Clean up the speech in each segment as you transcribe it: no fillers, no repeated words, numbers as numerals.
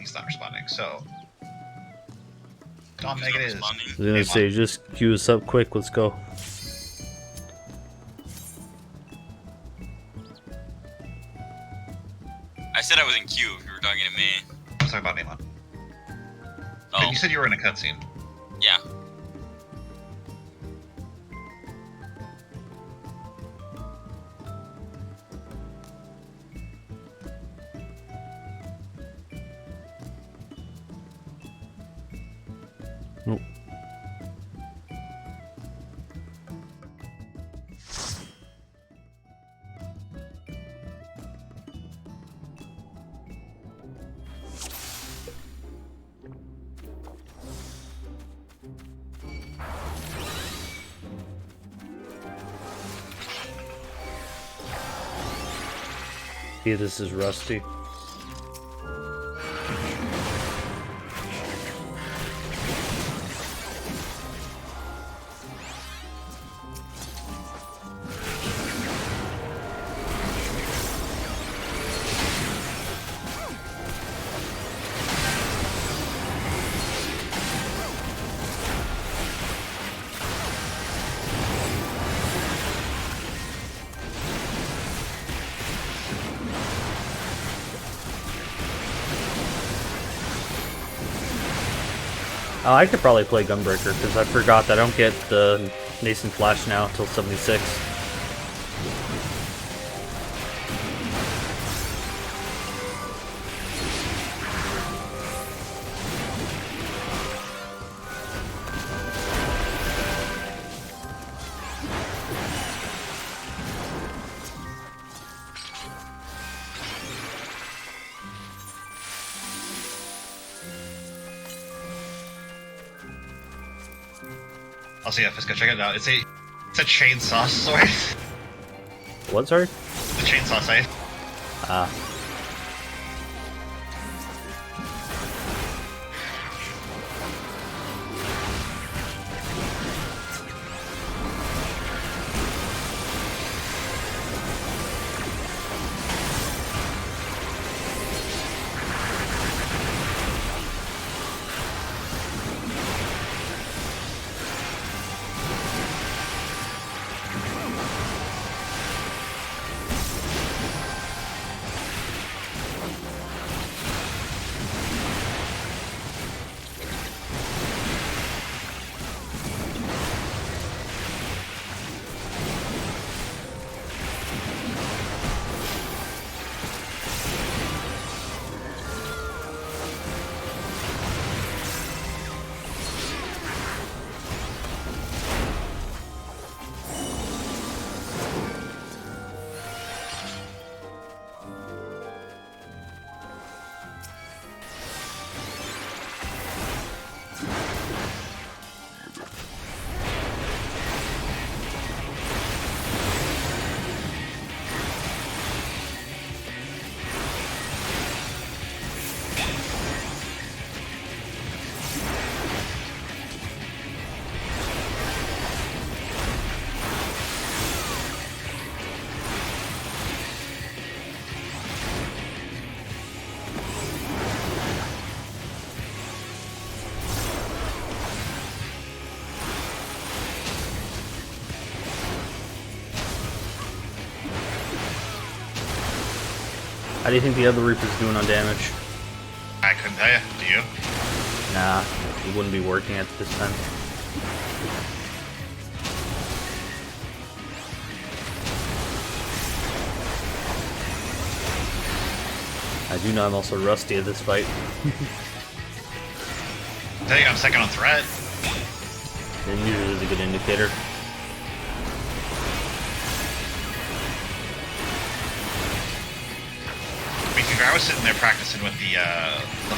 he's not responding. So, Dom Meg it is. I was gonna say, just queue us up quick. Let's go. I said I was in queue if you were talking to me. I'm talking about Neymar. Oh. But you said you were in a cutscene. Yeah. Nope. Yeah, this is Rusty. I could probably play Gunbreaker, because I forgot that I don't get the Nascent Flash now until 76. Also, yeah, Fiska, check it out. It's a chainsaw sword. What, sorry? The chainsaw scythe. Ah. How do you think the other Reaper's doing on damage? I couldn't tell you. Do you? Nah, he wouldn't be working at this time. I do know I'm also rusty at this fight. I tell you, I'm second on threat. It usually is a good indicator. I was sitting there practicing with the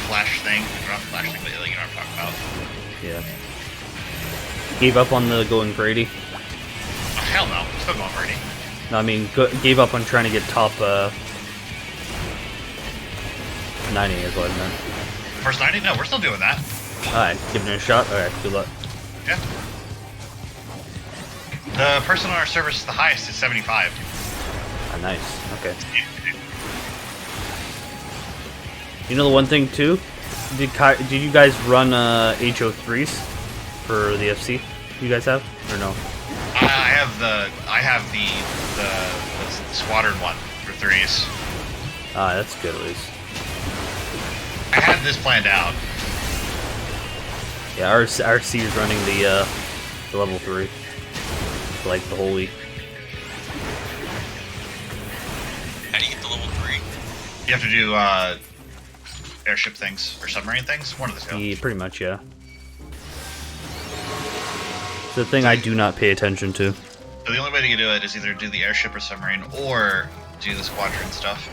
flash thing. Not the flash thing, but you know what I'm talking about. Yeah. Gave up on the going Brady. Oh, hell no. Still going Brady. No, I mean, gave up on trying to get top 90 is what I meant. First 90? No, we're still doing that. Alright, giving it a shot. Alright, good luck. Yeah. The person on our service, the highest is 75. Ah, nice. Okay. You know the one thing too? did you guys run HO3s for the FC? You guys have or no? I have the squadron one for 3s. Ah, that's good at least. I had this planned out. Yeah, our C is running the level 3 for like the whole week. How do you get the level 3? You have to do airship things or submarine things. One of the two. Yeah, pretty much, yeah. It's the thing I do not pay attention to. So the only way to do it is either do the airship or submarine, or do the squadron stuff.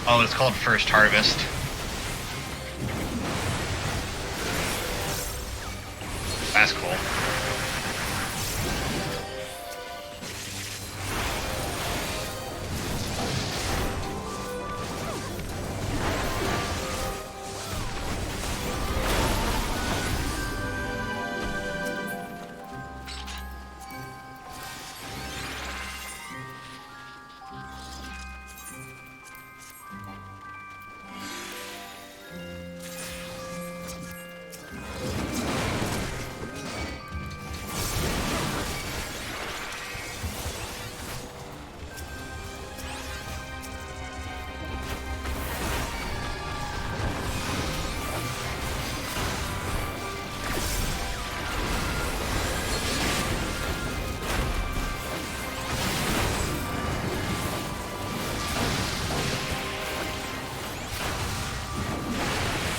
Oh, it's called First Harvest. That's cool.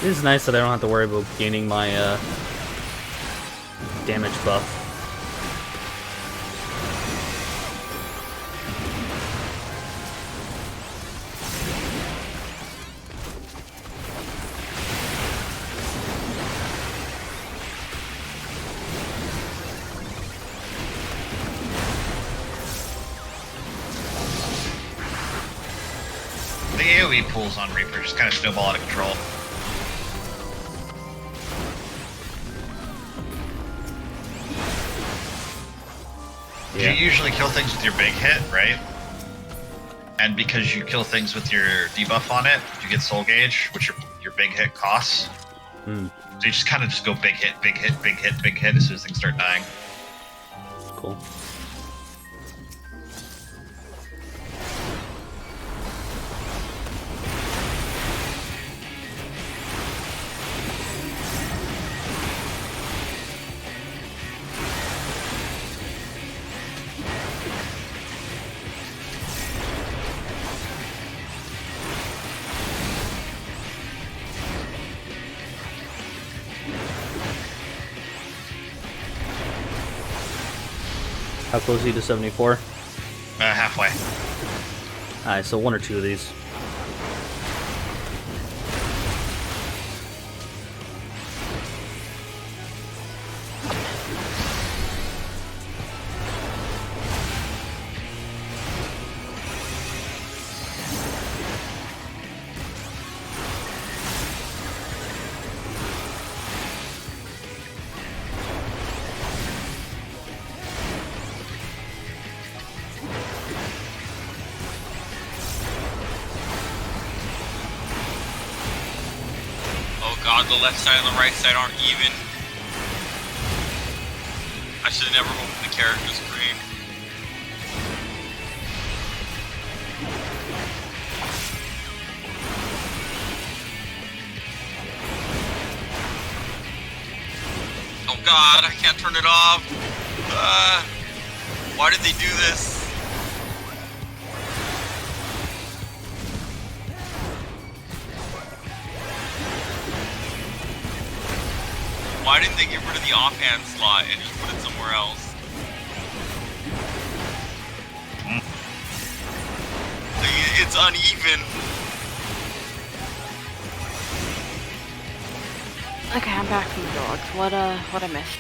It is nice that I don't have to worry about gaining my damage buff. The AoE pools on Reaper just kind of snowball out of control. Yeah. You usually kill things with your big hit, right? And because you kill things with your debuff on it, you get soul gauge, which your big hit costs. Hmm. So you just kind of just go big hit, big hit, big hit, big hit as soon as things start dying. Cool. How close are you to 74? Halfway. Alright, so one or two of these. God, the left side and the right side aren't even. I should have never opened the character screen. Oh God, I can't turn it off. Why did they do this? Why didn't they get rid of the offhand slot and just put it somewhere else? It's uneven. Okay, I'm back from the dogs. What I missed?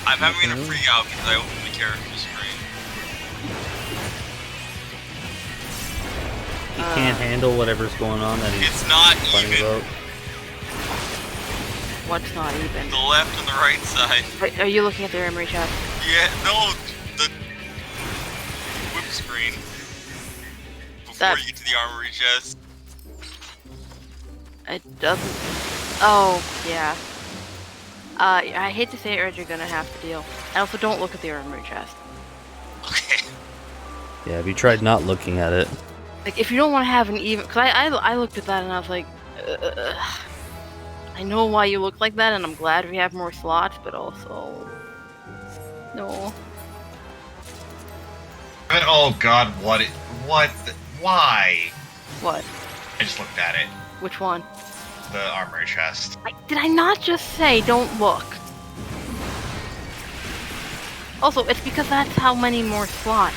I'm having a freak out because I opened the character screen. You can't handle whatever's going on that he's It's not funny even. about. What's not even? The left and the right side. Are you looking at the armory chest? Yeah, no, the whip screen. Before That- you get to the armory chest. It doesn't. Oh, yeah. I hate to say it, Red, you're gonna have to deal. And also, don't look at the armory chest. Okay. Yeah, have you tried not looking at it? Like, if you don't want to have an even, cause I looked at that and I was like, I know why you look like that, and I'm glad we have more slots, but also, no. Oh God, what? Why? What? I just looked at it. Which one? The armory chest. Did I not just say don't look? Also, it's because that's how many more slots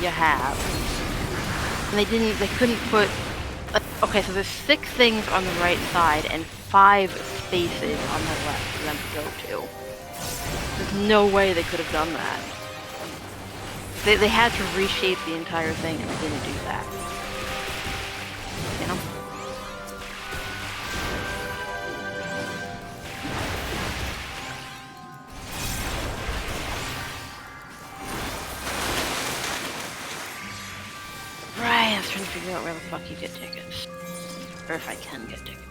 you have. And they couldn't put... okay, so there's 6 things on the right side and 5 spaces on the left for them to go to. There's no way they could have done that. They had to reshape the entire thing and they didn't do that. You know? Right, I was trying to figure out where the fuck you get tickets. Or if I can get tickets.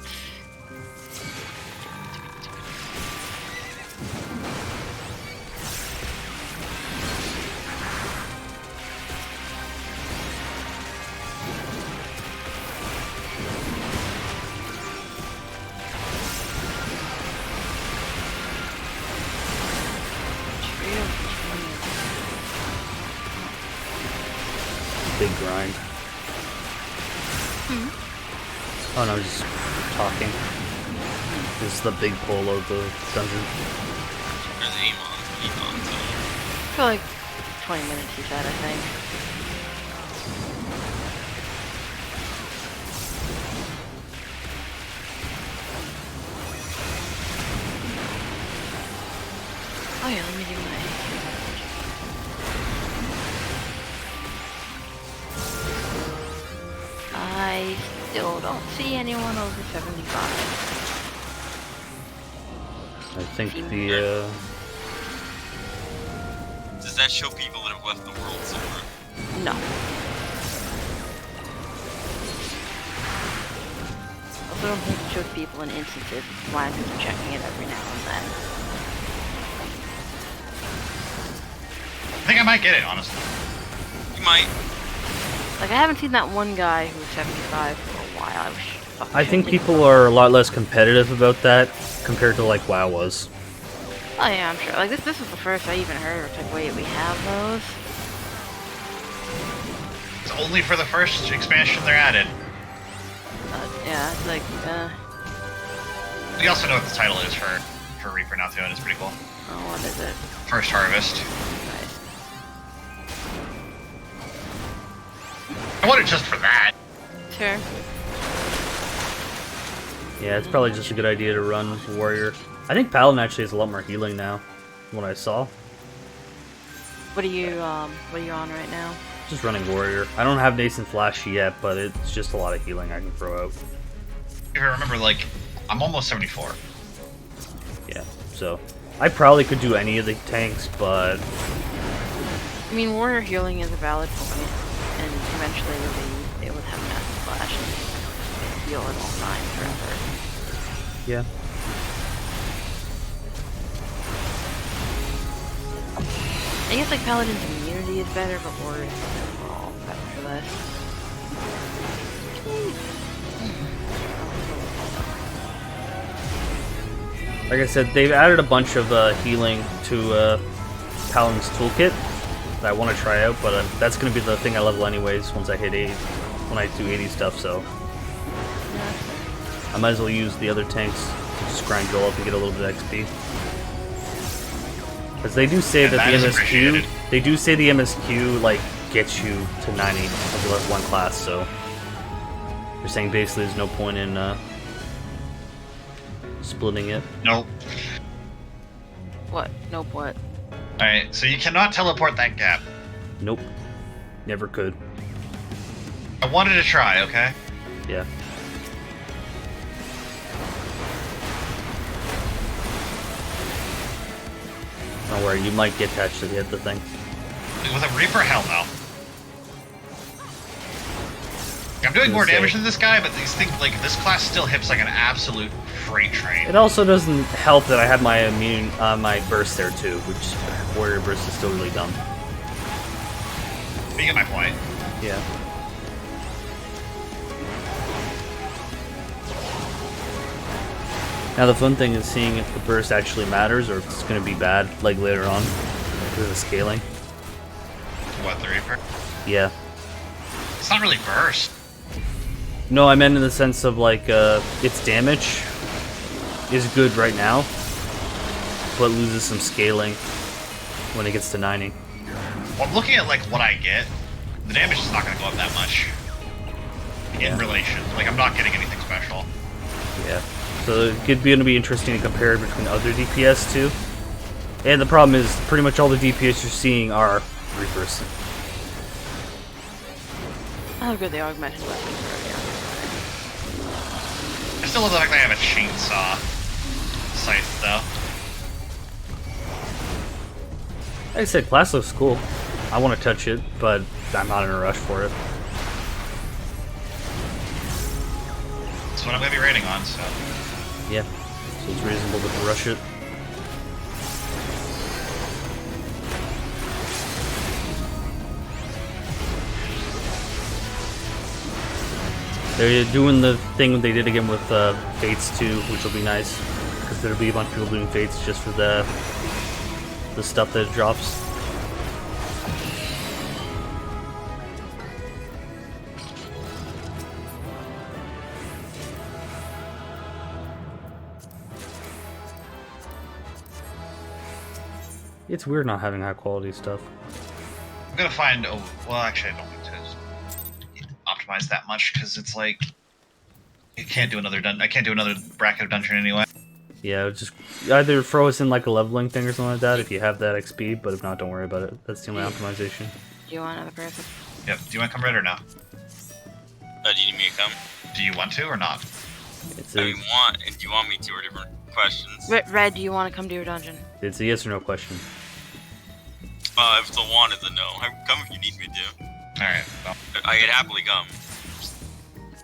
Big grind. Oh no, just talking. This is the big pull of the dungeon. There's Amon, so. For like 20 minutes he said, I think. Oh yeah, let me do my... I still don't see anyone over 75. I think the Does that show people that have left the world somewhere? No. Also don't think it shows people in instances. Why I'm just checking it every now and then. I think I might get it, honestly. You might. Like, I haven't seen that one guy who was 75 for a while. I think people are a lot less competitive about that compared to like WoW was. Oh yeah, I'm sure. Like, this is the first I even heard. It's like, wait, we have those? It's only for the first expansion they're added. Yeah, it's like, We also know what the title is for Reaper now too, and it's pretty cool. oh, what is it? First Harvest. Nice. I want it just for that. Sure. Yeah, it's probably just a good idea to run warrior. I think Paladin actually has a lot more healing now, from what I saw. What are you on right now? Just running warrior. I don't have Nascent Flash yet, but it's just a lot of healing I can throw out. If I remember, like, I'm almost 74. Yeah, so I probably could do any of the tanks, but I mean, warrior healing is a valid point, and eventually they would have massive flash and heal at all times forever. yeah. I guess like Paladin's immunity is better, but warrior is overall better for this. Like I said, they've added a bunch of healing to Paladin's toolkit that I want to try out, but that's going to be the thing I level anyways once I hit 80, when I do 80 stuff, so I might as well use the other tanks to just grind Joel up and get a little bit of XP. Because they do say that the MSQ, they do say the MSQ like gets you to 90 of the one class, so they're saying basically there's no point in splitting it. Nope. What? Nope, what? Alright, so you cannot teleport that gap. Nope. Never could. I wanted to try, okay? Yeah. Don't worry, you might get touched if you hit the thing. With a Reaper, hell no. I'm doing more damage than this guy, but these things, like, this class still hits like an absolute freight train. It also doesn't help that I had my my burst there too, which warrior burst is still really dumb. You get my point. Yeah. Now the fun thing is seeing if the burst actually matters or if it's going to be bad, like later on, because of the scaling. What, the Reaper? Yeah. It's not really burst. No, I meant in the sense of like its damage is good right now, but loses some scaling when it gets to 90. Well, I'm looking at like what I get. The damage is not going to go up that much. In relation. Like, I'm not getting anything special. Yeah. So it could be going to be interesting to compare between other DPS too. And the problem is pretty much all the DPS you're seeing are Reapers. How good the augmented weapons are, yeah. I still love the fact that I have a chainsaw scythe, though. Like I said, class looks cool. I want to touch it, but I'm not in a rush for it. That's what I'm going to be rating on, so... Yeah, so it's reasonable to rush it. They're doing the thing they did again with Fates too, which will be nice, because there'll be a bunch of people doing Fates just for the stuff that it drops. It's weird not having high quality stuff. I'm going to find... Oh, well, actually, I don't need to optimize that much, because it's like... You can't do another I can't do another bracket of dungeon anyway. Yeah, just either throw us in like a leveling thing or something like that if you have that XP, but if not, don't worry about it. That's the only optimization. Do you want another person? Yep. Do you want to come red or no? Do you need me to come? Do you want to or not? It's Do a, you want, and do you want me to, or different questions? Red, do you want to come to your dungeon? it's a yes or no question. If the want is a no, come if you need me to. Alright, well... I could happily come.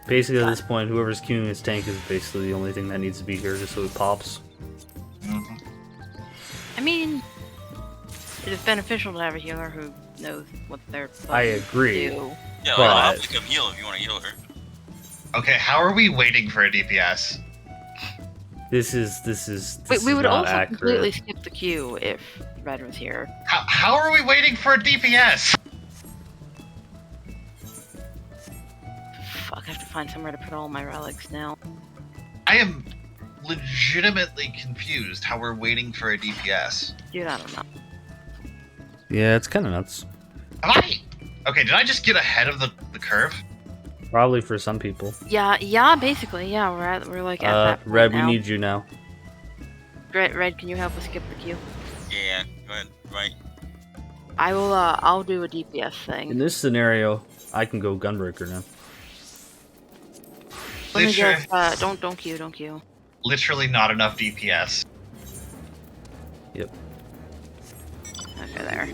Basically, at this point, whoever's queuing his tank is basically the only thing that needs to be here just so it pops. Mm-hmm. I mean, it is beneficial to have a healer who knows what they're supposed I agree. to do. Yeah, But- I'll have to come heal if you want to heal her. Okay, how are we waiting for a DPS? This is Wait, we would not also accurate. completely skip the queue if Red was here. How are we waiting for a DPS? Fuck, I have to find somewhere to put all my relics now. I am legitimately confused how we're waiting for a DPS. Dude, I don't know. Yeah, it's kind of nuts. Am I? Okay, did I just get ahead of the curve? Probably for some people. Yeah, basically, yeah, we're like at that point Red, now. we need you now. Red, can you help us skip the queue? Yeah, go ahead. Right. I will, I'll do a DPS thing. In this scenario, I can go Gunbreaker now. Let me Literally, just, don't queue. literally not enough DPS. Yep. Okay, there.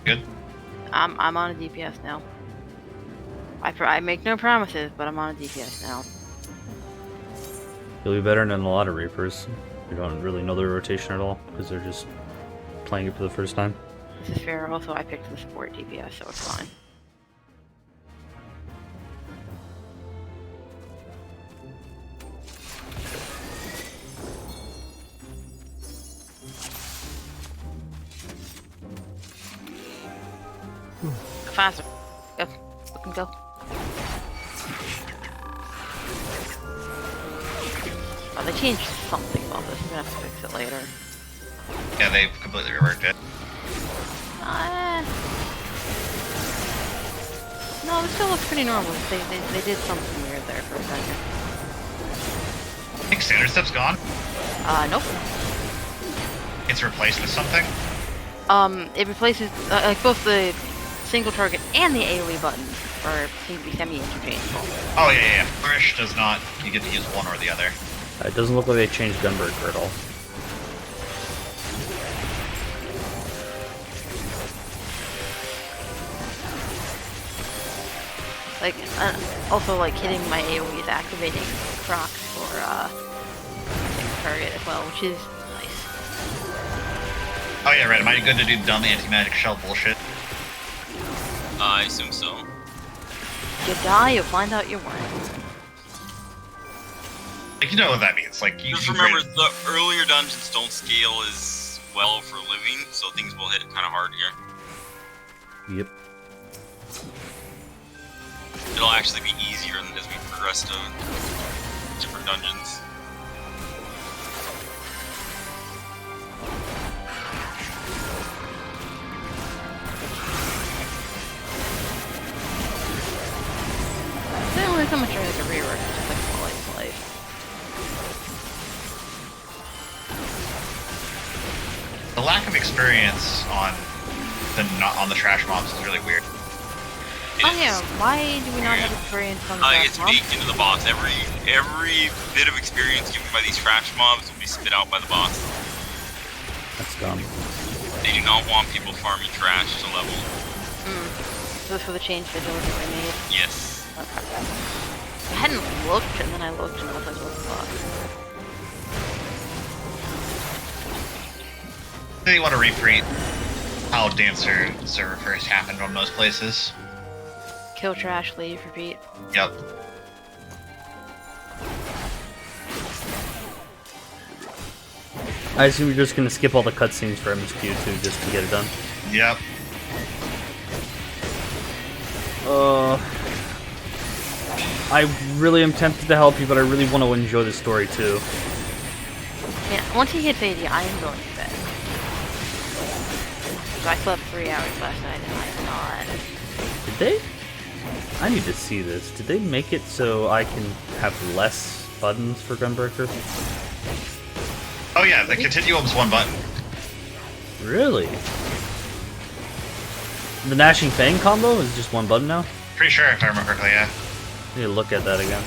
Good. I'm on a DPS now. I make no promises, but I'm on a DPS now. You'll be better than a lot of Reapers. You don't really know their rotation at all, because they're just playing it for the first time. This is fair. Also, I picked the support DPS, so it's fine. Go faster. Go. Fucking go. Oh, they changed something about this. I'm gonna have to fix it later. Yeah, they've completely reworked it. No, it still looks pretty normal. They did something weird there for a second. I think standard step's gone. Nope. It's replaced with something. It replaces like both the single target and the AoE buttons seem to be semi-interchangeable. Oh yeah. Flourish does not. You get to use one or the other. It doesn't look like they changed Gunbreaker at all. Like, also like hitting my AoE is activating procs for single target as well, which is nice. Oh yeah, right. Am I good to do dumb anti-magic shell bullshit? I assume so. You die, you'll find out you weren't. Like, you know what that means. Like, you Just remember, the earlier dungeons don't scale as well for living, so things will hit kind of hard here. Yep. It'll actually be easier as we progress to different dungeons. There's only so much I like a rework, it's just like quality of life. The lack of experience on the trash mobs is really weird. Oh yeah, why do we not have experience on the It's mob? baked into the boss. Every bit of experience given by these trash mobs will be spit out by the boss. That's dumb. They do not want people farming trash to level. So this was a change they deliberately made. Yes. Okay. I hadn't looked, and then I looked and I was like, what the fuck? They want to recreate how Dancer server first happened on most places. Kill trash, leave, repeat. Yep. I assume you're just gonna skip all the cutscenes for MSQ too, just to get it done. Yep. I really am tempted to help you, but I really want to enjoy the story too. Yeah, once he hits 80, I am going to bed. So I slept 3 hours last night, and I'm not. Did they? I need to see this. Did they make it so I can have less buttons for Gunbreaker? Oh yeah, the continuum's one button. Really? The Gnashing Fang combo is just one button now? Pretty sure, if I remember correctly, yeah. I need to look at that again.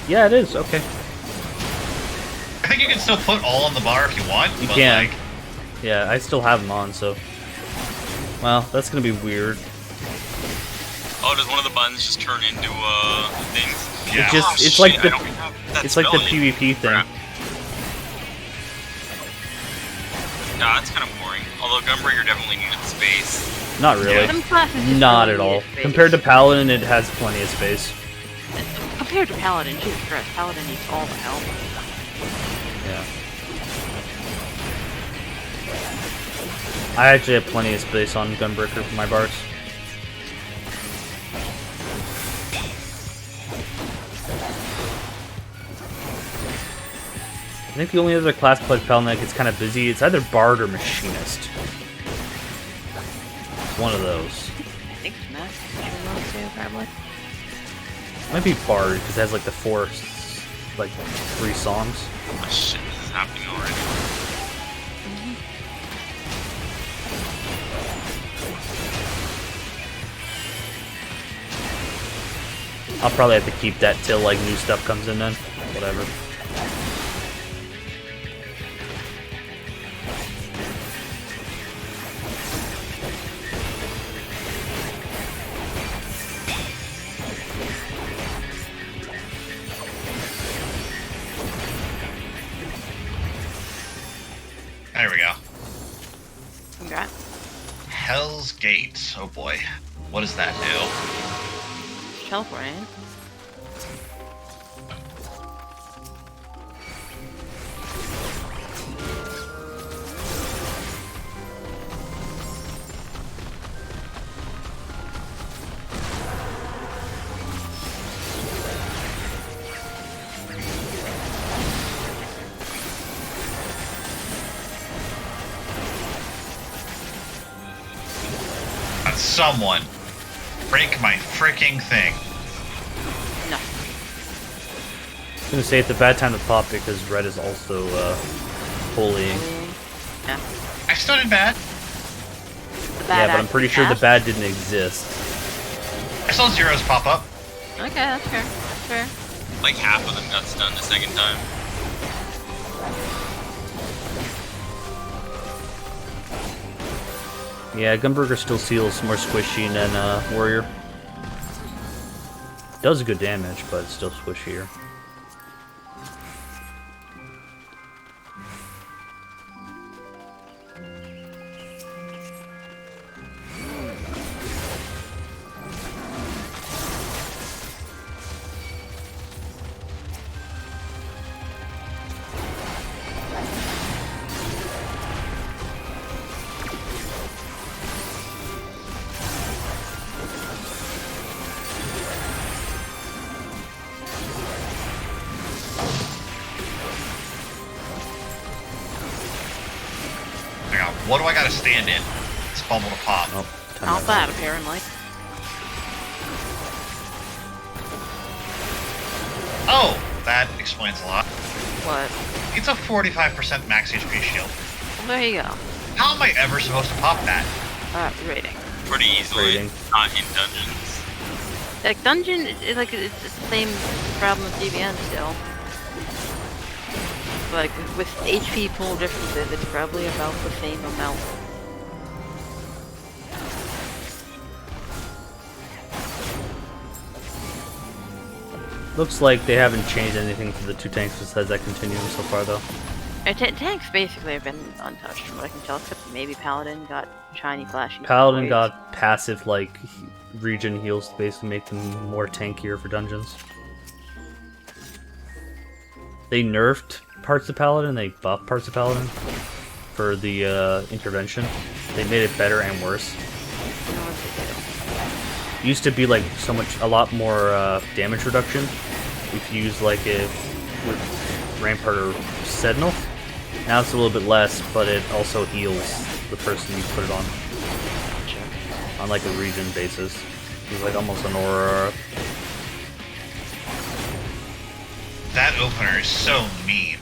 Yeah, it is. Okay. I think you can still put all on the bar if you want. You but can. Like, Yeah, I still have them on, so... Well, that's gonna be weird. Oh, does one of the buttons just turn into things? yeah. It just- Oh, it's shit, like I the- don't have that It's like the spell yet. PvP thing. Crap. Nah, that's kind of boring. Although Gunbreaker definitely needed space. Not really. Some classes just Not really at all. need space. Compared to Paladin, it has plenty of space. Compared to Paladin, Jesus Christ, Paladin needs all the help. Yeah. I actually have plenty of space on Gunbreaker for my bars. I think the only other class like Paladin that gets kind of busy, it's either Bard or Machinist. It's one of those. I think it's Matt. Too, probably. Might be Bard, because it has like the like 3 songs. Oh, shit, this is happening already. I'll probably have to keep that till like new stuff comes in then. Whatever. There we go. Congrats. Hell's Gate. Oh boy. What does that do? Teleporting. on, someone. Break my freaking thing. No. I was gonna say it's a bad time to pop because red is also bullying. Yeah. I still did bad. The bad Yeah, but I'm pretty sure the bad didn't exist. I saw zeros pop up. Okay, that's fair. That's fair. Like half of them got stunned the second time. Yeah, Gunbreaker still feels more squishy than Warrior. Does good damage, but it's still squishier. Hang on, what do I gotta stand in? It's bubble to pop. Oh, time Not to- bad, apparently. Oh, that explains a lot. What? It's a 45% max HP shield. Well, there you go. How am I ever supposed to pop that? Rating. Pretty easily. Rating. Not in dungeons. Like, dungeon, it's the same problem with DBN still. Like, with HP pool differences, it's probably about the same amount. Looks like they haven't changed anything for the two tanks besides that continuum so far, though. Tanks basically have been untouched from what I can tell, except maybe Paladin got shiny flashy. Paladin blades. got passive, like, region heals to basically make them more tankier for dungeons. They nerfed parts of Paladin, they buffed parts of Paladin for the intervention. They made it better and worse. I don't know what they do. Used to be like a lot more damage reduction if you use like it with Rampart or Sentinel. Now it's a little bit less, but it also heals the person you put it on like a region basis. It's like almost an aura. That opener is so mean.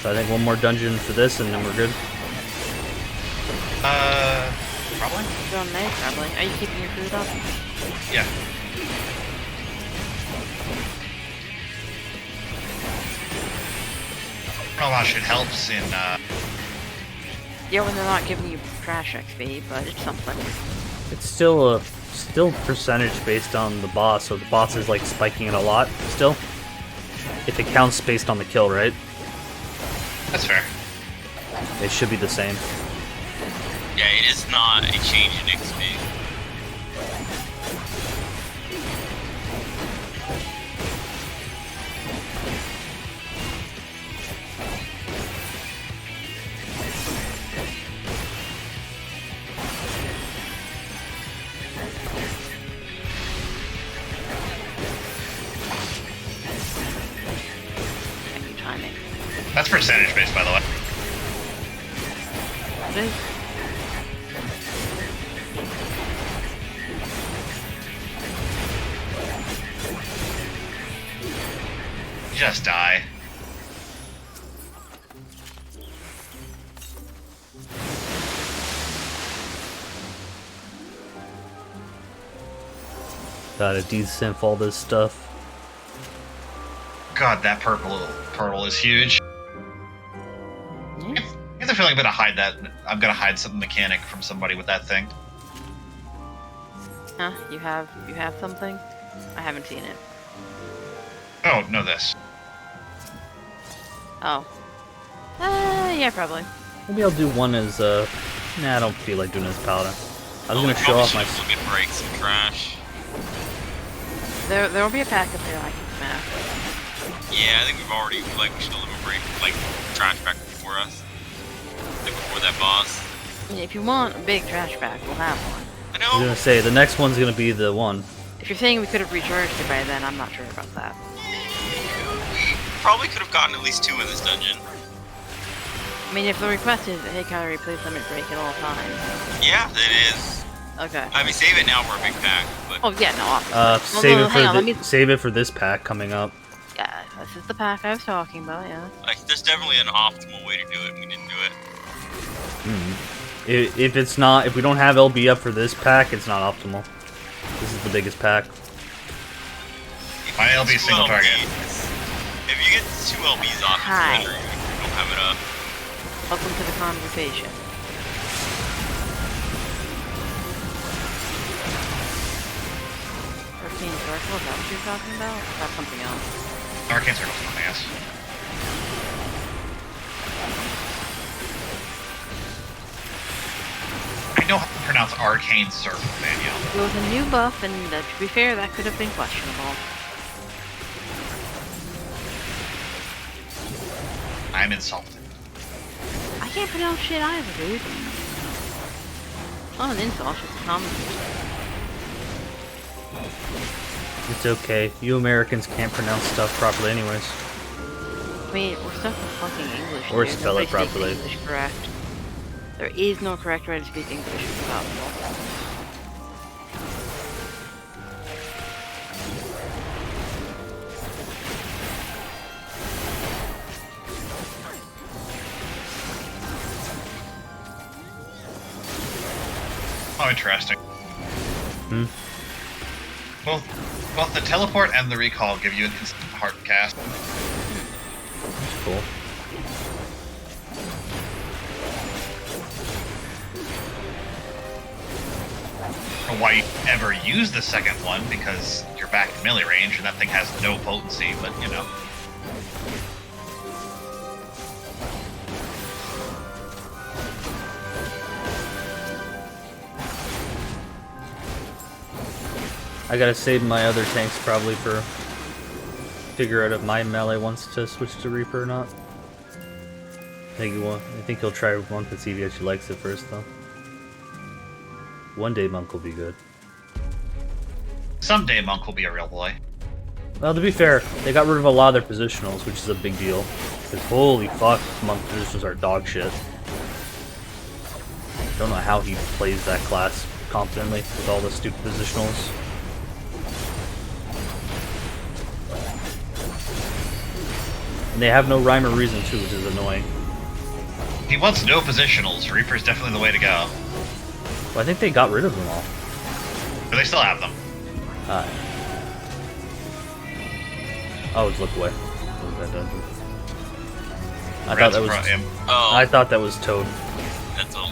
So I think one more dungeon for this and then we're good. Probably? Going nice, probably. Are you keeping your food up? Yeah. I don't know how much it helps in, Yeah, when they're not giving you trash XP, but it's something. It's still percentage based on the boss, so the boss is like spiking it a lot still. If it counts based on the kill, right? that's fair. It should be the same. Yeah, it is not a change in XP. Thank you, timing. That's percentage based, by the way. It is. Just die. Gotta desynth all this stuff. God, that purple is huge. Yeah. I get the feeling I'm gonna hide that. I'm gonna hide some mechanic from somebody with that thing. Huh? You have something? I haven't seen it. Oh, no, this. Oh. Yeah, probably. Maybe I'll do one as, Nah, I don't feel like doing it as Paladin. I was gonna show probably off my... should look at breaks and trash. There will be a pack up there I can smash. Yeah, I think we've already, like, we should eliminate, like, trash back before us. Like, before that boss. I mean, if you want a big trash pack, we'll have one. I I was know! gonna say, the next one's gonna be the one. If you're saying we could have recharged it by then, I'm not sure about that. We probably could have gotten at least 2 in this dungeon. I mean, if the request is, hey, Calorie, please limit break at all times. Yeah, it is. Okay. I mean, save it now for a big pack, but... Oh, yeah, no, obviously. Save it for this pack coming up. Yeah, this is the pack I was talking about, yeah. Like, there's definitely an optimal way to do it, and we didn't do it. If it's not, if we don't have LB up for this pack, it's not optimal. This is the biggest pack. My LB is single target. If you get 2 LBs off, Hi. it's better. You don't have it up. Welcome to the conversation. Arcane Circle, is that what you're talking about? That's something else. Arcane Circle's my ass. I know how to pronounce Arcane Circle, Danielle. It was a new buff, and to be fair, that could have been questionable. I'm insulted. I can't pronounce shit either, dude. It's not an insult, it's just a common. It's okay. You Americans can't pronounce stuff properly anyways. I mean, we're stuck with fucking English. Or dude. spell it Nobody speaks properly. English correct. There is no correct way to speak English. It's impossible. Oh, interesting. Hmm? Both the teleport and the recall give you an instant heart cast. That's cool. Or why you ever use the second one, because you're back in melee range and that thing has no potency, but you know. I gotta save my other tanks probably for figure out if my melee wants to switch to Reaper or not. I think he'll try Monk and see if he actually likes it first though. One day Monk will be good. Someday Monk will be a real boy. Well, to be fair, they got rid of a lot of their positionals, which is a big deal. Because holy fuck, Monk positionals are dog shit. Don't know how he plays that class confidently with all the stupid positionals. And they have no rhyme or reason too, which is annoying. If he wants no positionals, Reaper's definitely the way to go. Well, I think they got rid of them all. But they still have them. Oh, it's look away. What was that dungeon? I Red's thought that was. brought him. Oh, I thought that was Toad. that's all.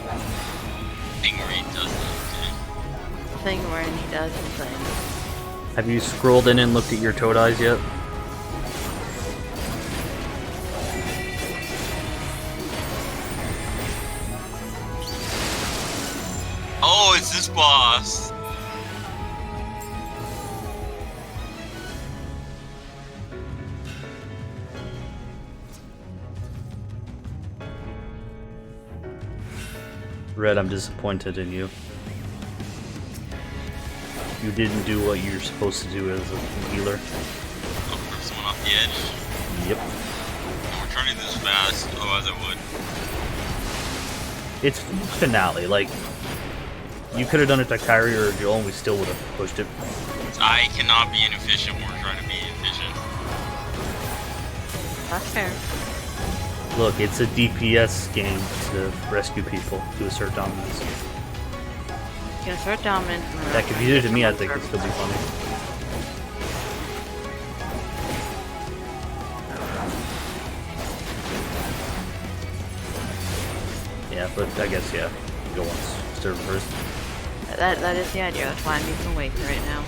Stingray does that. Thing where he does his thing. Have you scrolled in and looked at your Toad eyes yet? Oh, it's this boss. Red, I'm disappointed in you. You didn't do what you're supposed to do as a healer. Oh, rip someone off the edge. Yep. And we're turning this fast. Oh, as I would. It's finale, like, you could have done it to Kyrie or Joel and we still would have pushed it. I cannot be inefficient when we're trying to be efficient. That's fair. Look, it's a DPS game to rescue people, to assert dominance. You can assert dominance. Heck, if you did it to me, I think it'd still be funny. Yeah, but I guess, yeah. Go once, serve first. That is the idea. That's why I'm using weight right now.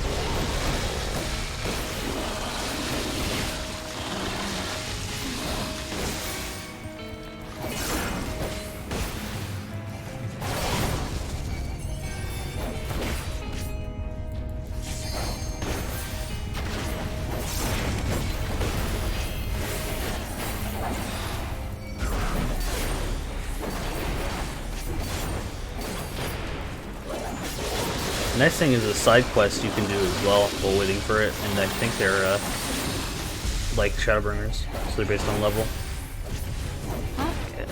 nice thing is a side quest you can do as well while waiting for it, and I think they're like Shadowbringers, so they're based on level. That's good.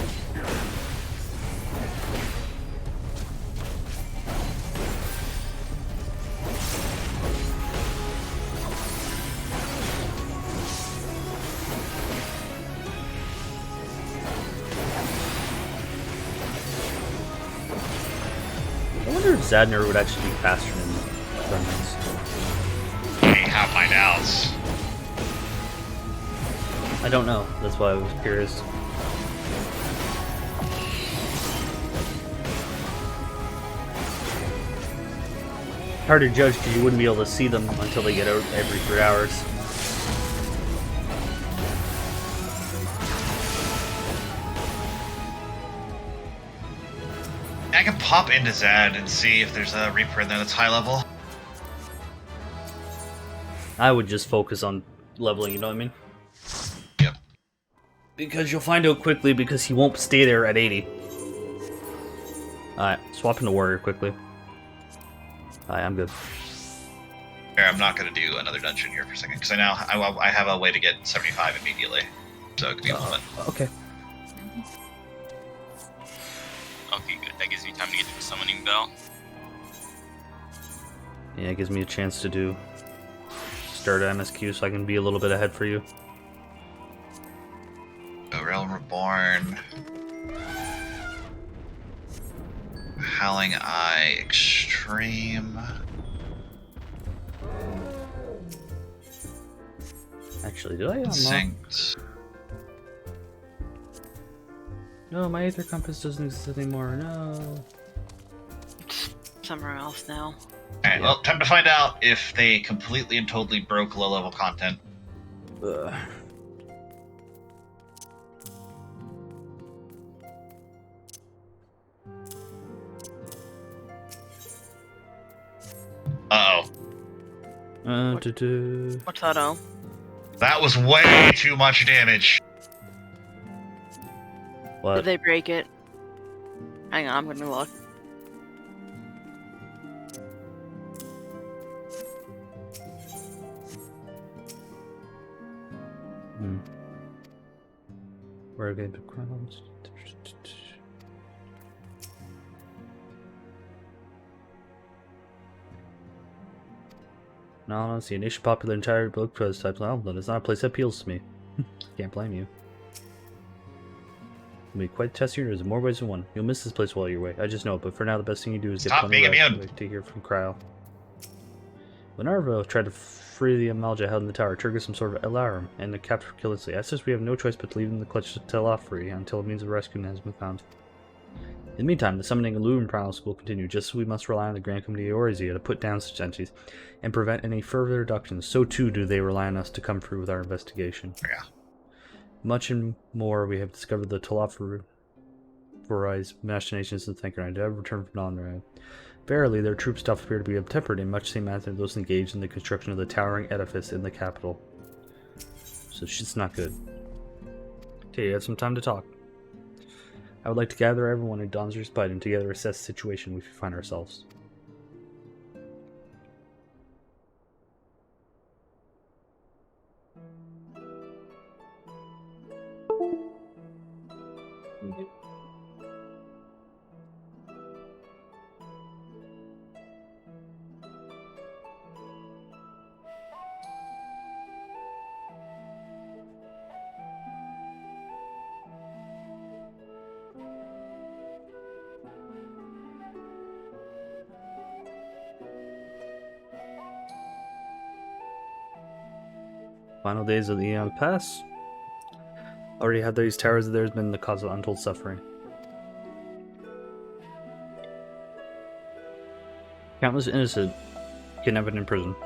I wonder if Zadner would actually be faster than Gremlins. We have my doubts. I don't know. That's why I was curious. Hard to judge because you wouldn't be able to see them until they get out every 3 hours. I can pop into Zad and see if there's a Reaper in there that's high level. I would just focus on leveling, you know what I mean? Yep. Because you'll find out quickly because he won't stay there at 80. Alright, swap into Warrior quickly. Alright, I'm good. Here, I'm not going to do another dungeon here for a second, because I have a way to get 75 immediately. So give me a moment. Okay. Okay, good. That gives me time to get to the summoning bell. Yeah, it gives me a chance to do start MSQ so I can be a little bit ahead for you. So Realm Reborn. Howling Eye Extreme. Actually, did I unlock? Synced. No, my Aether Compass doesn't exist anymore, no. It's somewhere else now. Alright, well, time to find out if they completely and totally broke low-level content. Ugh. Uh-oh. What's that, oh? That was way too much damage. What? Did they break it? Hang on, I'm gonna look. Where are the crowns? No, I don't see a niche popular entire book prototype. Well, that is not a place that appeals to me. Can't blame you. It'll be quite testing. There's more ways than one. You'll miss this place while you're away. I just know it, but for now the best thing you do is get Stop plenty being of immune. to hear from Cryo. When Arvo tried to free the Amalja held in the tower, trigger some sort of alarm, and the capture killingly. I says we have no choice but to leave in the clutch to tell off free until a means of rescue has been found. In the meantime, the summoning and luring prowess will continue, just as we must rely on the Grand Committee of Orizia to put down such entities and prevent any further reductions. So too do they rely on us to come through with our investigation. Yeah. Much and more we have discovered the Talafari's machinations and thinker and have returned from non-red. Verily, their troops doth appear to be tempered in much the same manner as those engaged in the construction of the towering edifice in the capital. So shit's not good. Okay, you have some time to talk. I would like to gather everyone in Donzer's Bite and together assess the situation we find ourselves. Final days of the Aeon Pass. Already have these towers of theirs been the cause of untold suffering. Countless innocent kidnapped and imprisoned.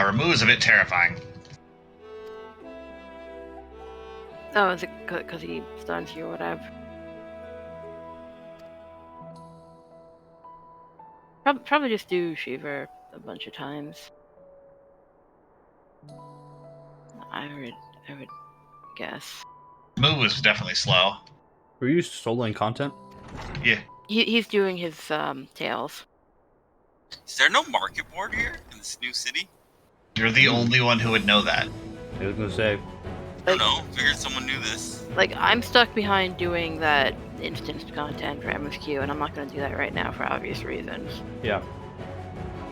Remove is a bit terrifying. Oh, is it because he stuns you or whatever? Probably just do Shiver a bunch of times. I would guess. Remove is definitely slow. Were you soloing content? Yeah. He's doing his tails. Is there no market board here in this new city? You're the only one who would know that. I was gonna say. I don't know. Figured someone knew this. Like, I'm stuck behind doing that instance content for MSQ, and I'm not going to do that right now for obvious reasons. Yeah.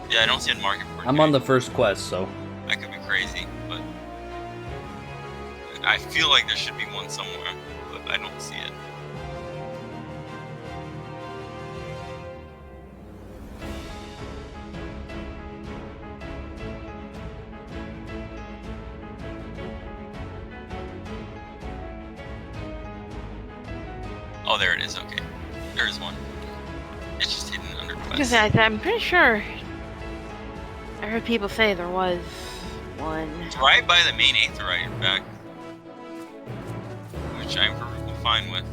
Yeah, I don't see a market board. I'm here. on the first quest, so. I could be crazy, but I feel like there should be one somewhere, but I don't see it. Oh, there it is. Okay, there is one. It's just hidden under quest. I'm pretty sure I heard people say there was one. It's right by the main Aetherite, in fact, which I'm perfectly fine with.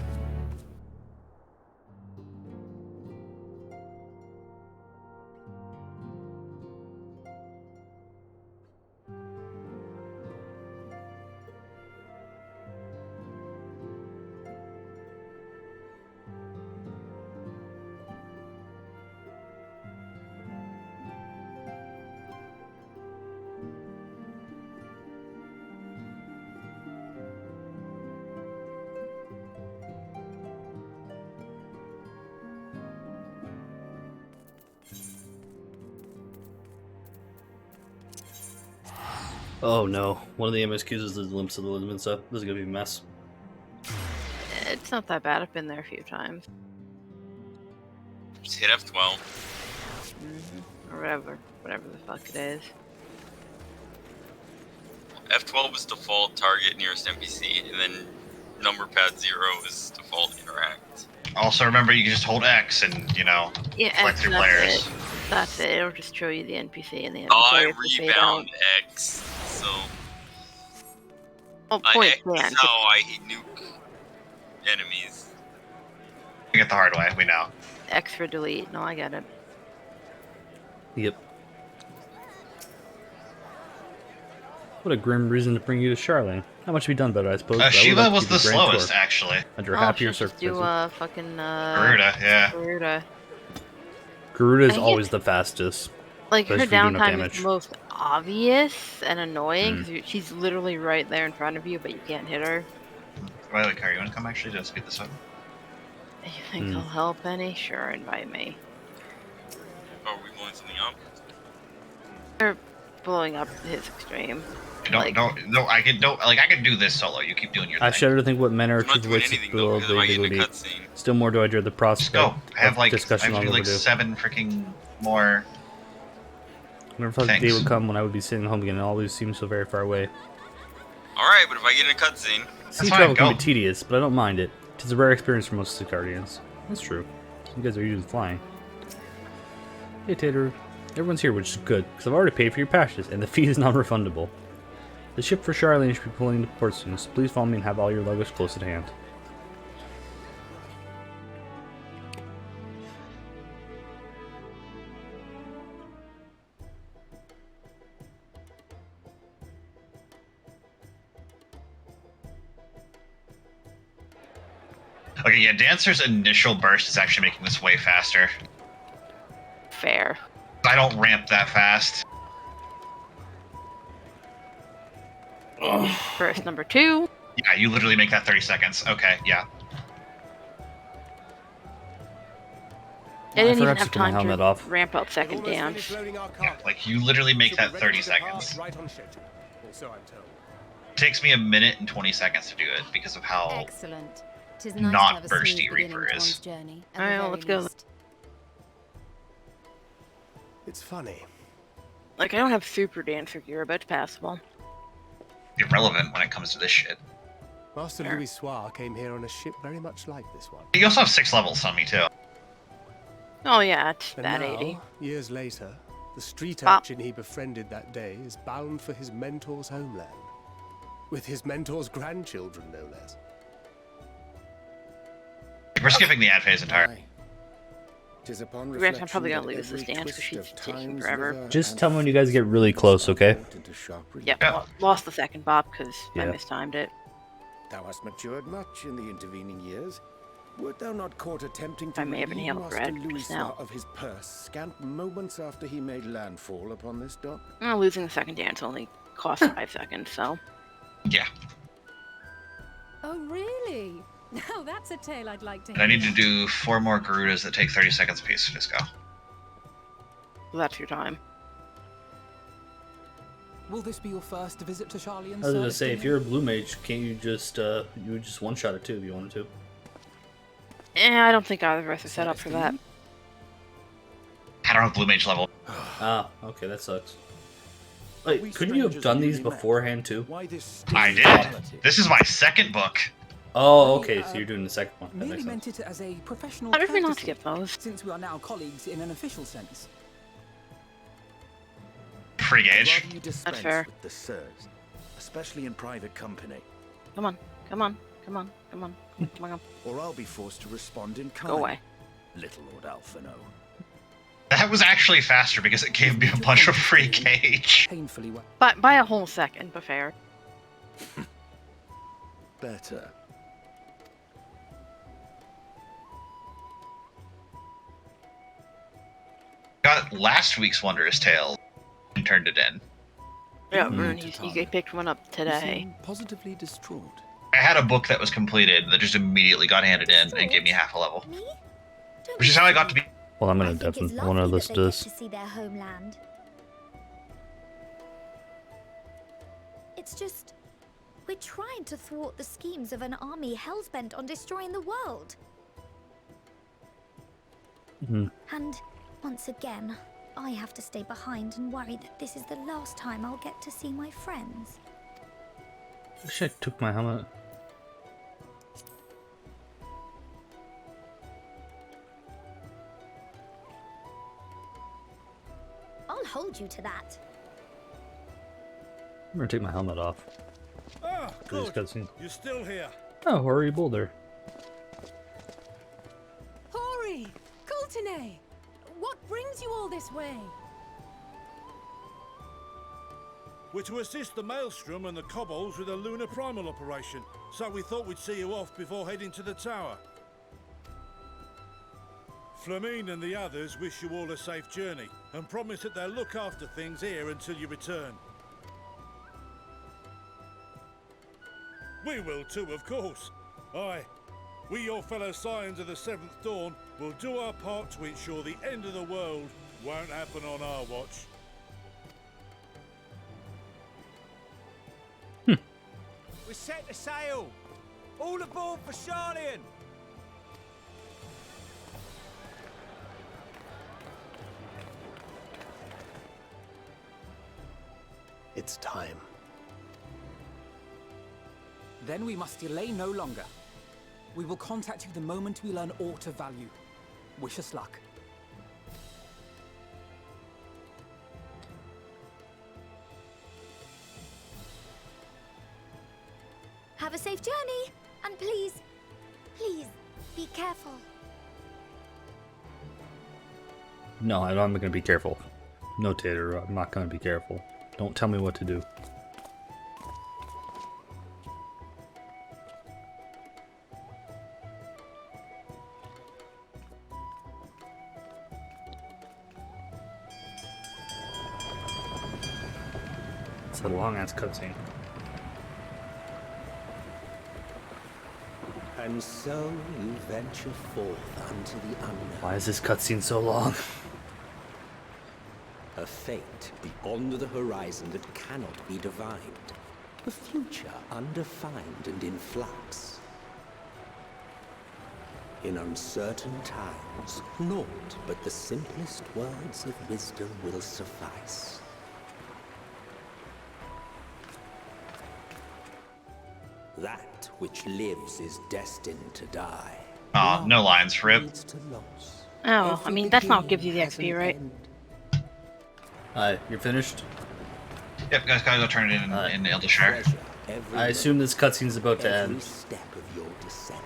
Oh no. One of the MSQs is the limps of the limb and stuff. This is gonna be a mess. It's not that bad. I've been there a few times. Just hit F12. Or whatever the fuck it is. F12 is default target nearest NPC, and then number pad 0 is default interact. Also, remember you can just hold X and, you know, Yeah, select X, through that's players. it. That's it. It'll just show you the NPC and the NPC. Oh, I has to fade rebound out. X, so Oh, point X blank. is how I nuke enemies. You get the hard way, we know. X for delete. No, I get it. Yep. What a grim reason to bring you to Charlene. Not much to be done about it, I suppose. Shiva was the slowest, actually. Under Oh, happier should just do circumstances. fucking Garuda, yeah. Garuda. Garuda is I always the fastest. Like, her Especially if you do enough downtime is damage. the most obvious and annoying because she's literally right there in front of you, but you can't hit her. Wait, wait, Kari, you wanna come actually to speed this up? You think I'll help any? Sure, invite me. Oh, are we blowing something up? They're blowing up his extreme. I can do this solo. You keep doing your I thing. shudder to think what men are I'm not truth doing waits anything below though, because if I get in a the cutscene. Still more do I dread the Let's prospect go. I have of like discussion on like overdue. 7 freaking more. Never thought the day Thanks. would come when I would be sitting home again and it always seems so very far away. Alright, but if I get in a cutscene, Sea fine, travel can go. be tedious, but I don't mind it. It's a rare experience for most of the Guardians. That's true. You guys are usually flying. Hey Tater, everyone's here, which is good, because I've already paid for your passage, and the fee is non-refundable. The ship for Charlene should be pulling into port soon, so please follow me and have all your luggage close at hand. Okay, yeah, Dancer's initial burst is actually making this way faster. Fair. I don't ramp that fast. First, number 2. Yeah, you literally make that 30 seconds. Okay, yeah. I didn't forgot even to have take my time helmet to off. ramp out second dance. Yeah, like you literally make that 30 seconds. Right on schedule, or so I'm told. It takes me a minute and 20 seconds to do it because of how Excellent. 'Tis nice not to have a bursty smooth beginning Reaper to is. one's journey, at the Alright, well, very let's go. least. It's funny. Like, I don't have super dancer gear, but it's passable. irrelevant when it comes to this shit. Master Fair. Louis Soir came here on a ship very much like this one. You also have 6 levels on me too. Oh yeah, it's And bad now, 80. years later, the street Bop. urchin he befriended that day is bound for his mentor's homeland. With his mentor's grandchildren, no less. We're skipping the ad phase entirely. Tis upon Reckon I'm reflection probably gonna that leave this every dance because twist she's of taking time's forever. river Just and tell me when you guys get really close, okay? into sharp Yep, Yeah. lost the second Bob because I Yeah. mistimed it. Thou hast matured much in the intervening years. Wert thou not caught attempting I to may have relieve inhaled Master bread Louis just now. of his purse scant moments after he made landfall upon this dock? Losing the second dance only cost 5 seconds, so. Yeah. Oh, really? Now that's a tale I'd like to And I hear. need to do 4 more Garudas that take 30 seconds apiece. Just go. That's your time. Will this be your first visit to Charlie and I was gonna Sir, say, if Dinah? you're a blue mage, can't you just you would just one shot it too if you wanted to? I don't think either of us are set up for that. I don't have blue mage level. Ah, okay, that sucks. Wait, We couldn't you have strangers done newly these met. beforehand too? Why this I stingy did. This is my second book. Oh, okay, so you're doing the second one. That Merely makes meant sense. it as a professional How did we not courtesy, skip those? since we are now colleagues in an official sense. Free gauge. Rather you dispense fair. with the sirs, especially in private company, Come on, come on, come on, come on, come on, or I'll be forced to respond in kind. go away. Little Lord Alphino. That was actually faster because it gave me a bunch of free gauge. Painfully well. But by a whole second, but fair. Better. Got last week's Wondrous Tale and turned it in. Yeah, Mm. Rune, you picked one up You today. seem positively distraught. I had a book that was completed that just immediately got handed in and gave me half a level. Me? Don't Which is how I got to be. Well, I'm gonna I think it's definitely want to lovely listen that to they this. get to see their homeland. It's just, we're trying to thwart the schemes of an army hellbent on destroying the world. Mhm. And once again, I have to stay behind and worry that this is the last time I'll get to see my friends. I wish I took my helmet. I'll hold you to that. I'm gonna take my helmet off. Ah, For this good. cutscene. You're still here. Oh, Hori Boulder. Hori! Coulternay! What brings you all this way? We're to assist the Maelstrom and the Kobolds with a lunar primal operation, so we thought we'd see you off before heading to the tower. Flamine and the others wish you all a safe journey, and promise that they'll look after things here until you return. We will too, of course. Aye, we, your fellow Scions of the Seventh Dawn, will do our part to ensure the end of the world won't happen on our watch. We're set to sail! All aboard for Charlian! It's time. Then we must delay no longer. We will contact you the moment we learn aught of value. Wish us luck. Have a safe journey, and please, please, be careful. No, I'm gonna be careful. No, Tater, I'm not gonna be careful. Don't tell me what to do. It's a long ass cutscene. And so you venture forth unto the unknown. Why is this cutscene so long? A fate beyond the horizon that cannot be divined. A future undefined and in flux. In uncertain times, naught but the simplest words of wisdom will suffice. That which lives is destined to die. Aw, no lines, rip. Leads to loss, Oh, well, I Every mean, that's not what gives beginning you the has XP, an right? end. You're finished? Yep, guys, gotta go turn it in Eldershire. Treasure every I assume this cutscene's about to every end. step of your descent.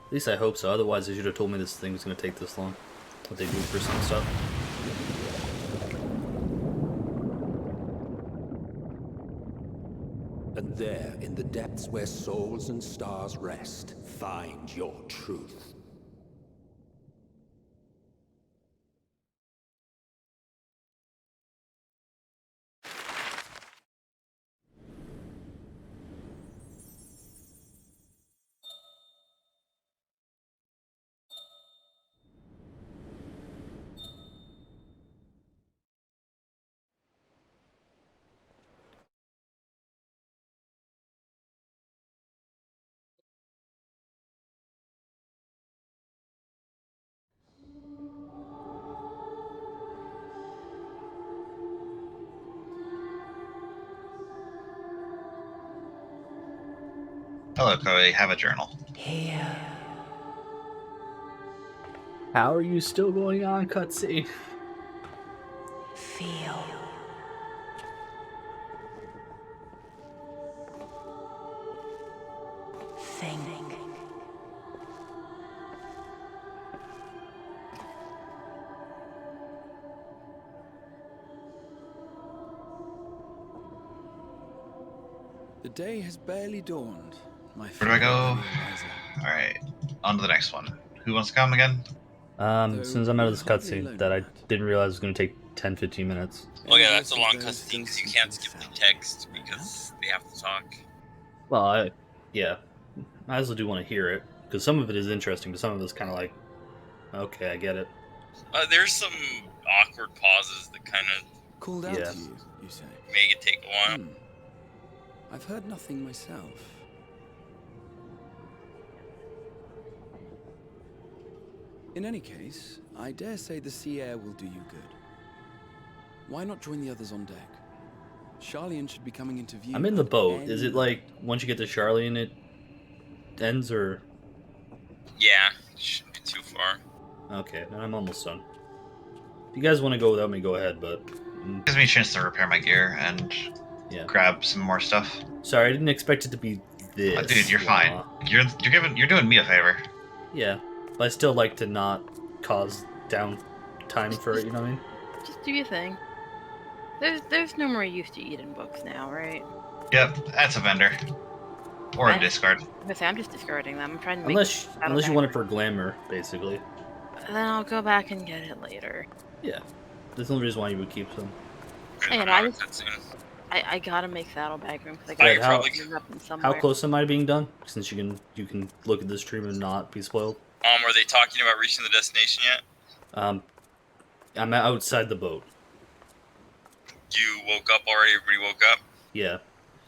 At least I hope so, otherwise they should have told me this thing was going to take this long. What they do for some stuff. And there, in the depths where souls and stars rest, find your truth. Hello, Chloe. Have a journal. Here. How are you still going on, cutscene? Feel. Think. The day has barely dawned. My Where do I go? wiser. Alright, on to the next one. Who wants to come again? As soon as I'm out of this We're hardly cutscene alone that I in that. didn't realize was going to take 10-15 minutes. Oh yeah, that's a Endless long of those cutscene because you ghosts can't in skip the south. text because they have to talk. Well, yeah. I also do want to hear it, because some of it is interesting, but some of it's kind of like, okay, I get it. There's some awkward pauses that kind of Called out Yeah. to you, you say? make it take a while. I've heard nothing myself. In any case, I dare say the sea air will do you good. Why not join the others on deck? Charlian should be coming into view. I'm in the at boat. Is any it like, once you get to Charlie and it ends, or... Yeah, shouldn't be too far. Okay, then I'm almost done. If you guys want to go without me, go ahead, but... Gives me a chance to repair my gear and yeah. grab some more stuff. Sorry, I didn't expect it to be this. Oh, dude, you're fine. You're doing me a favor. Yeah, but I still like to not cause downtime for it, you know what I mean? Just do your thing. There's no more use to Eden books now, right? Yep, that's a vendor. Or a discard. I'm just discarding them. I'm trying to make Unless you want it for glamour, basically. then I'll go back and get it later. Yeah. There's no reason why you would keep them. And I gotta make saddlebag room because I Right, gotta how- probably up in somewhere. How close am I being done? Since you can look at the stream and not be spoiled. Are they talking about reaching the destination yet? I'm outside the boat. You woke up already? Everybody woke up? Yeah.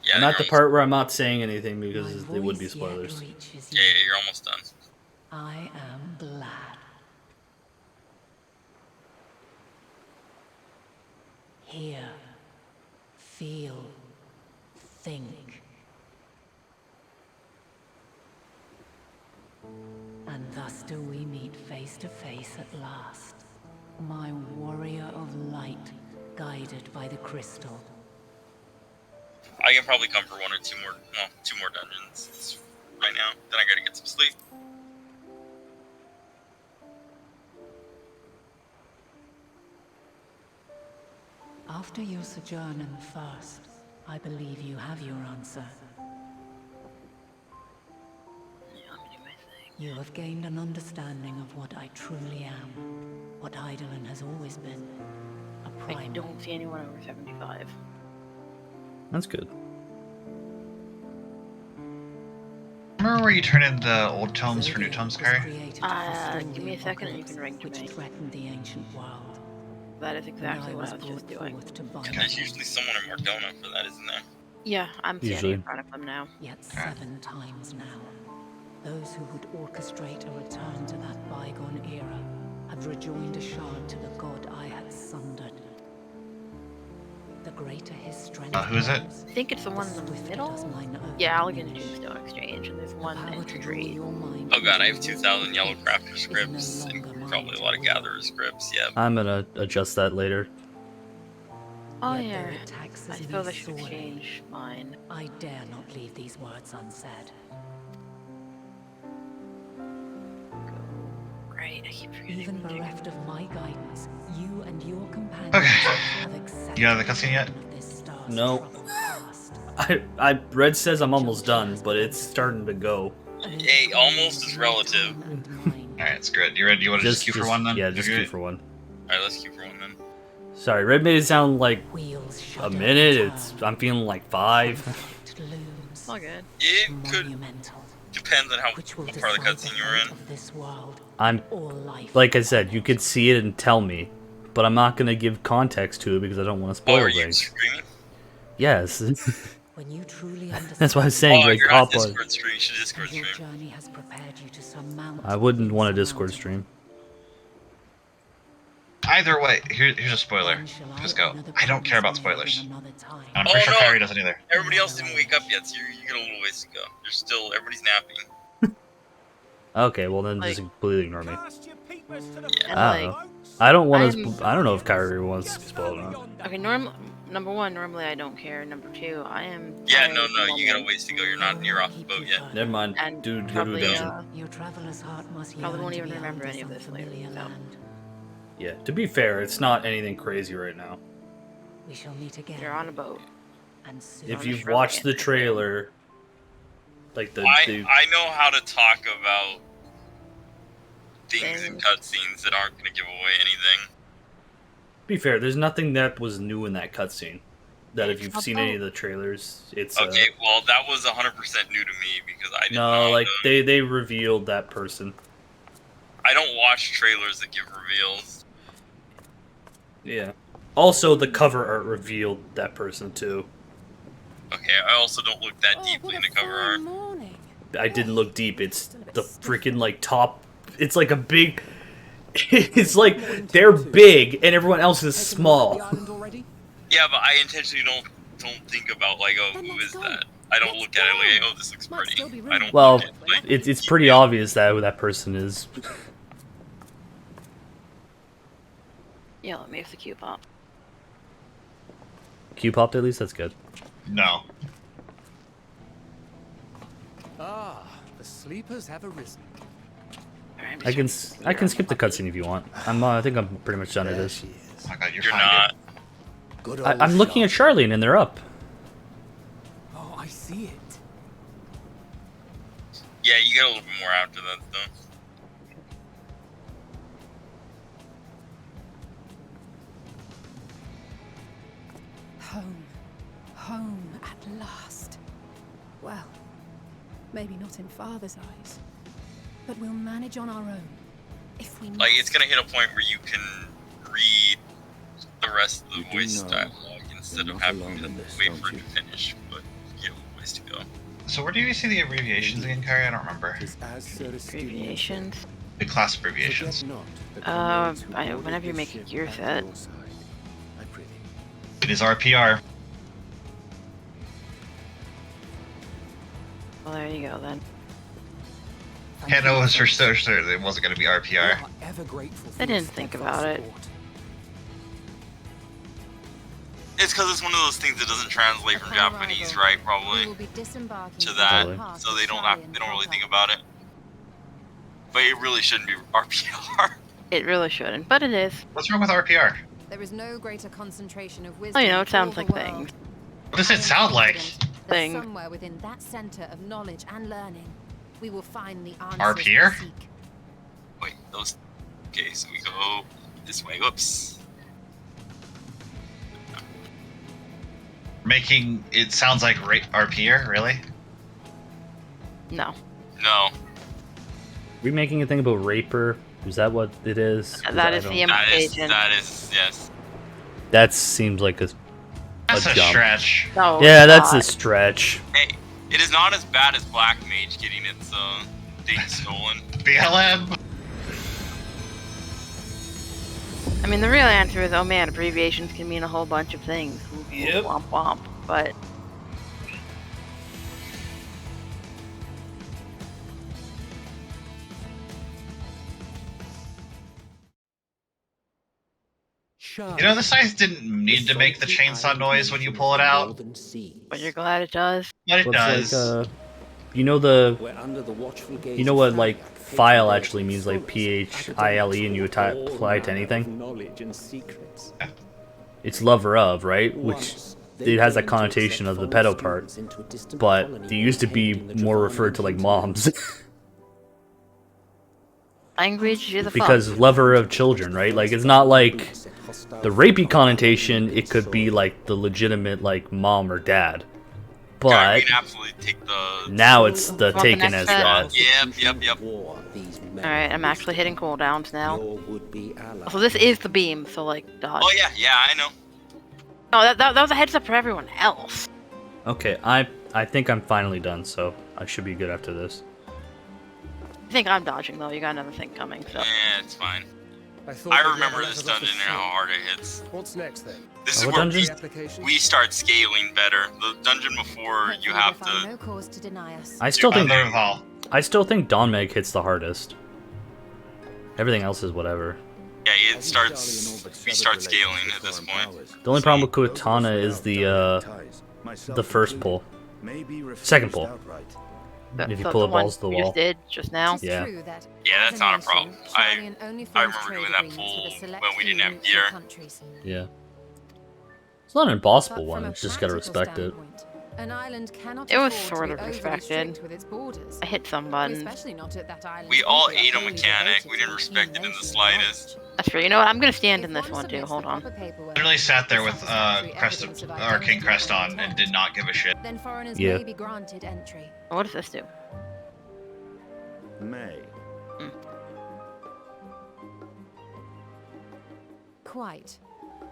Yeah, I'm at you're the part where I'm not saying anything because they would be spoilers. Yeah, you're almost done. I am glad. Hear, feel, think. And thus do we meet face to face at last. My warrior of light, guided by the crystal. I can probably come for two more dungeons right now. Then I gotta get some sleep. After your sojourn in the First, I believe you have your answer. You have gained an understanding of what I truly am, what Eidolon has always been. A I primal. don't see anyone over 75. That's good. Remember where you turn in the old tomes for new tomes, Kari? Give me a second and you can ring to which me. threatened the ancient world. That is exactly what I was just doing. And there's usually someone in Mordona for that, isn't there? Yeah, I'm standing Usually. in front of them now. Yet 7 times now, those who would orchestrate a return to that bygone era have rejoined a shard to the god I had sundered. the greater his strength. Who is it? I think it's the one in the middle. Yeah, Allegan Tombstone Exchange, and there's one entry. Oh god, I have 2,000 yellow crafter scripts and probably a lot of gatherer scripts. Yeah. I'm gonna adjust that later. Oh yeah, I suppose I should change mine. I dare not leave these words unsaid. Right, I keep forgetting. Even bereft of my guidance, you and your companions Okay. have accepted You got the cutscene yet? this star's No. troubled past. Red says I'm almost done, but it's starting to go. Hey, almost is relative. Alright, it's good. You ready? You want to just queue for one then? Yeah, just You're queue good? for one. Alright, let's queue for one then. Sorry, Red made it sound like Wheels a shudder minute. return. I'm feeling like 5. Conflict looms, All good. It could monumental, depend on how which will what part of the decide cutscene you were in. fate of this world I'm or life. like I said, you could see it and tell me, but I'm not gonna give context to it because I don't want to Oh, spoil are you things. streaming? Yes, When you truly understand that's what I'm saying. Oh, Like you're on hop on. Discord stream. You should Discord your stream. journey has prepared you to surmount I wouldn't want a the Discord insurmountable. stream. Either way, here's a spoiler. When shall Just I go. honor the I don't care about promise made spoilers. in another time? I'm Oh, pretty sure no. Kyrie doesn't either. Everybody else didn't wake up yet, so you got a little ways to go. You're still, everybody's napping. Okay, well then Like- just completely ignore me. Cast your peepers to the And I like, don't know. I don't want I'm- to. I don't know if Kyrie wants to spoil or not. okay, number one, normally I don't care. Number two, I am. Yeah, tired no, at the you got a moment, ways to go. You're off the boat yet. Never mind, And dude. Go to probably, a dungeon. Your traveler's heart must Probably yearn won't to even behold remember any of this this later, unfamiliar so. land. Yeah. To be fair, it's not anything crazy right now. We shall meet again. You're on a boat. And soon. If on a you've shroud watched the camp. trailer, like the I know how to talk about things and Things. cutscenes that aren't going to give away anything. be fair, there's nothing that was new in that cutscene. That if It's you've not seen any of the trailers, it's Okay, well, that was 100% new to me because I didn't no, know. like they revealed that person. I don't watch trailers that give reveals. Yeah. Also, the cover art revealed that person too. Okay, I also don't look that deeply into cover art. I didn't look deep. It's the freaking like top. It's like a big. It's like they're big and everyone else is small. Yeah, but I intentionally don't think about like, oh, who is that? I don't look at it like, oh, this looks pretty. I don't. Well, look at, like, it's pretty obvious that who that person is. Yeah, let me use the cube pop. Q popped at least. That's good. No. Ah, the sleepers have arisen. Alright, I can skip the cutscene if you want. I think I'm pretty much done at There this. she is. Oh my god, you're You're fine, not. dude. Good I'm old looking at Charlotte. Charlene and they're up. Oh, I see it. Yeah, you get a little bit more after that though. Home. Home at last. Well, maybe not in Father's eyes, but we'll manage on our own. If we Like, it's must. gonna hit a point where you can read the rest of You the do voice know dialogue instead you're of not having alone to in this, wait don't for it you? to finish. But you have a ways to go. So where do you see the abbreviations again, Kyrie? I don't remember. Is as Sir abbreviations. The class abbreviations. Forget not the comrades who I know, boarded whenever you this make a ship gear at set. your side. I prithee. It is RPR. Well, there you go then. Hannah was for so sure that it wasn't going to be RPR. We are ever grateful for I your didn't think steadfast about it. support. It's because it's one of those things that doesn't translate from Japanese, right? Probably to that, Probably. so they don't really think about it. But it really shouldn't be RPR. It really shouldn't, but it is. What's wrong with RPR? There is no greater concentration of Oh, wisdom. you know, it in sounds all like the world. things. What does it sound like? That Thing. somewhere within that center of knowledge and learning, we will find the answers Our we peer? seek. Wait, those. Okay, so we go this way. Whoops. Making it sounds like RPR, really? No. No, We making a thing about Raper? Is that what it is? 'Cause That I is the don't- implication. that is yes. That seems like a That's a jump. stretch. No, Yeah, it's that's a not. stretch. Hey, it is not as bad as Black Mage getting its thing stolen. BLM. I mean, the real answer is, oh man, abbreviations can mean a whole bunch of things. Yep. Womp womp. But You know, the scythe didn't need to make the chainsaw noise when you pull it out. but you're glad it does. But it Well, it's does. like, you know the, We're under the watchful gaze you know of what like Farrak, file patron actually of means, like scholars, PHILE, and you apply it to all manner of anything. knowledge and secrets. It's lover of, right? Which Once, it has that they began to connotation of accept the foreign pedo part, students into a distant but colony they used to be contained in the more Dravanian referred to like hinterlands. moms. Language is a Because fuck. lover of children, right? Like, it's not like the rapey connotation, it could be like the legitimate like mom or dad. Yeah, But we can absolutely take the. now it's the Want the taken next as set? that. Yep. Alright, I'm actually hitting cooldowns now. Your would-be ally. So this is the beam, so like, dodge. Oh yeah, I know. No, that was a heads up for everyone else. Okay, I think I'm finally done, so I should be good after this. I think I'm dodging though, you got another thing coming, so. Yeah, it's fine. thought I they'd remember never this let us off the dungeon and how ship. hard it hits. What's next then? This is What where dungeon? we start scaling better. The dungeon before, you have to. No cause to deny us. I still think Mother of all. Dawn Meg hits the hardest. Everything else is whatever. Yeah, it starts. We start scaling at this point. The only problem with Kuatana is the first pull. Second pull. If you pull the the one balls to the you wall. just did just now. Yeah. Yeah, that's not a problem. I remember doing that pull when we didn't have gear. Yeah. It's not an impossible one, you just gotta respect it. An island cannot It was afford sort to of be overly respected. strict with its borders. I hit some buttons. Especially not at that island. We all ate a mechanic. We didn't respect it in the slightest. That's true. You know what? I'm gonna stand in this one too. Hold on. Literally sat there with Arcane Crest on and did not give a shit. Then foreigners Yeah. may be granted entry. What does this do? May. Quite.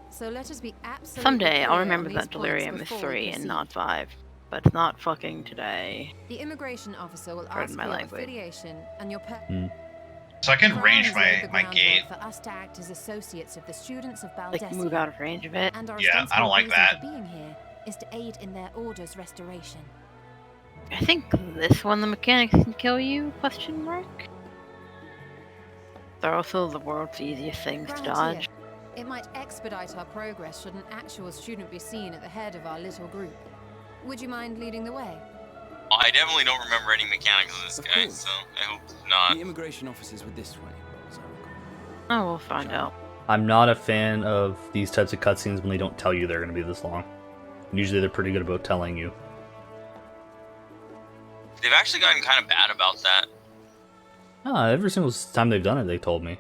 So let us be absolutely Someday I'll clear remember on that these points delirium is before we 3 and proceed. not 5. But it's not fucking today. The immigration officer will Pardon ask my for your language. affiliation and your So I can Crown range has laid the my groundwork gate. for us to act as associates of the students of Like, Baldessia. move out of range of it. And our Yeah, I don't like ostensible reason that. for being here is to aid in their order's restoration. I think this one the mechanics can kill you? Question mark. They're also the world's easiest things to Granted, dodge. it might expedite our progress should an actual student be seen at the head of our little group. Would you mind leading the way? I definitely don't remember any mechanics on this Of guy, course. so I hope not. The immigration officers were this way, as I recall. Oh, we'll find out. I'm not a fan of these types of cutscenes when they don't tell you they're gonna be this long. Usually they're pretty good about telling you. They've actually gotten kind of bad about that. Every single time they've done it, they told me.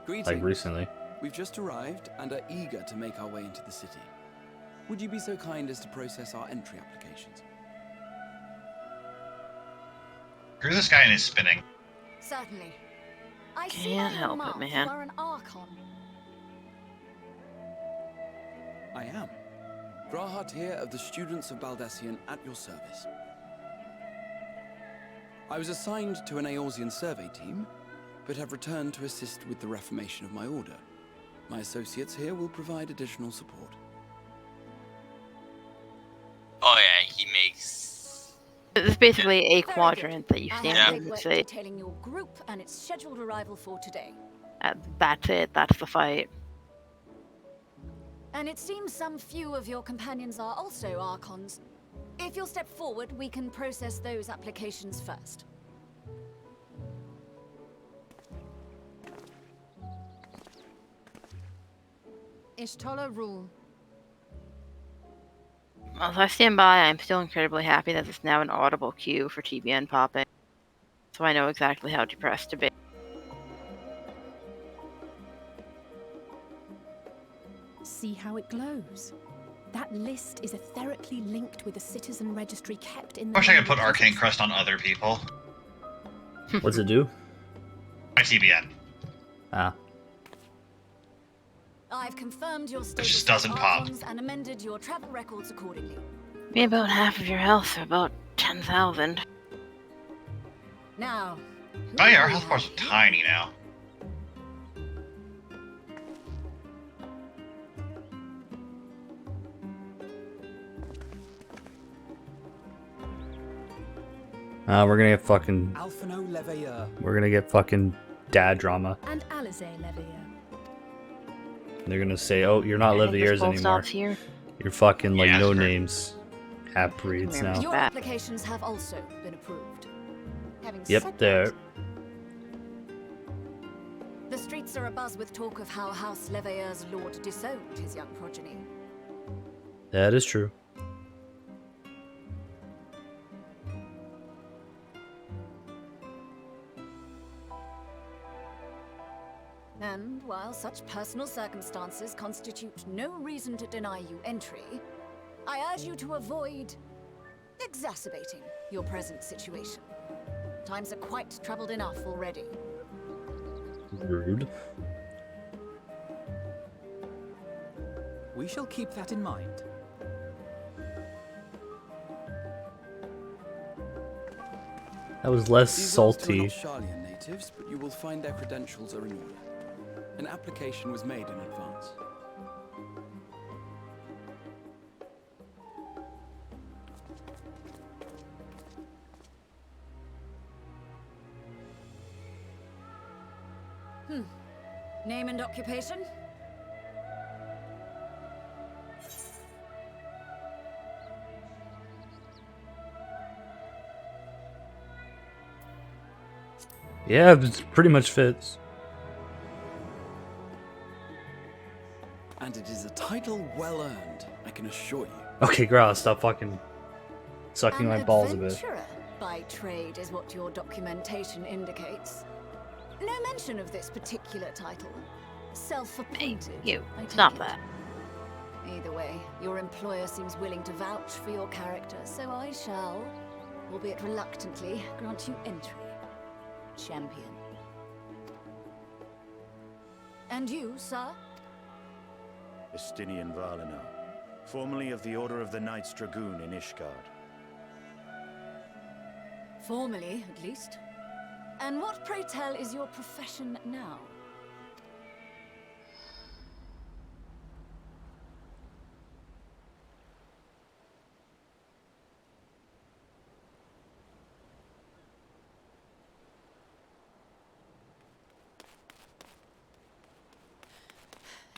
Greetings. Like recently. We've just arrived and are eager to make our way into the city. Would you be so kind as to process our entry applications? Who's this guy and his spinning? Certainly. I see Can't by your help it, mark man. you are an Archon. I am. Grahat here of the Students of Baldessian at your service. I was assigned to an Eorzean survey team, but have returned to assist with the reformation of my order. My associates here will provide additional support. Oh yeah, he makes. It's basically a Very quadrant good. that you I stand have in and paperwork say, detailing your group and its scheduled arrival for today. that's it, that's the fight. And it seems some few of your companions are also Archons. If you'll step forward, we can process those applications first. Ishtola rule. As I stand by, I'm still incredibly happy that there's now an audible cue for TBN popping. So I know exactly how depressed to be. See how it glows. That list is etherically linked with the citizen registry kept in the... I wish I could put Arcane Crest on other people. What's it do? My TBN. Ah. I've confirmed your just status as doesn't pop. Archons and amended your travel records accordingly. Be about half of your health, so about 10,000. Now, Oh yeah, our health bars are tiny now. We're gonna get fucking. Alphino Leveilleur. We're gonna get fucking dad drama. And Alize Leveilleur. They're gonna say, "Oh, you're not I think there's Leveilleurs full anymore. stops here. You're fucking like Yeah, no that's true. names, half breeds now." Your applications have also been approved. Having Yep, said there. that, the streets are abuzz with talk of how House Leveilleur's lord disowned his young progeny. That is true. And while such personal circumstances constitute no reason to deny you entry, I urge you to avoid exacerbating your present situation. Times are quite troubled enough already. Rude. We shall keep that in mind. That was less These last two are salty. not Sharlayan natives, but you will find their credentials are in order. An application was made in advance. Name and occupation? Yeah, it pretty much fits. And it is a title well earned, I can assure you. Okay, Growl, stop fucking sucking my balls a bit. Adventurer by trade is what your documentation indicates. No mention of this particular title. Self-appointed. You. I take Stop it. that. Either way, your employer seems willing to vouch for your character, so I shall, albeit reluctantly, grant you entry. Champion. And you, sir? Estinian Valino, formerly of the Order of the Knights Dragoon in Ishgard. Formally, at least. And what, pray tell, is your profession now?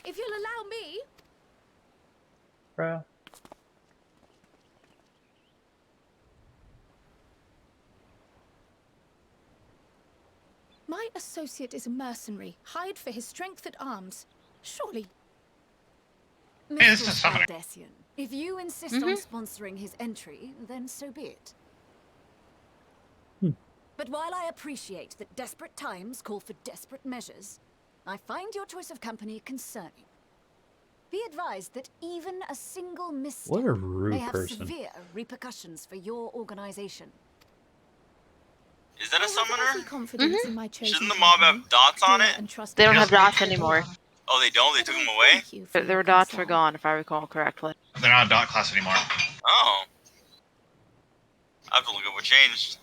If you'll allow me, Bro. my associate is a mercenary, hired for his strength at arms. Surely. Mr. Valdesian, if you insist on sponsoring his entry, then so be it. But while I appreciate that desperate times call for desperate measures, I find your choice of company concerning. Be advised that even a single misstep What a rude may have person. severe repercussions for your organization. Is that a summoner? Confidence in my chosen Shouldn't the mob have dots on it? They don't have dots anymore. Oh, they don't? They took them away? Their dots are gone, if I recall correctly. They're not a dot class anymore. Oh. I have to look at what changed.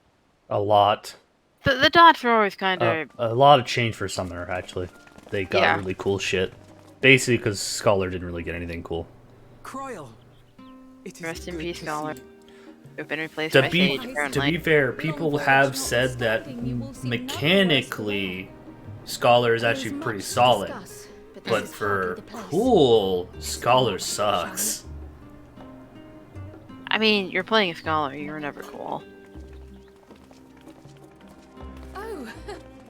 A lot. The dots are always kind of... A lot of change for Summoner, actually. They got really cool shit. Basically, because Scholar didn't really get anything cool. Croyle. Rest in peace, Scholar. Who've been replaced To by be Sage, apparently. fair, people have said that mechanically, Scholar is actually pretty solid. But for cool, Scholar sucks. I mean, you're playing a Scholar, you're never cool.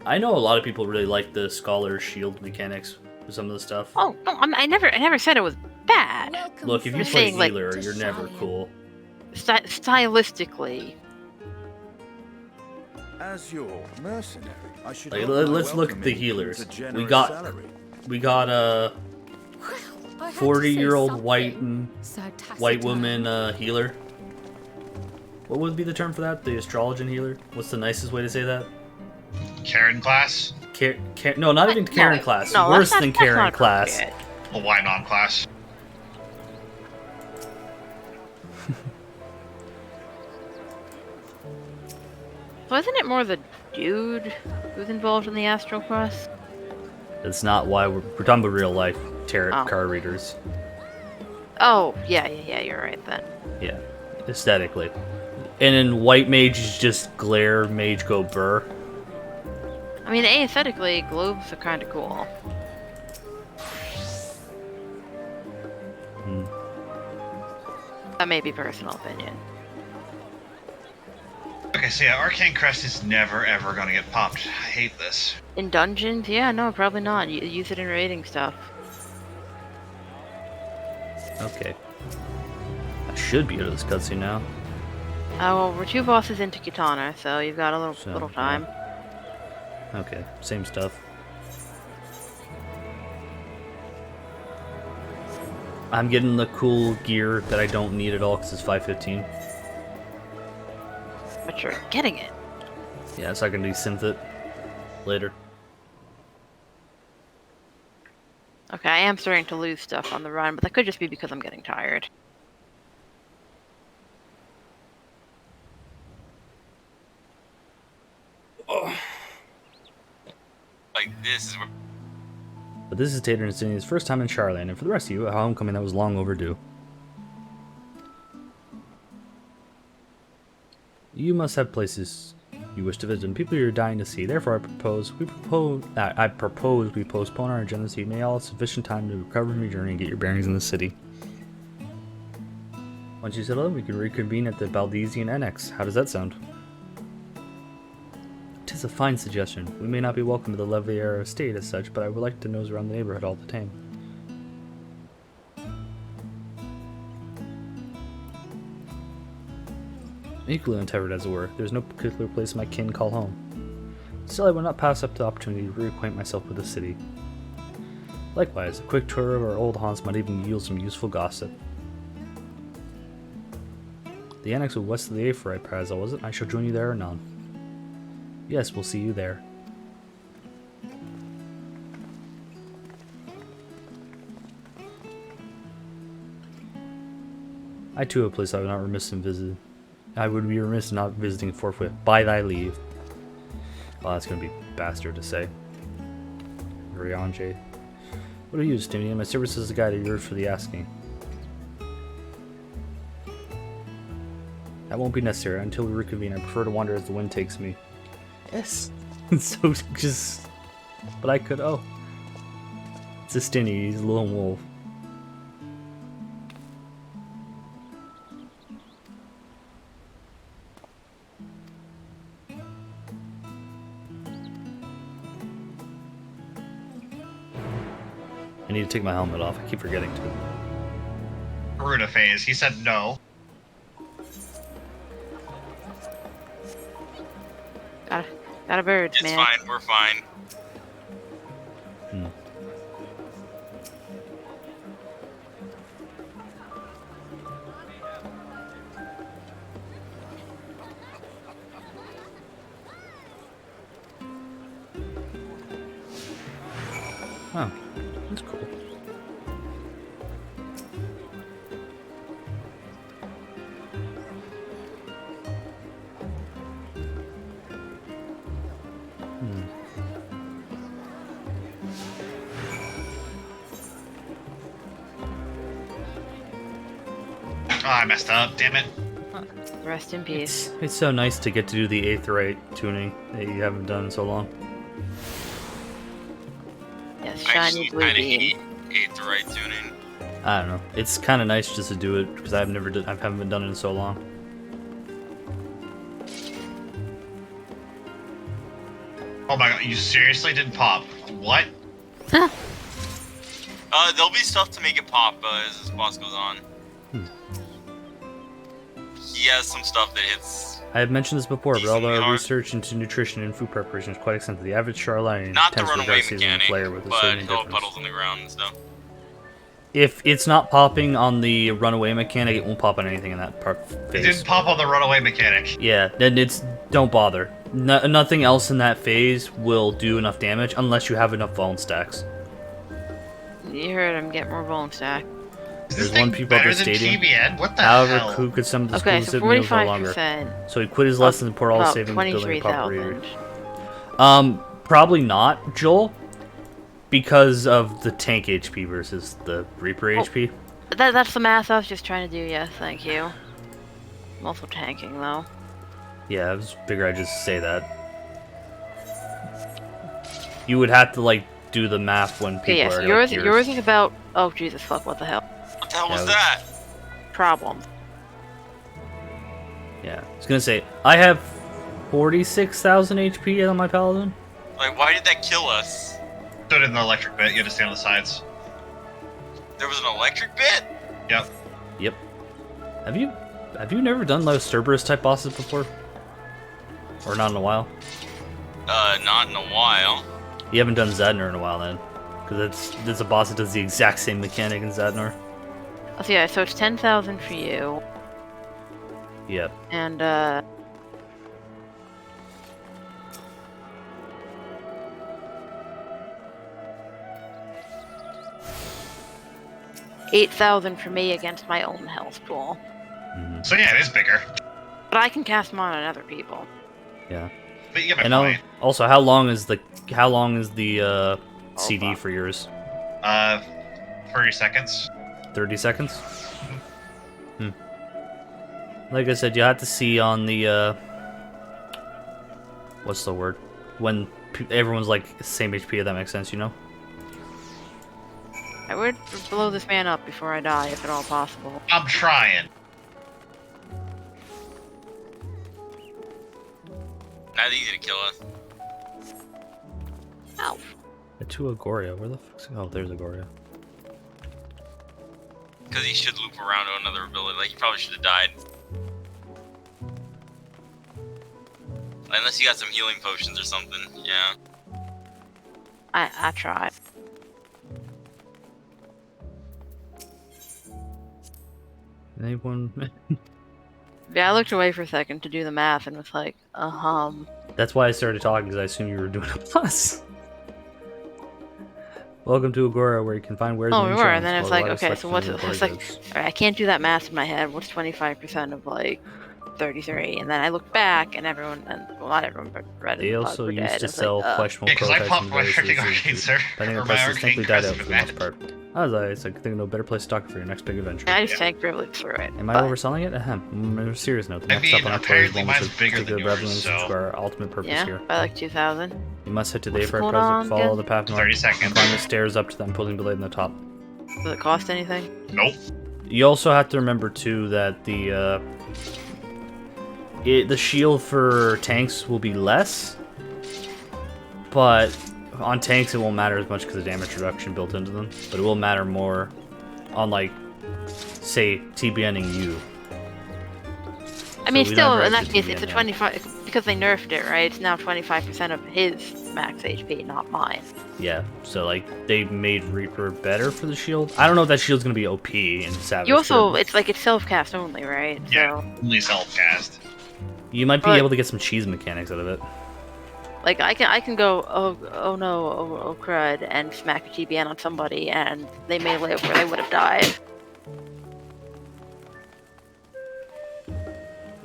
I know a lot of people really like the Scholar shield mechanics for some of the stuff. Oh, no, I never said it was bad. Look, if you Just play saying, like, healer, you're never cool. Stylistically. As your mercenary, I should Like, hope my let's look at the welcoming healers. includes a We generous got salary. a 40-year-old white woman healer. What would be the term for that? The astrologian healer? What's the nicest way to say that? Karen class? No, not even Karen class. no, Worse that's than not Karen class. appropriate. Well, why non class? Wasn't it more the dude who's involved in the Astral Quest? That's not why we're talking about real life tarot Oh. card readers. Oh, yeah, you're right then. Yeah, aesthetically. And then white mage is just glare, mage go burr. I mean, aesthetically, globes are kind of cool. That may be personal opinion. Okay, so yeah, Arcane Crest is never ever gonna get popped. I hate this. In dungeons? Yeah, no, probably not. Use it in raiding stuff. Okay. I should be out of this cutscene now. Well, we're 2 bosses into Kitana, so you've got a little time. Yeah. Okay, same stuff. I'm getting the cool gear that I don't need at all because it's 515. But you're getting it. Yeah, so I can desynth it later. Okay, I am starting to lose stuff on the run, but that could just be because I'm getting tired. Oh. Like, this is where... But this is Tater and Cindy's first time in Charland, and for the rest of you, a homecoming that was long overdue. You must have places you wish to visit and people you're dying to see. Therefore, I propose we postpone our agenda so you may all have sufficient time to recover from your journey and get your bearings in the city. Once you settle in, we can reconvene at the Baldesian Annex. How does that sound? 'Tis a fine suggestion. We may not be welcome to the Levier estate as such, but I would like to nose around the neighborhood all the time. Equally untethered as it were, there's no particular place my kin call home. Still, I will not pass up the opportunity to reacquaint myself with the city. Likewise, a quick tour of our old haunts might even yield some useful gossip. The annex was west of the Aphrodite Plaza, was it? I shall join you there anon. Yes, we'll see you there. I too have a place I would not remiss in visiting. I would be remiss in not visiting forthwith. By thy leave. Well, that's gonna be bastard to say. Riange. What are you, Stimmy? My service is the guide of yours for the asking. That won't be necessary until we reconvene. I prefer to wander as the wind takes me. Yes. So just. But I could. Oh. It's a Stinny. He's a lone wolf. I need to take my helmet off. I keep forgetting to. Karuna phase. He said no. Got a bird, it's man. It's fine. We're fine. Oh, that's cool. Oh, I messed up, damn it. Rest in peace. It's so nice to get to do the Aetherite tuning that you haven't done in so long. Yes, shiny blue beam. Aetherite tuning. I don't know. It's kind of nice just to do it because I haven't been done it in so long. Oh my god, you seriously didn't pop? What? There'll be stuff to make it pop as this boss goes on. He has some stuff that hits. I have mentioned this before, but all our research into nutrition and food preparation is quite extensive. The average Charlene Not the tends to runaway regard seasoning mechanic, flair with a but certain he'll have difference. puddles on the ground and stuff. If it's not popping on the runaway mechanic, it won't pop on anything in that It phase. didn't pop on the runaway mechanic. Yeah, then don't bother. Nothing else in that phase will do enough damage unless you have enough bone stacks. You heard him get more bone stack. There's one people at the stadium. TBN? What the However, hell? who could some of the Okay, schools so sit meals no 45%. longer? So he quit his lessons and poured all his savings into building a proper 23,000. Probably not, Joel, because of the tank HP versus the Reaper HP. That's the math I was just trying to do, yes, thank you. I'm also tanking, though. Yeah, I was figure I'd just say that. You would have to, like, do the math when people Okay, yes, are, yours, like, here. yours is about... Oh, Jesus, fuck, what the hell? What the hell Yeah, was it was- that? Problems. Yeah, I was gonna say, I have 46,000 HP on my paladin. Like, why did that kill us? So did the electric bit. You had to stay on the sides. There was an electric bit? Yep. Yep. Have you never done those Cerberus type bosses before? Or not in a while? Not in a while. You haven't done Zadnor in a while then. Because that's a boss that does the exact same mechanic in Zadnor. Oh, so yeah, so it's 10,000 for you. Yep. And, 8,000 for me against my own health pool. So yeah, it is bigger. But I can cast them on other people. Yeah. But you get my And point. also, how long is the CD for yours? 30 seconds. 30 seconds? Hmm. Like I said, you have to see on the, what's the word? When everyone's like same HP, if that makes sense, you know? I would blow this man up before I die, if at all possible. I'm trying. Not easy to kill us. Ow. To Agoria. Where the fuck's... Oh, there's Agoria. Because he should loop around to another ability. Like, he probably should have died. Unless you got some healing potions or something, yeah. I tried. Anyone? Yeah, I looked away for a second to do the math and was like, That's why I started talking, because I assumed you were doing a plus. Welcome to Agora, where you can find wares oh, and we were, and insurance, then it's while like, the okay, selection so what's of it? the It's like, goods. alright, I can't do that math in my head. What's 25% of like 33? And then I looked back, and everyone, and well, not everyone, but Red They and also Bug were used dead. to I was sell like, questionable Yeah, 'cause I prototypes popped in my various freaking releases. arcade server, I think or the my prices simply arcade died out custom for the most event. part. I was like, it's like, I think no better place to stock for your next big adventure. I just tanked privilege through it. Am I but- overselling it? Ahem. On a serious note, the I next stop mean, on our tour is apparently one mine's with bigger than particular yours, relevance so... to our ultimate purpose Yeah, here. by like 2,000. You must head to the What's April going present, on follow again? the path north, 30 and seconds. climb the stairs up to the imposing building in the top. Does it cost anything? Nope. You also have to remember too that the shield for tanks will be less, but on tanks it won't matter as much because of damage reduction built into them. But it will matter more on, like, say TBNing you. I mean, So we still, never in that actually case, it's a TBN 25 because they nerfed it, right? It's now 25% of his max HP, not mine. Yeah, so like they made Reaper better for the shield. I don't know if that shield's gonna be OP in Savage. You also, but it's like it's self-cast only, right? Yeah, So, only self-cast. you might be but- able to get some cheese mechanics out of it. like I can go, oh no, oh crud, and smack a TBN on somebody, and they may live where they would have died.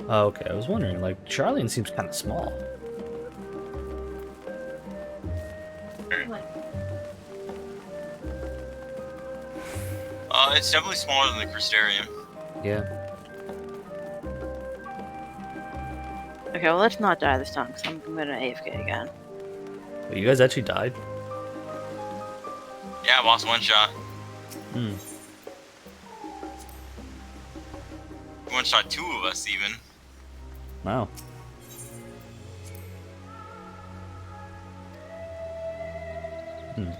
Oh, okay, I was wondering, like, Charlian seems kind of small. It's definitely smaller than the Crystarium. Yeah. Okay, well let's not die this time, because I'm gonna AFK again. Wait, you guys actually died? Yeah, boss one shot. Hmm. One shot two of us even. Wow. Hmm.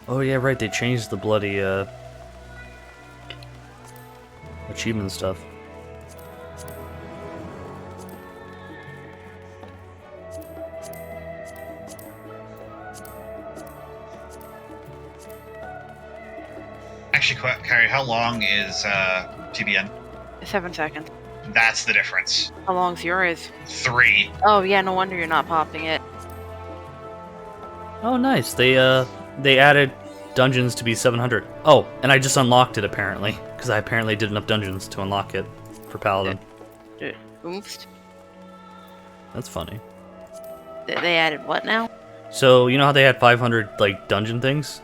Oh yeah, right, they changed the bloody, achievement stuff. Actually, Carrie, how long is TBN? 7 seconds. That's the difference. How long's yours? 3. Oh yeah, no wonder you're not popping it. Oh nice, they added dungeons to be 700. Oh, and I just unlocked it apparently, because I apparently did enough dungeons to unlock it for Paladin. Oops. That's funny. They added what now? So, you know how they had 500, like, dungeon things?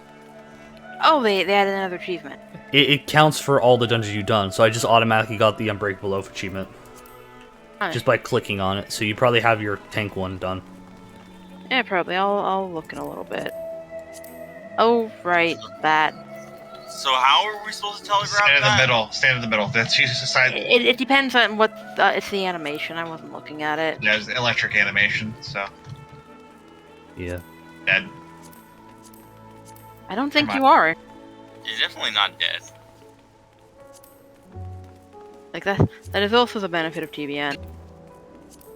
Oh, they added another achievement. It counts for all the dungeons you've done, so I just automatically got the Unbreakable Oath achievement. Nice. Just by clicking on it, so you probably have your tank one done. Yeah, probably. I'll look in a little bit. Oh, right, that. So how are we supposed to telegraph Stand in the that? middle. Stand in the middle. That's she's decide. It depends on what it's the animation. I wasn't looking at it. Yeah, it's electric animation. So Yeah. dead. I don't think Come you on. are. You're definitely not dead. Like that is also the benefit of TBN.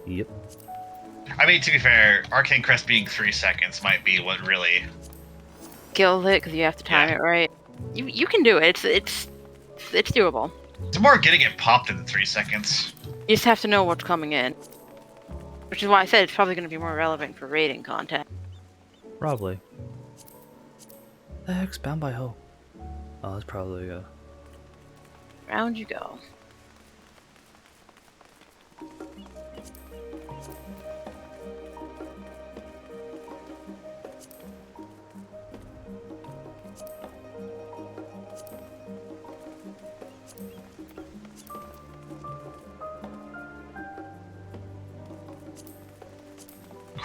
Yep. I mean, to be fair, Arcane Crest being 3 seconds might be what really Kills it because you have to time it right. You can do it. It's doable. It's more getting it popped in 3 seconds. You just have to know what's coming in. Which is why I said it's probably going to be more relevant for raiding content. Probably. The heck's Bound by Hope? Oh, that's probably Round you go.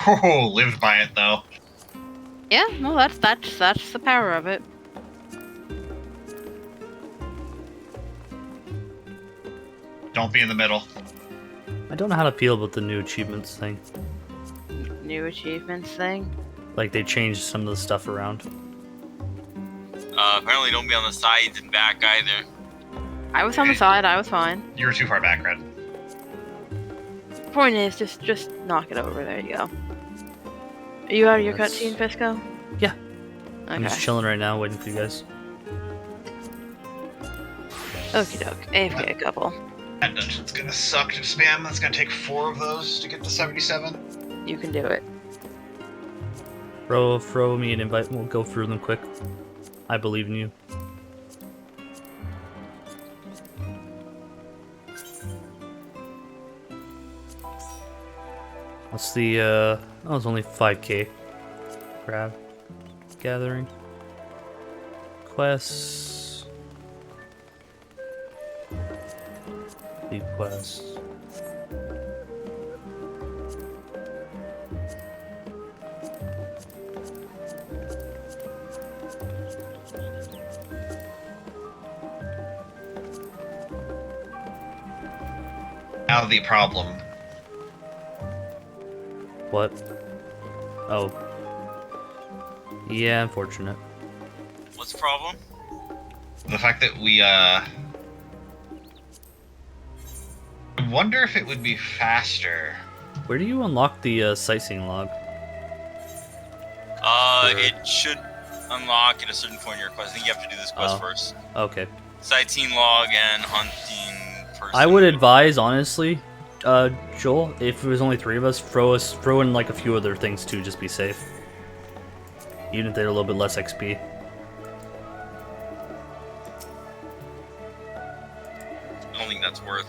Oh, lived by it though. Yeah, no, that's the power of it. Don't be in the middle. I don't know how to feel about the new achievements thing. New achievements thing. Like, they changed some of the stuff around. Apparently don't be on the sides and back either. I was on the side, I was fine. You were too far back, Red. Point is, just knock it over, there you go. Are you out of your cutscene, Pisco? Yeah. Okay. I'm just chilling right now, waiting for you guys. Okie doke. AFK a couple. That dungeon's gonna suck to spam. That's gonna take 4 of those to get to 77. You can do it. Throw me an invite, we'll go through them quick. I believe in you. What's the, oh, it's only 5k. Grab. Gathering. Quests. Leave quests. Now the problem. What? Oh. Yeah, unfortunate. What's the problem? The fact that we, I wonder if it would be faster. Where do you unlock the sightseeing log? It should unlock at a certain point in your quest. I think you have to do this quest first. Okay. Sightseeing log and hunting person. I would advise, honestly, Joel, if it was only 3 of us, throw in like a few other things too, just be safe. Even if they're a little bit less XP. I don't think that's worth.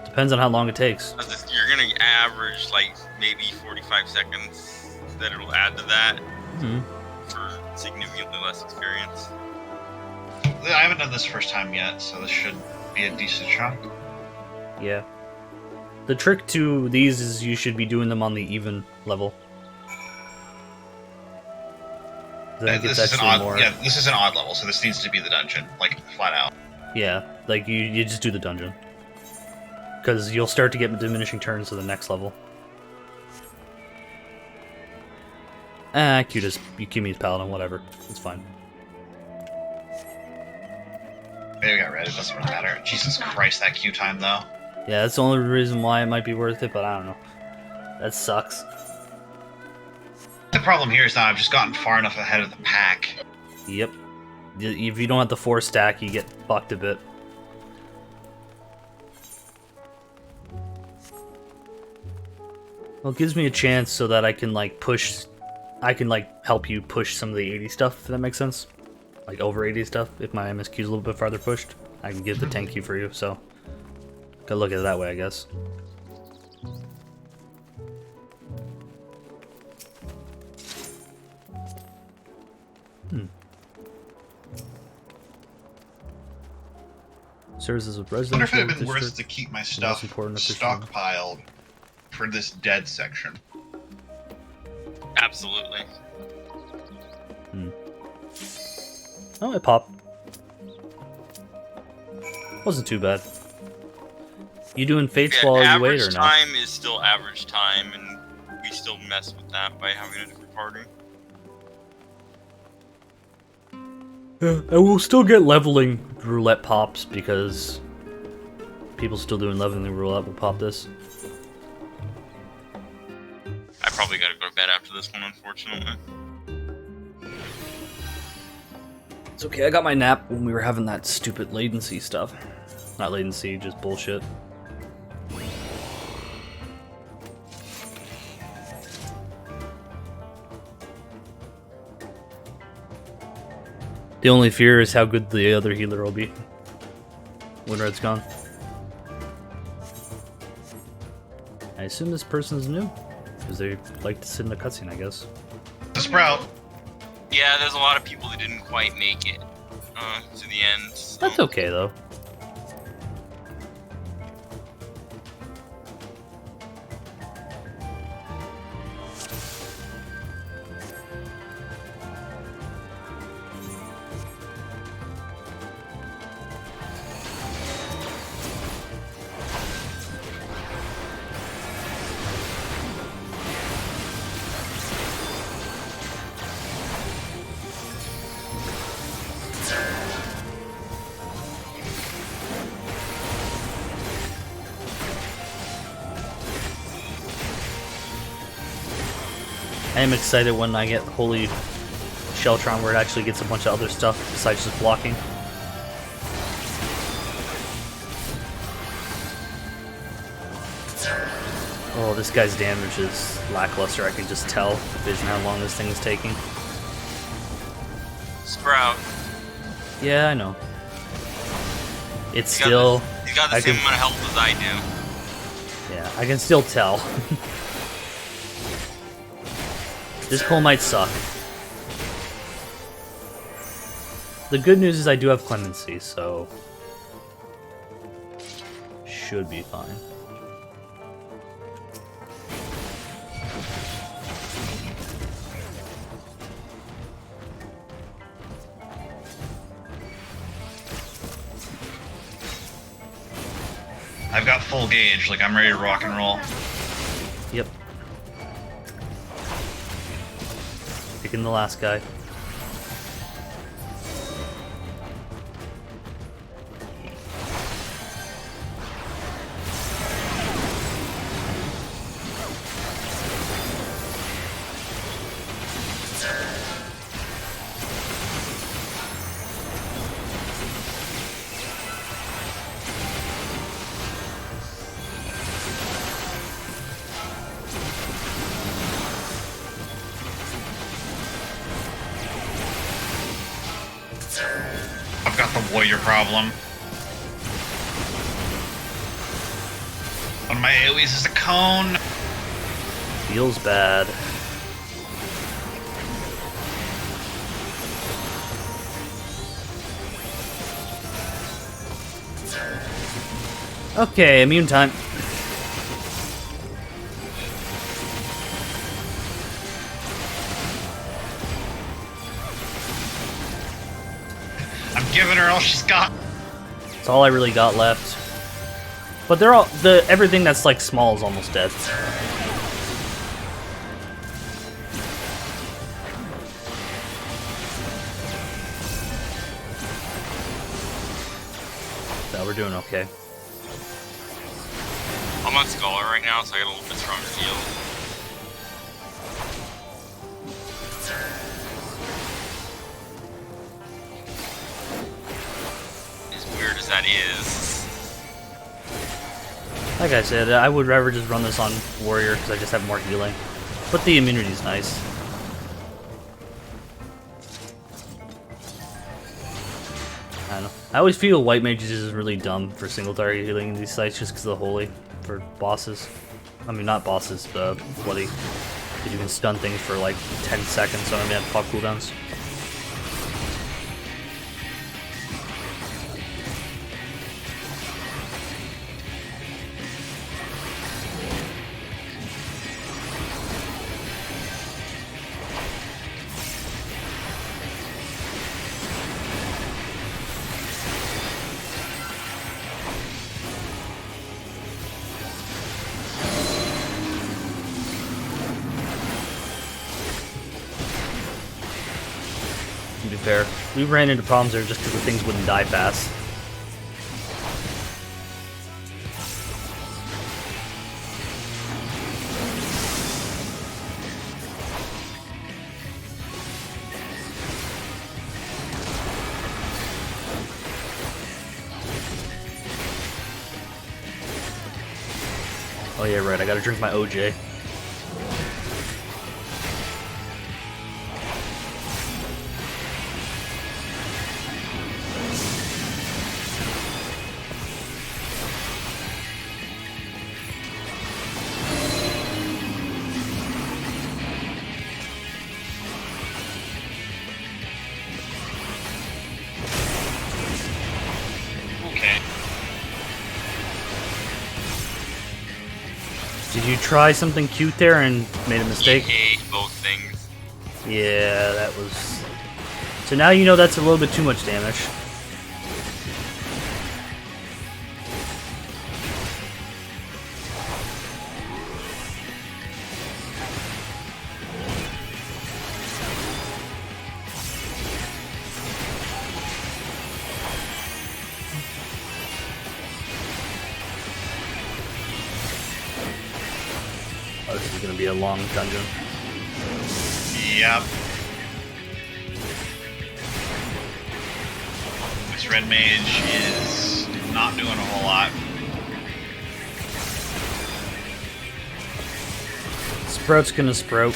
Depends on how long it takes. You're gonna average like maybe 45 seconds that it'll add to that for significantly less experience. I haven't done this first time yet, so this should be a decent chunk. Yeah. The trick to these is you should be doing them on the even level. Then it This gets is an actually odd, more. yeah, this is an odd level, so this needs to be the dungeon, like flat out. Yeah, like you just do the dungeon. Because you'll start to get diminishing turns to the next level. Cute Paladin, whatever. It's fine. Maybe we got red, it doesn't really matter. Jesus Christ, that queue time though. Yeah, that's the only reason why it might be worth it, but I don't know. That sucks. The problem here is now I've just gotten far enough ahead of the pack. Yep. If you don't have the 4 stack, you get fucked a bit. Well, it gives me a chance so that I can like help you push some of the 80 stuff, if that makes sense. Like over 80 stuff, if my MSQ is a little bit farther pushed, I can get the 10 queue for you, so gotta look at it that way, I guess. Serves as a I wonder if residential it'd have been worth it district. to keep my Most stuff important official. stockpiled for this dead section. Absolutely. Oh, it popped. Wasn't too bad. You doing fates while you wait or average no? time is still average time, and we still mess with that by having a different party. Yeah, and we'll still get leveling roulette pops because people still doing leveling roulette will pop this. I probably gotta go to bed after this one, unfortunately. It's okay, I got my nap when we were having that stupid latency stuff. Not latency, just bullshit. The only fear is how good the other healer will be when Red's gone. I assume this person's new, because they like to sit in a cutscene, I guess. The Sprout. Yeah, there's a lot of people that didn't quite make it to the end. So. That's okay, though. I am excited when I get Holy Sheltron where it actually gets a bunch of other stuff besides just blocking. Oh, this guy's damage is lackluster, I can just tell. Vision how long this thing is taking. Sprout. Yeah, I know. It's He's still... He's got the same amount of health as I do. Yeah, I can still tell. This pull might suck. The good news is I do have clemency, so should be fine. I've got full gauge, like I'm ready to rock and roll. Yep. Picking the last guy. I've got the warrior problem. One of my AoEs is a cone. Feels bad. Okay, immune time. I'm giving her all she's got. That's all I really got left. But they're all everything that's like small is almost dead. So we're doing okay. I'm on Scholar right now, so I got a little bit stronger heal. As weird as that is. Like I said, I would rather just run this on Warrior because I just have more healing. But the immunity's nice. I don't know. I always feel White Mages is really dumb for single target healing in these sites just because of the Holy for bosses. I mean, not bosses, bloody. Because you can stun things for like 10 seconds on them pop cooldowns. fair. We ran into problems there just because the things wouldn't die fast. Oh yeah, right, I gotta drink my OJ. Did you try something cute there and made a mistake? Ate both things. Yeah, that was... So now you know that's a little bit too much damage. Oh, this is going to be a long dungeon. Yep. This red mage is not doing a whole lot. Sprout's going to sprout.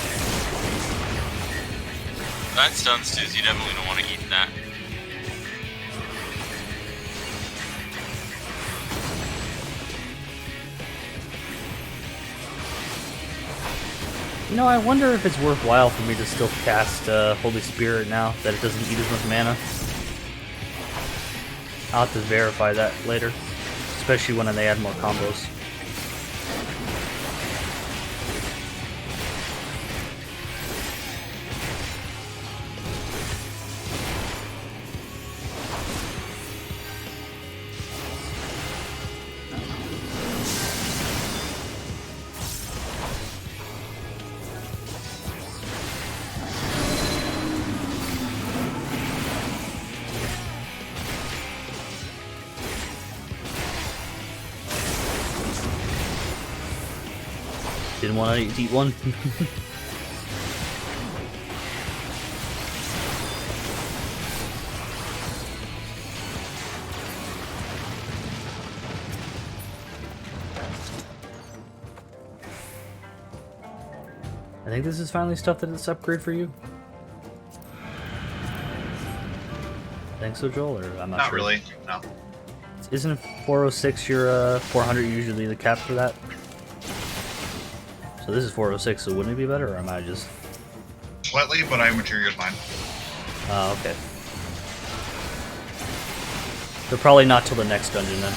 That stuns too, so you definitely don't want to eat that. You know, I wonder if it's worthwhile for me to still cast Holy Spirit now that it doesn't eat as much mana. I'll have to verify that later, especially when they add more combos. Didn't want to eat one. I think this is finally stuff that it's upgrade for you. Think so, Joel? Or I'm not sure. Not really, no. Isn't 406 your 400 usually the cap for that? So this is 406, so wouldn't it be better, or am I just... Slightly, but I materials mine. Oh, okay. So probably not till the next dungeon, then.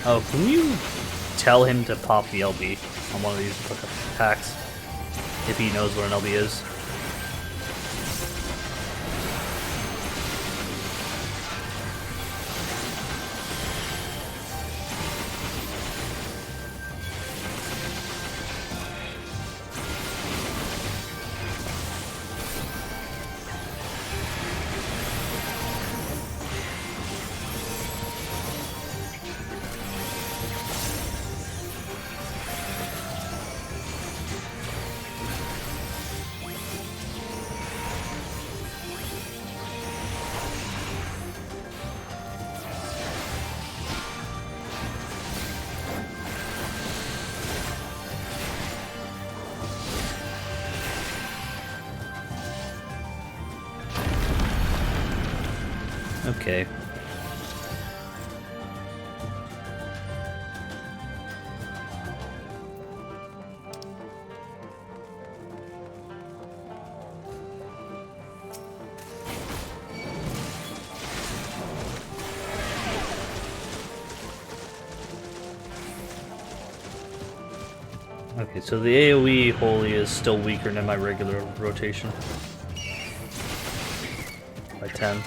Oh, can you tell him to pop the LB on one of these attacks? If he knows what an LB is. Okay. Okay, so the AoE Holy is still weaker than my regular rotation. By 10.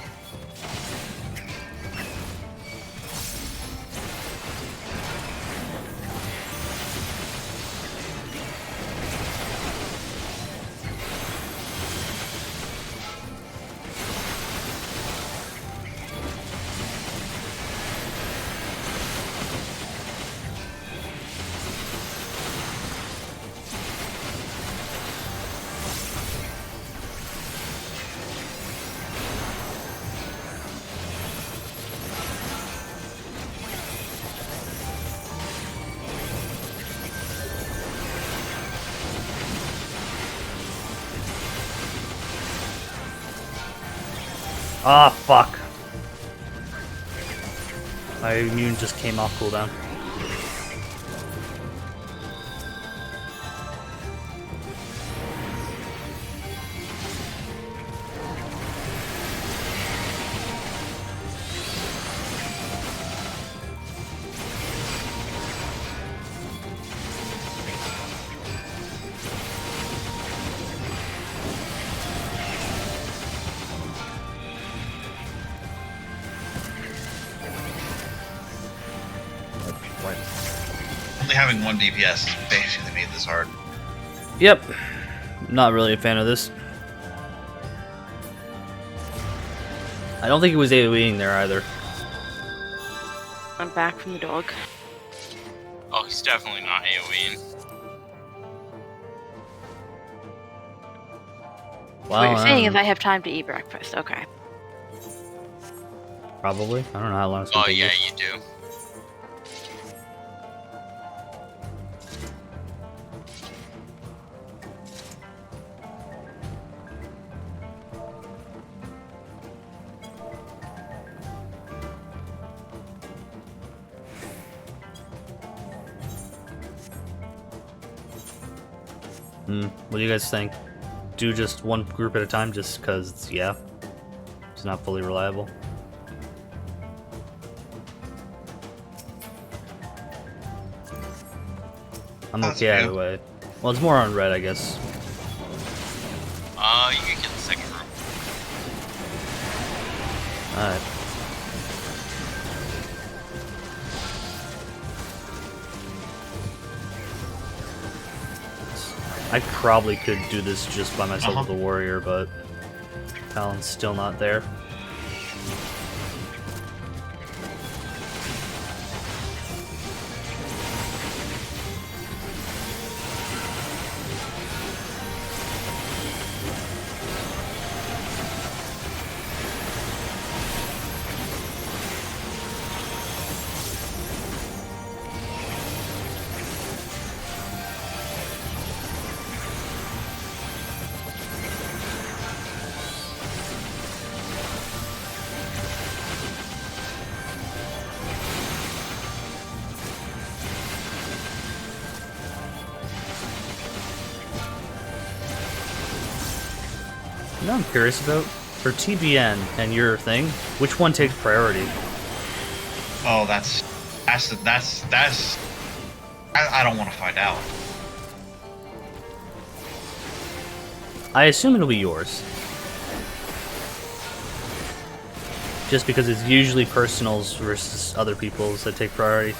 Ah, fuck. My immune just came off cooldown. Only having one DPS basically made this hard. Yep. Not really a fan of this. I don't think it was AoEing there either. I'm back from the dog. Oh, he's definitely not AoEing. Well, What you're saying is I have time to eat breakfast. Okay. Probably. I don't know how long it's gonna Oh take. yeah, this. you do. What do you guys think? Do just one group at a time just because, yeah, it's not fully reliable. I'm okay either way. Well, it's more on red, I guess. You can get the second group. Alright. I probably could do this just by myself with a warrior, but Talon's still not there. You know what I'm curious about? For TBN and your thing, which one takes priority? Oh, that's I don't want to find out. I assume it'll be yours. Just because it's usually personals versus other people's that take priority.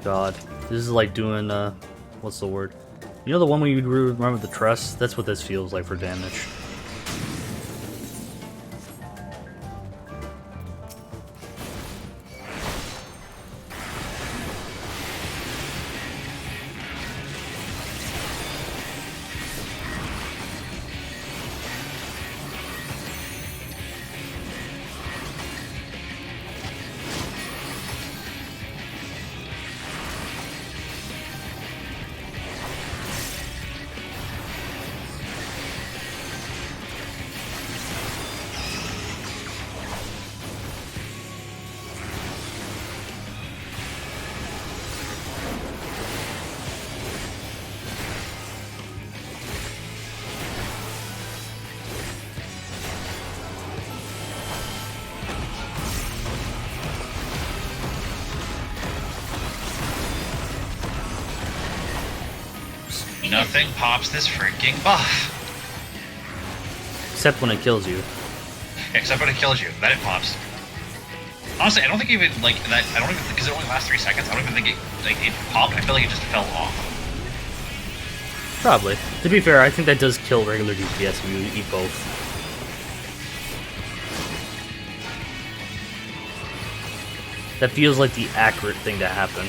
God. This is like doing, what's the word? You know the one where you remember the trust? That's what this feels like for damage. Nothing pops this freaking buff. Except when it kills you. Except when it kills you. Then it pops. Honestly, I don't think even, like, that, I don't even, because it only lasts 3 seconds, I don't even think it, like, it popped. I feel like it just fell off. Probably. To be fair, I think that does kill regular DPS if you eat both. That feels like the accurate thing to happen.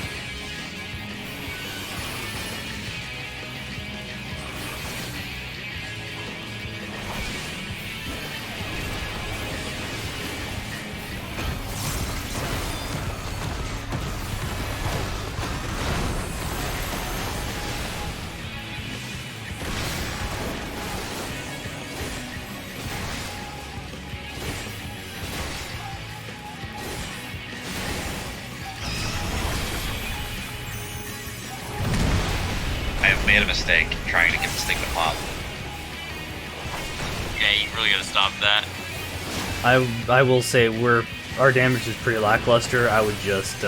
made a mistake trying to get this thing to pop. Yeah, you really gotta stop that. I will say our damage is pretty lackluster. I would just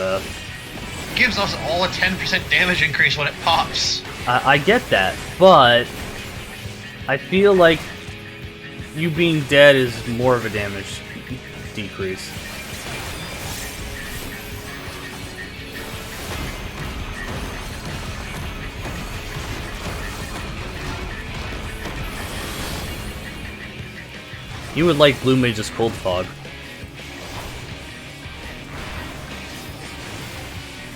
Gives us all a 10% damage increase when it pops. I get that, but I feel like you being dead is more of a damage decrease. You would like Blue Mage's Cold Fog.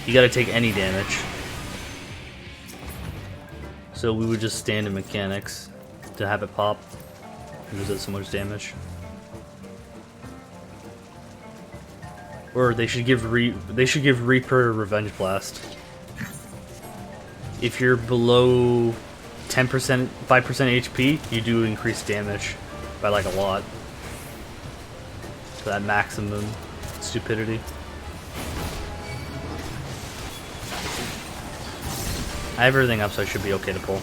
You gotta take any damage. So we would just stand in mechanics to have it pop. Because it does so much damage. Or they should give Reaper Revenge Blast. If you're below 10%, 5% HP, you do increase damage by like a lot. For that maximum stupidity. I have everything up, so I should be okay to pull.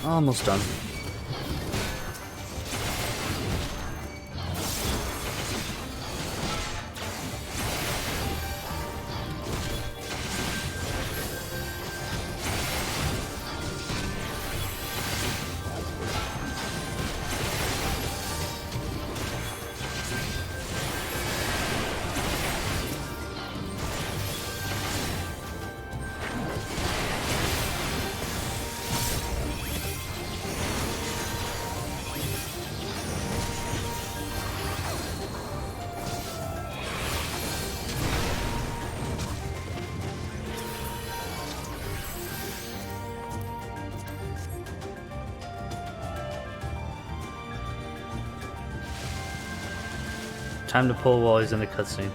Almost done. Time to pull while he's in the cutscene.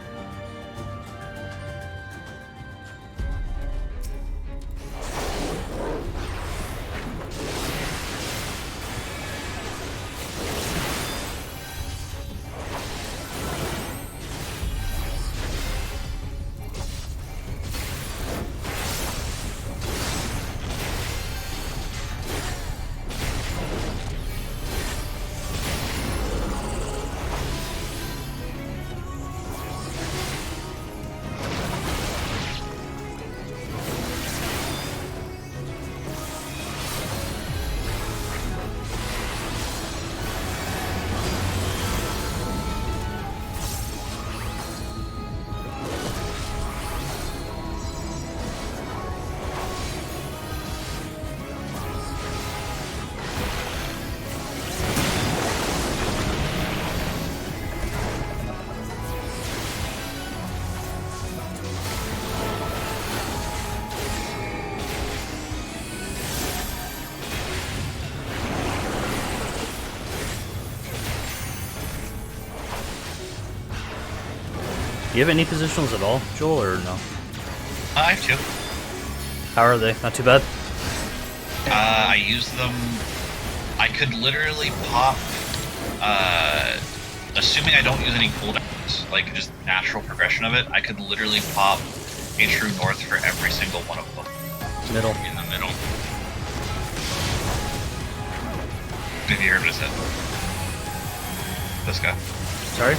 you have any positionals at all, Joel, or no? I have 2. How are they? Not too bad? I use them... I could literally pop... assuming I don't use any cooldowns, like just natural progression of it, I could literally pop a true north for every single one of them. Middle. In the middle. If you heard what I said. This guy. Sorry?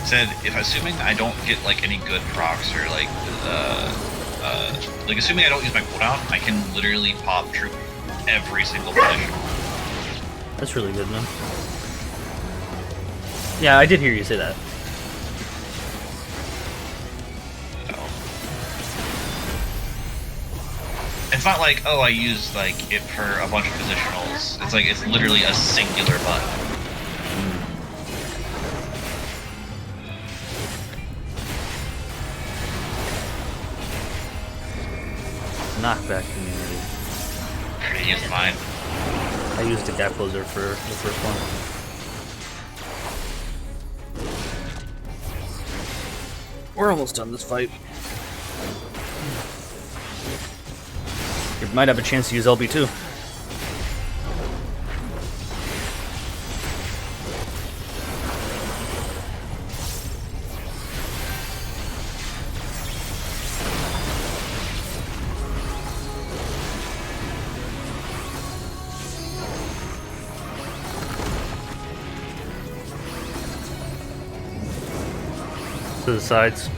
Said, if assuming I don't get like any good procs or like assuming I don't use my cooldown, I can literally pop troop every single position. That's really good, man. Yeah, I did hear you say that. It's not like, oh, I use like it for a bunch of positionals. It's like it's literally a singular button. Knockback community. I used mine. I used a gap closer for the first one. We're almost done this fight. You might have a chance to use LB too. To the sides.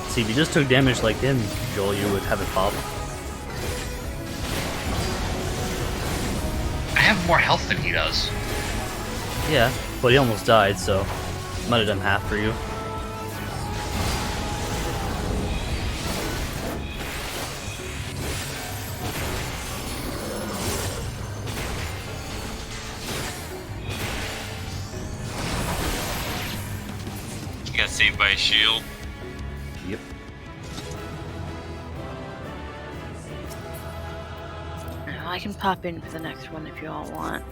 See, if you just took damage like him, Joel, you would have it pop. I have more health than he does. Yeah, but he almost died, so might have done half for you. You got saved by a shield. Yep. I can pop in for the next one if you all want.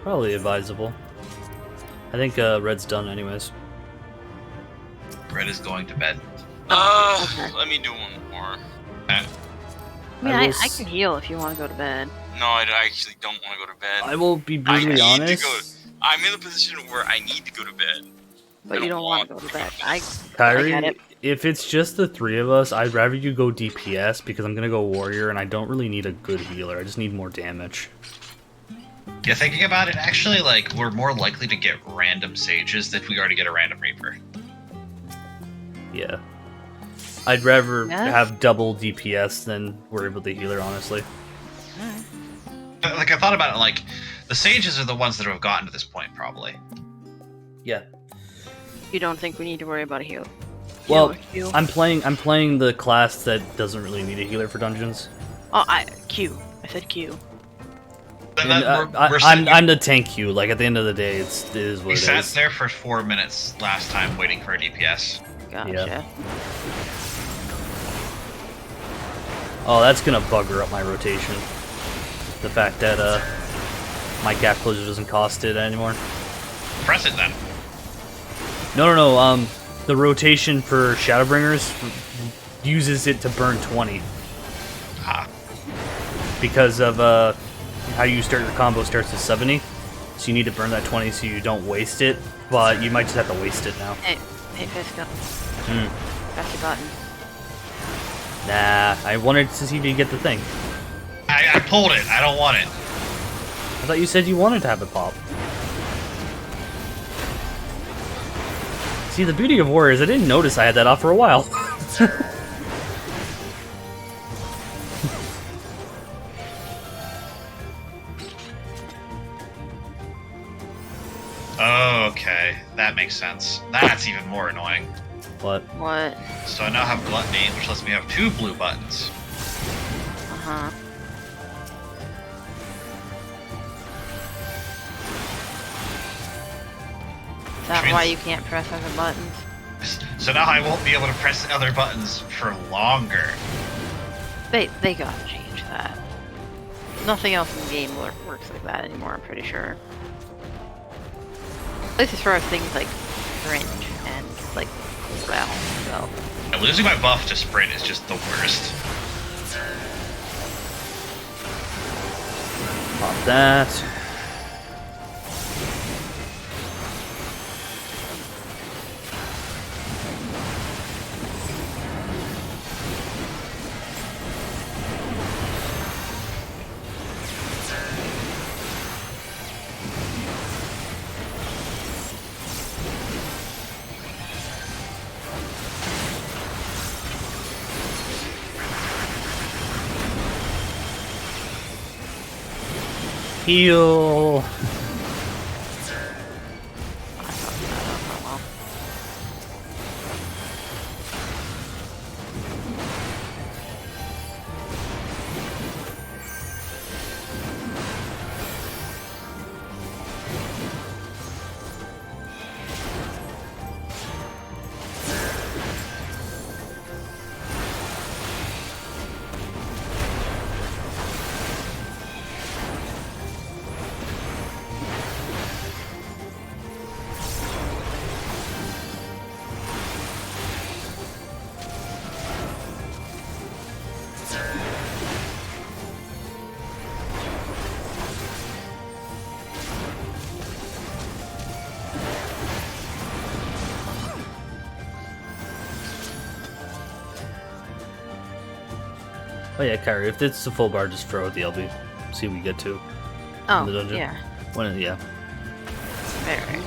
Probably advisable. I think Red's done anyways. Red is going to bed. Okay. Let me do one more. I mean, I can heal if you want to go to bed. No, I actually don't want to go to bed. I will be brutally honest. I'm in a position where I need to go to bed. But you don't want to go to bed. Kyrie, I get it. if it's just the 3 of us, I'd rather you go DPS because I'm gonna go warrior and I don't really need a good healer. I just need more damage. Yeah, thinking about it, actually, like, we're more likely to get random sages than we are to get a random reaper. Yeah. I'd rather have double DPS than worry about the healer, honestly. But, like, I thought about it, like, the sages are the ones that have gotten to this point, probably. Yeah. You don't think we need to worry about a heal? Well, I'm playing the class that doesn't really need a healer for dungeons. Oh, Q. I said Q. And, I'm the tank Q. Like at the end of the day, it is what We it is. sat there for 4 minutes last time waiting for a DPS. Gotcha. Yeah. Oh, that's gonna bugger up my rotation. The fact that my gap closure doesn't cost it anymore. Press it then. No. The rotation for Shadowbringers uses it to burn 20. Ah. Because of how you start your combo starts at 70, so you need to burn that 20 so you don't waste it. But you might just have to waste it now. Hey, Fiska. Press your button. Nah, I wanted to see if you get the thing. I pulled it. I don't want it. I thought you said you wanted to have it pop. See, the beauty of Warrior is I didn't notice I had that off for a while. Okay, that makes sense. That's even more annoying. What? What? So I now have Gluttony, which lets me have 2 blue buttons. Uh-huh. Is that why you can't press other buttons? So now I won't be able to press other buttons for longer. They gotta change that. Nothing else in the game works like that anymore, I'm pretty sure. At least as far as things like sprint and like realm, so. Yeah, losing my buff to sprint is just the worst. Pop that. Heal. Oh yeah, Kyrie, if it's a full bar, just throw it the LB. See what we get to. Oh, in the dungeon. yeah. Yeah. Alright.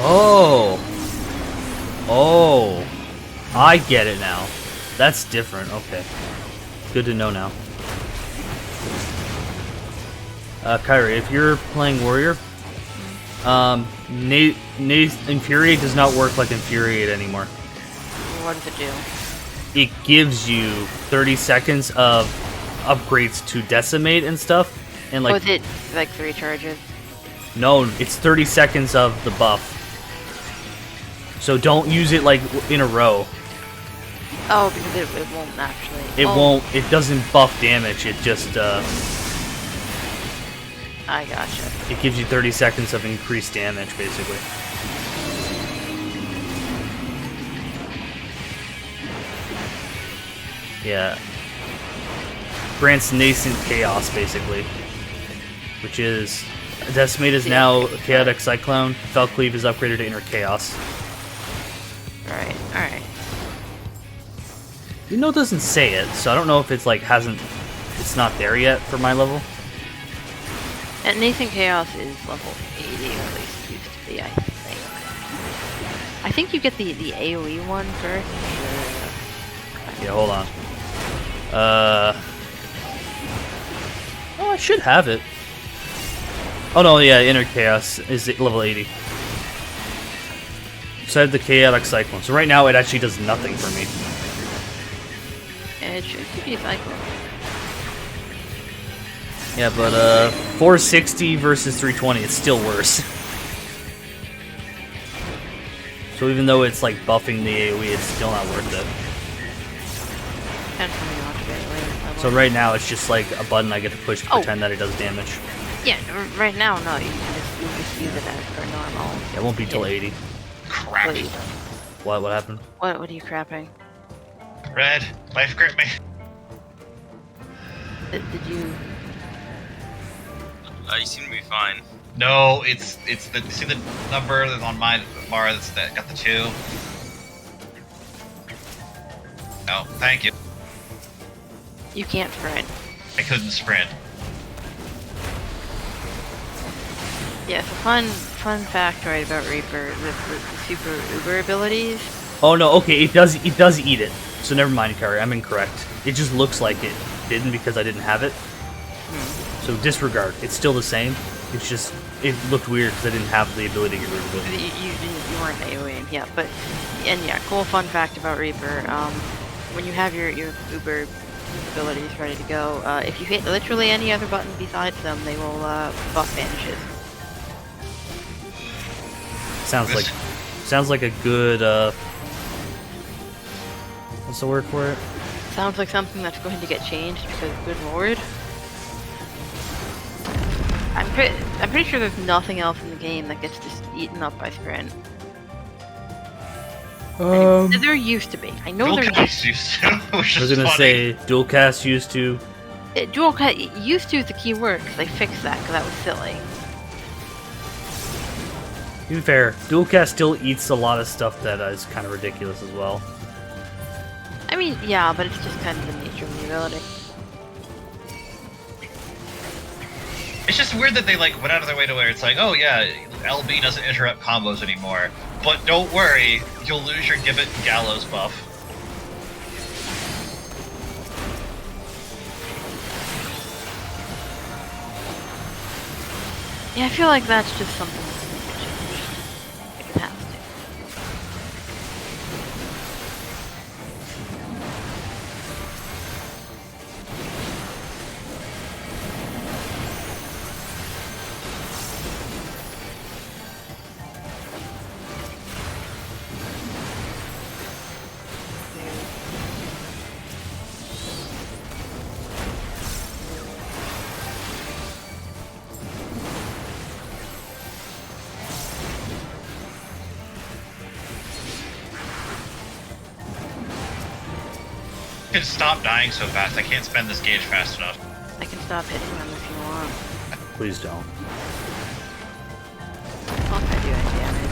Oh! Oh! I get it now. That's different, okay. Good to know now. Kyrie, if you're playing Warrior, Infuriate does not work like Infuriate anymore. What does it do? It gives you 30 seconds of upgrades to Decimate and stuff, and like... Was it like 3 charges? No, it's 30 seconds of the buff. So don't use it like in a row. Oh, because it won't actually. It won't. It doesn't buff damage. It just. I gotcha. It gives you 30 seconds of increased damage, basically. Yeah. Grants nascent chaos, basically, which is Decimate is now Chaotic Cyclone. Felcleave is upgraded to Inner Chaos. Alright, alright. You know, it doesn't say it, so I don't know if it's like it's not there yet for my level. And Nathan Chaos is level 80, or at least it used to be, I think. I think you get the AoE one first. Yeah, hold on. Oh, I should have it. Oh no, yeah, Inner Chaos is level 80. So I have the Chaotic Cyclone. So right now it actually does nothing for me. It should be Cyclone. Yeah, but 460 versus 320, it's still worse. So even though it's like buffing the AoE, it's still not worth it. So right now it's just like a button I get to push to pretend that it does damage. Yeah, right now, no, you just use it as for normal. Yeah, it won't be till 80. Crappy. What happened? What are you crapping? Red, life grip me. Did you... You seem to be fine. No, it's the see the number that's on my bar that got the 2. Oh, thank you. You can't sprint. I couldn't sprint. Yeah, so fun factoid about Reaper with the super Uber abilities. Oh no, okay, it does eat it. So never mind, Kari, I'm incorrect. It just looks like it didn't because I didn't have it. So disregard. It's still the same. It's just it looked weird because I didn't have the ability to get rid of it. You weren't AoEing, yeah. But cool fun fact about Reaper. When you have your Uber abilities ready to go, if you hit literally any other button besides them, they will buff vanishes. Sounds like a good what's the word for it? Sounds like something that's going to get changed because, good lord. I'm pretty sure there's nothing else in the game that gets just eaten up by sprint. There used to be. I know there used to. I was gonna say dual cast used to. Dual cast used to is the key word because they fixed that because that was silly. To be fair, dual cast still eats a lot of stuff that is kind of ridiculous as well. I mean, yeah, but it's just kind of the nature of the ability. It's just weird that they like went out of their way to where it's like, oh yeah, LB doesn't interrupt combos anymore. But don't worry, you'll lose your Gibbet and Gallows buff. Yeah, I feel like that's just something that's going to get changed. If it has to. I can stop dying so fast. I can't spend this gauge fast enough. I can stop hitting them if you want. Please don't. Well, if I do any damage.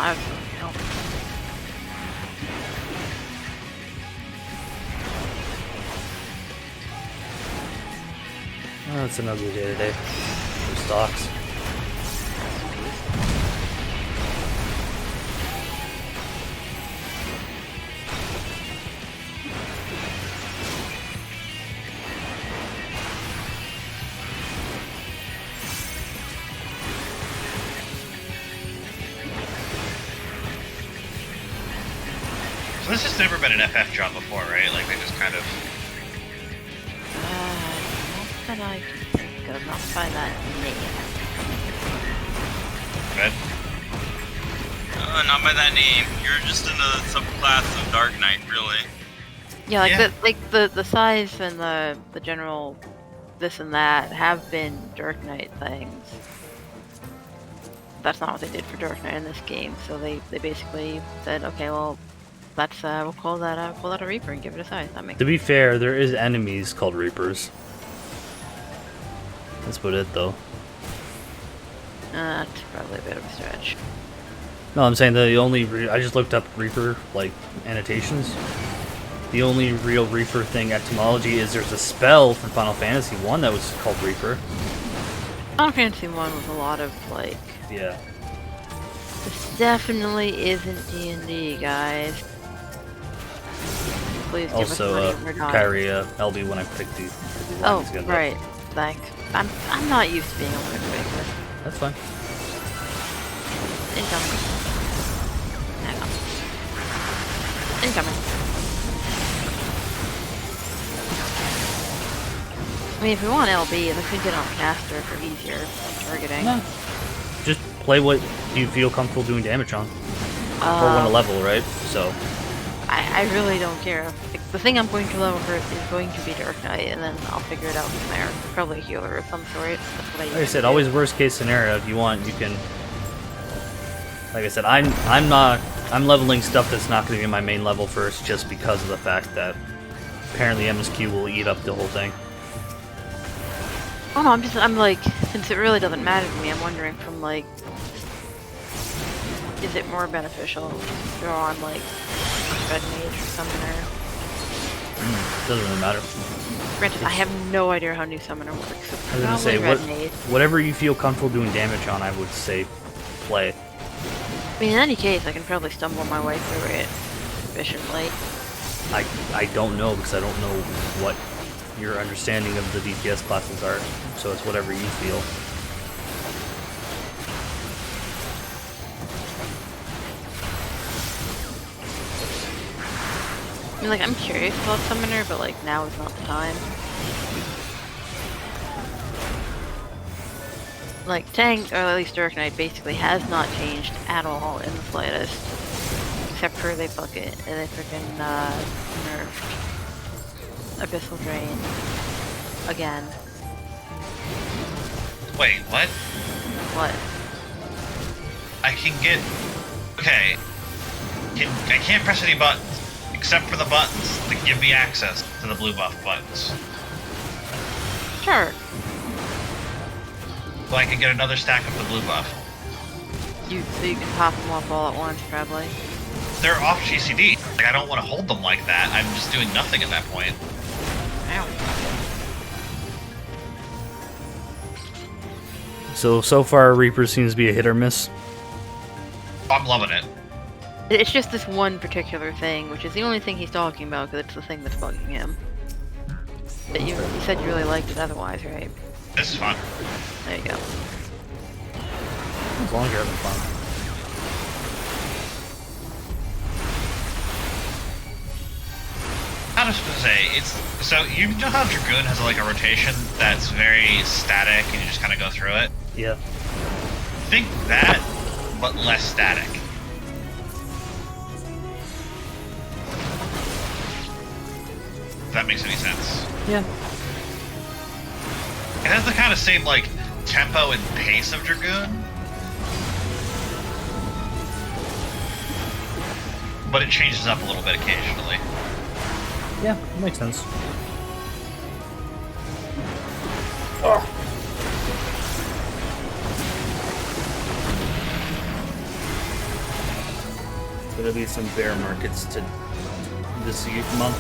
I don't know. Oh, it's an ugly day today for stocks. So this has never been an FF job before, right? Like they just kind of... Not that I can think of, not by that name. Good. Not by that name. You're just in a subclass of Dark Knight, really. Yeah, like the size and the general this and that have been Dark Knight things. That's not what they did for Dark Knight in this game, so they basically said, okay, well, that's we'll call that a Reaper and give it a size. That makes To be fair, there is enemies called Reapers. That's about it, though. That's probably a bit of a stretch. No, I'm saying the only I just looked up Reaper like annotations. The only real Reaper thing etymology is there's a spell from Final Fantasy 1 that was called Reaper. Final Fantasy 1 was a lot of like. Yeah. This definitely isn't D&D, guys. Please give Also, us money. We're not. carry LB when I pick the Oh, lines together. right. Thanks. I'm not used to being able to pick this. That's fine. Incoming. Hang on. Incoming. I mean, if we want LB, let's get on caster for easier targeting. No. Just play what you feel comfortable doing damage on. Or want to level, right? So. I really don't care. Like, the thing I'm going to level first is going to be Dark Knight, and then I'll figure it out from there. Probably a healer of some sort. That's what Like I said, always worst case scenario. If you want, you can. Like I said, I'm leveling stuff that's not going to be my main level first, just because of the fact that apparently MSQ will eat up the whole thing. Oh no, I'm like, since it really doesn't matter to me, I'm wondering from like, is it more beneficial to go on like Red Mage or Summoner? Doesn't really matter. Granted, I have no idea how New Summoner works. So I was gonna say, Red Mage. whatever you feel comfortable doing damage on, I would say play. I mean, in any case, I can probably stumble my way through it efficiently. I don't know because I don't know what your understanding of the DPS classes are, so it's whatever you feel. I mean, like, I'm curious about Summoner, but like, now is not the time. Like, Tank, or at least Dark Knight, basically has not changed at all in the slightest. Except for they freaking nerfed Abyssal Drain again. Wait, what? What? I can get... Okay. I can't press any buttons, except for the buttons that give me access to the blue buff buttons. Sure. So I can get another stack of the blue buff. So you can pop them off all at once, probably. They're off GCD. Like, I don't want to hold them like that. I'm just doing nothing at that point. Ow. So far, Reaper seems to be a hit or miss. I'm loving it. It's just this one particular thing, which is the only thing he's talking about, because it's the thing that's bugging him. But you said you really liked it otherwise, right? This is fun. There you go. As long as you're having fun. How to say, it's... So, you know how Dragoon has like a rotation that's very static and you just kind of go through it? Yeah. Think that, but less static. If that makes any sense. Yeah. It has the kind of same, like, tempo and pace of Dragoon. But it changes up a little bit occasionally. Yeah, that makes sense. There'll be some bear markets to this month.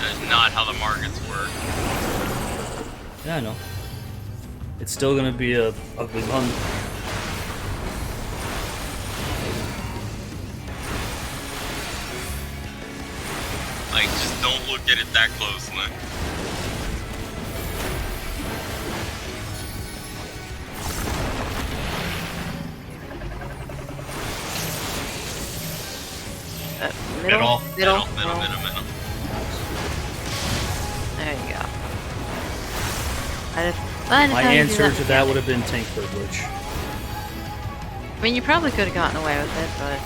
That's not how the markets work. Yeah, I know. It's still gonna be a ugly month. Like, just don't look at it that closely. Middle. Middle. There you go. My answer to that would have been tank privilege. I mean, you probably could have gotten away with it, but...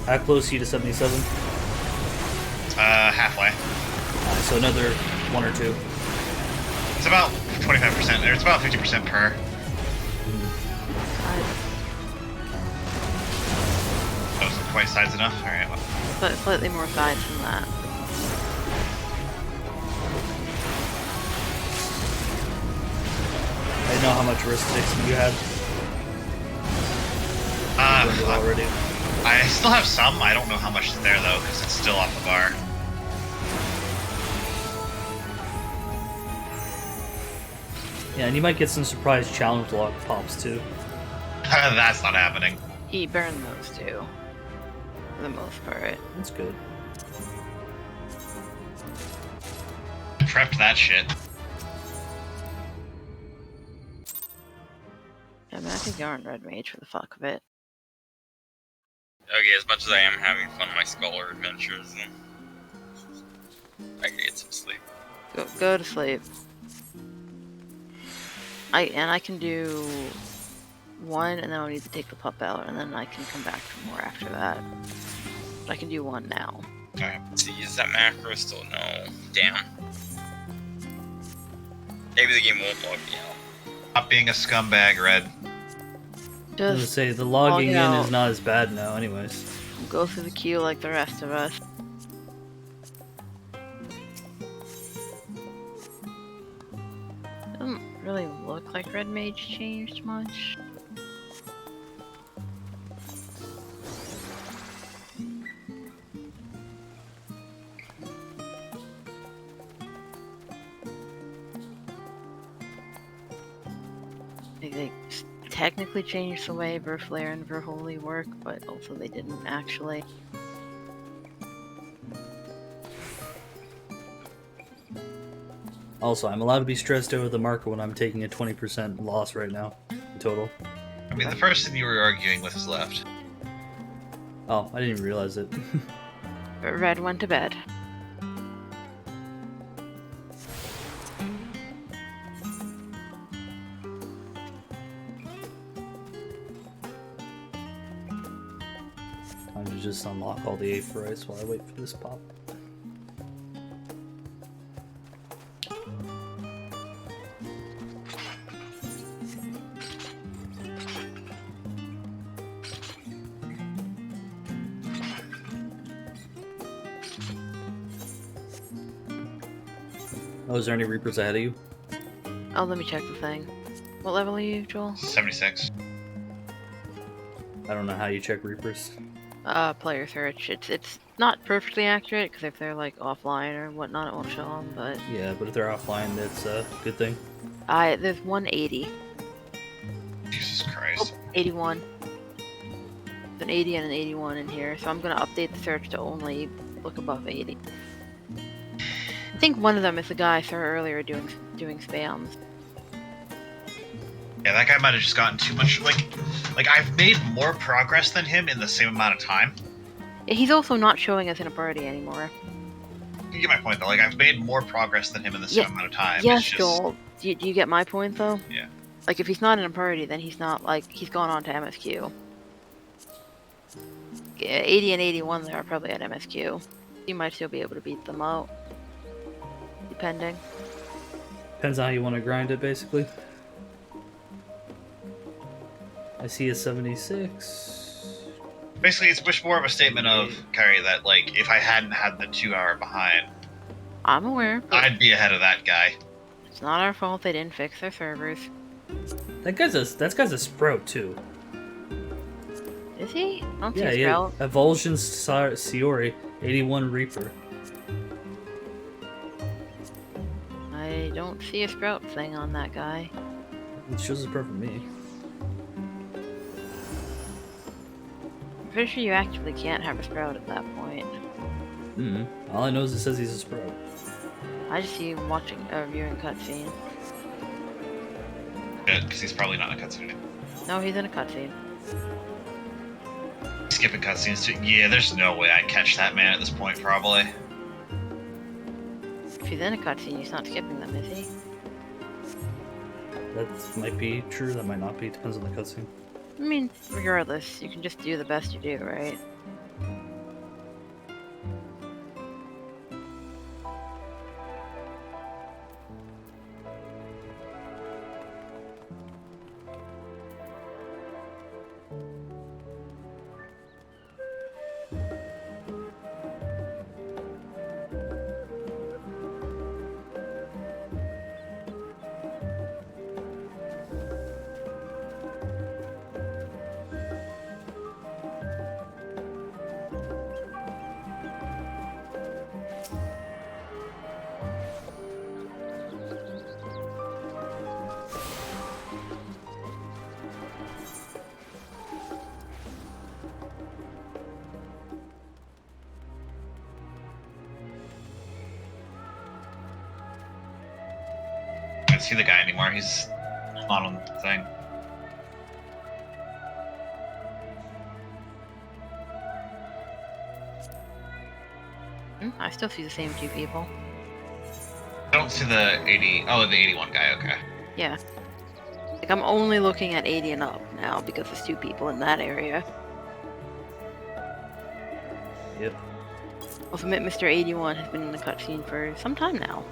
How close are you to 77? Halfway. So another 1 or 2. It's about 25%, or it's about 50% per. Oh, so twice size enough? Alright. Well. But slightly more sides than that. I didn't know how much wrist fixing you had. Already. I still have some. I don't know how much is there though, because it's still off the bar. Yeah, and you might get some surprise challenge log pops too. That's not happening. He burned those too, for the most part. That's good. Prepped that shit. I mean, I think you aren't Red Mage for the fuck of it. Okay, as much as I am having fun on my scholar adventures, I can get some sleep. Go to sleep. I can do 1, and then I'll need to take the pup out, and then I can come back for more after that. I can do 1 now. Alright. See, is that macro still? No. Damn. Maybe the game won't log me out. Stop being a scumbag, Red. I was gonna say, the logging in is not as bad now anyways. Go through the queue like the rest of us. Doesn't really look like Red Mage changed much. They technically changed the way Verflare and Verholy work, but also they didn't actually. Also, I'm allowed to be stressed over the marker when I'm taking a 20% loss right now, in total. I mean, the person you were arguing with is left. Oh, I didn't even realize it. Red went to bed. Time to just unlock all the 8 rights while I wait for this pop. Oh, is there any Reapers ahead of you? Oh, let me check the thing. What level are you, Joel? 76. I don't know how you check Reapers. Player search. It's not perfectly accurate, because if they're like offline or whatnot, it won't show them, but... Yeah, but if they're offline, that's a good thing. There's 180. Jesus Christ. Oh, 81. There's an 80 and an 81 in here, so I'm gonna update the search to only look above 80. I think one of them is the guy I saw earlier doing spams. Yeah, that guy might have just gotten too much. Like I've made more progress than him in the same amount of time. Yeah, he's also not showing us in a party anymore. You get my point, though. Like, I've made more progress than him in the same amount of time. Yes, it's just... Joel. Do you get my point, though? Yeah. Like, if he's not in a party, then he's not, like, he's gone on to MSQ. Yeah, 80 and 81 there are probably at MSQ. You might still be able to beat them out. Depending. Depends on how you want to grind it, basically. I see a 76. Basically, it's much more of a statement of, Carrie, that, like, if I hadn't had the 2 hour behind... I'm aware. I'd be ahead of that guy. It's not our fault they didn't fix their servers. That guy's a Sprout, too. Is he? I don't Yeah, see a Sprout. Yeah. Evulsion Siori, 81 Reaper. I don't see a Sprout thing on that guy. It shows a Sprout for me. I'm pretty sure you actually can't have a Sprout at that point. All I know is it says he's a Sprout. I just see him watching, viewing cutscene. Good, because he's probably not in a cutscene. No, he's in a cutscene. Skipping cutscenes too. Yeah, there's no way I'd catch that man at this point, probably. If he's in a cutscene, he's not skipping them, is he? That might be true, that might not be. Depends on the cutscene. I mean, regardless, you can just do the best you do, right? see the guy anymore. He's not on the thing. I still see the same 2 people. I don't see the 80. Oh, the 81 guy. Okay. Yeah. Like, I'm only looking at 80 and up now because there's 2 people in that area. Yep. Also, Mr. 81 has been in the cutscene for some time now.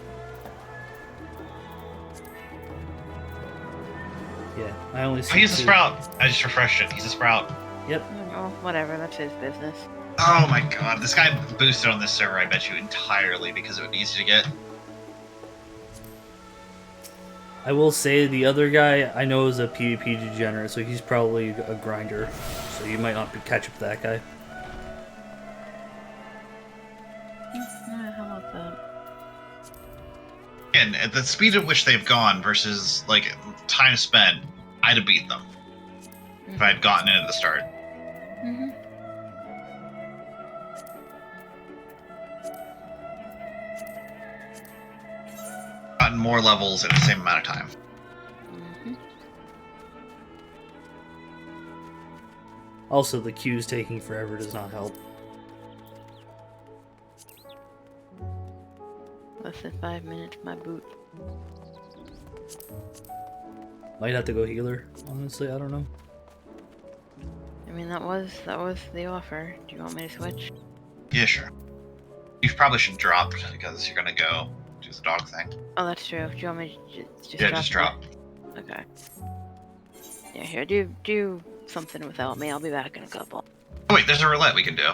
Yeah, I only see. Oh, he's a sprout. I just refreshed it. He's a sprout. Yep. Oh, whatever. That's his business. Oh my god, this guy boosted on this server, I bet you, entirely because it would be easy to get. I will say the other guy I know is a PvP degenerate, so he's probably a grinder. So you might not catch up to that guy. How about that? And at the speed at which they've gone versus, like, time spent, I'd have beat them. If I had gotten in at the start. Mm-hmm. Gotten more levels in the same amount of time. Also, the queues taking forever does not help. Less than 5 minutes, my boot. Might have to go healer, honestly, I don't know. I mean, that was the offer. Do you want me to switch? Yeah, sure. You probably should drop because you're gonna go do the dog thing. Oh, that's true. Do you want me to just Yeah, drop just drop. it? Okay. Yeah, here, do something without me. I'll be back in a couple. Oh wait, there's a roulette we can do.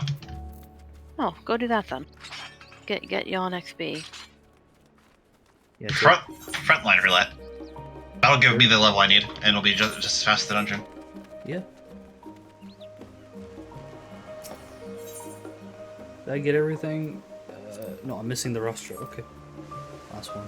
Oh, go do that then. Get you on XP. Yeah, Frontline roulette. That'll give me the level I need, and it'll be just as fast as the dungeon. Yeah. Did I get everything? No, I'm missing the roster. Okay. Last one.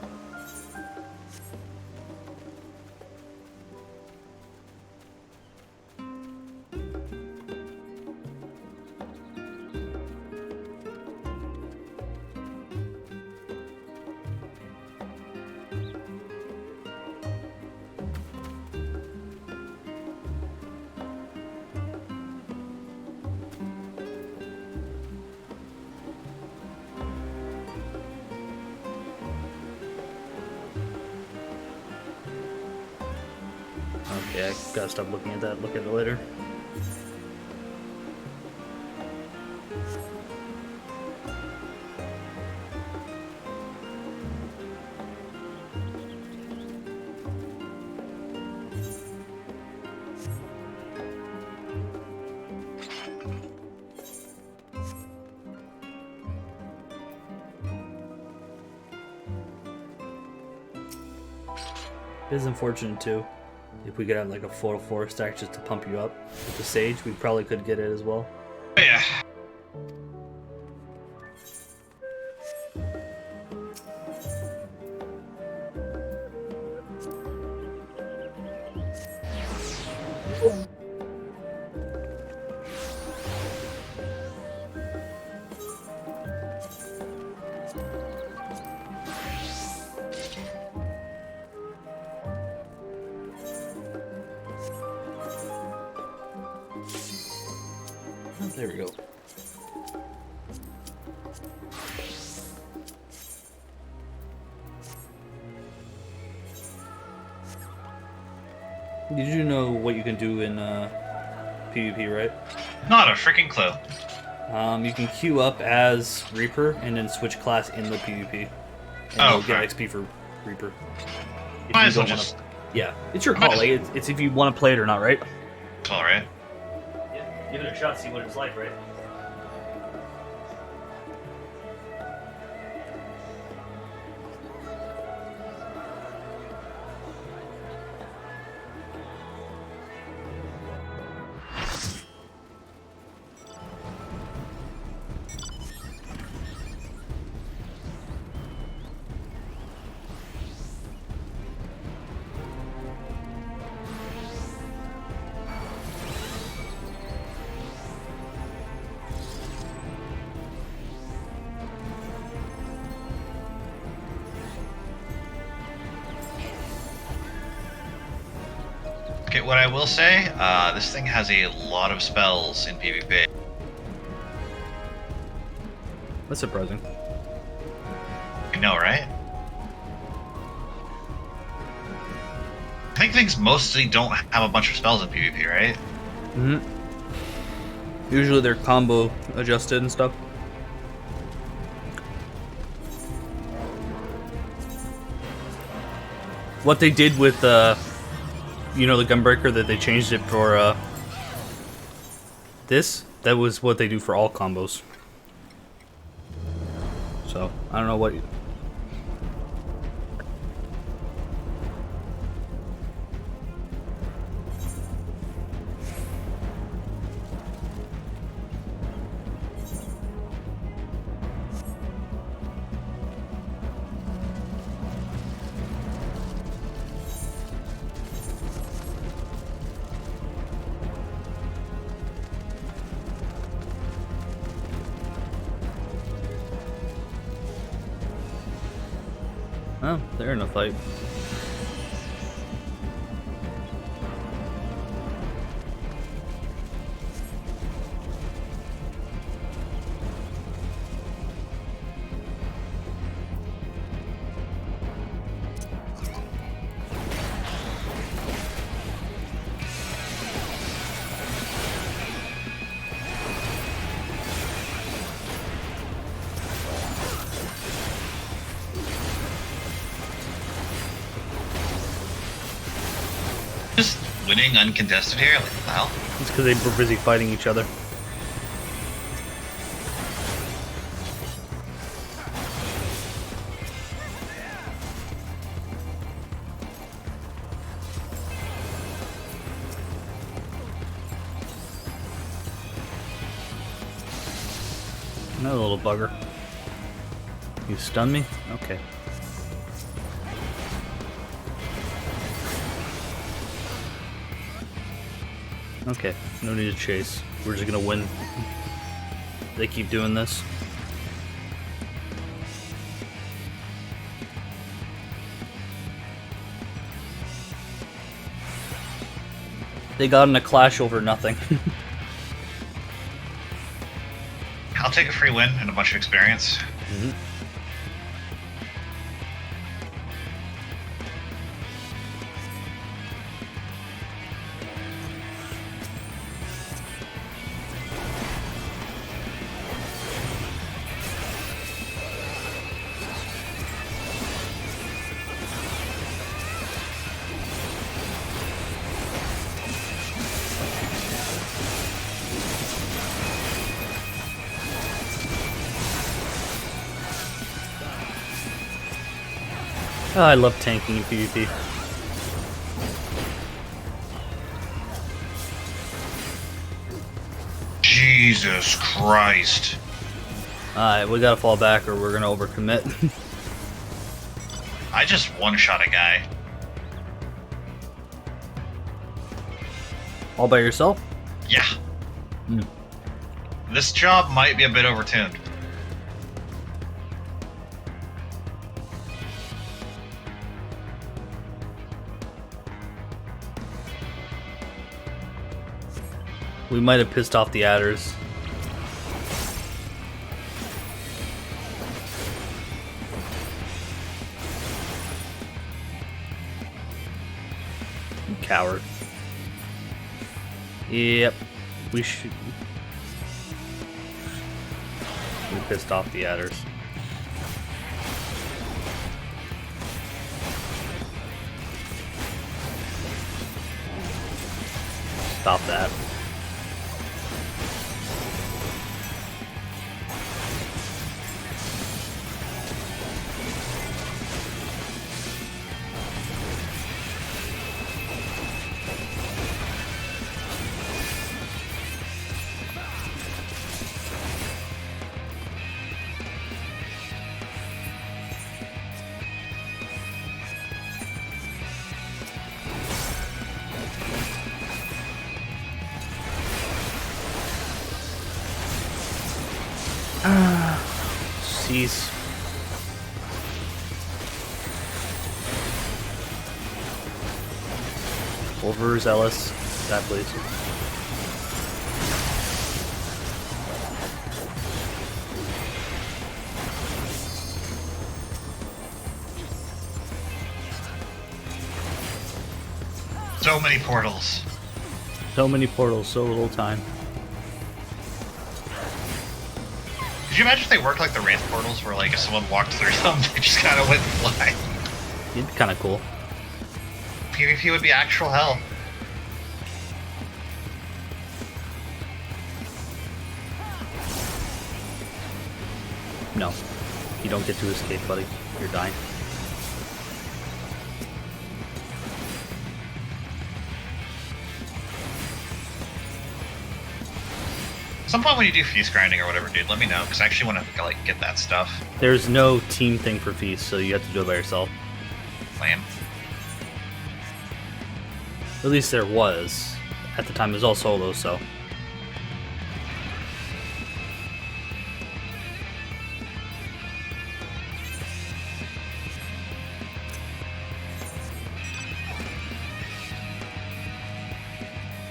Okay, I gotta stop looking at that. Look at it later. It is unfortunate too. If we could have like a 4 stack just to pump you up with the Sage, we probably could get it as well. Yeah. There we go. Did you know what you can do in PvP, right? Not a freaking clue. You can queue up as Reaper and then switch class in the PvP. And you'll get XP for Reaper. Might as well just... Yeah, it's your call. Like, it's if you want to play it or not, right? Alright. Give it a shot, see what it's like, right? what I will say, this thing has a lot of spells in PvP. That's surprising. I know, right? I think things mostly don't have a bunch of spells in PvP, right? Mm-hmm. Usually they're combo adjusted and stuff. What they did with, you know, the Gunbreaker, that they changed it for, this, that was what they do for all combos. So, I don't know what... Oh, they're in a fight. Just winning uncontested here? Like, what the hell? It's because they were busy fighting each other. Another little bugger. You stun me? Okay. Okay, no need to chase. We're just gonna win. They keep doing this. They got in a clash over nothing. I'll take a free win and a bunch of experience. Mm-hmm. Oh, I love tanking in PvP. Jesus Christ. Alright, we gotta fall back or we're gonna overcommit. I just one-shot a guy. All by yourself? Yeah. Mm. This job might be a bit overtuned. We might have pissed off the adders. You coward. Yep. We should. We pissed off the adders. Stop that. Jeez. Overzealous. That please. So many portals. So many portals, so little time. Could you imagine if they worked like the Wraith portals, where like if someone walked through them, they just kind of went fly? It'd be kind of cool. PvP would be actual hell. No, you don't get to escape, buddy. You're dying. At some point when you do feast grinding or whatever, dude, let me know, because I actually want to like get that stuff. There's no team thing for feast, so you have to do it by yourself. Lame. At least there was. At the time, it was all solo, so.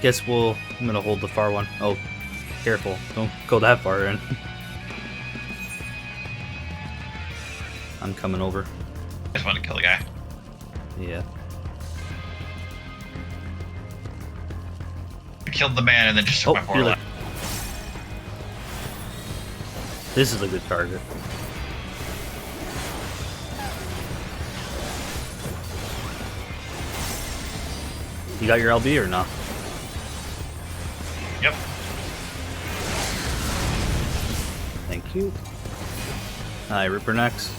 Guess I'm gonna hold the far one. Oh, careful. Don't go that far in. I'm coming over. I just want to kill the guy. Yeah. I killed the man and then just took my portal out. This is a good target. You got your LB or not? Yep. Thank you. Hi, Ripper next.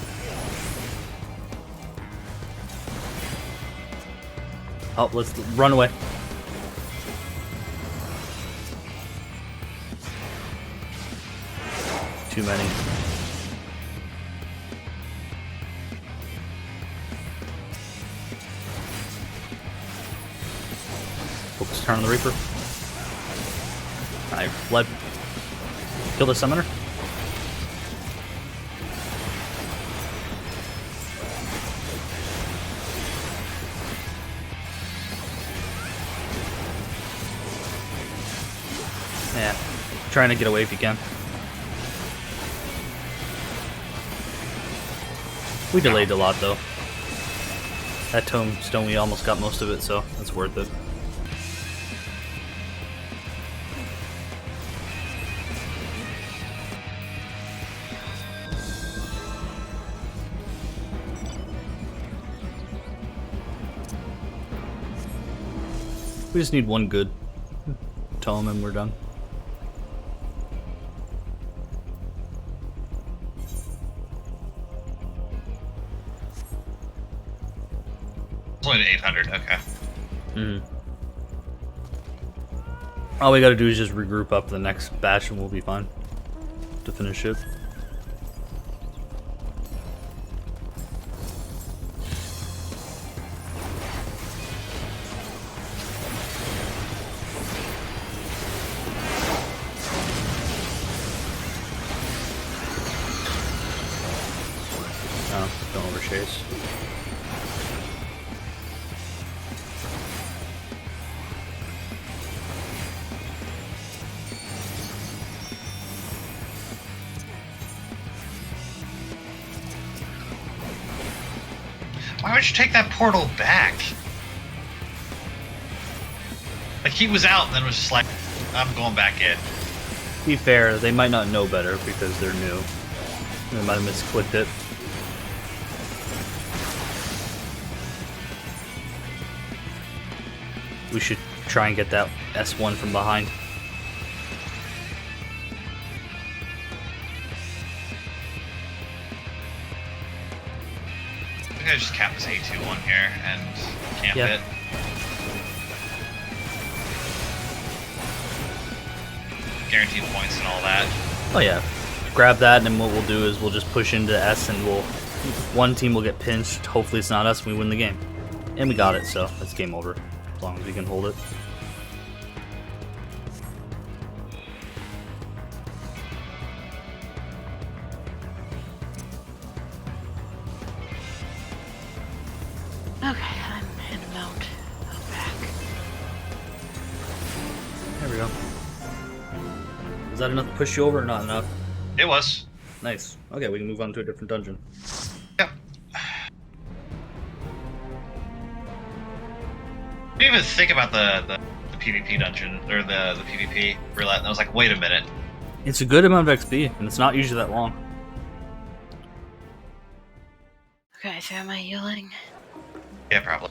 Oh, let's run away. Too many. Focus turn on the Reaper. I fled. Kill the summoner. Yeah, trying to get away if you can. We delayed a lot though. That tombstone, we almost got most of it, so that's worth it. We just need one good tome and we're done. It's only 800, okay. All we gotta do is just regroup up the next batch and we'll be fine to finish it. Oh, don't overchase. Why would you take that portal back? Like, he was out and then was just like, I'm going back in. To be fair, they might not know better because they're new. They might have misclicked it. We should try and get that S1 from behind. I think I just cap this A2-1 here and camp it. Guaranteed points and all that. Oh yeah. Grab that and then what we'll do is we'll just push into S and one team will get pinched. Hopefully it's not us and we win the game. And we got it, so that's game over. As long as we can hold it. Okay, I'm in mount. I'm back. Is that enough to push you over or not enough? It was. Nice. Okay, we can move on to a different dungeon. Yep. I didn't even think about the PvP dungeon, or the PvP roulette, and I was like, wait a minute. It's a good amount of XP, and it's not usually that long. Okay, so am I healing? Yeah, probably.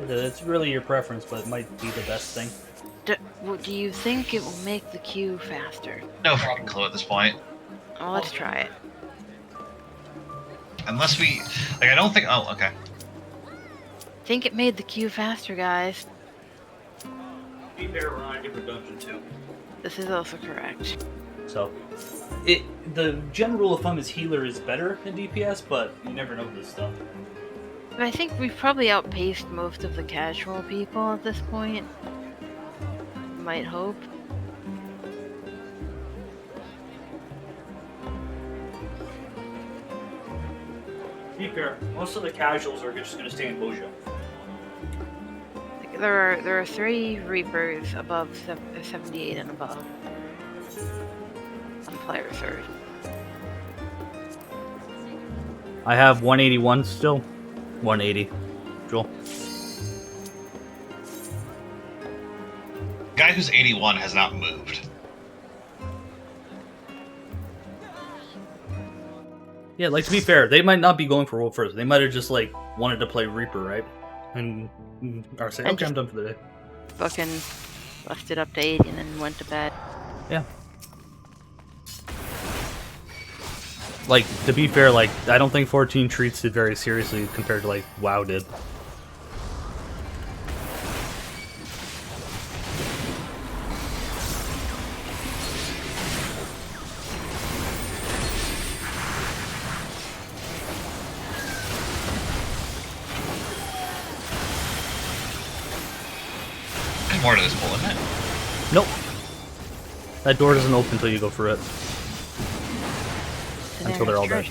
It's really your preference, but it might be the best thing. Do you think it will make the queue faster? No fucking clue at this point. Well, let's try it. Unless we... Like, I don't think... Oh, okay. Think it made the queue faster, guys. Be fair, we're on a different dungeon, too. This is also correct. So, the general rule of thumb is healer is better than DPS, but you never know this stuff. But I think we've probably outpaced most of the casual people at this point. Might hope. Be fair, most of the casuals are just going to stay in Bojo. There are 3 Reapers above 78 and above. On player 3rd. I have 181 still. 180. Joel. The guy who's 81 has not moved. Yeah, like, to be fair, they might not be going for world first. They might have just, like, wanted to play Reaper, right? And or say, okay, I'm done for the day. Fucking busted up to 80 and then went to bed. Yeah. Like, to be fair, like, I don't think 14 treats it very seriously compared to, like, WoW did. There's more to this pool, isn't it? Nope. That door doesn't open until you go for it. Until they're all dead.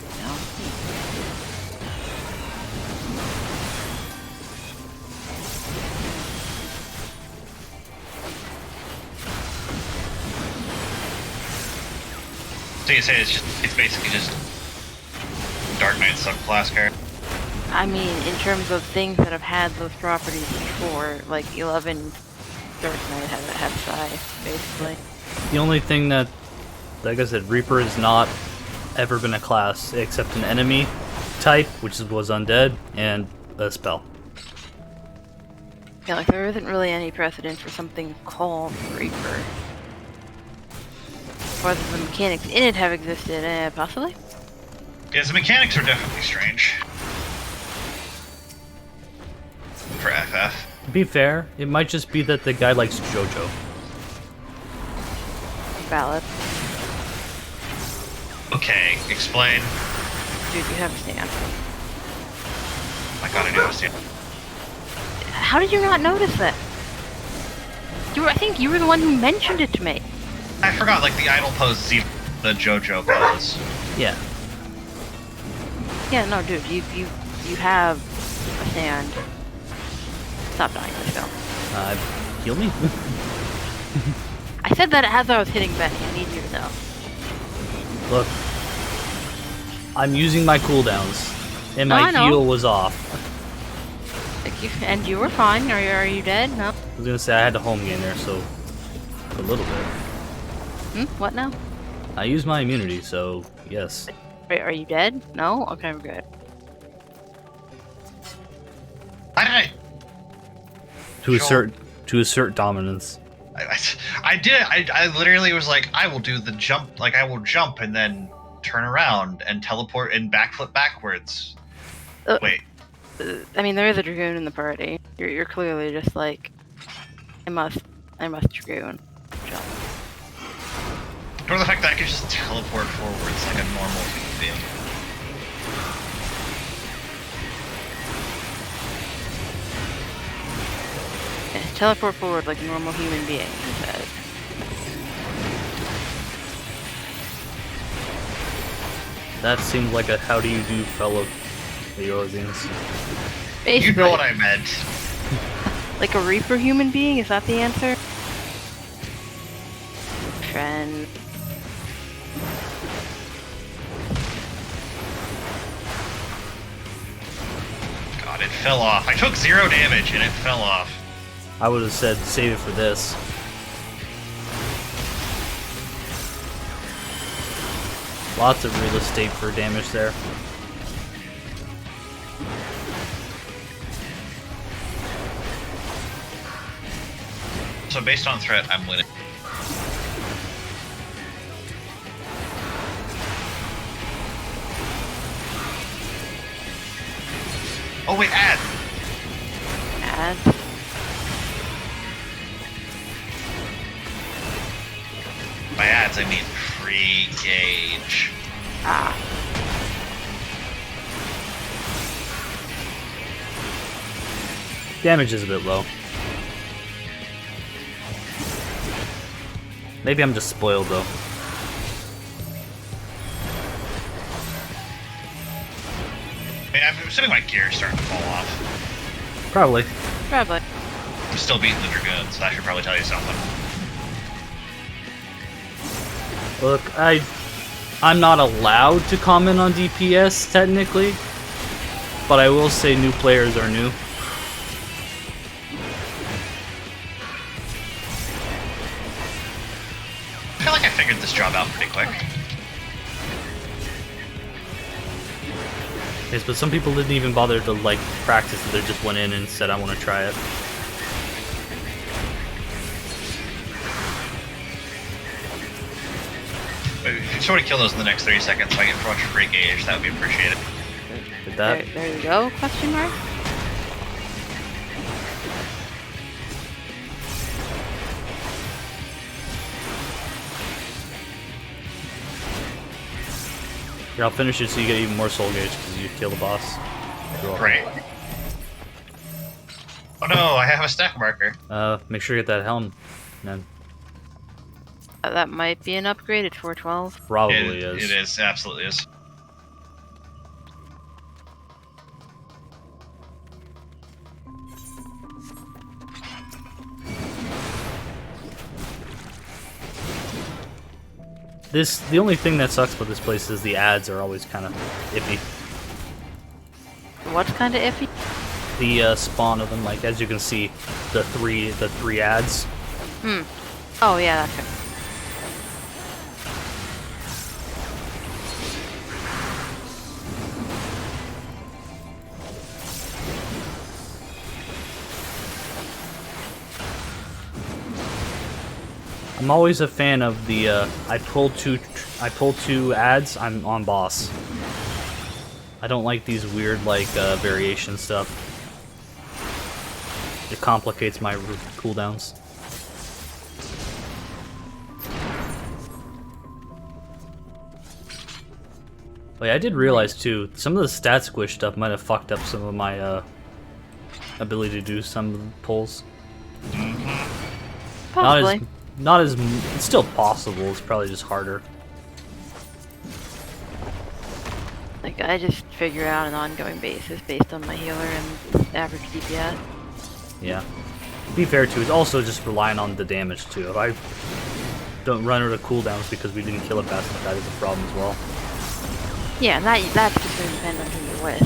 So you say it's basically just Dark Knight subclass character? I mean, in terms of things that have had those properties before, like 11 Dark Knight had Psi, basically. The only thing that, like I said, Reaper has not ever been a class except an enemy type, which was undead, and a spell. Yeah, like there isn't really any precedent for something called Reaper. Whether the mechanics in it have existed, possibly? Yeah, the mechanics are definitely strange. For FF. To be fair, it might just be that the guy likes JoJo. Valid. Okay, explain. Dude, you have a stand. Oh my god, I do have a stand. How did you not notice that? I think you were the one who mentioned it to me. I forgot, like, the idle pose is even the JoJo pose. Yeah. Yeah, no, dude, you have a stand. Stop dying, let's go. Heal me? I said that as I was hitting Benny, I need you to know. Look. I'm using my cooldowns, and my heal was off. And you were fine. Are you dead? No? I was gonna say I had to home gain there, so a little bit. What now? I used my immunity, so yes. Wait, are you dead? No? Okay, we're good. Why did I... To assert dominance. I did. I literally was like, I will do the jump. Like, I will jump and then turn around and teleport and backflip backwards. Wait. I mean, there is a Dragoon in the party. You're clearly just like, I must Dragoon. Jump. Or the fact that I could just teleport forwards like a normal human being. Yeah, teleport forward like a normal human being, he says. That seemed like a how do you do fellow Eorzeans. You know what I meant. Like a Reaper human being? Is that the answer? potion. God, it fell off. I took 0 damage and it fell off. I would have said save it for this. Lots of real estate for damage there. So based on threat, I'm winning. Oh wait, add! Add. By ads, I mean free gauge. Ah. Damage is a bit low. Maybe I'm just spoiled though. I mean, I'm assuming my gear is starting to fall off. Probably. Probably. I'm still beating the Dragoon, so that should probably tell you something. Look, I'm not allowed to comment on DPS technically, but I will say new players are new. I feel like I figured this job out pretty quick. Yes, but some people didn't even bother to like practice it. They just went in and said, "I want to try it." If you sort of kill those in the next 30 seconds so I get much free gauge, that would be appreciated. Did that? There you go, question mark? Here, I'll finish it so you get even more soul gauge because you kill the boss. Great. Oh no, I have a stack marker. Make sure you get that helm, then. That might be an upgrade at 412. Probably is. It is, absolutely is. The only thing that sucks about this place is the ads are always kind of iffy. What's kind of iffy? The spawn of them, like as you can see, the three ads. Hmm. Oh yeah, that's right. I'm always a fan of the I pull two ads, I'm on boss. I don't like these weird like variation stuff. It complicates my cooldowns. But yeah, I did realize too, some of the stat squish stuff might have fucked up some of my ability to do some of the pulls. Possibly. Not as it's still possible, it's probably just harder. Like, I just figure out an ongoing basis based on my healer and average DPS. Yeah. To be fair too, it's also just relying on the damage too. If I don't run out of cooldowns because we didn't kill it fast enough, that is a problem as well. Yeah, and that's just going to depend on who you're with.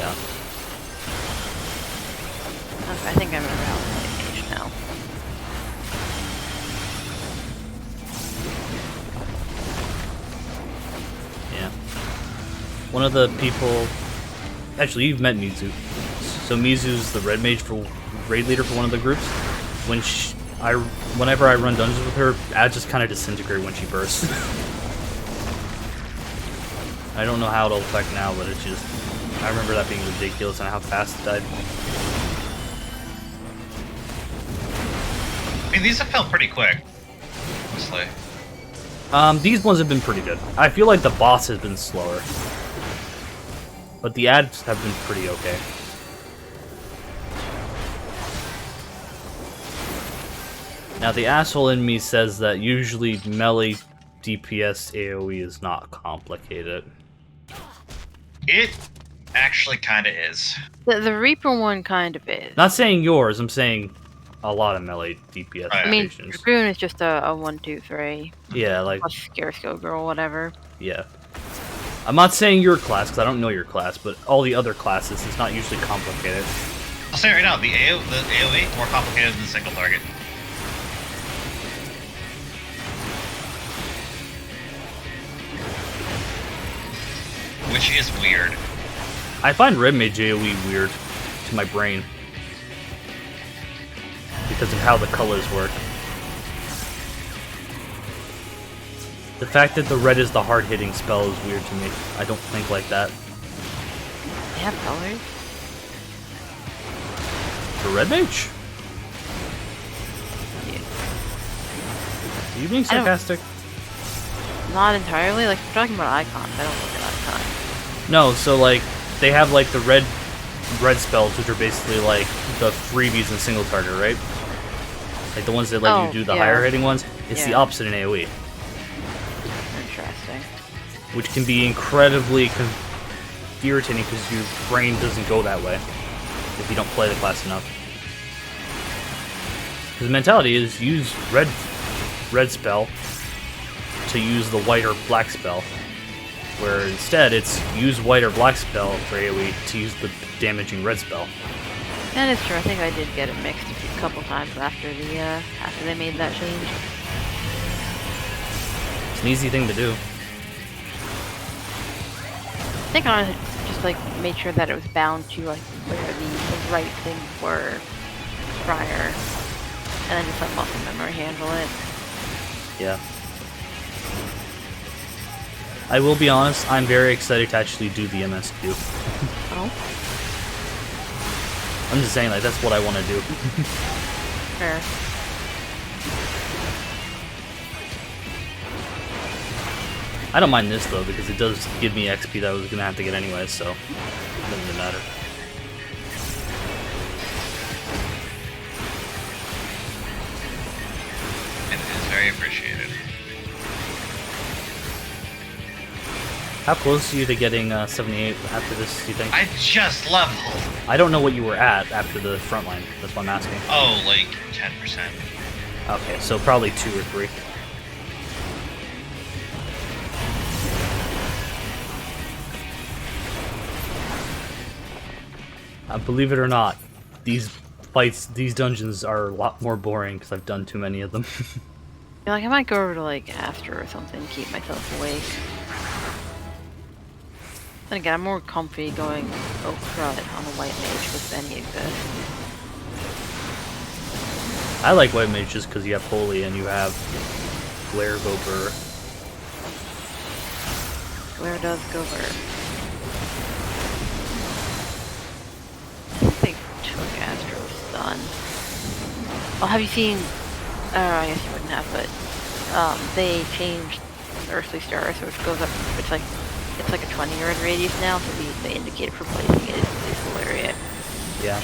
Yeah. Okay, I think I remember how to play Mage now. Yeah. One of the people... Actually, you've met Mizu. So Mizu's the red mage for raid leader for one of the groups. Whenever I run dungeons with her, ads just kind of disintegrate when she bursts. I don't know how it'll affect now, but it's just... I remember that being ridiculous and how fast it died. I mean, these have felt pretty quick, honestly. These ones have been pretty good. I feel like the boss has been slower. But the ads have been pretty okay. Now the asshole in me says that usually melee DPS AoE is not complicated. It actually kind of is. The Reaper one kind of is. Not saying yours, I'm saying a lot of melee DPS I mean, rotations. Dragoon is just a 1, 2, 3. Yeah, like plus Scareskill Girl, whatever. Yeah. I'm not saying your class because I don't know your class, but all the other classes, it's not usually complicated. I'll say right now, the AoE more complicated than single target. Which is weird. I find Red Mage AoE weird to my brain because of how the colors work. The fact that the red is the hard-hitting spell is weird to me. I don't think like that. They have colors? For Red Mage? Yeah. Are you being sarcastic? Not entirely. Like, we're talking about icons. I don't look at icons. No, so like, they have like the red spells, which are basically like the freebies in single target, right? Like the ones that let you do the higher hitting ones. It's the opposite in AoE. Interesting. Which can be incredibly irritating because your brain doesn't go that way if you don't play the class enough. Because the mentality is use red spell to use the white or black spell, where instead it's use white or black spell for AoE to use the damaging red spell. That is true. I think I did get it mixed a couple times after they made that change. It's an easy thing to do. I think I just like made sure that it was bound to like where the right things were prior, and then just let muscle memory handle it. Yeah. I will be honest, I'm very excited to actually do the MSQ. Oh? I'm just saying, like, that's what I want to do. Fair. I don't mind this, though, because it does give me XP that I was going to have to get anyway, so it doesn't really matter. And it is very appreciated. How close are you to getting 78 after this, do you think? I just leveled! I don't know what you were at after the front line, that's what I'm asking. Oh, like 10%. Okay, so probably 2 or 3. Believe it or not, these fights, these dungeons are a lot more boring because I've done too many of them. Yeah, like I might go over to like Astra or something, keep myself awake. Then again, I'm more comfy going crud on the white mage with any exists. I like white mage just because you have holy and you have glare Gober. Glare does Gober. I think they took Astro's son. Oh, have you seen? I guess you wouldn't have, but they changed Earthly Star, so it goes up. It's like a 20-yard radius now, so the indicator for placing it is hilarious. Yeah.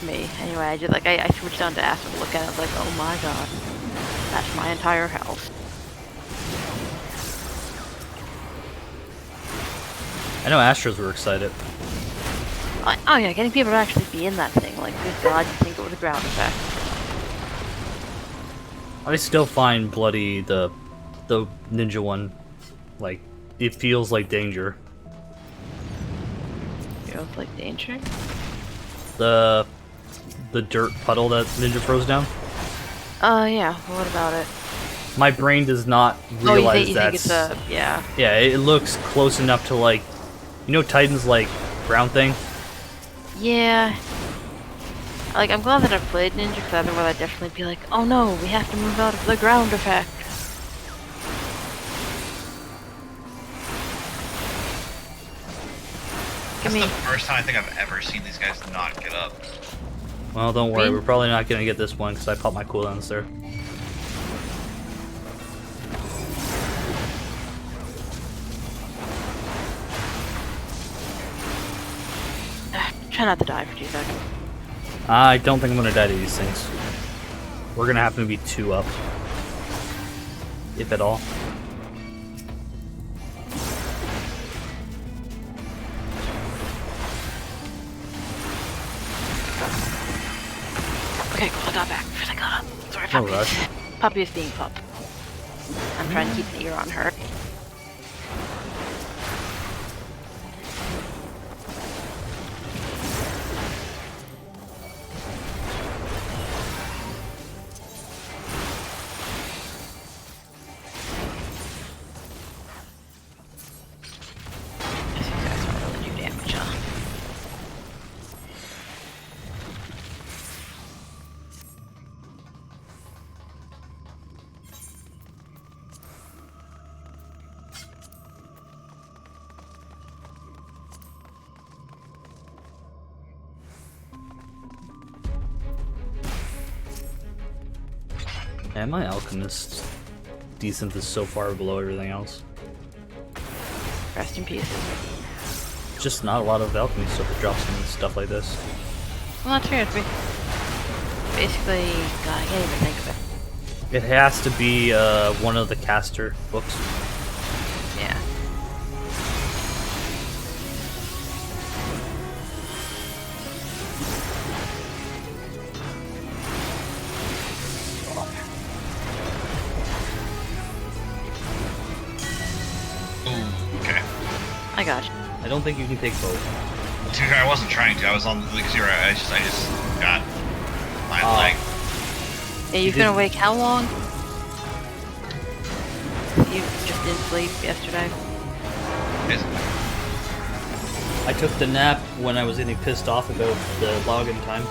Me. Anyway, I just like I switched on to Astro to look at it. I was like, oh my god, that's my entire house. I know Astros were excited. Oh yeah, getting people to actually be in that thing. Like, good god, you think it was a ground effect. I still find Bloody, the ninja one, like, it feels like danger. Feels like danger? The dirt puddle that ninja throws down? Yeah, what about it? My brain does not realize you think it's a, yeah. Yeah, it looks close enough to, like, you know Titan's, like, brown thing? Yeah. Like, I'm glad that I played Ninja, because otherwise I'd definitely be like, oh no, we have to move out of the ground effect. That's the first time I think I've ever seen these guys not get up. Well, don't worry, we're probably not gonna get this one, because I popped my cooldowns there. Try not to die for 2 seconds. I don't think I'm gonna die to these things. We're gonna have to be 2 up. If at all. Okay, cool, I got back. I got up. Sorry, No Puppy. rush. Puppy is being pup. I'm trying to keep the ear on her. These guys don't really do damage, huh? Yeah, my alchemist decent is so far below everything else. Rest in peace. Just not a lot of alchemy stuff that drops in stuff like this. Well, that's fair. Basically, God, I can't even think of it. It has to be one of the caster books. Yeah. Ooh, okay. I got you. I don't think you can take both. To be fair, I wasn't trying to. I was on the 0. I just got my leg. Yeah, you've been awake how long? You just didn't sleep yesterday? I took the nap when I was getting pissed off about the login time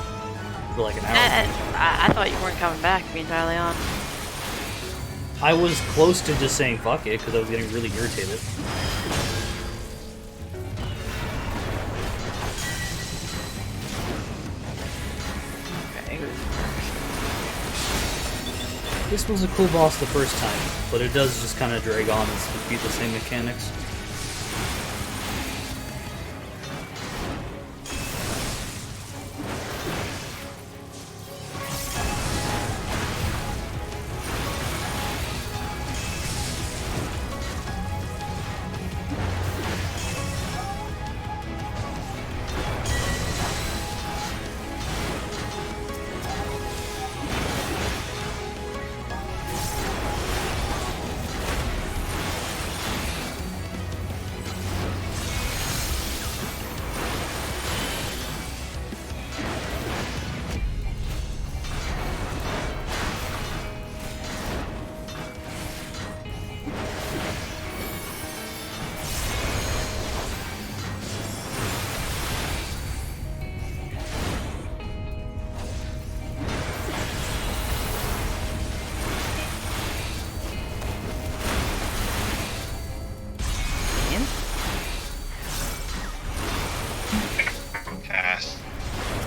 for like an hour. I thought you weren't coming back, to be entirely honest. I was close to just saying fuck it because I was getting really irritated. Okay, This was a cool boss the first time, but it does just kind of drag on and repeat the same mechanics.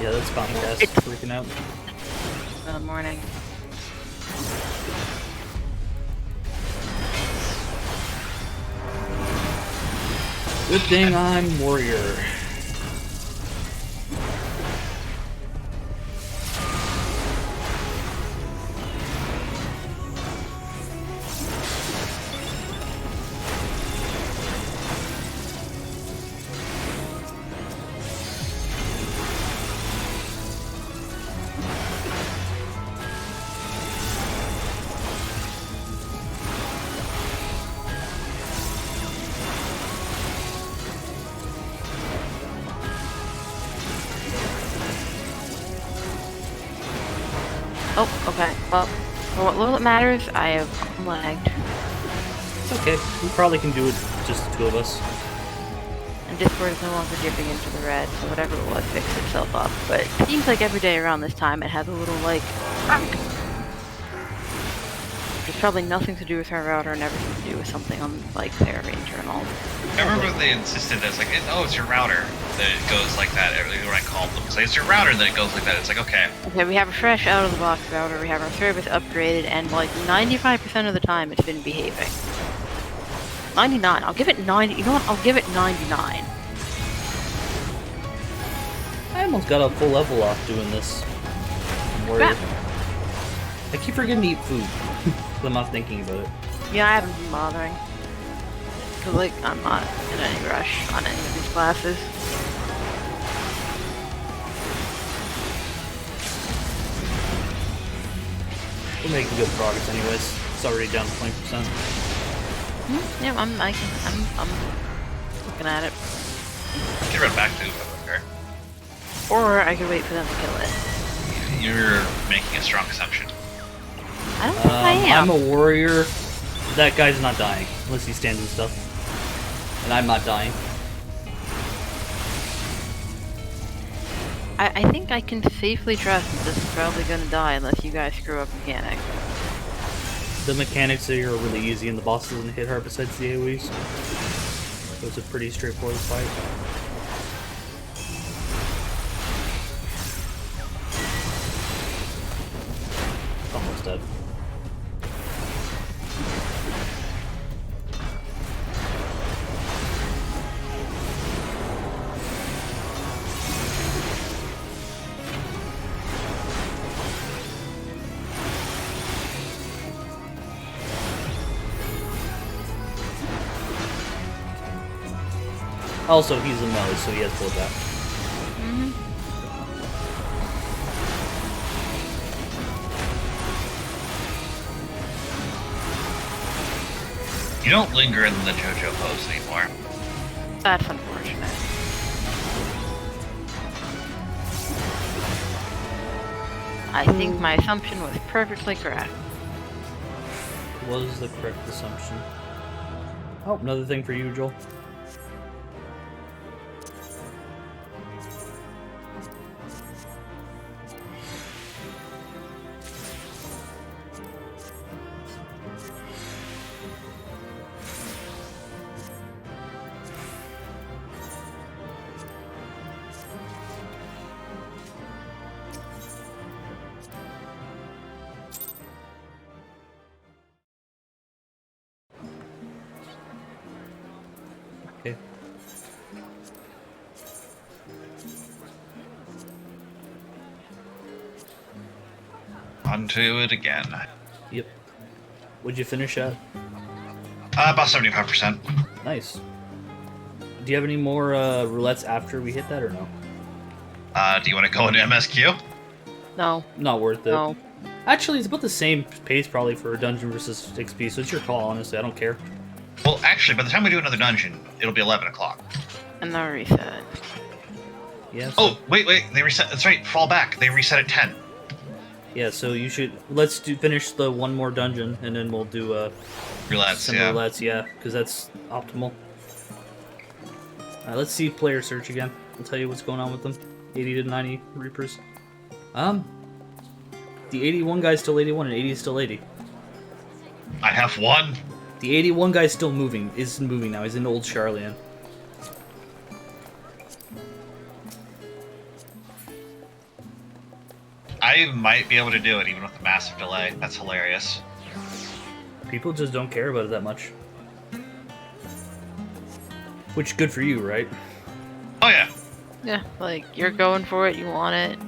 Yeah, that's Comcast freaking out. Good morning. Good thing I'm warrior. Oh, okay. Well, for what little it matters, I have lagged. It's okay. We probably can do it, just the two of us. And Discord is no longer dipping into the red, so whatever it was fixed itself up. But it seems like every day around this time it has a little, like... It's probably nothing to do with our router and everything to do with something on, like, their internal. I remember they insisted that it's like, oh, it's your router that it goes like that. When I called them, it's like, it's your router that it goes like that. It's like, okay. Okay, we have a fresh out-of-the-box router, we have our service upgraded, and like 95% of the time it's been behaving. 99. I'll give it 90. You know what? I'll give it 99. I almost got a full level off doing this. Yeah. I keep forgetting to eat food. I'm not thinking about it. Yeah, I haven't been bothering. Cause like, I'm not in any rush on any of these classes. We're making good progress anyways. It's already down to 20%. Yeah, I'm looking at it. You can run back to it, okay? Or I could wait for them to kill it. You're making a strong assumption. I don't think I am. I'm a warrior. That guy's not dying, unless he stands and stuff. And I'm not dying. I think I can safely trust that this is probably going to die unless you guys screw up mechanics. The mechanics here are really easy and the boss doesn't hit hard besides the AoEs. So it's a pretty straightforward fight. Almost dead. Also, he's a melee, so he has blowback. You don't linger in the JoJo pose anymore. That's unfortunate. I think my assumption was perfectly correct. Was the correct assumption. Oh, another thing for you, Joel. Okay. Onto it again. Yep. What'd you finish at? About 75%. Nice. Do you have any more roulettes after we hit that or no? Do you want to go into MSQ? No. Not worth it. No. Actually, it's about the same pace probably for dungeon versus XP, so it's your call, honestly. I don't care. Well, actually, by the time we do another dungeon, it'll be 11 o'clock. And they'll reset. Yeah. So, Oh, wait, they reset. That's right, fall back. They reset at 10. yeah, so you should... Let's finish the one more dungeon, and then we'll do Roulettes, some yeah. roulettes, yeah, because that's optimal. Let's see player search again. I'll tell you what's going on with them. 80 to 90 Reapers. The 81 guy's still 81, and 80 is still 80. I have one. The 81 guy's still moving. Is moving now. He's in Old Charlian. I might be able to do it even with the massive delay. That's hilarious. People just don't care about it that much. Which, good for you, right? Oh, yeah. Yeah, like, you're going for it, you want it.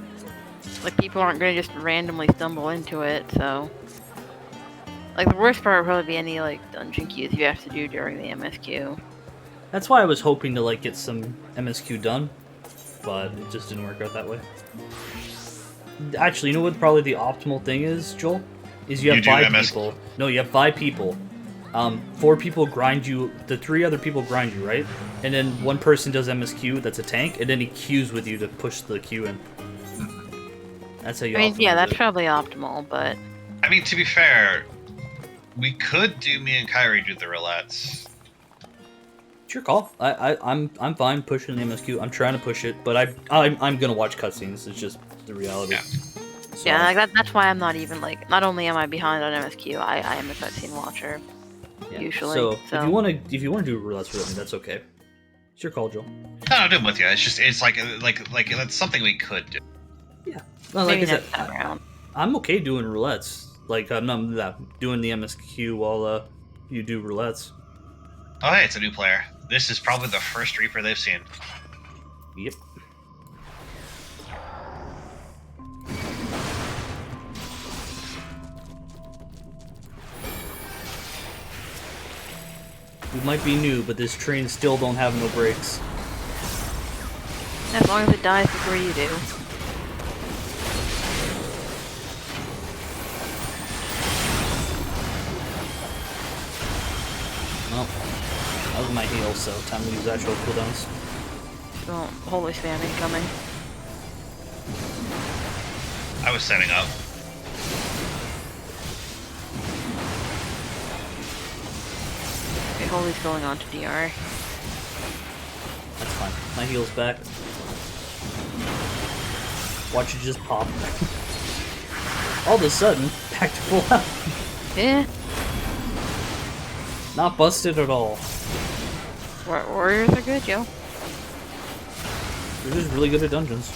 Like, people aren't gonna just randomly stumble into it, so... Like, the worst part would probably be any, like, dungeon queues you have to do during the MSQ. That's why I was hoping to, like, get some MSQ done, but it just didn't work out that way. Actually, you know what probably the optimal thing is, Joel? Is you have 5 people. No, you have 5 people. 4 people grind you, the 3 other people grind you, right? And then 1 person does MSQ, that's a tank, and then he queues with you to push the queue in. That's how you I mean, yeah, that's it. probably optimal, but... I mean, to be fair, we could do me and Kyrie do the roulettes. It's your call. I'm fine pushing the MSQ. I'm trying to push it, but I'm gonna watch cutscenes. It's just the reality. Yeah. So, yeah, like that's why I'm not even, like... Not only am I behind on MSQ, I am a cutscene watcher. yeah. Usually. So if you wanna do roulettes with me, that's okay. It's your call, Joel. No, I'm doing with you. It's like that's something we could do. Yeah. Well, like Maybe I next said, time around. I'm okay doing roulettes. Like I'm not doing the MSQ while you do roulettes. Oh, hey, it's a new player. This is probably the first Reaper they've seen. Yep. We might be new, but this train still don't have no brakes. As long as it dies before you do. Well, that was my heal, so time to use actual cooldowns. Oh, holy spam incoming. I was setting up. Okay, holy's going on to DR. That's fine. My heal's back. Watch it just pop. All of a sudden, back to full health. Yeah. Not busted at all. Warriors are good, yo. They're just really good at dungeons.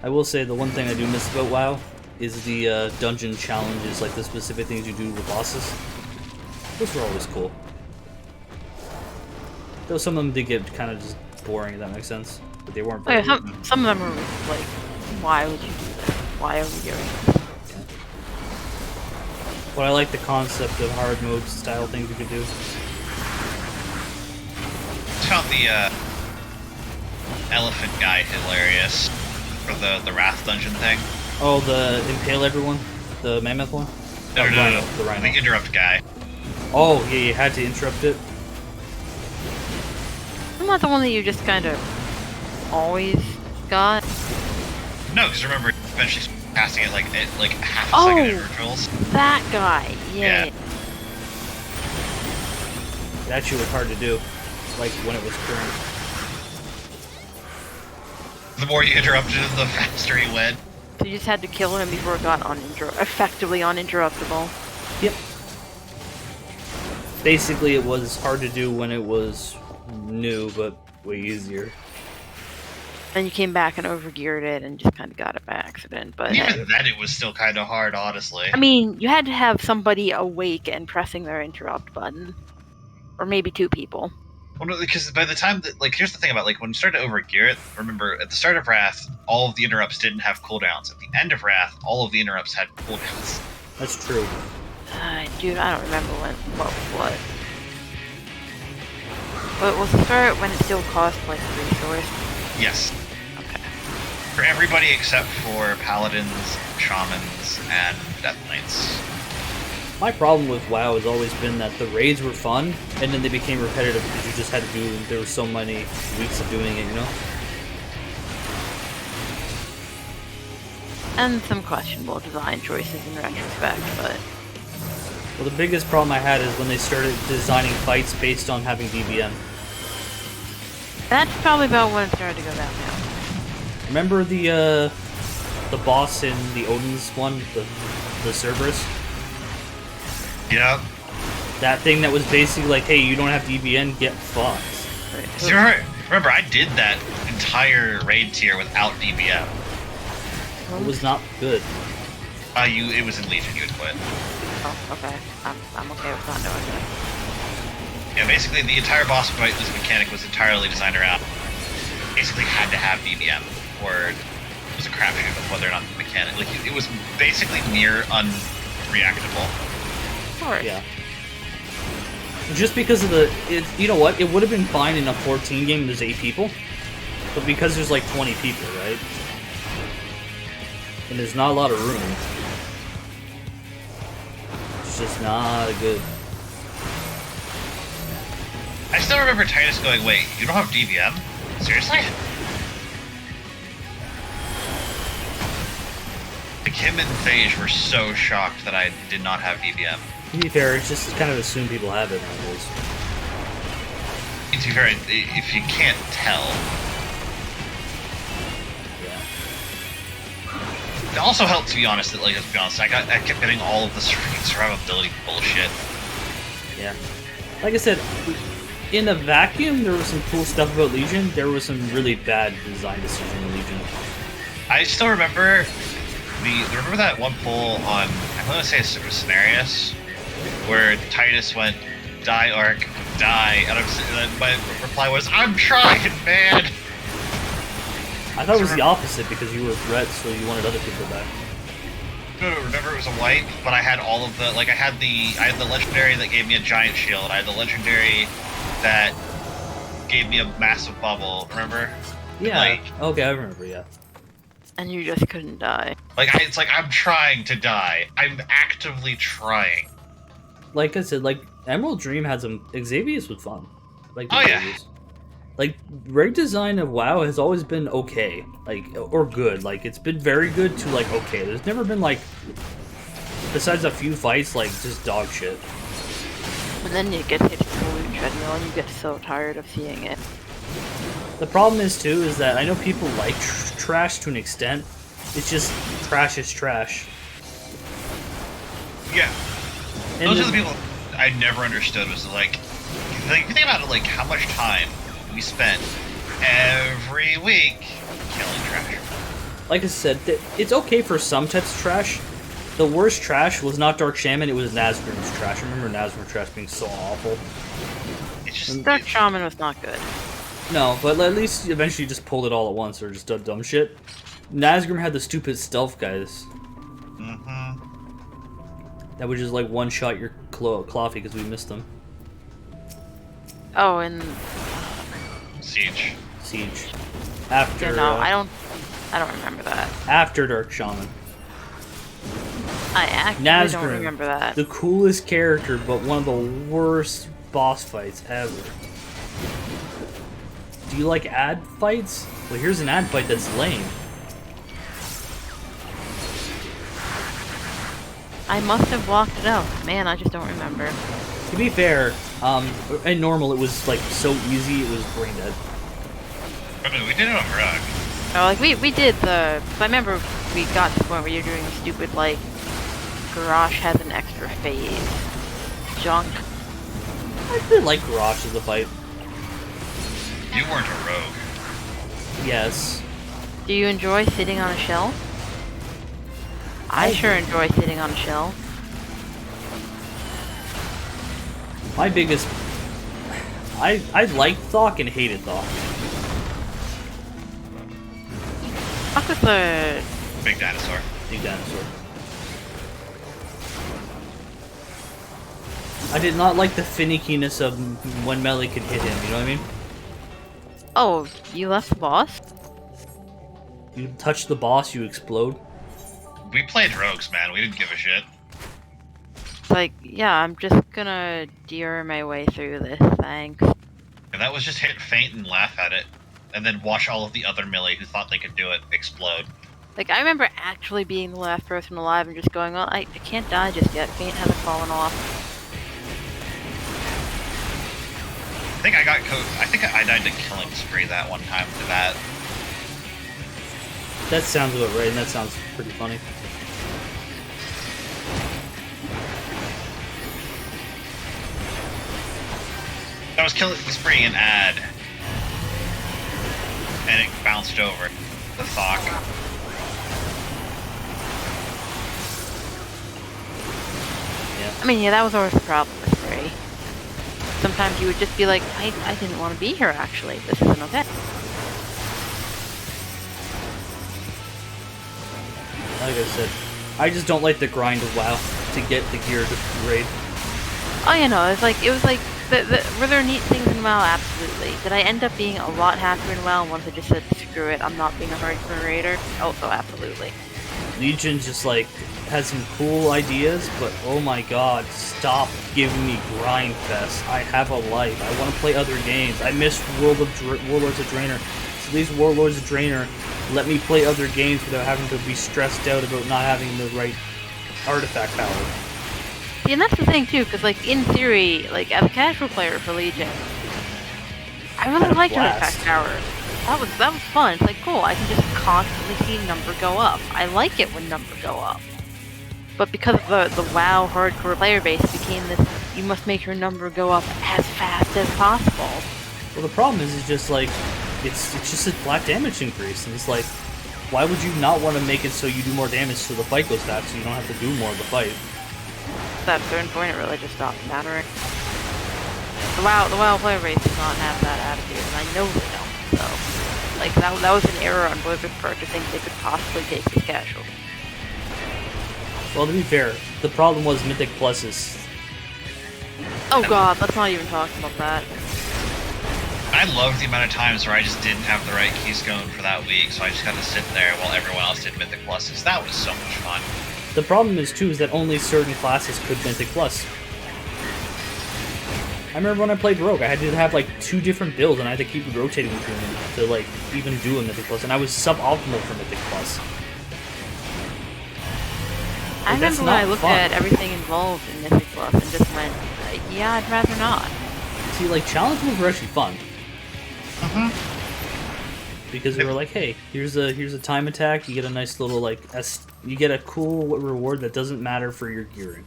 I will say the one thing I do miss about WoW is the dungeon challenges, like the specific things you do with bosses. Those were always cool. Though some of them did get kind of just boring, if that makes sense. But they weren't very some of them are like, why would you do this? Why are we doing this? Yeah. But I like the concept of hard mode style things you could do. I found the elephant guy hilarious for the Wrath dungeon thing. Oh, the impale everyone? The mammoth one? No, no, The rhino. The interrupt guy. Oh, yeah, you had to interrupt it? I'm not the one that you just kind of always got. No, because remember, eventually passing it like half a second intervals. That guy. Yeah. It actually was hard to do, like when it was current. The more you interrupted him, the faster he went. So you just had to kill him before it got effectively uninterruptible. Yep. Basically, it was hard to do when it was new, but way easier. And you came back and overgeared it and just kind of got it by accident. But even then, it was still kind of hard, honestly. I mean, you had to have somebody awake and pressing their interrupt button, or maybe two people. Well, no, because by the time that, here's the thing about, when you start to overgear it, remember, at the start of Wrath, all of the interrupts didn't have cooldowns. At the end of Wrath, all of the interrupts had cooldowns. That's true. Dude, I don't remember what. But was the start when it still cost, a resource? Yes. Okay. For everybody except for Paladins, Shamans, and Death Knights. My problem with WoW has always been that the raids were fun, and then they became repetitive because you just had to do, there were so many weeks of doing it, you know? And some questionable design choices in retrospect, but... Well, the biggest problem I had is when they started designing fights based on having DBM. That's probably about when it started to go downhill. Remember the boss in the Odin's one, the Cerberus? Yeah. That thing that was basically like, hey, you don't have DBN, get fucked. Remember, I did that entire raid tier without DBM. It was not good. It was in Legion, you would quit. Oh, okay. I'm okay with not doing that. Yeah, basically the entire boss fight this mechanic was entirely designed around basically had to have DBM, or it was a crapshoot of whether or not the mechanic, it was basically near unreactable. Of course. Yeah. Just because of you know what, it would have been fine in a 14 game and there's 8 people, but because there's 20 people, right? And there's not a lot of room. It's just not good. I still remember Titus going, wait, you don't have DBM? Seriously? Him and Phage were so shocked that I did not have DBM. To be fair, it's just kind of assume people have it nowadays. To be fair, if you can't tell. Yeah. It also helped, to be honest, that, let's be honest, I kept getting all of the survivability bullshit. Yeah. Like I said, in a vacuum, there was some cool stuff about Legion. There was some really bad design decisions in Legion. I still remember remember that one poll on, I'm going to say it was Cenarius, where Titus went, die Ark, die, and my reply was, I'm trying, man! I thought it was the opposite because you were a threat, so you wanted other people to die. No, remember it was a wipe, but I had all of the, I had the legendary that gave me a giant shield, I had the legendary that gave me a massive bubble. Remember? Yeah. Like, Okay, I remember. Yeah. And you just couldn't die. like it's like I'm trying to die. I'm actively trying. Like I said, like Emerald Dream had some Xavier's was fun. Like Oh, yeah. Xavier's. Like rig design of WoW has always been okay, like or good. Like it's been very good to like okay. There's never been like, besides a few fights, like just dog shit. And then you get hit with the loot treadmill and you get so tired of seeing it. The problem is too is that I know people like trash to an extent. It's just trash is trash. Yeah. And Those are the people I never understood. Was like if you think about it, like how much time we spent every week killing trash. Like I said, it's okay for some types of trash. The worst trash was not Dark Shaman, it was Nazgûr's trash. I remember Nazgûr trash being so awful. It's just Dark Shaman was not good. No, but at least eventually you just pulled it all at once or just done dumb shit. Nazgûr had the stupid stealth guys. Mm-hmm. That would just like one-shot your Cloffy because we missed them. Oh, and Siege. Siege. After. yeah, no, I don't remember that. After Dark Shaman. I actually Nazgûr, don't remember that. the coolest character, but one of the worst boss fights ever. Do you like ad fights? Well, here's an ad fight that's lame. I must have blocked it out. Man, I just don't remember. To be fair, in normal it was like so easy it was brain dead. I mean, we did it on Rock. Oh, like we did the. I remember we got to the point where you're doing the stupid like, Garrosh has an extra phase junk. I did like Garrosh as a fight. You weren't a rogue. Yes. Do you enjoy sitting on a shell? I sure enjoy sitting on a shell. My biggest... I liked Thok and hated Thok. Fuck with the... Big dinosaur. Big dinosaur. I did not like the finickiness of when melee could hit him, you know what I mean? Oh, you left the boss? You touch the boss, you explode. We played rogues, man. We didn't give a shit. Like, yeah, I'm just gonna deer my way through this, thanks. And that was just hit faint and laugh at it. And then watch all of the other melee who thought they could do it explode. Like, I remember actually being the last person alive and just going, well, I can't die just yet. Faint hasn't fallen off. I think I died to killing spree that one time to that. That sounds about right, and that sounds pretty funny. I was killing the spree and add. And it bounced over the Thok. Yeah. I mean, yeah, that was always the problem with Spree. Sometimes you would just be like, I didn't want to be here, actually. This isn't okay. Like I said, I just don't like the grind of WoW to get the gear to raid. Oh, you know, it was like, were there neat things in WoW? Absolutely. Did I end up being a lot happier in WoW once I just said, screw it, I'm not being a hardcore raider? Also, absolutely. Legion just like has some cool ideas, but oh my god, stop giving me grind fest. I have a life. I want to play other games. I miss Warlords of Draenor. So these Warlords of Draenor let me play other games without having to be stressed out about not having the right artifact power. See, and that's the thing too, because like in theory, like as a casual player for Legion, I really liked artifact power. That was fun. It's like cool. I can just constantly see number go up. I like it when number go up. But because of the WoW hardcore player base became this, you must make your number go up as fast as possible. Well, the problem is just like it's just a flat damage increase, and it's like, why would you not want to make it so you do more damage so the fight goes fast, so you don't have to do more of the fight? At a certain point, it really just stopped mattering. The WoW player base does not have that attitude, and I know they don't. So, like that was an error on Blizzard's part to think they could possibly take this casual. Well, to be fair, the problem was Mythic Pluses. Oh god, let's not even talk about that. I loved the amount of times where I just didn't have the right keys going for that week, so I just got to sit there while everyone else did Mythic Pluses. That was so much fun. The problem is, too, is that only certain classes could Mythic Plus. I remember when I played Rogue, I had to have, like, 2 different builds, and I had to keep rotating between them to, like, even do a Mythic Plus, and I was suboptimal for Mythic Plus. I remember when I looked at everything involved in Mythic Plus and just went, yeah, I'd rather not. See, like, challenge moves were actually fun. Because they were like, hey, here's a time attack, you get a nice little, like, you get a cool reward that doesn't matter for your gearing.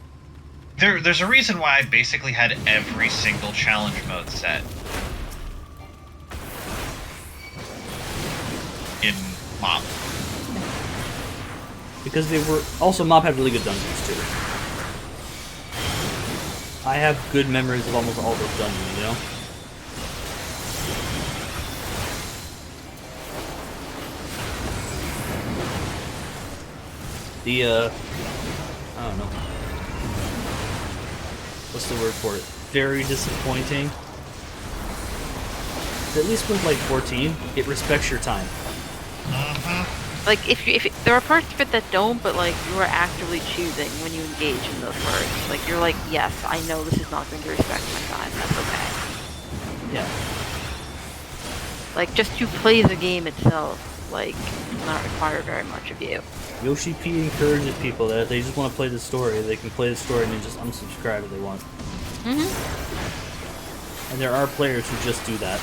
There's a reason why I basically had every single challenge mode set in MoP. Because they were... Also, MoP had really good dungeons, too. I have good memories of almost all those dungeons, you know? The, I don't know. What's the word for it? Very disappointing. At least with, like, 14, it respects your time. Like, if there are parts of it that don't, but, like, you are actively choosing when you engage in those parts. Like, you're like, yes, I know this is not going to respect my time, that's okay. Yeah. Like, just to play the game itself, like, does not require very much of you. Yoshi P encourages people that if they just want to play the story, they can play the story and then just unsubscribe if they want. And there are players who just do that.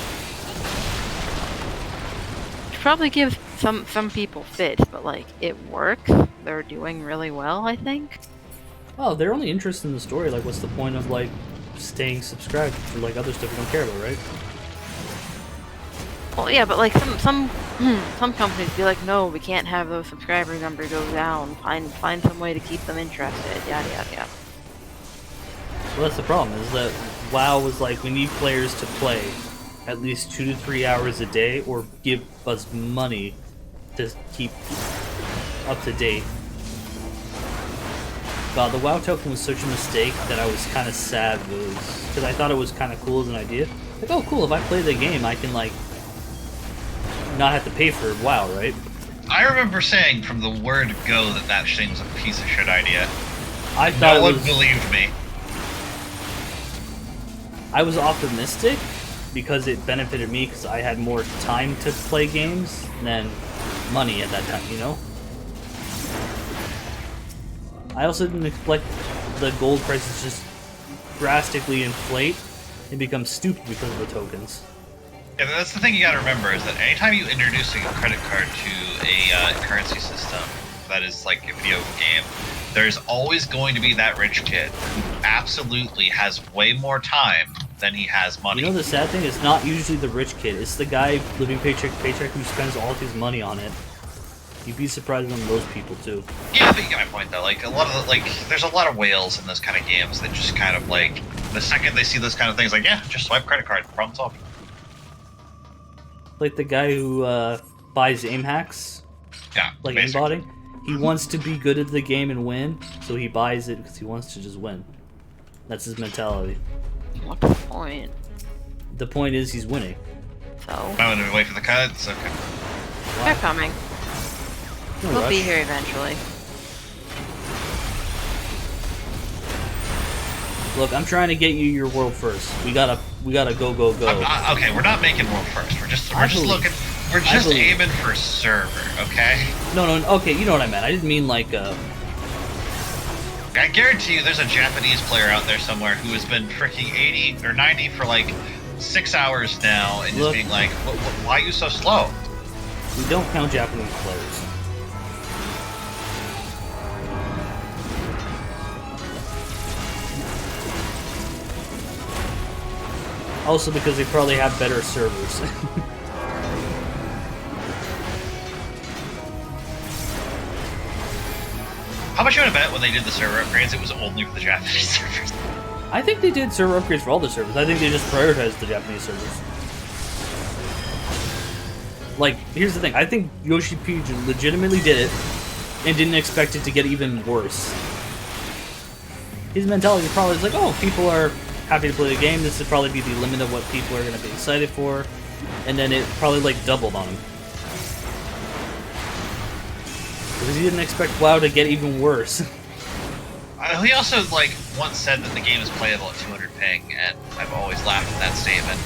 Which probably gives some people fits, but like, it works. They're doing really well, I think. Oh, they're only interested in the story. Like, what's the point of, like, staying subscribed for, like, other stuff you don't care about, right? Well, yeah, but like some companies be like, no, we can't have those subscriber numbers go down. Find some way to keep them interested. Yada yada yada. Well, that's the problem. Is that WoW was like, we need players to play at least 2 to 3 hours a day, or give us money to keep up to date. God, the WoW token was such a mistake that I was kind of sad because I thought it was kind of cool as an idea. Like, oh, cool! If I play the game, I can like not have to pay for WoW, right? I remember saying from the word go that thing was a piece of shit idea. I thought no one believed me. I was optimistic because it benefited me because I had more time to play games than money at that time, you know? I also didn't expect the gold prices just drastically inflate and become stupid because of the tokens. Yeah, that's the thing you gotta remember, is that anytime you introduce a credit card to a currency system that is like a video game, there's always going to be that rich kid who absolutely has way more time than he has money. You know the sad thing? It's not usually the rich kid. It's the guy living paycheck to paycheck who spends all his money on it. You'd be surprised on those people too. Yeah, but you get my point though. Like a lot of there's a lot of whales in those kind of games that just kind of like the second they see those kind of things, like yeah, just swipe credit card, problem solved. Like the guy who buys aim hacks. Yeah, like aimbotting. He wants to be good at the game and win, so he buys it because he wants to just win. That's his mentality. What's the point? The point is he's winning. So? I want to wait for the cuts. Okay. They're coming. No we'll rush. be here eventually. Look, I'm trying to get you your world first. We gotta go. Okay, we're not making world first. We're just looking. We're just aiming for server. Okay. No. Okay, you know what I meant. I didn't mean like. I guarantee you, there's a Japanese player out there somewhere who has been freaking 80 or 90 for like 6 hours now, and just being like, "Why are you so slow?" We don't count Japanese players. Also because they probably have better servers. How much you want to bet when they did the server upgrades, it was only for the Japanese servers? I think they did server upgrades for all the servers. I think they just prioritized the Japanese servers. Like, here's the thing. I think Yoshi P legitimately did it and didn't expect it to get even worse. His mentality probably is like, oh, people are happy to play the game. This would probably be the limit of what people are going to be excited for, and then it probably like doubled on him. Because he didn't expect WoW to get even worse. He also like once said that the game is playable at 200 ping, and I've always laughed at that statement.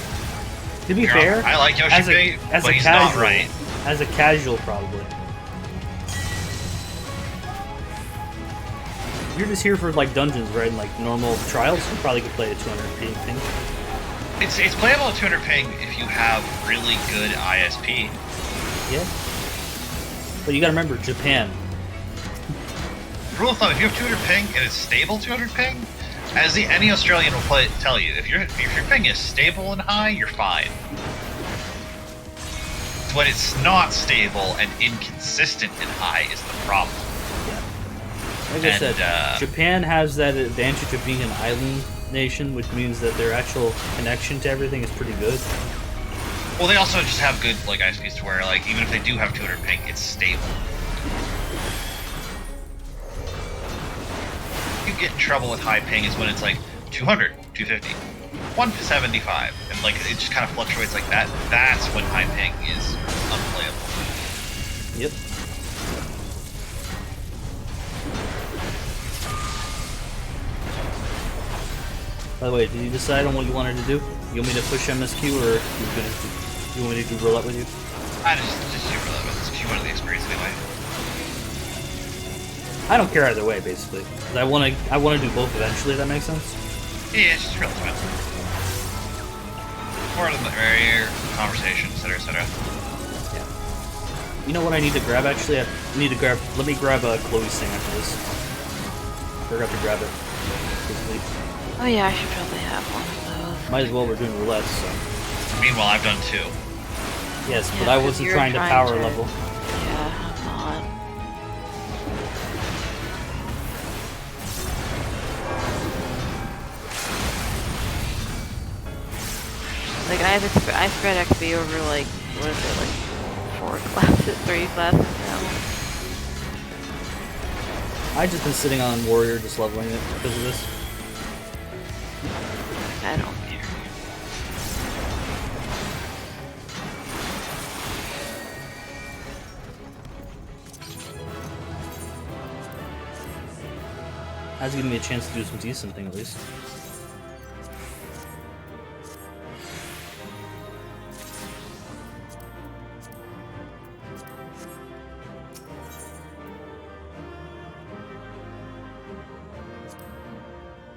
To be fair, I like Yoshi P, as but a he's casual, not right. As a casual, probably. If you're just here for like dungeons, right, and like normal trials, you probably could play at 200 ping. It's playable at 200 ping if you have really good ISP. Yeah. But you gotta remember, Japan. Rule of thumb: if you have 200 ping and it's stable 200 ping, as any Australian will tell you, if your ping is stable and high, you're fine. When it's not stable and inconsistent and high is the problem. Like I said, Japan has that advantage of being an island nation, which means that their actual connection to everything is pretty good. Well, they also just have good like ISPs to where like even if they do have 200 ping, it's stable. You get in trouble with high ping is when it's like 200, 250, 175, and like it just kind of fluctuates like that. That's when high ping is unplayable. Yep. By the way, did you decide on what you wanted to do? You want me to push MSQ, or you want me to do roulette with you? I just do roulette with this. You wanted the experience anyway. I don't care either way, basically. 'Cause I want to do both eventually. If that makes sense. Yeah, it's just real time. More of the merrier, conversation, etc., etc. Yeah. You know what I need to grab? Actually, I need to grab. Let me grab Chloe's thing after this. Forgot to grab it. Quickly. Oh yeah, I should probably have one of those. Might as well. We're doing roulette, so. Meanwhile, I've done 2. Yes, Yeah, but I wasn't you're trying to power to- level. Yeah, I'm not. Like I spread XP over like what is it like 4 classes, 3 classes now. I just been sitting on Warrior, just leveling it because of this. I don't care. That's giving me a chance to do some decent thing at least.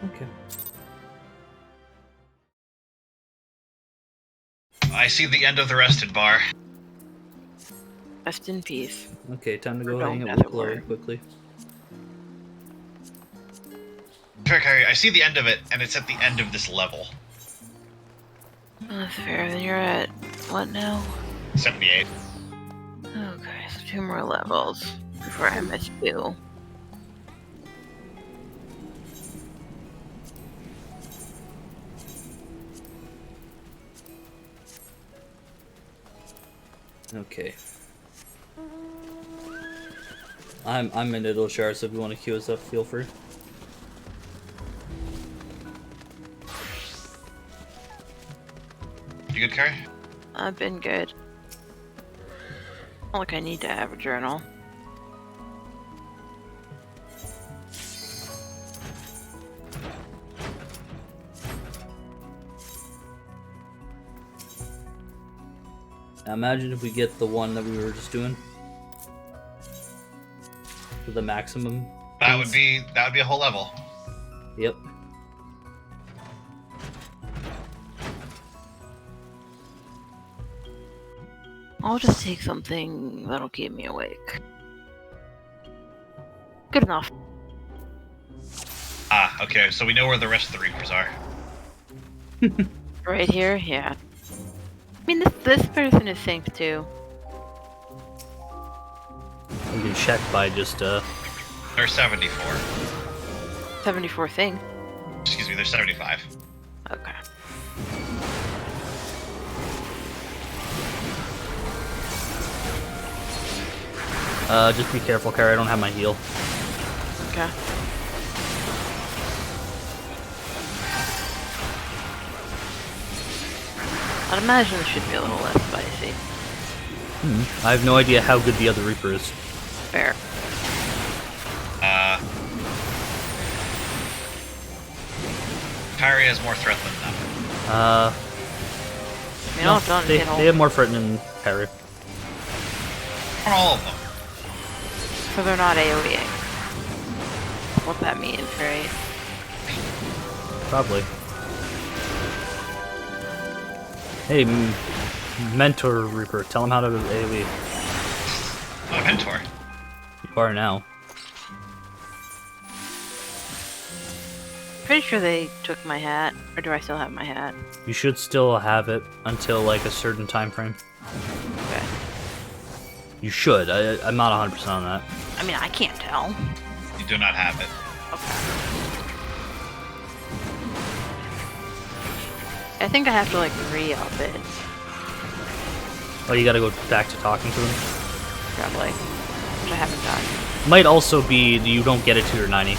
Okay. I see the end of the rested bar. Rest in peace. Okay, time to Or go don't hang out gather with Chloe word. quickly. Fair carry, I see the end of it, and it's at the end of this level. Oh, that's fair. Then you're at what now? 78. Okay, so 2 more levels before I miss you. Okay. I'm in Idleshire, so if you want to queue us up, feel free. You good, Carrie? I've been good. Not like I need to have a journal. Now imagine if we get the one that we were just doing. For the maximum. That would be a whole level. Yep. I'll just take something that'll keep me awake. Good enough. Ah, okay, so we know where the rest of the Reapers are. Right here? Yeah. I mean, this person is synced too. You can check by just, They're 74. 74 thing. Excuse me, they're 75. Okay. just be careful, Kara, I don't have my heal. Okay. I'd imagine it should be a little less spicy. I have no idea how good the other Reaper is. Fair. Kyrie has more threat than them. They have more threat than Kyrie. Not all of them. So they're not AoEing. What that means, right? Probably. Hey, Mentor Reaper, tell him how to AoE. Oh, Mentor. You are now. Pretty sure they took my hat, or do I still have my hat? You should still have it until like a certain time frame. Okay. You should. I'm not 100% on that. I mean, I can't tell. You do not have it. I think I have to like re-up it. Oh, you gotta go back to talking to them? Probably. Which I haven't done. Might also be you don't get it to your 90.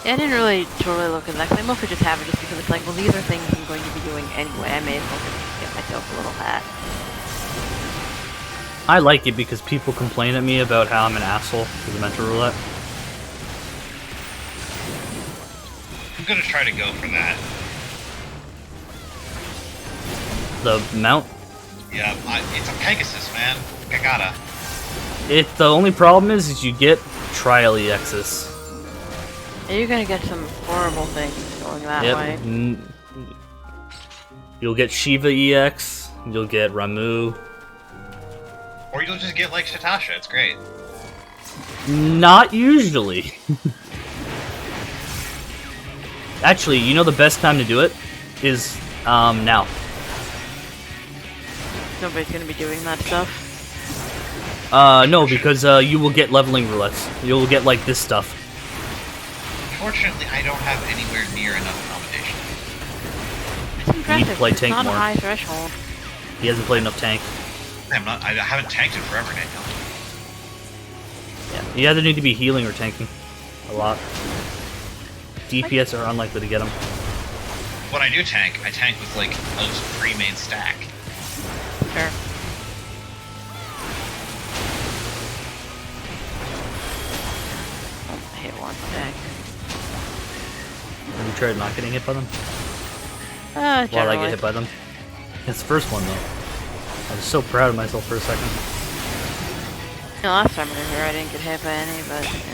Yeah, I didn't really totally look at that. I mostly just have it just because it's like, well, these are things I'm going to be doing anyway. I may as well just get myself a little hat. I like it because people complain at me about how I'm an asshole for the Mentor Roulette. I'm gonna try to go for that. The mount? Yeah, it's a Pegasus, man. I gotta. The only problem is you get trial EXs. You're gonna get some horrible things going that way. You'll get Shiva EX, you'll get Ramu. Or you'll just get like Shatasha, it's great. Not usually. Actually, you know the best time to do it is now. Nobody's gonna be doing that stuff. No, because you will get leveling roulettes. You'll get like this stuff. Fortunately, I don't have anywhere near enough accommodation. It's impressive. You need to play it's tank not more. a high threshold. He hasn't played enough tank. I haven't tanked in forever, Daniel. Yeah, you either need to be healing or tanking. A lot. DPS are unlikely to get him. When I do tank, I tank with like a pre-main stack. Sure. Oh, I hit one stack. Have you tried not getting hit by them? While I Generally. get hit by them. It's the first one though. I was so proud of myself for a second. Yeah, last time I was here, I didn't get hit by any, but.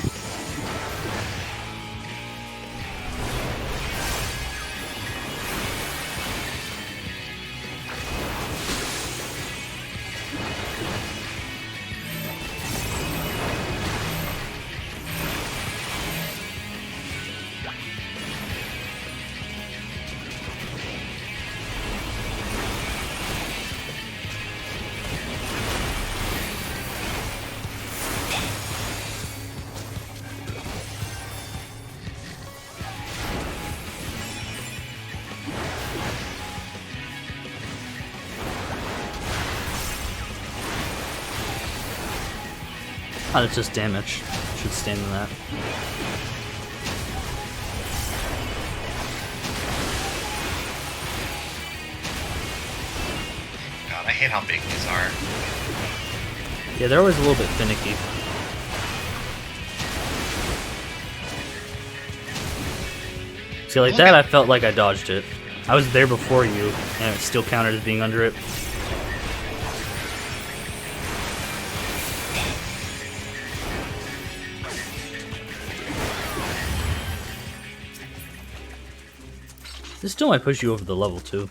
Oh, that's just damage. Should stand in that. God, I hate how big these are. Yeah, they're always a little bit finicky. See, like that, I felt like I dodged it. I was there before you, and it still counted as being under it. This still might push you over the level, too.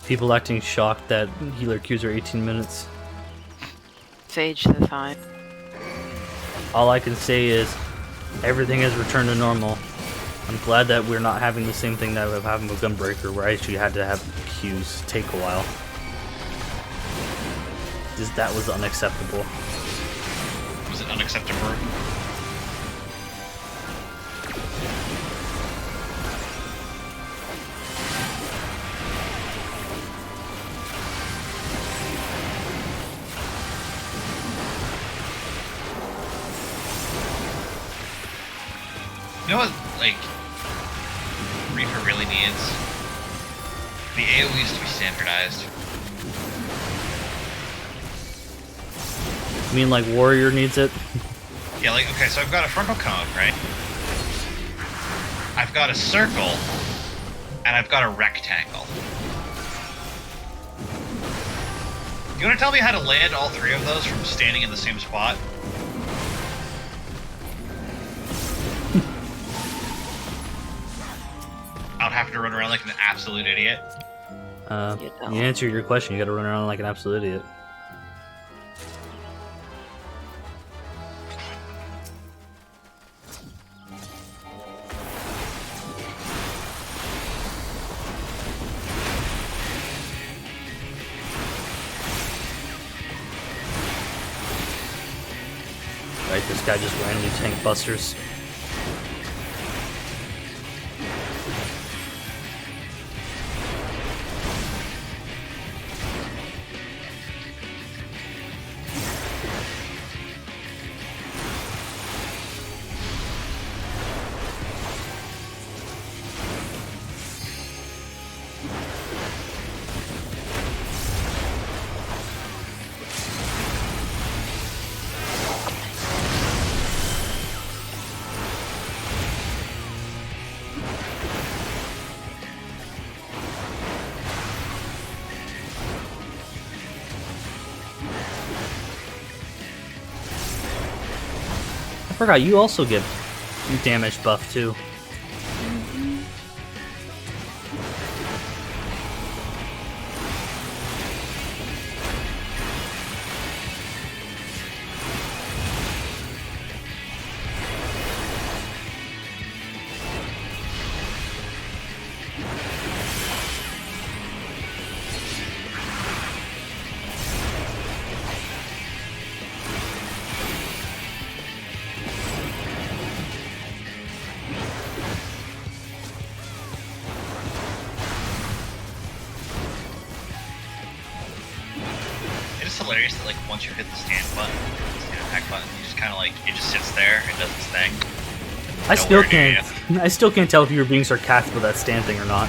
People acting shocked that healer queues are 18 minutes. Sage says hi. All I can say is everything has returned to normal. I'm glad that we're not having the same thing that happened with Gunbreaker, where I actually had to have queues take a while. That was unacceptable. Was it unacceptable? You know what, like, Reaper really needs? The AoEs to be standardized. You mean like Warrior needs it? Yeah, like, okay, so I've got a frontal cone, right? I've got a circle, and I've got a rectangle. You wanna tell me how to land all three of those from standing in the same spot? I don't have to run around like an absolute idiot. You answer your question, you gotta run around like an absolute idiot. Right, this guy just randomly tank busters. I forgot, you also get damage buff too. It's hilarious that, like, once you hit the stand button, the stand attack button, you just kind of like, it just sits there and does its thing. I still can't tell if you were being sarcastic with that stand thing or not.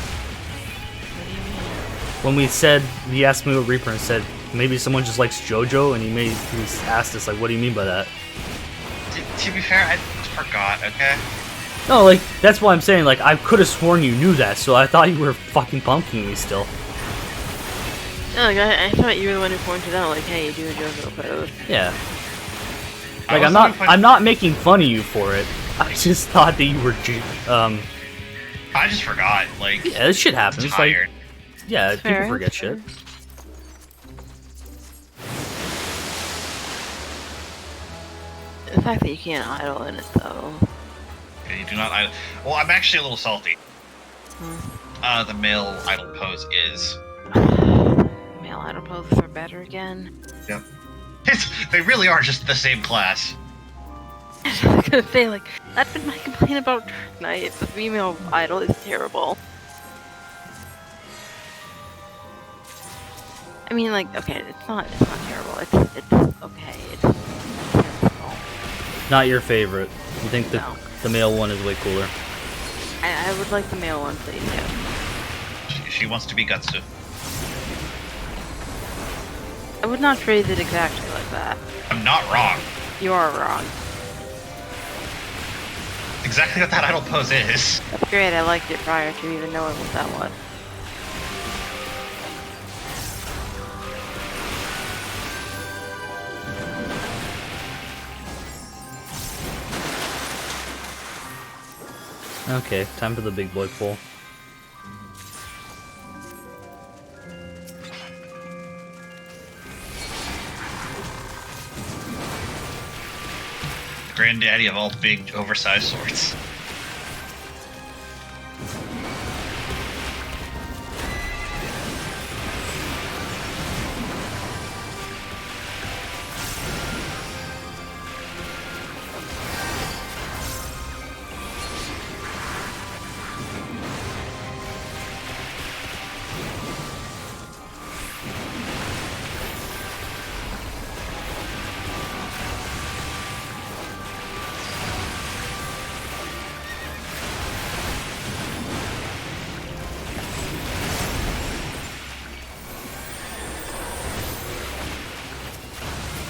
When we said, he asked me what Reaper and said, maybe someone just likes JoJo, and he asked us, like, what do you mean by that? To be fair, I forgot, okay? No, like, that's why I'm saying, like, I could have sworn you knew that, so I thought you were fucking punking me still. No, like, I thought you were the one who pointed out, like, hey, you do a JoJo pose. Yeah. Like, I'm not making fun of you for it. I just thought that you were, I just forgot, like... Yeah, this shit happens. Tired. Like, yeah, Fair, people forget shit. The fact that you can't idle in it, though. Yeah, you do not idle. Well, I'm actually a little salty. The male idle pose is. Male idle poses are better again. Yep. They really are just the same class. I was gonna say, like, that's been my complaint about Dark Knight. The female idol is terrible. I mean, like, okay, it's not terrible. It's okay. It's terrible. Not your favorite. You think the male one is way cooler? I would like the male one, please. Yeah. She wants to be Gutsu. I would not phrase it exactly like that. I'm not wrong. You are wrong. Exactly what that idle pose is. That's great. I liked it prior to even knowing what that was. Okay, time for the big boy pull. Granddaddy of all big, oversized swords.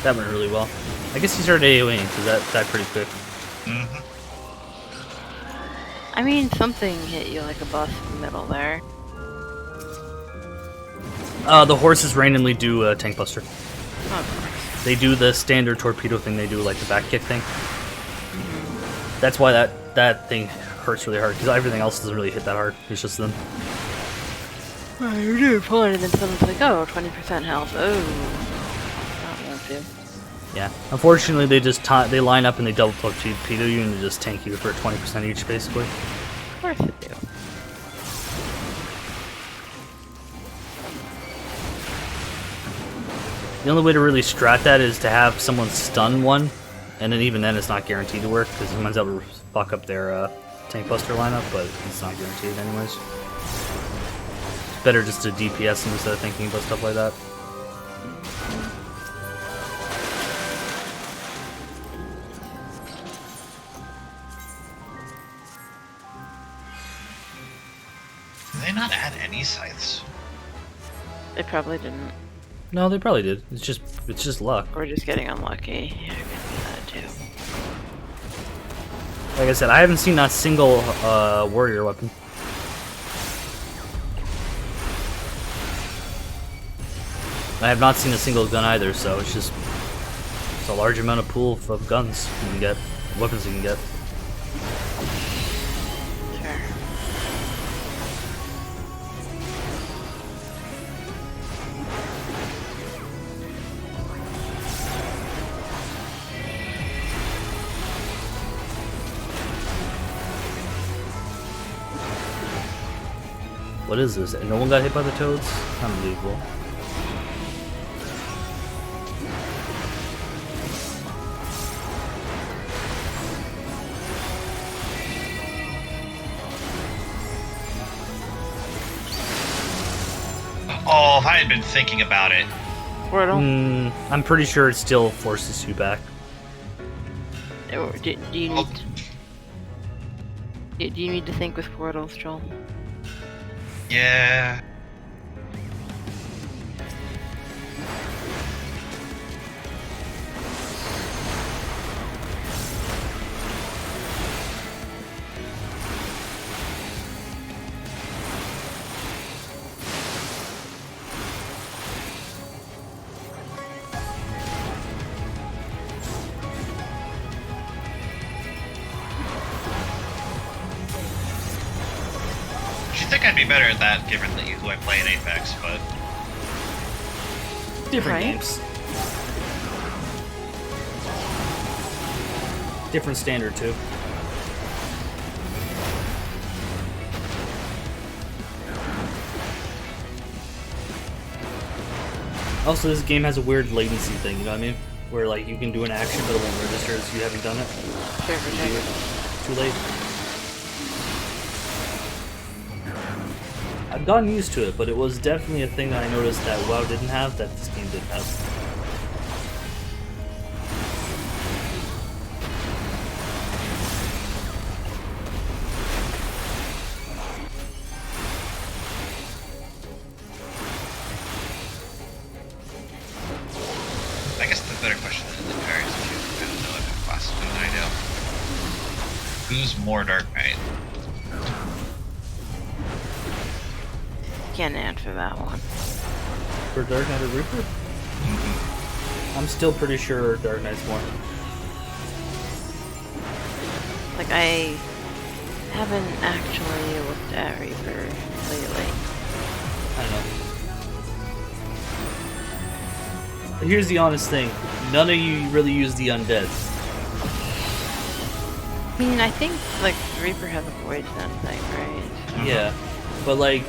That went really well. I guess he started AoEing because that died pretty quick. Mm-hmm. I mean, something hit you like a bus in the middle there. The horses randomly do a tank buster. Oh, they do the standard torpedo thing. They do like the back kick thing. That's why that thing hurts really hard because everything else doesn't really hit that hard. It's just them. Oh, you're doing fine, and then someone's like, "Oh, 20% health." Oh. Yeah, unfortunately they just they line up and they double torpedo you and they just tank you for 20% each, basically. Of course they do. The only way to really strat that is to have someone stun one, and then even then it's not guaranteed to work because someone's able to fuck up their tank buster lineup, but it's not guaranteed anyways. It's better just to DPS them instead of thinking about stuff like that. Did they not add any scythes? They probably didn't. No, they probably did. It's just luck. We're just getting unlucky. Yeah, I can do that too. Like I said, I haven't seen that single warrior weapon. I have not seen a single gun either, so it's a large amount of pool of guns you can get, weapons you can get. What is this? No one got hit by the toads? Unbelievable. Oh, if I had been thinking about it. I'm pretty sure it still forces you back. Do you need? Do you need to think with portals, Joel? Yeah. I think I'd be better at that given who I play in Apex, but... Different games. Different standard, too. Also, this game has a weird latency thing, you know what I mean? Where, like, you can do an action, but it won't register as you haven't done it. Too late. I've gotten used to it, but it was definitely a thing that I noticed that WoW didn't have, that this game didn't have. I guess the better question than the parries is I don't know if it's faster than I do. Who's more Dark Knight? Can't answer that one. For Dark Knight or Reaper? I'm still pretty sure Dark Knight's more. Like, I haven't actually looked at Reaper lately. I don't know. Here's the honest thing. None of you really use the undead. I mean, I think like Reaper has a poison thing, right? Yeah, but like,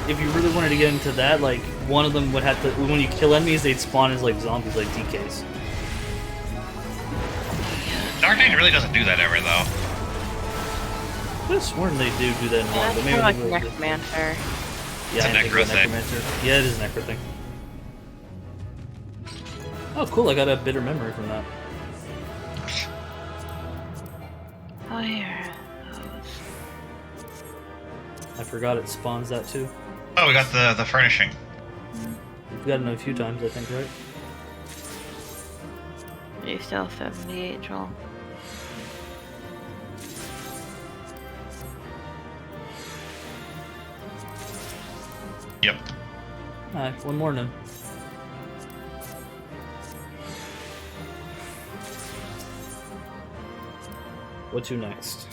if you really wanted to get into that, like, one of them would have to. When you kill enemies, they'd spawn as like zombies, like DKs. Dark Knight really doesn't do that ever, though. I could have sworn they do that in one, That's but maybe more like they really do. Necromancer. Yeah, It's a I think necro it's thing. Necromancer. Yeah, it is a necro thing. Oh, cool! I got a bitter memory from that. Oh yeah. I forgot it spawns that too. Oh, we got the furnishing. We've gotten it a few times, I think, right? Are you still 78, Joel? Yep. Alright, one more then. What to next?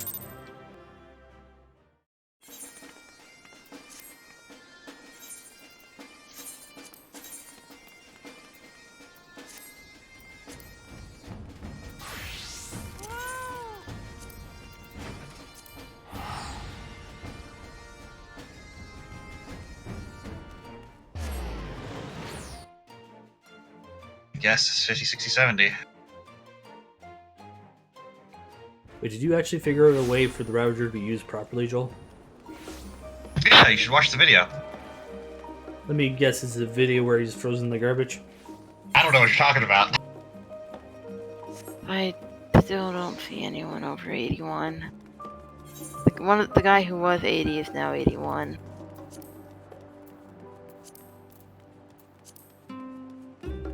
Yes, it's 50, 60, 70. Wait, did you actually figure out a way for the Ravager to be used properly, Joel? Yeah, you should watch the video. Let me guess, is it a video where he's frozen in the garbage? I don't know what you're talking about. I still don't see anyone over 81. The guy who was 80 is now 81.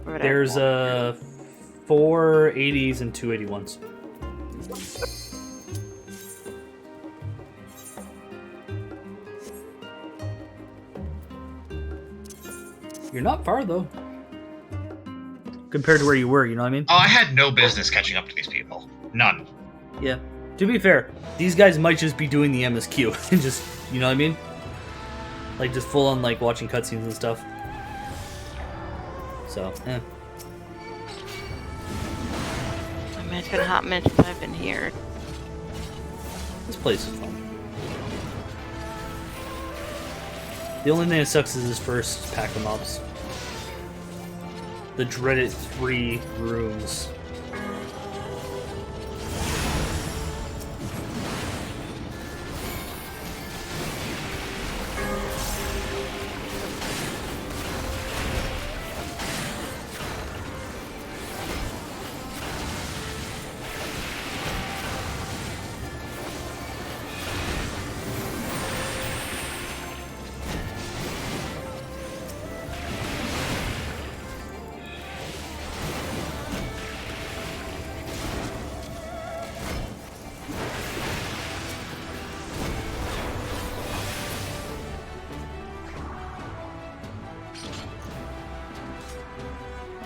There's 4 80s and 2 81s. You're not far though. Compared to where you were, you know what I mean? Oh, I had no business catching up to these people. None. Yeah. To be fair, these guys might just be doing the MSQ and just, you know what I mean? Like just full on like watching cutscenes and stuff. So, eh. I mean, it's been a hot minute since I've been here. This place is fun. The only thing that sucks is his first pack of mobs. The dreaded 3 rooms.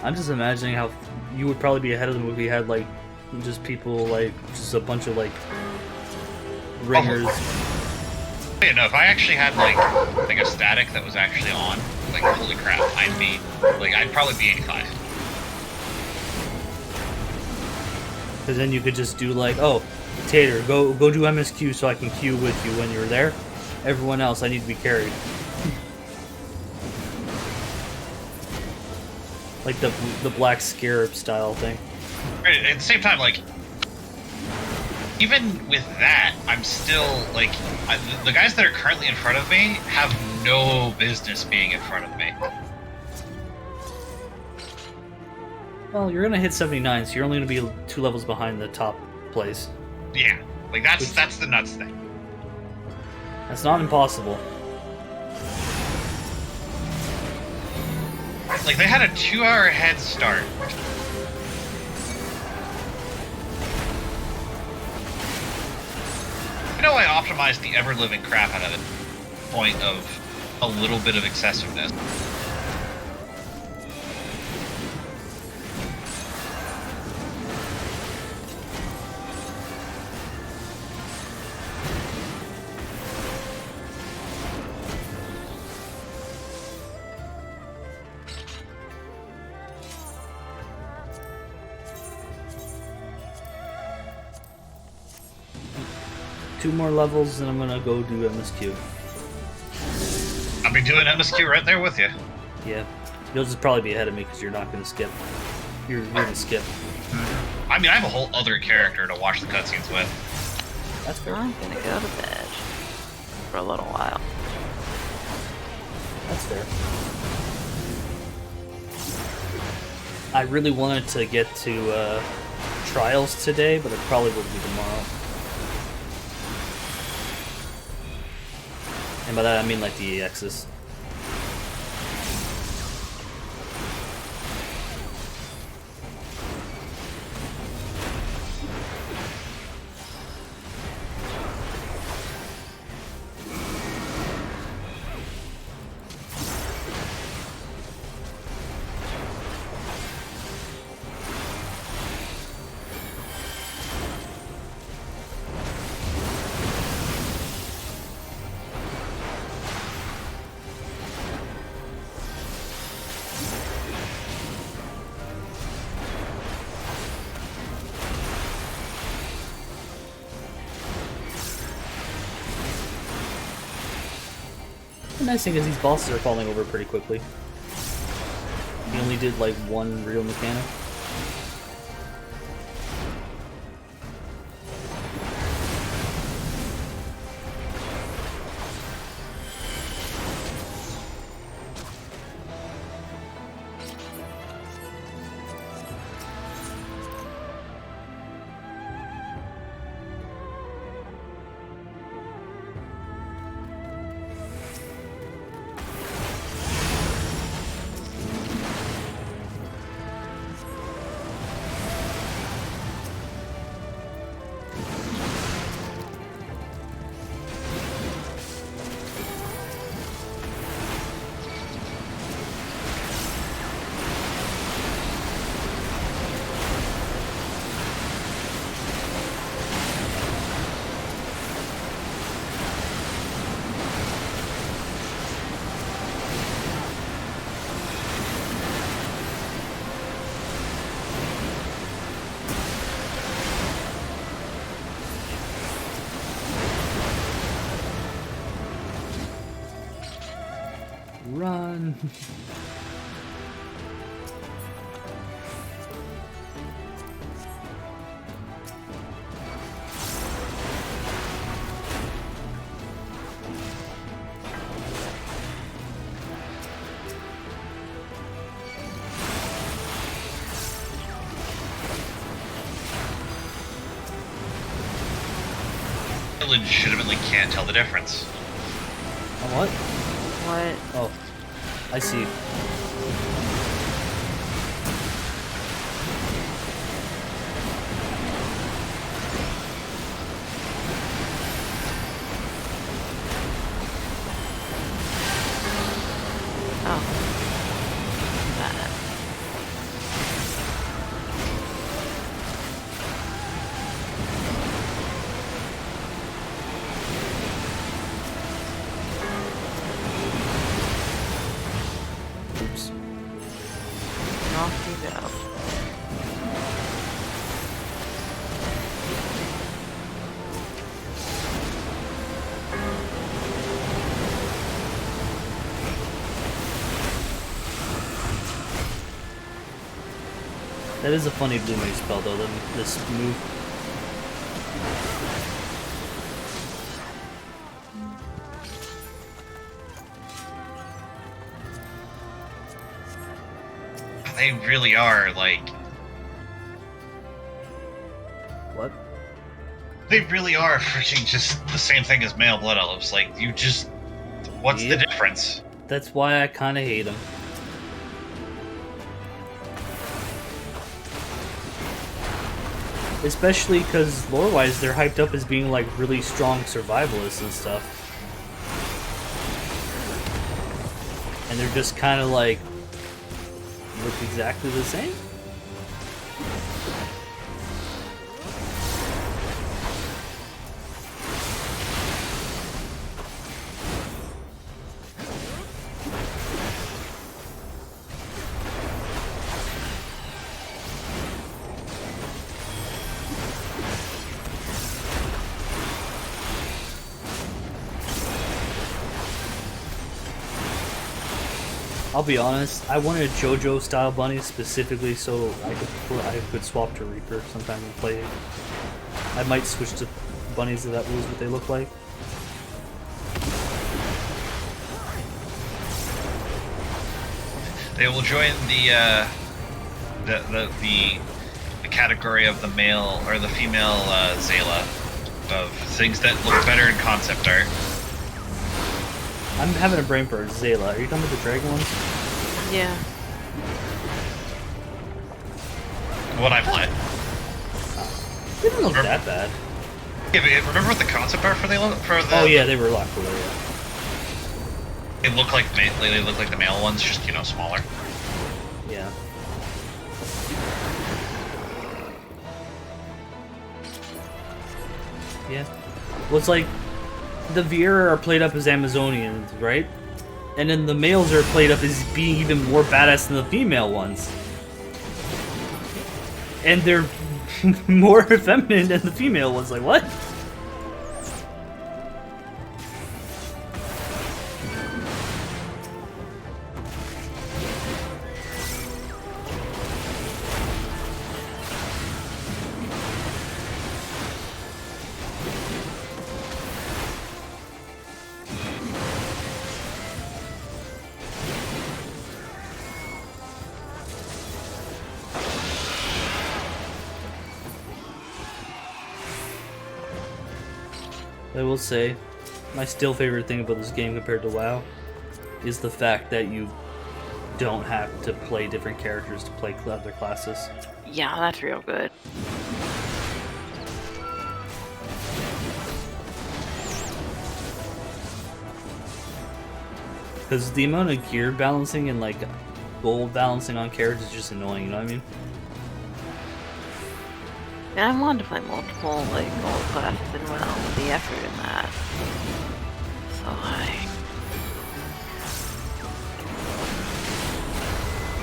I'm just imagining how you would probably be ahead of them if we had like just people like just a bunch of like ringers. Wait, no, if I actually had like a static that was actually on, like holy crap, I'd probably be 85. Because then you could just do like, oh, Tater, go do MSQ so I can queue with you when you're there. Everyone else, I need to be carried. Like the Black Scarab style thing. Right, at the same time, like, even with that, I'm still, like, the guys that are currently in front of me have no business being in front of me. Well, you're gonna hit 79, so you're only gonna be 2 levels behind the top place. Yeah, like, that's the nuts thing. That's not impossible. Like, they had a 2-hour head start. You know, I optimized the ever-living crap out of the point of a little bit of excessiveness. 2 more levels, and I'm gonna go do MSQ. I'll be doing MSQ right there with you. Yeah, you'll just probably be ahead of me because you're not gonna skip. You're gonna skip. I mean, I have a whole other character to watch the cutscenes with. That's fair. I'm gonna go to bed for a little while. That's fair. I really wanted to get to Trials today, but it probably will be tomorrow. And by that I mean like the EXs. The nice thing is these bosses are falling over pretty quickly. He only did like 1 real mechanic. Run! I legitimately can't tell the difference. What? What? Oh, I see. Oops. Off you go. That is a funny blue mage spell though, this move. They really are, like... What? They really are freaking just the same thing as male blood elves. Like, you just... What's the difference? That's why I kinda hate them. Especially because lore-wise, they're hyped up as being like really strong survivalists and stuff. And they're just kind of like look exactly the same. I'll be honest, I wanted JoJo style bunnies specifically so I could swap to Reaper sometime and play it. I might switch to bunnies if that was what they look like. They will join the category of the male or the female Zayla of things that look better in concept art. I'm having a brain fart. Zayla, are you talking about the dragon ones? Yeah. What I play. They don't look that bad. Yeah, but remember what the concept art for the? Oh yeah, they were a lot cooler. Yeah. They look like the male ones, just smaller. Yeah. Yeah. Well, it's like the Viera are played up as Amazonians, right? And then the males are played up as being even more badass than the female ones. And they're more feminine than the female ones. Like, what? I will say, my still favorite thing about this game compared to WoW is the fact that you don't have to play different characters to play other classes. Yeah, that's real good. Because the amount of gear balancing and like gold balancing on characters is just annoying, you know what I mean? And I wanted to play multiple like gold classes as well, with the effort in that. So high.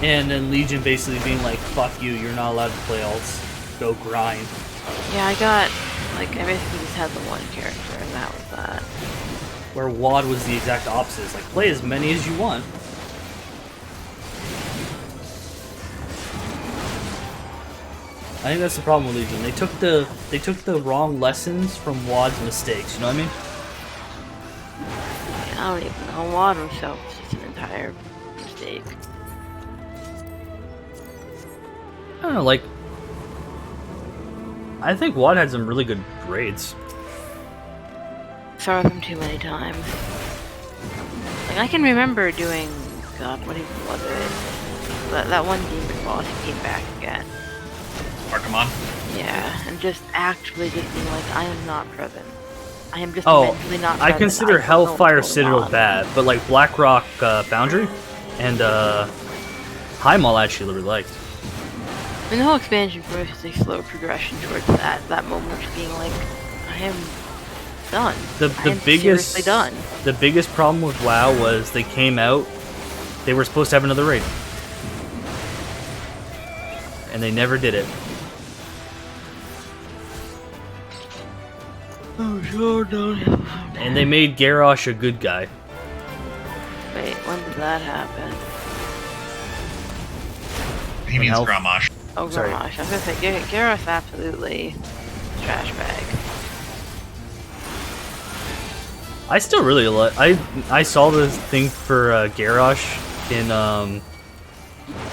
And then Legion basically being like, fuck you, you're not allowed to play alts. Go grind. Yeah, I basically just had the one character and that was that. Where WoD was the exact opposite. It's like, play as many as you want. I think that's the problem with Legion. They took the wrong lessons from WoD's mistakes, you know what I mean? Yeah, I don't even know. WoD himself was just an entire mistake. I don't know, like, I think WoD had some really good raids. Saw them too many times. Like, I can remember doing, God, what even was it? That one demon boss came back again. Archimon? Yeah, and just actually just being like, I am not present. I am just Oh, mentally not I present. consider don't know Hellfire what's going Citadel on. bad, but like Blackrock Foundry and Heimal I actually really liked. I mean, the whole expansion for us is a slow progression towards that moment of being like, I am done. I am seriously done. The biggest problem with WoW was they came out, they were supposed to have another raid, and they never did it. Oh, sure don't. And they made Garrosh a good guy. Wait, when did that happen? He means Gramash. Oh, Sorry. Gramash. I was gonna say, Garrus absolutely trash bag. I still really like. I saw this thing for Garrosh in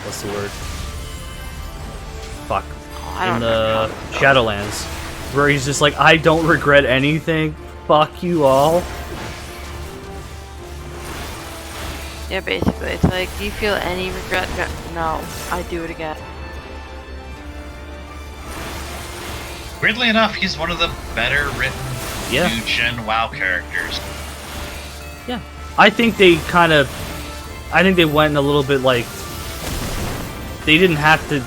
what's the word? Fuck. In the Shadowlands, where he's just like, I don't regret anything. Fuck you all. Yeah, basically, it's like, do you feel any regret? No, I'd do it again. Weirdly enough, he's one of the better written new gen WoW characters. Yeah. I think they went a little bit like, they didn't have to,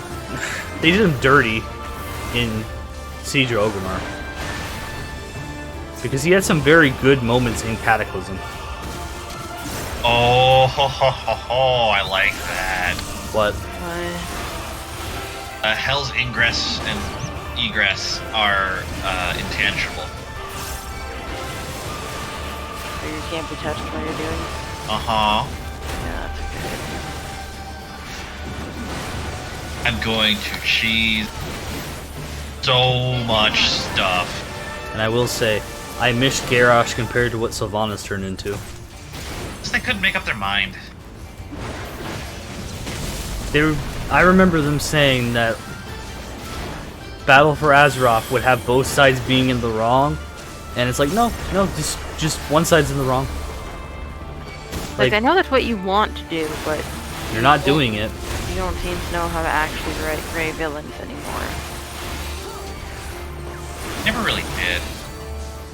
they did him dirty in Siege of Orgrimmar. Because he had some very good moments in Cataclysm. Oh, I like that. What? Hell's Ingress and Egress are intangible. So you can't be touched while you're doing. Uh-huh. Yeah, that's okay. I'm going to cheese so much stuff. And I will say, I miss Garrosh compared to what Sylvanas turned into. They couldn't make up their mind. I remember them saying that Battle for Azeroth would have both sides being in the wrong, and it's like, no, just one side's in the wrong. Like, I know that's what you want to do, but you're not doing it. You don't seem to know how to actually write gray villains anymore. Never really did.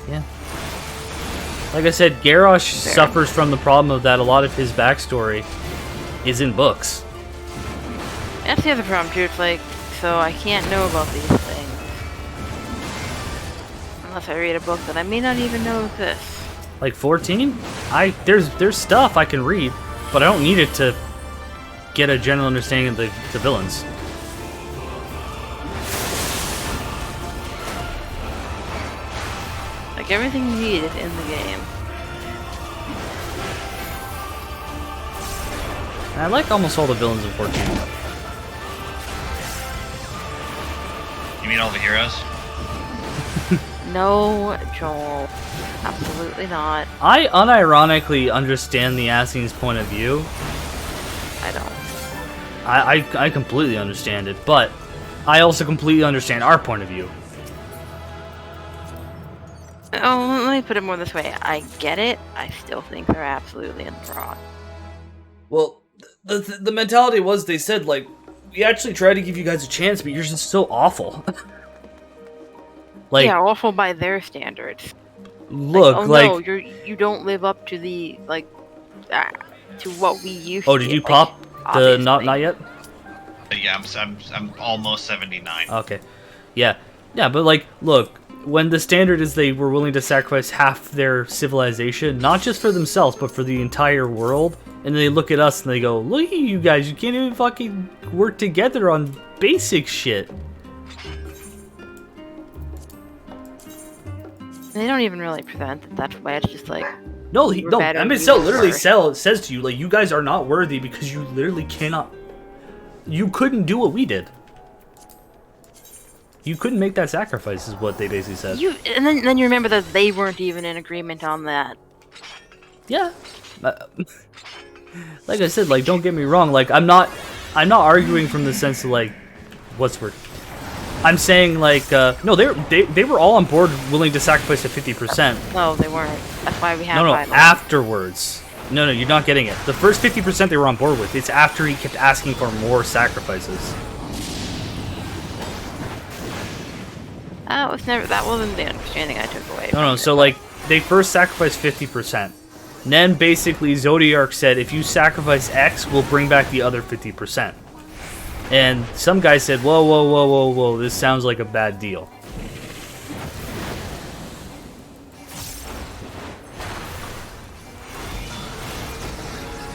Yeah. Like I said, Garrosh suffers from the problem of that a lot of his backstory is in books. That's the other problem too. It's like, so I can't know about these things unless I read a book that I may not even know exists. Like 14? There's stuff I can read, but I don't need it to get a general understanding of the villains. Like, everything you need is in the game. And I like almost all the villains in 14. You mean all the heroes? No, Joel. Absolutely not. I unironically understand the Assassina's point of view. I don't. I completely understand it, but I also completely understand our point of view. Oh, let me put it more this way. I get it. I still think they're absolutely in the wrong. Well, the mentality was they said, like, we actually tried to give you guys a chance, but you're just so awful. Like, yeah, awful by their standards. Look, like, oh, no, you don't live up to the to what we used. Oh, did you pop the not yet? Yeah, I'm almost 79. Okay, yeah, but like, look, when the standard is they were willing to sacrifice half their civilization, not just for themselves, but for the entire world, and they look at us and they go, "Look at you guys, you can't even fucking work together on basic shit." They don't even really present it that way. It's just like, no, MSL literally says to you, like, you guys are not worthy because you literally cannot. You couldn't do what we did. You couldn't make that sacrifice, is what they basically said. And then you remember that they weren't even in agreement on that. Yeah. Like I said, like, don't get me wrong. Like, I'm not arguing from the sense of like, what's word. I'm saying, like, no, they were all on board, willing to sacrifice at 50%. No, they weren't. That's why we have. No, afterwards. No, you're not getting it. The first 50% they were on board with. It's after he kept asking for more sacrifices. That wasn't the understanding I took away. No. So like, they first sacrificed 50%. Then basically Zodiark said, if you sacrifice X, we'll bring back the other 50%. And some guy said, whoa, this sounds like a bad deal.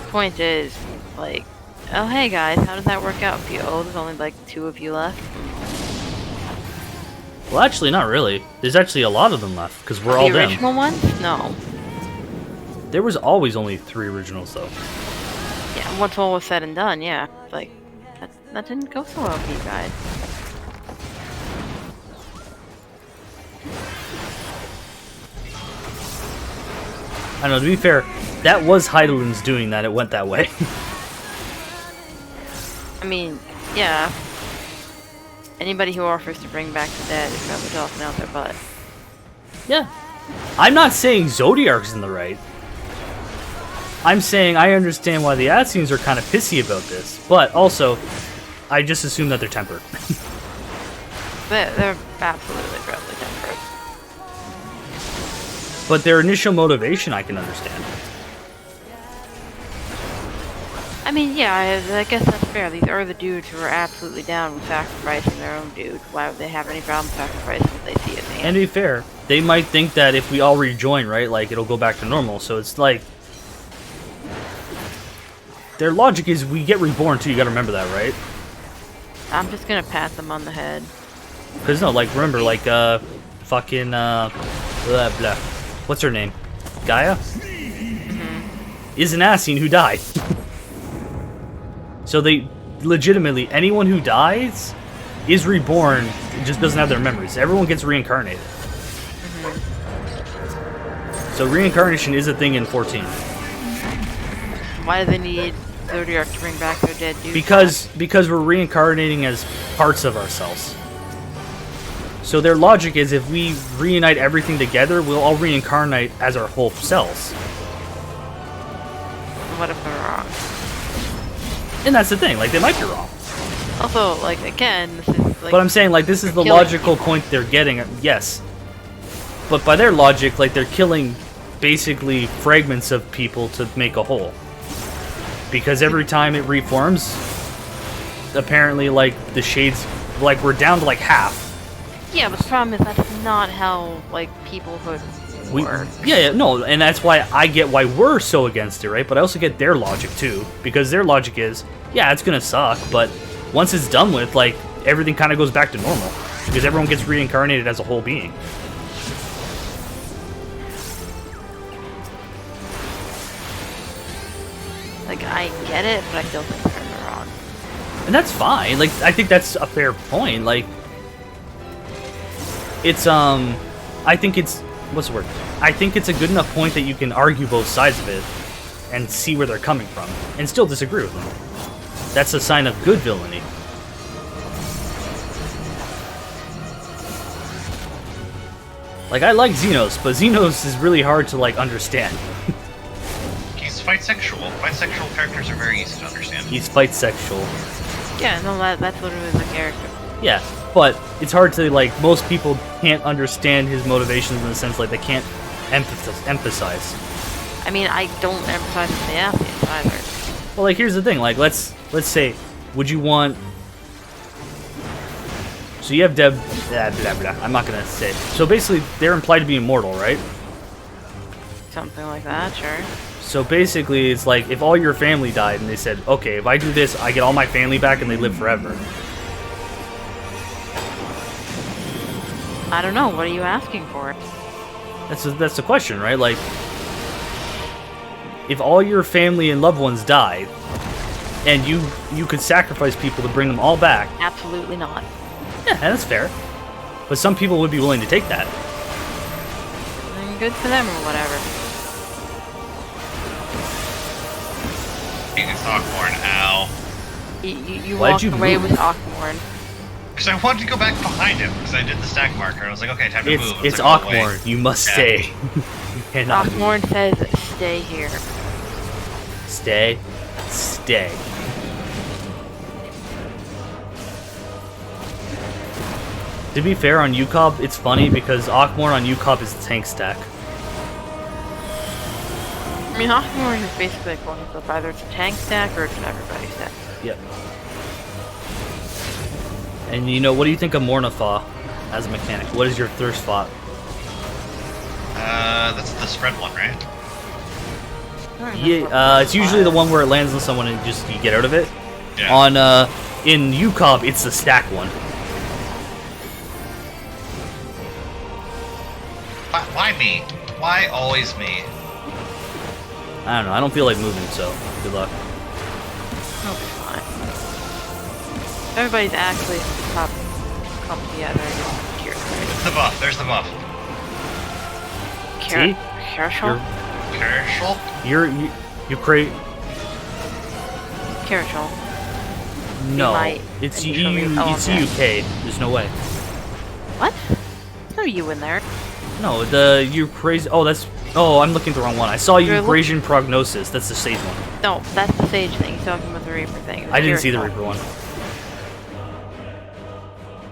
Point is, like, oh hey guys, how did that work out for you? Oh, there's only like 2 of you left. Well, actually, not really. There's actually a lot of them left, because we're all them. The original ones? No. There was always only 3 originals, though. Yeah, once all was said and done, yeah. Like, that didn't go so well for you guys. I know, to be fair, that was Heidelin's doing that. It went that way. I mean, yeah. Anybody who offers to bring back the dead is probably talking out their butt. Yeah. I'm not saying Zodiark's in the right. I'm saying I understand why the Assassins are kind of pissy about this, but also, I just assume that they're tempered. They're absolutely probably tempered. But their initial motivation I can understand. I mean, yeah, I guess that's fair. These are the dudes who are absolutely down with sacrificing their own dude. Why would they have any problem sacrificing what they see at the end? And to be fair, they might think that if we all rejoin, right, like, it'll go back to normal. So it's like, their logic is we get reborn too, you gotta remember that, right? I'm just gonna pat them on the head. Because, no, like, remember, like, fucking, blah, blah. What's her name? Gaia? Mm-hmm. Is an Assassin who died. So they legitimately, anyone who dies is reborn, it just doesn't have their memories. Everyone gets reincarnated. So reincarnation is a thing in 14. Why do they need Zodiac to bring back their dead dudes? Because we're reincarnating as parts of ourselves. So their logic is if we reunite everything together, we'll all reincarnate as our whole selves. What if they're wrong? And that's the thing, like, they might be wrong. Also, like, again, this is like... But I'm saying, like, this is the logical point they're getting at, yes. But by their logic, like, they're killing basically fragments of people to make a whole. Because every time it reforms, apparently, like, the shades, like, we're down to, like, half. Yeah, but the problem is that's not how, like, peoplehood works. Yeah, no, and that's why I get why we're so against it, right? But I also get their logic, too. Because their logic is, yeah, it's gonna suck, but once it's done with, like, everything kind of goes back to normal. Because everyone gets reincarnated as a whole being. Like, I get it, but I still think they're wrong. And that's fine. Like, I think that's a fair point. Like, it's, I think it's, what's the word? I think it's a good enough point that you can argue both sides of it and see where they're coming from and still disagree with them. That's a sign of good villainy. Like, I like Xenos, but Xenos is really hard to, like, understand. He's fight sexual. Fight sexual characters are very easy to understand. He's fight sexual. Yeah, no, that's literally the character. Yeah, but it's hard to, like, most people can't understand his motivations in the sense, like, they can't emphasize. I mean, I don't emphasize the athletes either. Well, like, here's the thing, like, let's say, would you want... So you have Deb... Blah, blah, blah. I'm not gonna say. So basically, they're implied to be immortal, right? Something like that, sure. So basically, it's like, if all your family died, and they said, okay, if I do this, I get all my family back, and they live forever. I don't know, what are you asking for? That's the question, right? Like, if all your family and loved ones died, and you could sacrifice people to bring them all back... Absolutely not. Yeah, that's fair. But some people would be willing to take that. And good for them or whatever. Being Ockmorn, ow. You walked away with Ockmorn. Because I wanted to go back behind him, because I did the stack marker. I was like, okay, time to move. It's like, Ockmorn. You must stay. You cannot Ockmorn says, stay here. Stay. Stay. To be fair, on UCOB, it's funny because Ockmorn on UCOB is the tank stack. I mean, Ockmorn is basically like one of either it's a tank stack or it's an everybody stack. Yep. And you know, what do you think of Mornafa as a mechanic? What is your thirst thought? That's the spread one, right? Yeah, it's usually the one where it lands on someone and just you get out of it. Yeah. On in UCOB, it's the stack one. Why me? Why always me? I don't know. I don't feel like moving, so good luck. It'll be fine. Everybody's actually come together. There's the buff. There's the buff. See? Carishal? You create. Carishal. No, it's it's UK. There's no way. What? There's no U in there. No, the Eucrasian. Oh, that's. Oh, I'm looking at the wrong one. I saw Eucrasian Prognosis. That's the Sage one. No, that's the Sage thing. He's talking about the Reaper thing. I didn't see the Reaper one.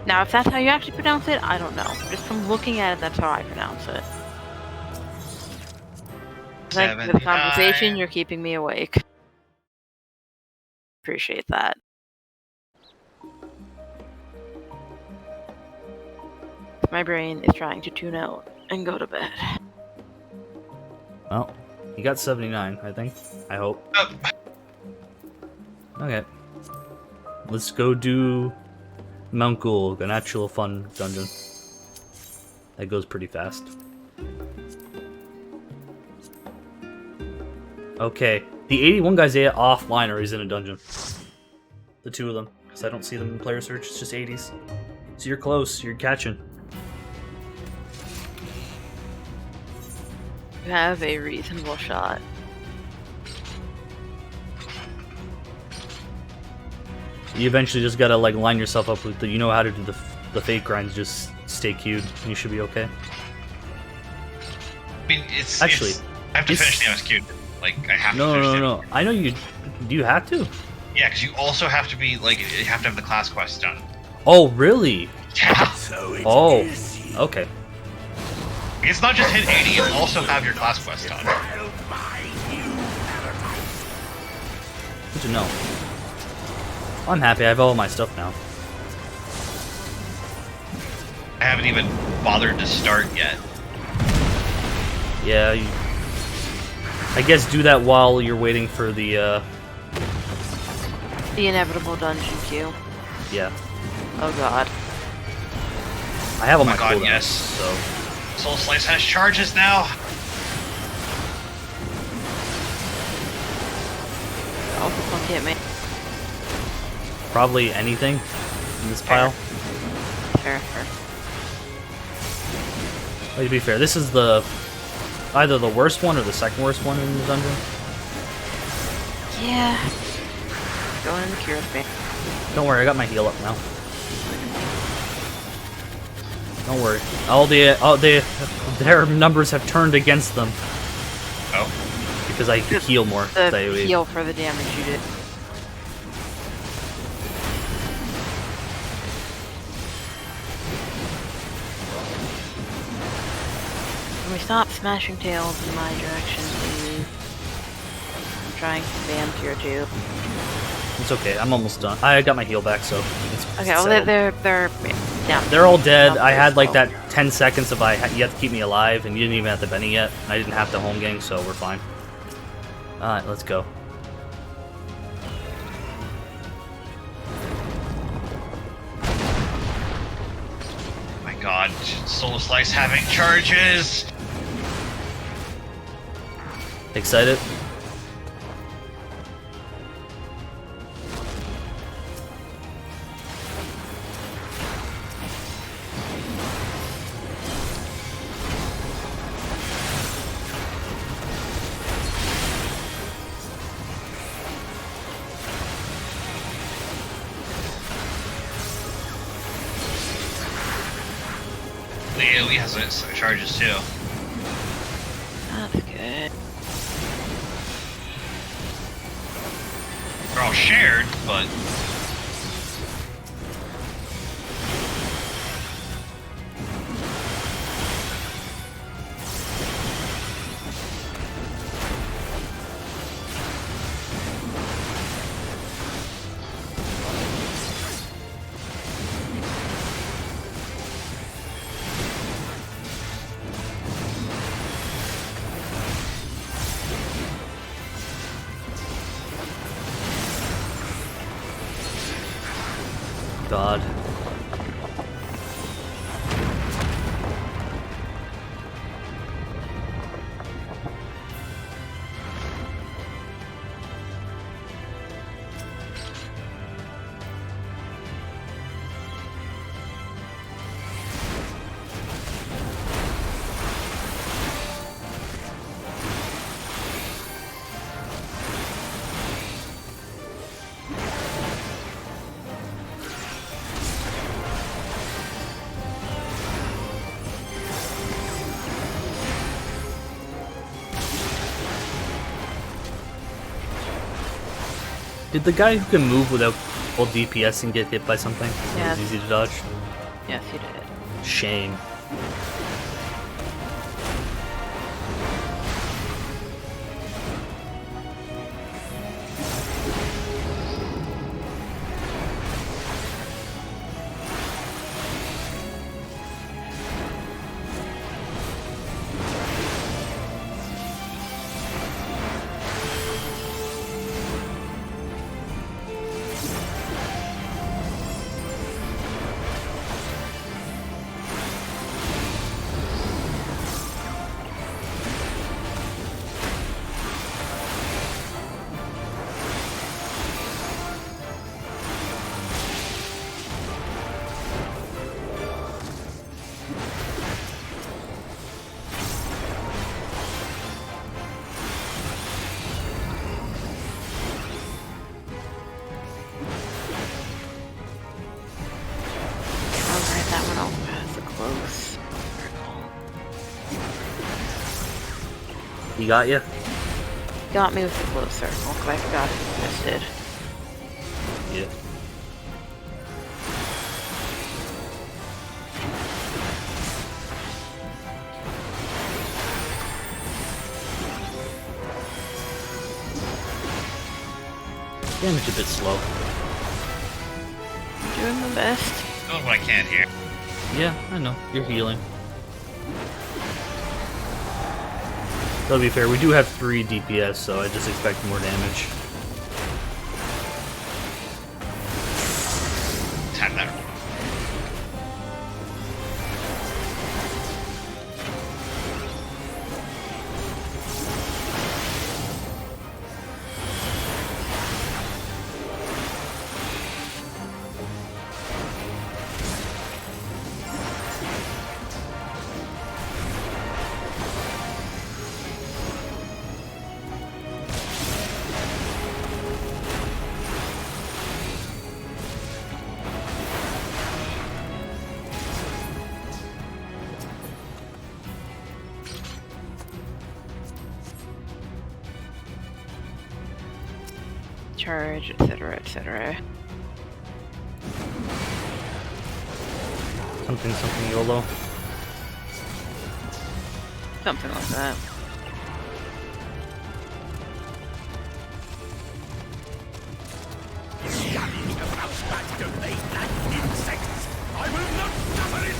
Now, if that's how you actually pronounce it, I don't know. Just from looking at it, that's how I pronounce it. Thank you for the conversation. You're keeping me awake. Appreciate that. My brain is trying to tune out and go to bed. Well, you got 79, I think. I hope. Okay. Let's go do Mount Ghoul, an actual fun dungeon. That goes pretty fast. Okay. The 81 guy's offline or he's in a dungeon. the two of them, because I don't see them in player search. It's just 80s. So you're close. You're catching. You have a reasonable shot. You eventually just gotta like line yourself up with the, you know how to do the fake grinds. Just stay queued, and you should be okay. I mean, it's actually I have to finish the MSQ. Like I have to. No. I know you. Do you have to? Yeah, because you also have to be like you have to have the class quest done. Oh really? Yeah. Oh, okay. It's not just hit 80; you also have your class quest done. Good to know. I'm happy. I have all my stuff now. I haven't even bothered to start yet. Yeah, I guess do that while you're waiting for the inevitable dungeon queue. Yeah. Oh god. I have all my god, cooldowns, yes. so Soul Slice has charges now. Also plenty at me. probably anything in this pile. Fair. Like, to be fair, this is the either the worst one or the second worst one in the dungeon. Yeah. Going in the cure with me. Don't worry, I got my heal up now. Don't worry. Their numbers have turned against them. Oh. Because I heal more. The heal for the damage you did. Can we stop smashing tails in my direction, please? I'm trying to spam tier 2. It's okay, I'm almost done. I got my heal back, so it's Okay, well settled. they're down. They're all dead. I had like that 10 seconds of you have to keep me alive, and you didn't even have the Benny yet. I didn't have the home gang, so we're fine. Alright, let's go. My god, Soul Slice having charges! Excited? The AoE has its charges too. That's good. They're all shared, but God. Did the guy who can move without full DPS and get hit by something? Yes. It was easy to dodge. Yes, you did. Shame. He got you? Got me with the close circle, because I forgot who existed. Yeah. Damage a bit slow. I'm doing my best. Doing what I can here. Yeah, I know. You're healing. To be fair, we do have 3 DPS, so I just expect more damage. Time that. Charge, etc., etc. Something YOLO. Something like that. I will not suffer it!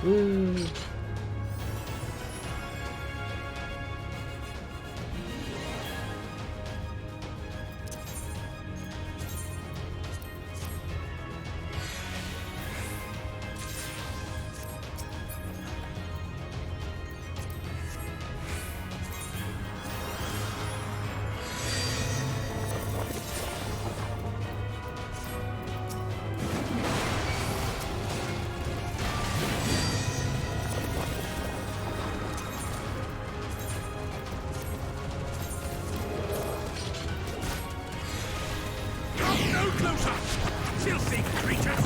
Woo. No closer! Filthy creature!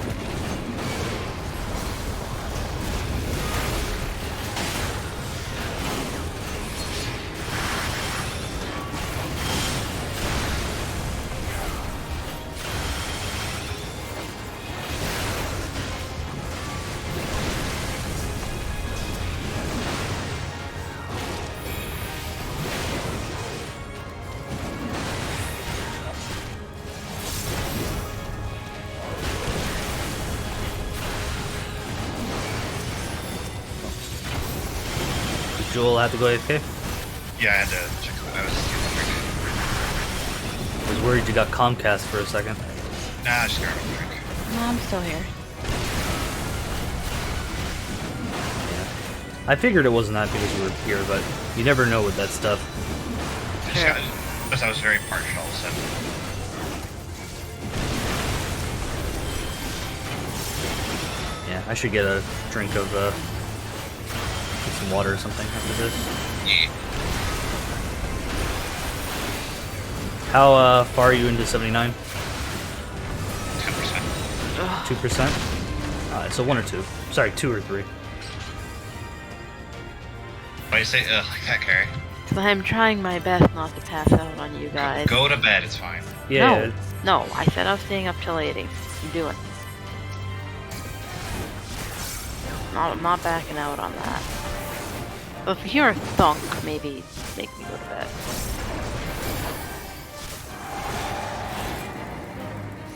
Joel had to go AFK? Yeah, I had to check. I was I was worried you got Comcast for a second. Nah, just got a drink. No, I'm still here. I figured it wasn't that because you were here, but you never know with that stuff. Because I was very parched all of a sudden. Yeah, I should get a drink of get some water or something after this. Yeah. How far are you into 79? 10%. 2%? So 1 or 2. Sorry, 2 or 3. Why do you say ugh like that, Carrie? Because I'm trying my best not to pass out on you guys. Go to bed, it's fine. Yeah. No, I said I was staying up till 80. I'm doing. I'm not backing out on that. But if you hear a thunk, maybe make me go to bed.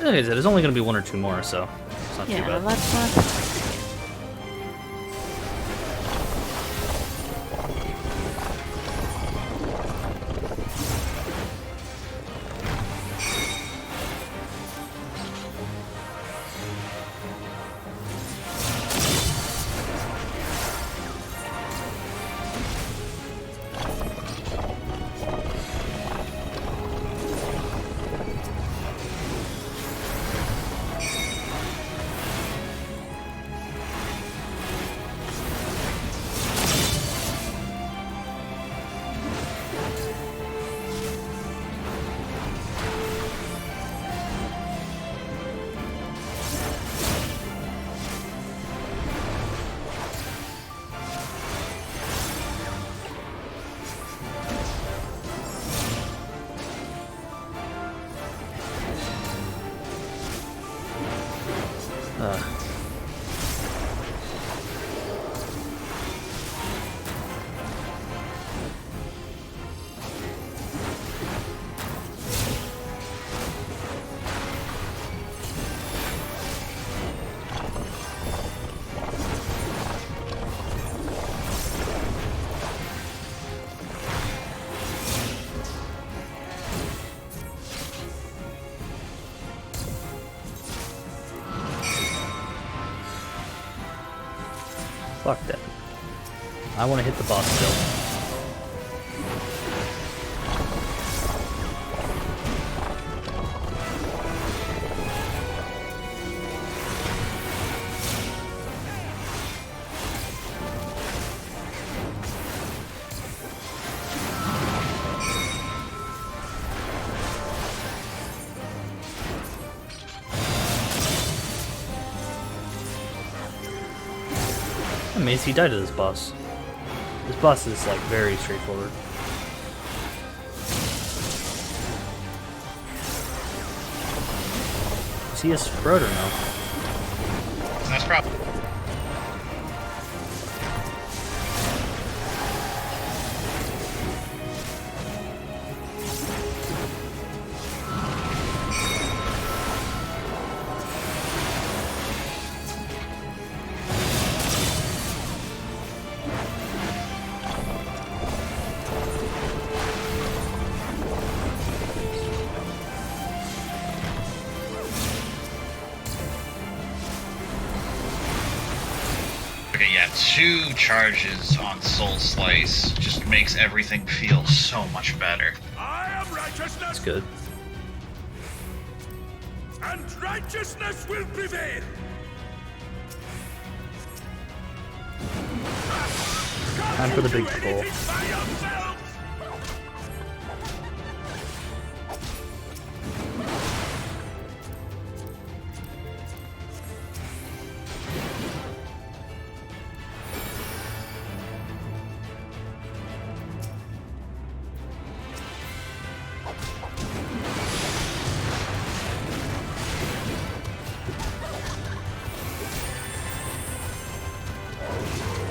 Like I said, there's only going to be 1 or 2 more, so it's not too Yeah, bad. that's not. Fuck that. I want to hit the boss still. I'm amazed he died to this boss. This boss is like very straightforward. Is he a sprout or no? That's probably. Okay, yeah, 2 charges on Soul Slice just makes everything feel so much better. I am righteousness, That's good. and righteousness will prevail. Time for the big Do pull. anything by yourself.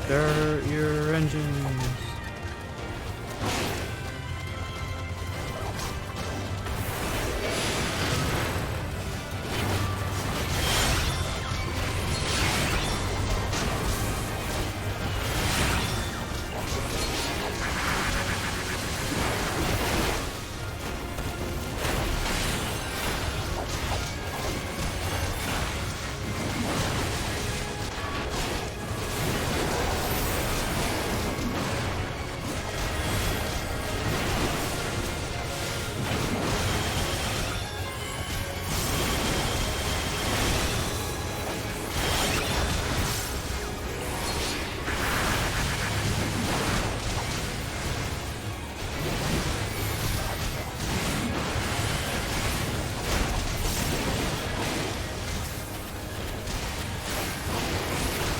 Start your engines.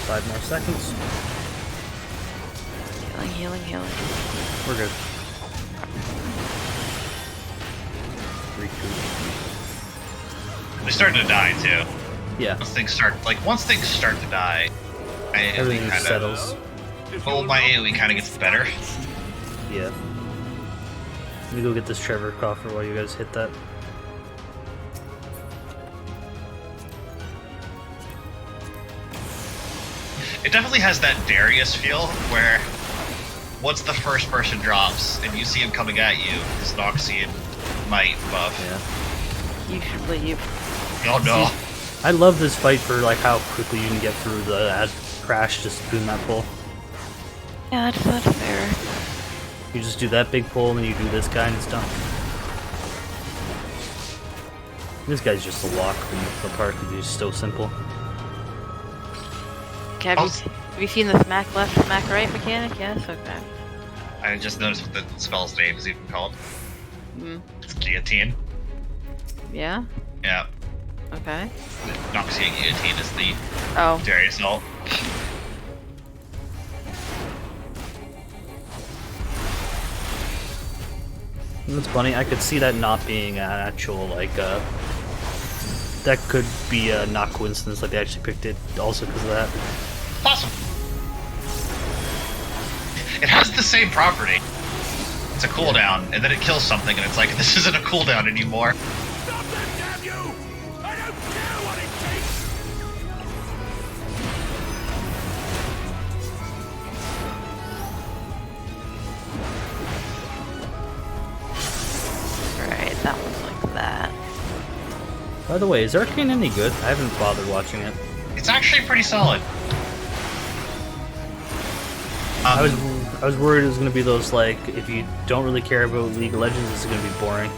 Five more seconds. Healing, healing, healing. We're good. They're starting to die too. Yeah. Once things start to die. Everything kinda, settles. well, my AoE kind of gets better. Yeah. Let me go get this Trevor coffer while you guys hit that. It definitely has that Darius feel, where once the first person drops and you see him coming at you, his Noxian might buff. Yeah. You should leave. Oh no. I love this fight for like how quickly you can get through the crash just doing that pull. Yeah, that's fair. You just do that big pull and then you do this guy and it's done. This guy's just a walk from the park because he's so simple. Okay, have you seen the smack left, smack right mechanic? Yes? Okay. I just noticed what the spell's name is even called. It's Guillotine. Yeah? Yeah. Okay. Noxian Guillotine is the Darius ult. That's funny. I could see that not being an actual, like, that could be a not coincidence, like they actually picked it also because of that. Possible. It has the same property. It's a cooldown, and then it kills something, and it's like, this isn't a cooldown anymore. Stop that, damn you! I don't care what it takes! Right, that one's like that. By the way, is Arcane any good? I haven't bothered watching it. It's actually pretty solid. I was worried it was gonna be those, like, if you don't really care about League of Legends, this is gonna be boring.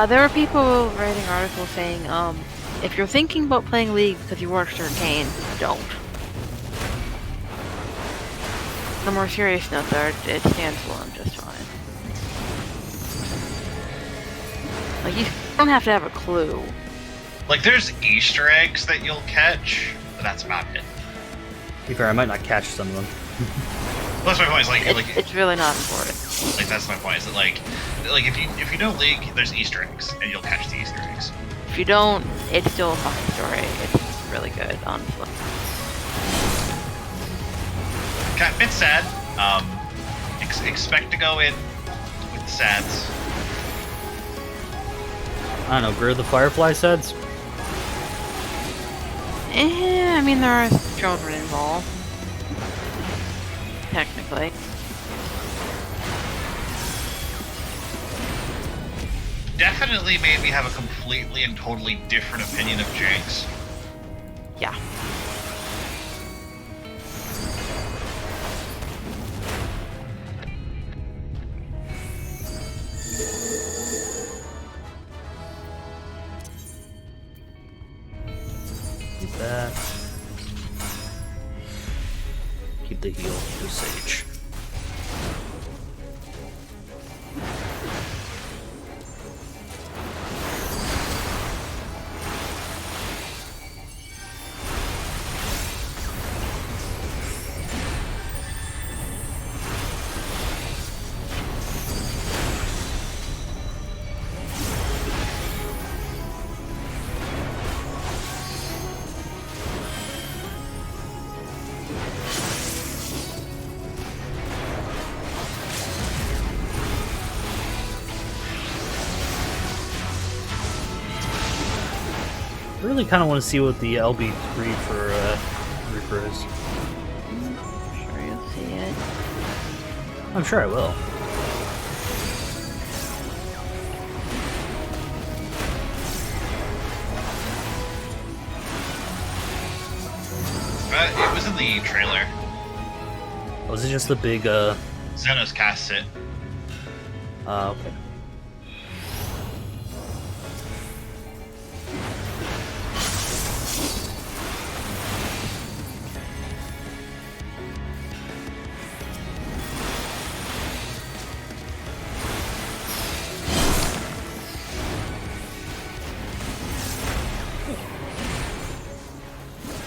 There were people writing articles saying, if you're thinking about playing League because you watched Arcane, don't. On a more serious note, though, it stands alone just fine. Like, you don't have to have a clue. Like, there's Easter eggs that you'll catch, but that's about it. To be fair, I might not catch some of them. Well, that's my point. Is like, it's really not important. Like, that's my point. Is that like if you know League, there's Easter eggs, and you'll catch the Easter eggs. If you don't, it's still a fucking story. It's really good, honestly. Got a bit sad. Expect to go in with the sads. I don't know, Greer the Firefly sads? I mean, there are children involved. Technically. Definitely made me have a completely and totally different opinion of Jinx. Yeah. Keep that. Keep the heal for Sage. I really kind of want to see what the LB3 for Reaper is. I'm sure you'll see it. I'm sure I will. It was in the trailer. Was it just the big, Xenos casts it. okay.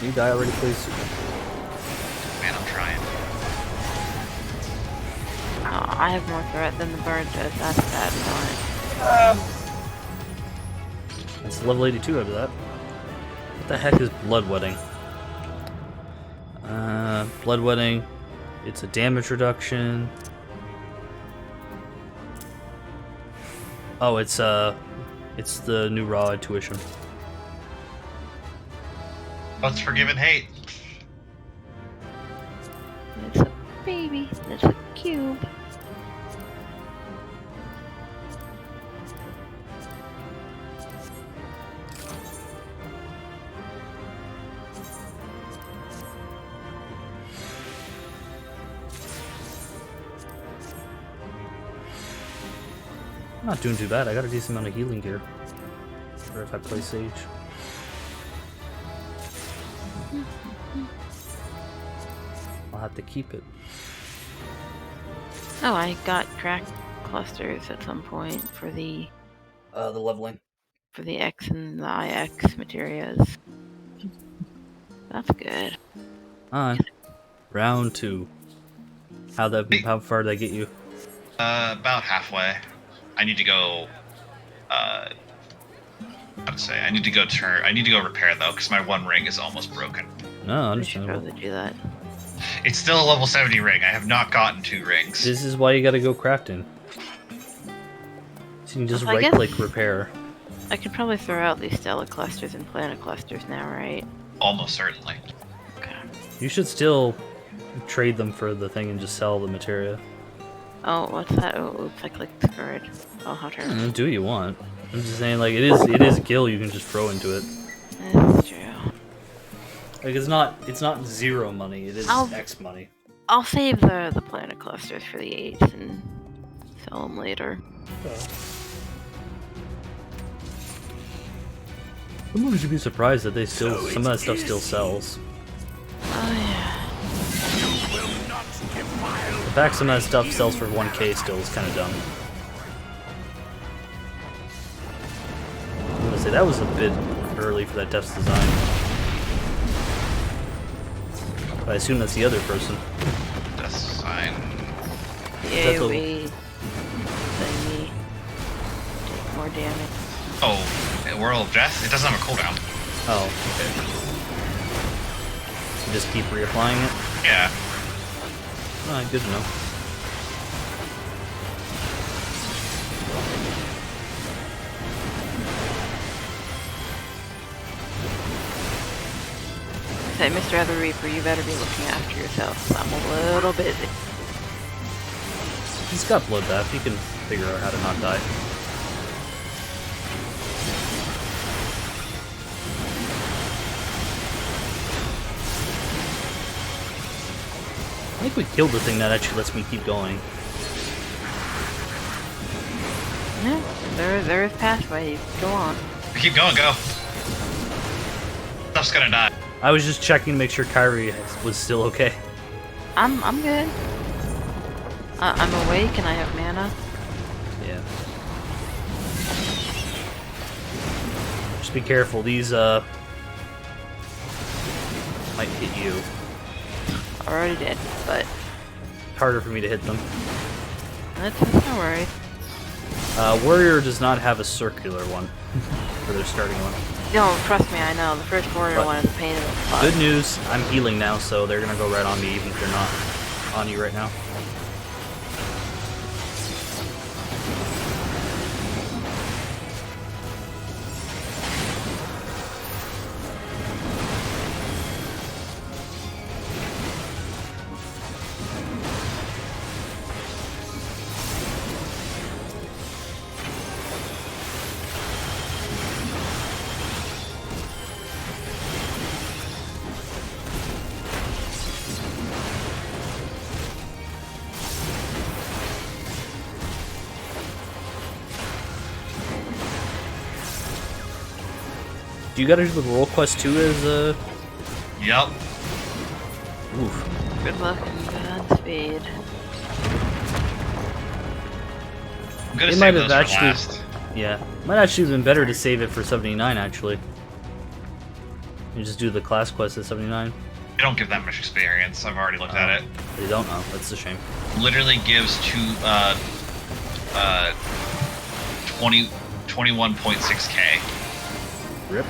You die already, please. Man, I'm trying. I have more threat than the bird does. That's bad sign. It's level 82 out of that. What the heck is bloodwetting? Bloodwetting. It's a damage reduction. Oh, it's the new raw intuition. Let's forgive and hate. It's a baby. It's a cube. I'm not doing too bad. I got a decent amount of healing gear. Or if I play Sage. I'll have to keep it. Oh, I got crack clusters at some point for the leveling. For the X and the IX materials. That's good. Alright. Round 2. How far did I get you? About halfway. I need to go. How to say? I need to go repair though, because my one ring is almost broken. No, I should understandable. probably do that. It's still a level 70 ring. I have not gotten 2 rings. This is why you gotta go crafting. So you can just Well, I right-click guess- repair. I can probably throw out these Stella clusters and planet clusters now, right? Almost certainly. You should still trade them for the thing and just sell the materia. Oh, what's that? Oh, oops, I clicked discard. Oh, how terrible. Do what you want. I'm just saying, like, it is gil you can just throw into it. That's true. Like, it's not 0 money, it is X money. I'll save the planet clusters for the 8s and sell them later. Someone should be surprised that some of that stuff still sells. Oh yeah. The fact some of that stuff sells for 1k still is kind of dumb. I'm gonna say that was a bit early for that Death's Design. But I assume that's the other person. Death's Design. The AoE thingy. Take more damage. Oh, World of Death? It doesn't have a cooldown. Oh, okay. You just keep reapplying it? Yeah. Alright, good to know. Say, Mr. Other Reaper, you better be looking after yourself. I'm a little busy. He's got bloodbath, he can figure out how to not die. I think we killed the thing that actually lets me keep going. Yeah, there is pathways. Go on. Keep going, go. Stuff's gonna die. I was just checking to make sure Kyrie was still okay. I'm good. I'm awake and I have mana. Yeah. Just be careful, these might hit you. Already did, but Harder for me to hit them. that's no worries. Warrior does not have a circular one for their starting one. No, trust me, I know. The first warrior But one is a pain in the butt. Good news, I'm healing now, so they're gonna go right on me even if they're not on you right now. Do you gotta do the roll quest too as Yep. Oof. Good luck and Godspeed. I'm gonna It save might those have for actually last. Yeah. Might actually have been better to save it for 79 actually. You just do the class quest at 79. They don't give that much experience. I've already looked at it. They don't know. That's a shame. Literally gives 21.6k. Rip.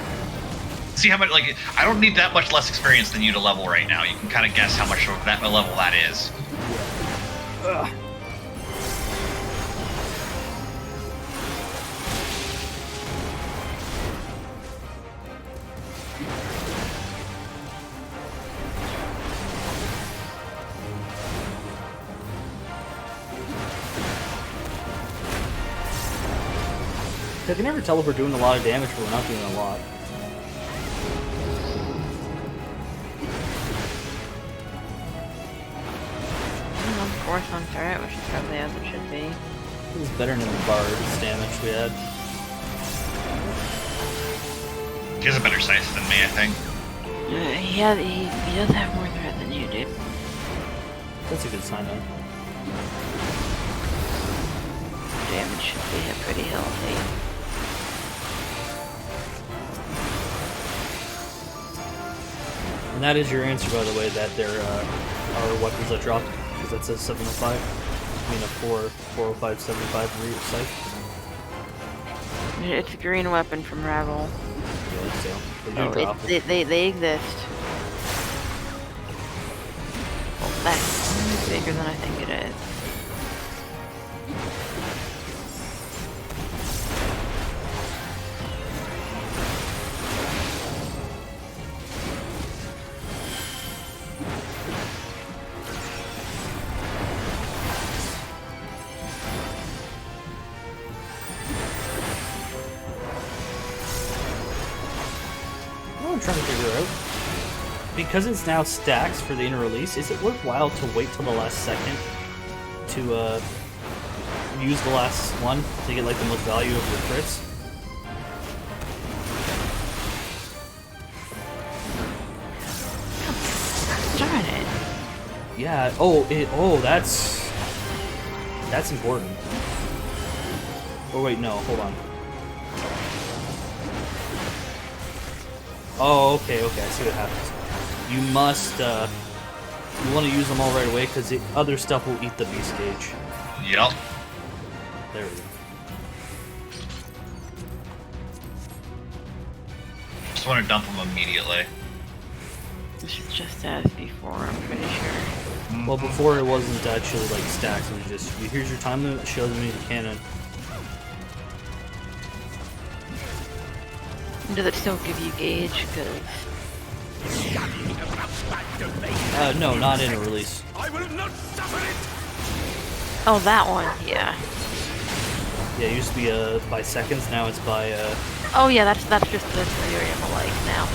see how much. Like, I don't need that much less experience than you to level right now. You can kind of guess how much of that level that is. Ugh. I can never tell if we're doing a lot of damage, but we're not doing a lot. Fourth on turret, which is probably as it should be. It was better than the bard's damage we had. He has a better size than me, I think. He does have more threat than you do. That's a good sign, then. Damage should be pretty healthy. And that is your answer, by the way, that there are weapons that dropped, because that says 705. I mean, a 405, 75 for your site. It's a green weapon from Ravel. Yeah, so they do drop. They exist. Well, that's bigger than I think it is. I'm trying to figure out. Because it's now stacks for the inner release, is it worthwhile to wait till the last second to use the last one to get like the most value of your crits? Darn it. Yeah. That's important. Oh wait, no, hold on. Oh, okay, I see what happens. You must, you want to use them all right away, because the other stuff will eat the beast gauge. Yep. There we go. Just want to dump them immediately. This is just as before, I'm pretty sure. Well, before it wasn't actually like stacks, it was just, here's your time limit, shows me the cannon. Does it still give you gauge? No, not in a release. I will not suffer it. Oh, that one, yeah. Yeah, it used to be by seconds, now it's by Oh yeah, that's just the theory of like now.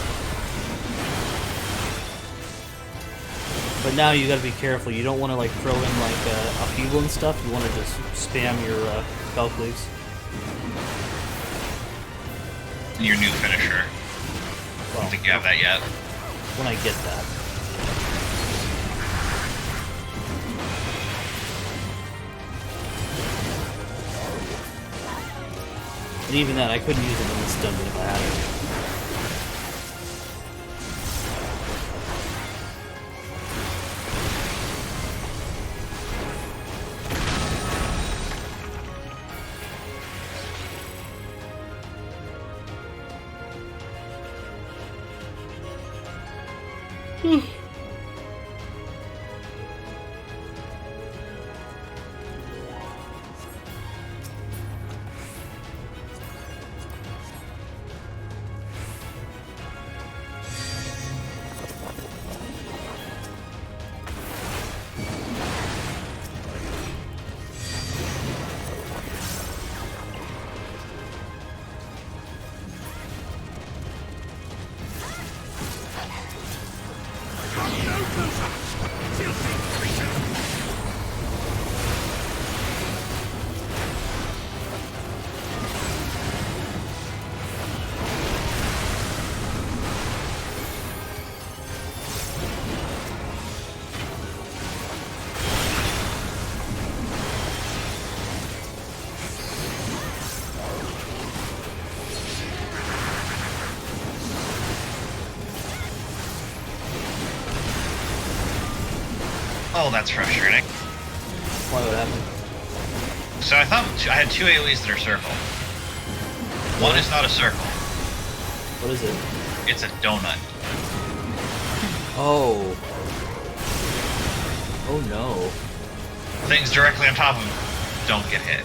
But now you gotta be careful, you don't want to like throw in like upheaval and stuff, you want to just spam your bell cleaves. Your new finisher. Well, I don't think you have that yet. When I get that. And even then, I couldn't use it in this dungeon if I had it. Oh, that's frustrating. Why would happen? So I thought I had two AoEs that are circle. One is not a circle. What is it? it's a donut. Oh. Oh no. Things directly on top of him don't get hit.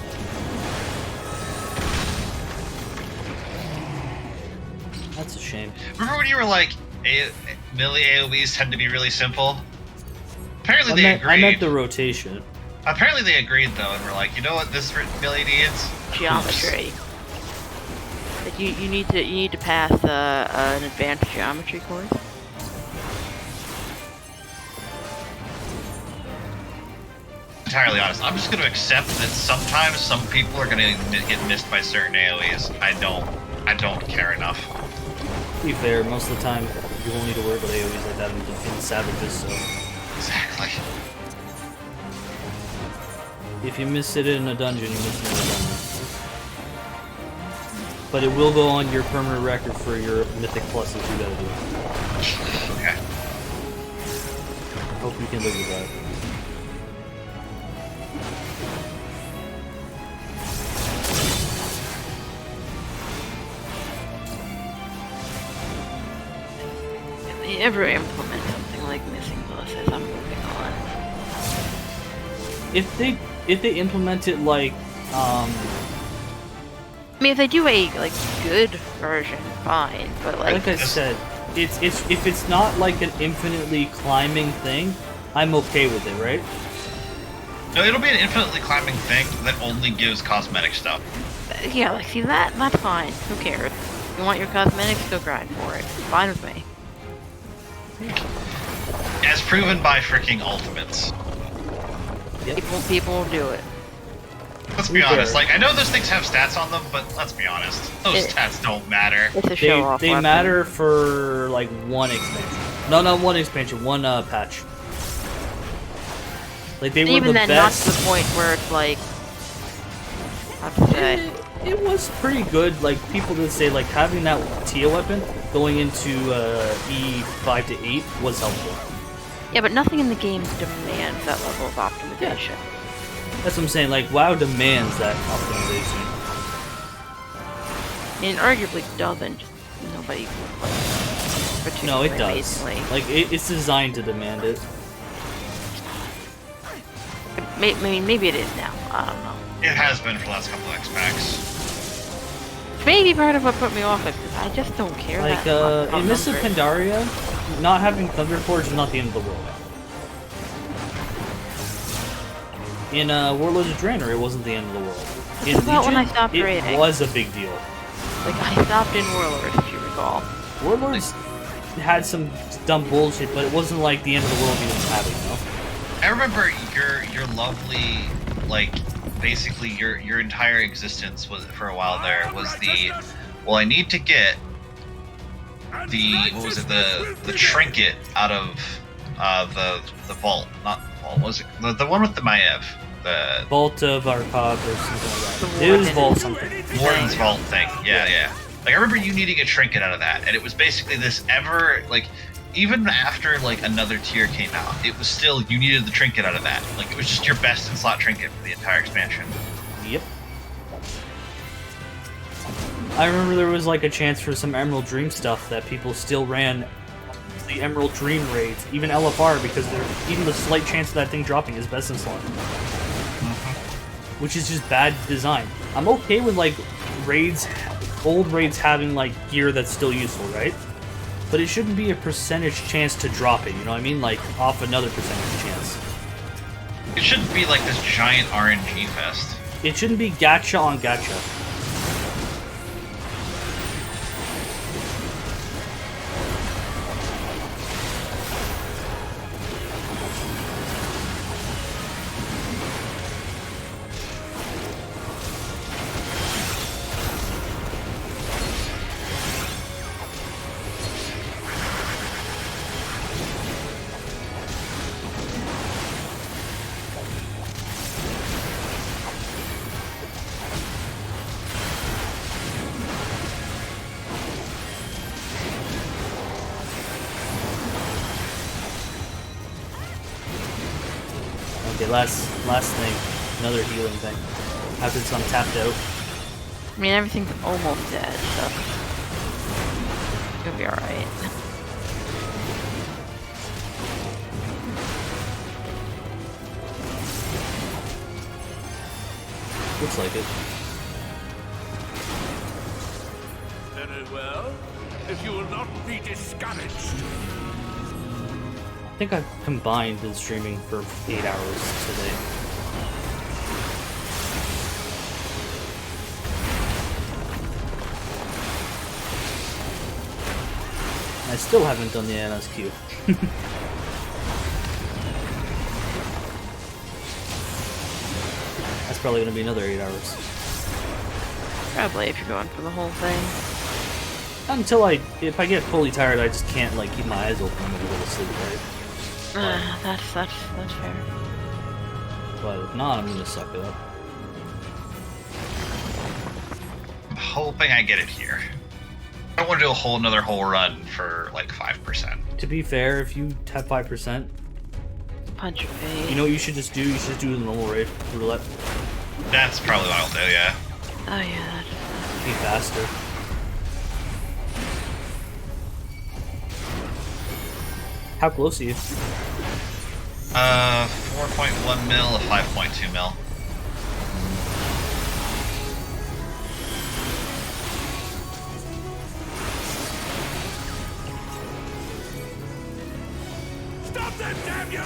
That's a shame. Remember when you were like, melee AoEs tend to be really simple? Apparently I meant the rotation. Apparently they agreed though, and were like, you know what this melee needs? Geometry. Like you need to pass an advanced geometry course. Entirely honest, I'm just going to accept that sometimes some people are going to get missed by certain AoEs. I don't care enough. To be fair, most of the time you won't need to worry about AoEs like that in Savages, so... Exactly. If you miss it in a dungeon, you miss it in a dungeon. But it will go on your permanent record for your Mythic Pluses you gotta do. Okay. Hope you can live with that. If they ever implement something like missing bosses, I'm moving on. If they implement it like, I mean, if they do a like good version, fine. But like I said, if it's not like an infinitely climbing thing, I'm okay with it, right? No, it'll be an infinitely climbing thing that only gives cosmetic stuff. Yeah, like see that's fine. Who cares? You want your cosmetics? Go grind for it. Fine with me. As proven by freaking ultimates. Yep. People will do it. Let's be honest, like, I know those things have stats on them, but let's be honest, those stats don't matter. It's a show-off They weapon. matter for, like, one expansion. No, not one expansion, one patch. Like, they were Even the then, best. not to the point where it's like... How to say? It was pretty good. Like, people did say, like, having that Tia weapon going into E5 to 8 was helpful. Yeah, but nothing in the game demands that level of optimization. That's what I'm saying, like, WoW demands that optimization. It arguably doesn't. Nobody plays. No, it does. Like, it's designed to demand it. Maybe it is now. I don't know. It has been for the last couple of X-Packs. Maybe part of what put me off it because I just don't care Like, that much. in Mists of Pandaria, not having Thunder Forge is not the end of the world. In Warlords of Draenor, it wasn't the end of the world. In What about when I Legion, stopped it raiding? was a big deal. Like, I stopped in Warlords, if you recall. Warlords had some dumb bullshit, but it wasn't like the end of the world you didn't have it, you know? I remember your lovely, like, basically your entire existence was, for a while there, was the, well, I need to get the, what was it, the trinket out of the vault, not the vault, what was it, the one with the Maev, the Vault of Arcog or something like that. It was Vault something. Warden's Vault thing, yeah. Like, I remember you needing a trinket out of that, and it was basically this ever, like, even after, like, another tier came out, it was still, you needed the trinket out of that. Like, it was just your best in slot trinket for the entire expansion. Yep. I remember there was, like, a chance for some Emerald Dream stuff that people still ran the Emerald Dream raids, even LFR, because even the slight chance of that thing dropping is best in slot. Which is just bad design. I'm okay with, like, raids, old raids having, like, gear that's still useful, right? But it shouldn't be a percentage chance to drop it, you know what I mean? Like, off another percentage chance. It shouldn't be like this giant RNG fest. It shouldn't be gacha on gacha. Okay, last thing. Another healing thing. After it's tapped out. I mean, everything's almost dead, so... be alright. Looks like it. Very well. If you will not be discouraged. I think I've combined been streaming for 8 hours today. I still haven't done the NSQ. That's probably gonna be another 8 hours. Probably if you're going for the whole thing. Until if I get fully tired, I just can't like keep my eyes open. I'm gonna go to sleep, right? That's fair. But if not, I'm gonna suck it up. I'm hoping I get it here. I don't want to do another whole run for like 5%. To be fair, if you have 5%, punch your face. You know what you should just do? You should just do the normal raid roulette. That's probably what I'll do, yeah. Oh yeah, be faster. How close are you? 4.1 mil to 5.2 mil. Stop them, damn you!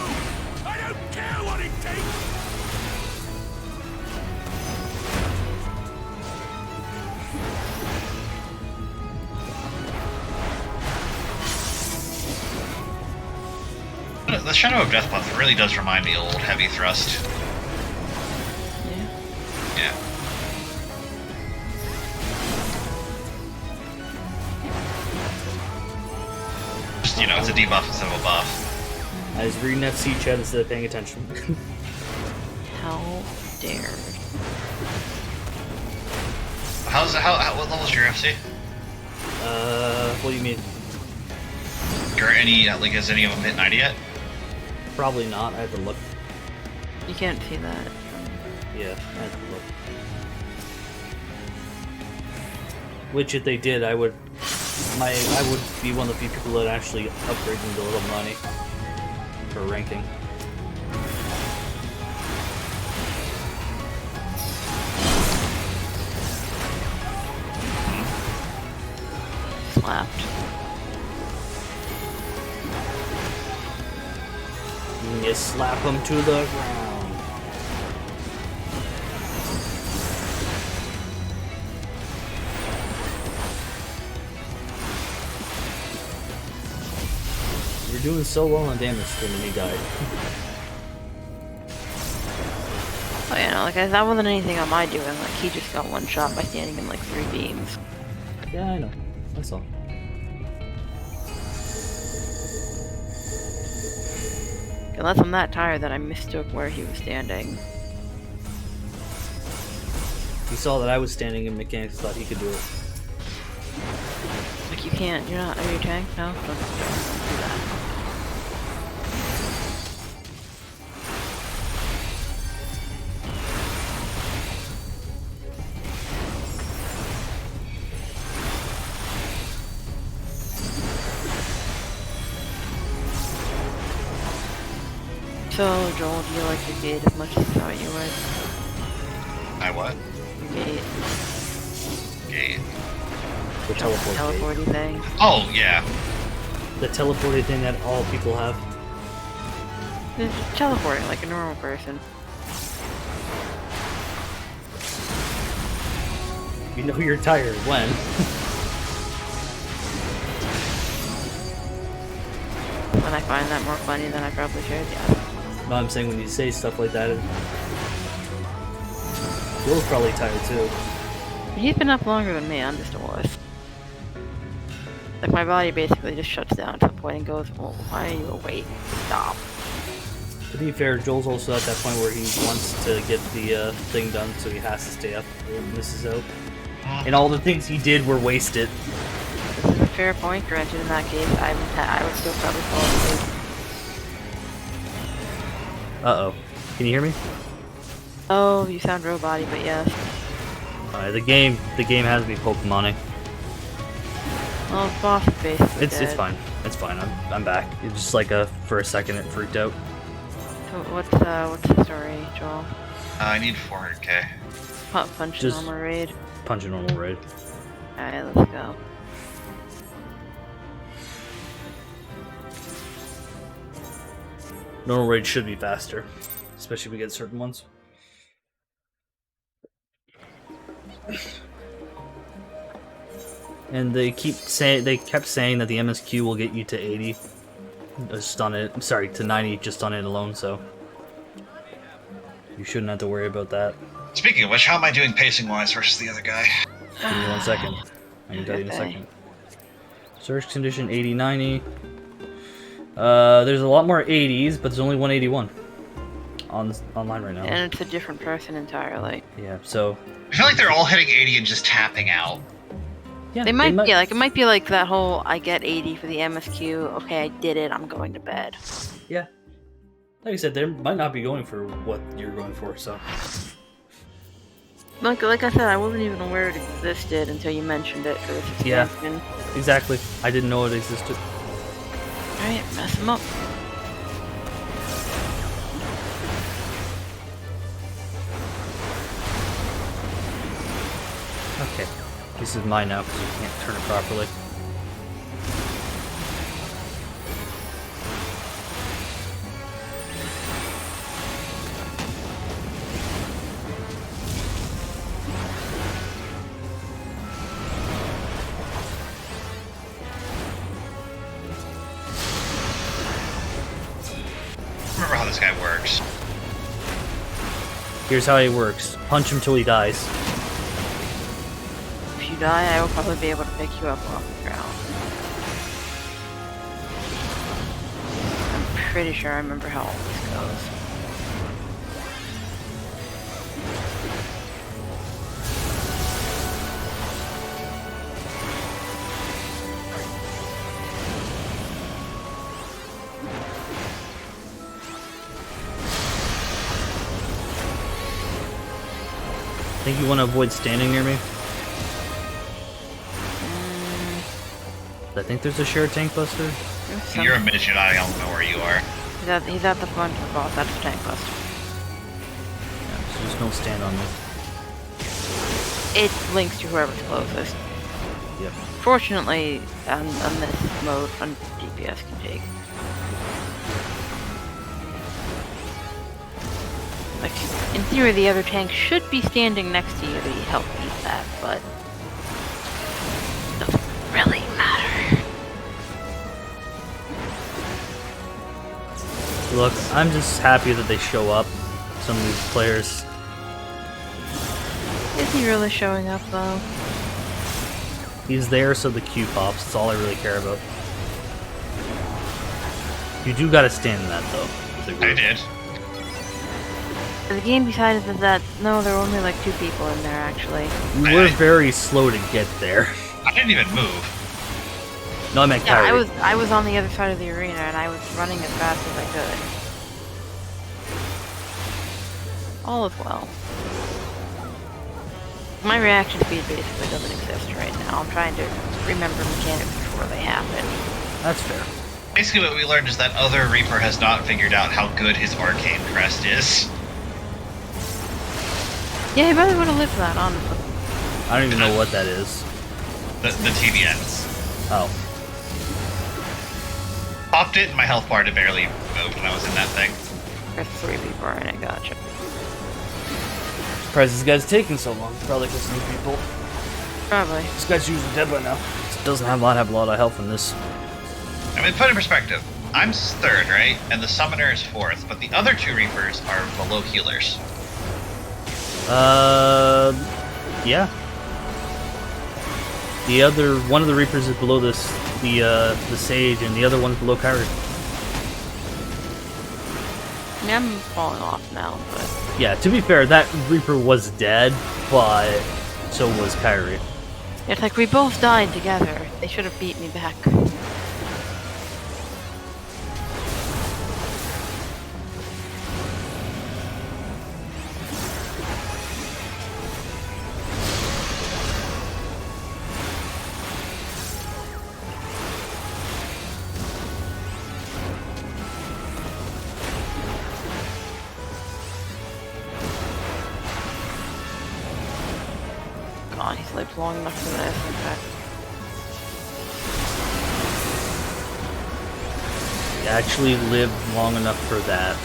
I don't care what it takes! The Shadow of Death buff really does remind me of old heavy thrust. Yeah. Just, you know, it's a debuff instead of a buff. I was reading FC chat instead of paying attention. How dare. What level's your FC? What do you mean? Has any of them hit 90 yet? Probably not, I have to look. You can't see that. Yeah, I have to look. Which, if they did, I would be one of the few people that actually upgrade them to a little money for ranking. Slapped. You slap them to the ground. You're doing so well on damage stream and he died. Oh yeah, no, like that wasn't anything on my doing. Like he just got one shot by standing in like 3 beams. Yeah, I know. That's all. Unless I'm that tired that I mistook where he was standing. He saw that I was standing and Mechanics thought he could do it. Like you can't, are you tank? No? Don't do that. So, Joel, do you like your gate as much as you thought you would? I what? Your gate. Gate. The teleporty thing. Oh, yeah. The teleporty thing that all people have. It's just teleporting like a normal person. You know you're tired when. When I find that more funny than I probably should, yeah. No, I'm saying when you say stuff like that, Will's probably tired too. He's been up longer than me, I'm just a wuss. Like my body basically just shuts down to the point and goes, well, why are you awake? Stop. To be fair, Joel's also at that point where he wants to get the thing done, so he has to stay up and misses out. And all the things he did were wasted. This is a fair point, granted in that case, I would still probably fall asleep. Uh-oh. Can you hear me? Oh, you sound robot-y, but yes. Alright, the game has me Pokemoning. Well, the boss is basically It's dead. fine. It's fine. I'm back. It's just like for a second it freaked out. So what's the story, Joel? I need 400k. Punch Just normal raid. punch a normal raid. Alright, let's go. Normal raid should be faster, especially if we get certain ones. And they kept saying that the MSQ will get you to 80, just on it. Sorry, to 90 just on it alone. So you shouldn't have to worry about that. Speaking of which, how am I doing pacing wise versus the other guy? Give me 1 second. I can tell you in a second. Search condition 80, 90. There's a lot more 80s, but there's only 181 online right now. And it's a different person entirely. Yeah, so I feel like they're all hitting 80 and just tapping out. yeah, They might be like, it might be like that whole I get 80 for the MSQ. Okay, I did it. I'm going to bed. Yeah, like I said, they might not be going for what you're going for. So Like I said, I wasn't even aware it existed until you mentioned it for this expansion. yeah, exactly. I didn't know it existed. Alright, mess him up. Okay, this is mine now because you can't turn it properly. Remember how this guy works. Here's how he works: punch him till he dies. If you die, I will probably be able to pick you up off the ground. I'm pretty sure I remember how all this goes. I think you want to avoid standing near me. I think there's a shared tank buster. You're a midget, I don't know where you are. He's at the front of the boss. That's the tank buster. Yeah, so just don't stand on me. It links to whoever's closest. Yep. Fortunately, on this mode, DPS can take. Like, in theory, the other tank should be standing next to you to help beat that, but doesn't really matter. Look, I'm just happy that they show up. Some of these players. Is he really showing up, though? He's there so the queue pops. That's all I really care about. You do gotta stand in that, though. I did. The game decided that no, there were only like 2 people in there, actually. We were very slow to get there. I didn't even move. No, I meant Yeah, Kyrie. I was on the other side of the arena, and I was running as fast as I could. All is well. My reaction speed basically doesn't exist right now. I'm trying to remember mechanics before they happen. That's fair. Basically what we learned is that other Reaper has not figured out how good his arcane crest is. Yeah, he probably would have lived that, honestly. I don't even know what that is. The TBNs. Oh. Popped it and my health bar barely moved when I was in that thing. There's 3 people in it, gotcha. Surprised this guy's taking so long. Probably because new people. Probably. This guy's usually dead by now. Doesn't have a lot of health in this. I mean, put in perspective. I'm 3rd, right? And the Summoner is 4th, but the other 2 Reapers are below healers. Yeah. One of the Reapers is below the Sage, and the other one's below Kyrie. I mean, I'm falling off now, but... Yeah, to be fair, that Reaper was dead, but so was Kyrie. It's like we both died together. They should have beat me back. lived long enough for this. Okay. You actually lived long enough for that.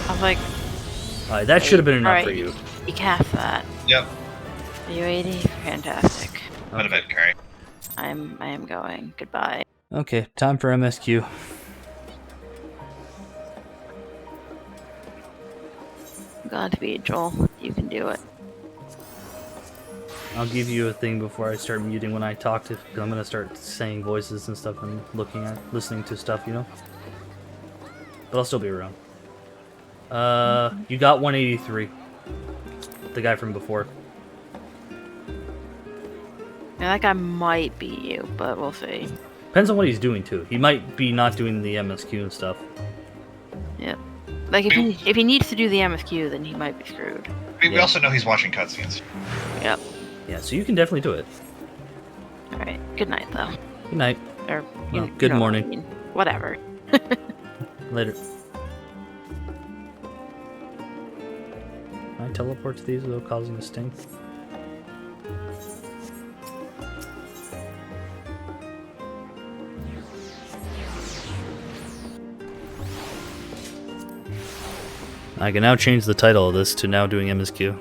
I was like... Alright, that should have been enough for Alright, you. You cast that. Yep. Are you 80? Fantastic. What a bit, Curry. I am going. Goodbye. Okay, time for MSQ. Godspeed, Joel. You can do it. I'll give you a thing before I start muting when I talk to, because I'm gonna start saying voices and stuff and listening to stuff, you know? But I'll still be around. You got 183. The guy from before. Yeah, that guy might beat you, but we'll see. Depends on what he's doing too. He might be not doing the MSQ and stuff. Yep. Like if he needs to do the MSQ, then he might be screwed. We also know he's watching cutscenes. Yep. Yeah, so you can definitely do it. All right. Good night, though. Good night. Or Well, good know what I morning. mean. Whatever. Later. Can I teleport to these without causing a stink? I can now change the title of this to now doing MSQ.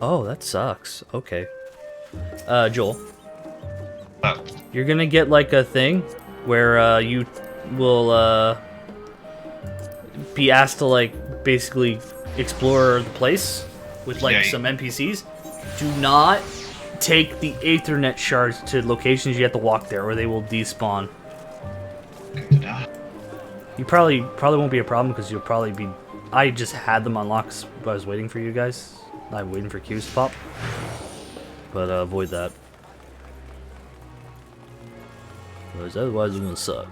Oh, that sucks. Okay. Joel. You're gonna get like a thing where you will be asked to like basically explore the place with like some NPCs. Do not take the Aethernet shards to locations you have to walk there or they will despawn. You probably won't be a problem because you'll probably be... I just had them unlocked while I was waiting for you guys. I'm waiting for queues to pop. But avoid that. Otherwise it's gonna suck.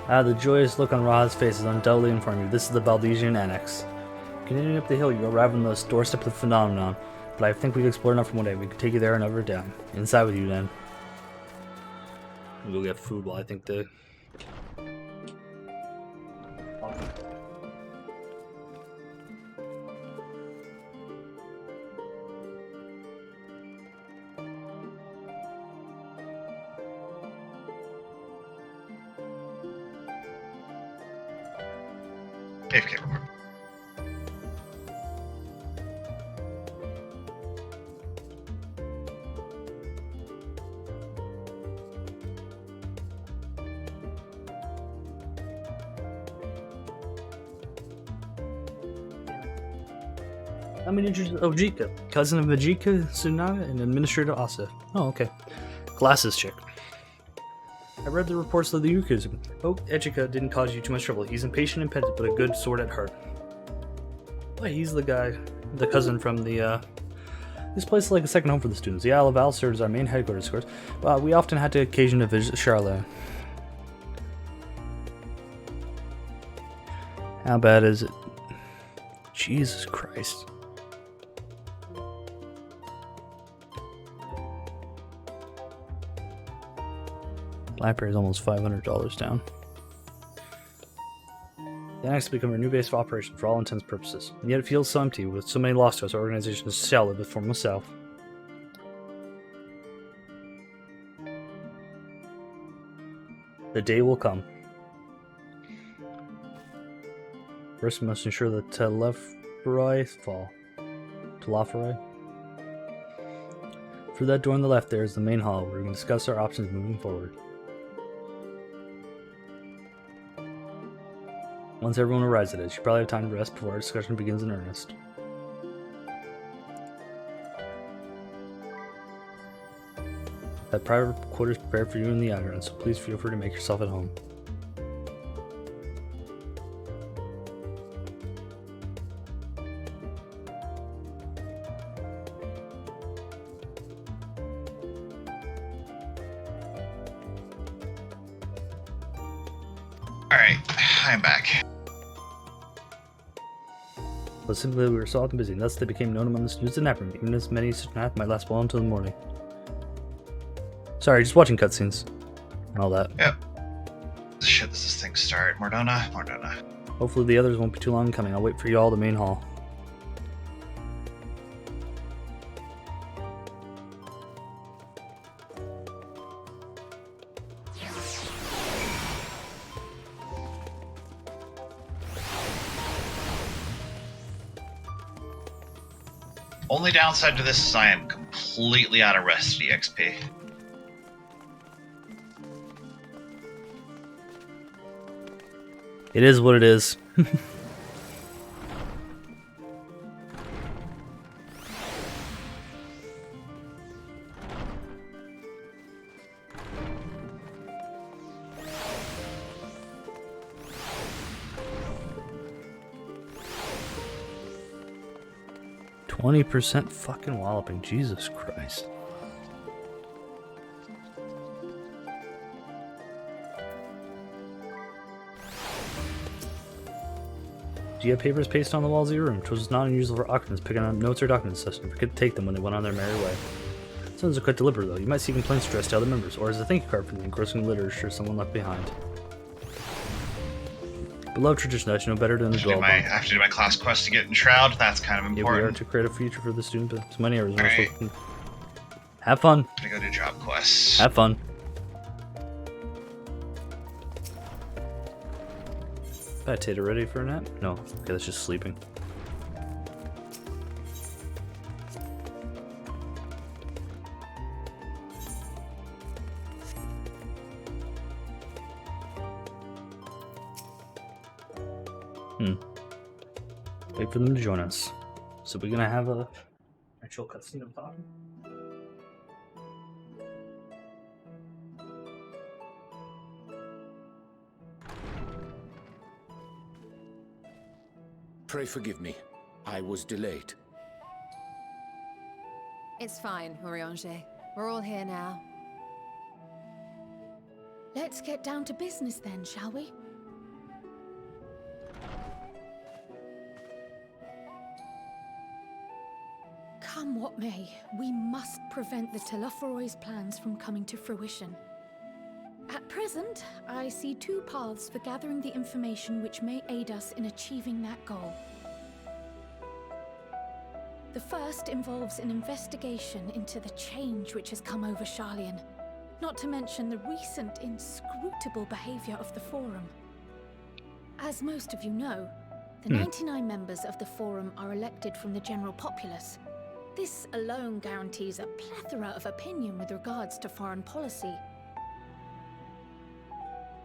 The joyous look on Ra's face is undoubtedly informing you. This is the Baldesian Annex. Continuing up the hill, you arrive on the doorstep of the phenomenon, but I think we've explored enough from one day. We can take you there and over down. Inside with you, then. We'll go get food while I think the... AFK. I'm an interested Ojika, cousin of Majika Tsunaga and Administrator Asa. Oh, okay. Glasses chick. I read the reports of the Yukas. Oh, Ejika didn't cause you too much trouble. He's impatient and petty, but a good sword at heart. Why, he's the guy, the cousin from the, This place is like a second home for the students. The Isle of Al serves as our main headquarters, of course, but we often had to occasion to visit Charlotte. How bad is it? Jesus Christ. Library is almost $500 down. The Annex has become our new base of operation for all intents and purposes, and yet it feels so empty with so many lost to us. Our organization is shallow but formless south. The day will come. First, we must ensure that Telephoroi fall. Telephoroi? Through that door on the left, there is the main hall, where we can discuss our options moving forward. Once everyone arrives at it, you probably have time to rest before our discussion begins in earnest. That private quarters prepared for you in the Iron, so please feel free to make yourself at home. Alright, I'm back. But simply we were so often busy, and thus they became known among the students in nap room, even as many such nap might last well until the morning. Sorry, just watching cutscenes and all that. Yep. Shit, does this thing start? Mordona? Mordona. Hopefully the others won't be too long coming. I'll wait for you all at the main hall. Only downside to this is I am completely out of rest EXP. It is what it is. 20% fucking walloping. Jesus Christ. Do you have papers pasted on the walls of your room? It was not unusual for occupants picking up notes or documents such and forget to take them when they went on their merry way. Some are quite deliberate though. You might see complaints addressed to other members, or as a thank you card for the engrossing literature someone left behind. Beloved tradition that you know better than the dwell I have to do my class quest to get in Shroud. That's kind of important. Yeah, we are to create a future for the student, but so many areas. Right. Have fun. I'm gonna go do job quests. Have fun. Bad Tater ready for a nap? No. Okay, that's just sleeping. Wait for them to join us. So we're gonna have a actual cutscene of talking. Pray forgive me. I was delayed. It's fine, Urianger. We're all here now. Let's get down to business then, shall we? Come what may, we must prevent the Telophoroid's plans from coming to fruition. At present, I see two paths for gathering the information which may aid us in achieving that goal. The first involves an investigation into the change which has come over Sharlayan, not to mention the recent inscrutable behavior of the Forum. As most of you know, the 99 members of the Forum are elected from the general populace. This alone guarantees a plethora of opinion with regards to foreign policy.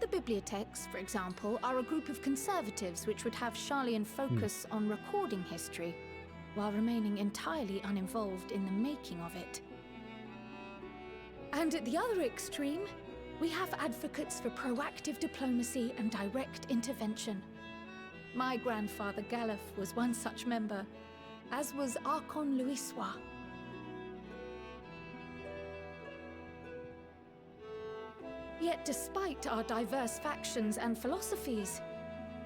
The bibliotheques, for example, are a group of conservatives which would have Sharlayan focus on recording history, while remaining entirely uninvolved in the making of it. And at the other extreme, we have advocates for proactive diplomacy and direct intervention. My grandfather Galef was one such member, as was Archon Louisois. Yet despite our diverse factions and philosophies,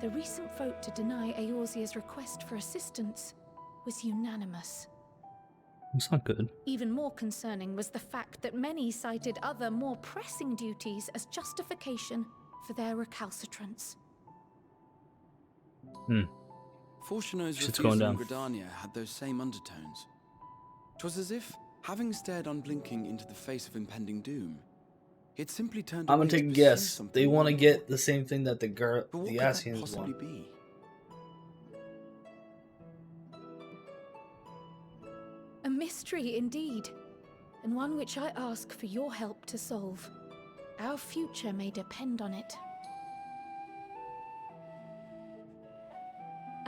the recent vote to deny Eorzea's request for assistance was unanimous. It's not good. Even more concerning was the fact that many cited other, more pressing duties as justification for their recalcitrance. Fortuno's Shit's refusal going in down. Gridania had those same undertones. 'Twas as if, having stared unblinking into the face of impending doom, it simply turned I'm away gonna take to a pursue guess. something They want to more get the same thing that the But what could that Asians possibly want. be? A mystery indeed, and one which I ask for your help to solve. Our future may depend on it.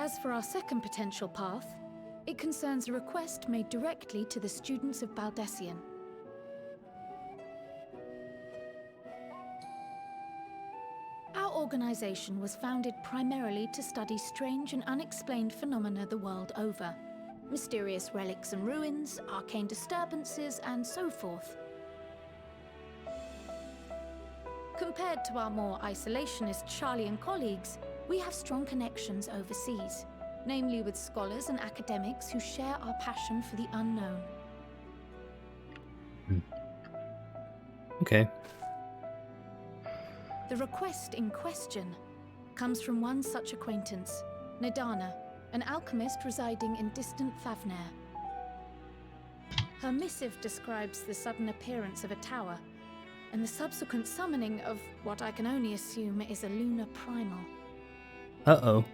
As for our second potential path, it concerns a request made directly to the students of Baldessian. Our organization was founded primarily to study strange and unexplained phenomena the world over. Mysterious relics and ruins, arcane disturbances, and so forth. Compared to our more isolationist Charlian colleagues, we have strong connections overseas, namely with scholars and academics who share our passion for the unknown. Okay. The request in question comes from one such acquaintance, Nidana, an alchemist residing in distant Favner. Her missive describes the sudden appearance of a tower, and the subsequent summoning of what I can only assume is a lunar primal. Uh-oh.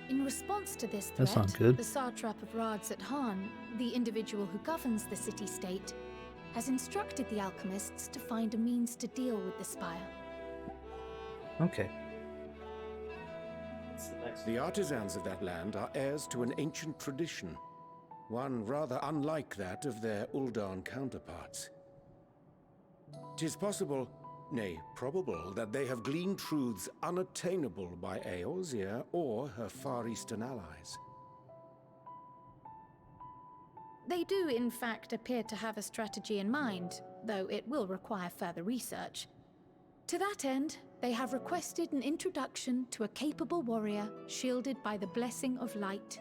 In response to this That's threat, not good. the satrap of Radzat-Han, the individual who governs the city-state, has instructed the alchemists to find a means to deal with the spire. Okay. The artisans of that land are heirs to an ancient tradition, one rather unlike that of their Uldan counterparts. 'Tis possible, nay, probable, that they have gleaned truths unattainable by Eorzea or her Far Eastern allies. They do, in fact, appear to have a strategy in mind, though it will require further research. To that end, they have requested an introduction to a capable warrior shielded by the blessing of light.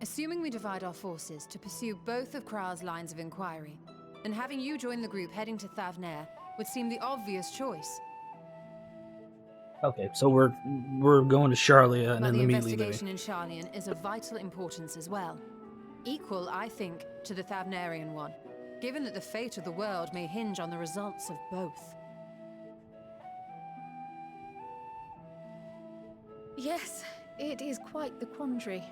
Assuming we divide our forces to pursue both of Kral's lines of inquiry, then having you join the group heading to Thavnair would seem the obvious choice. Okay, so we're going to Charlia and But then the immediately investigation in Charlian is of vital importance as well. Equal, I think, to the Thavnarian one, given that the fate of the world may hinge on the results of both. Yes, it is quite the quandary.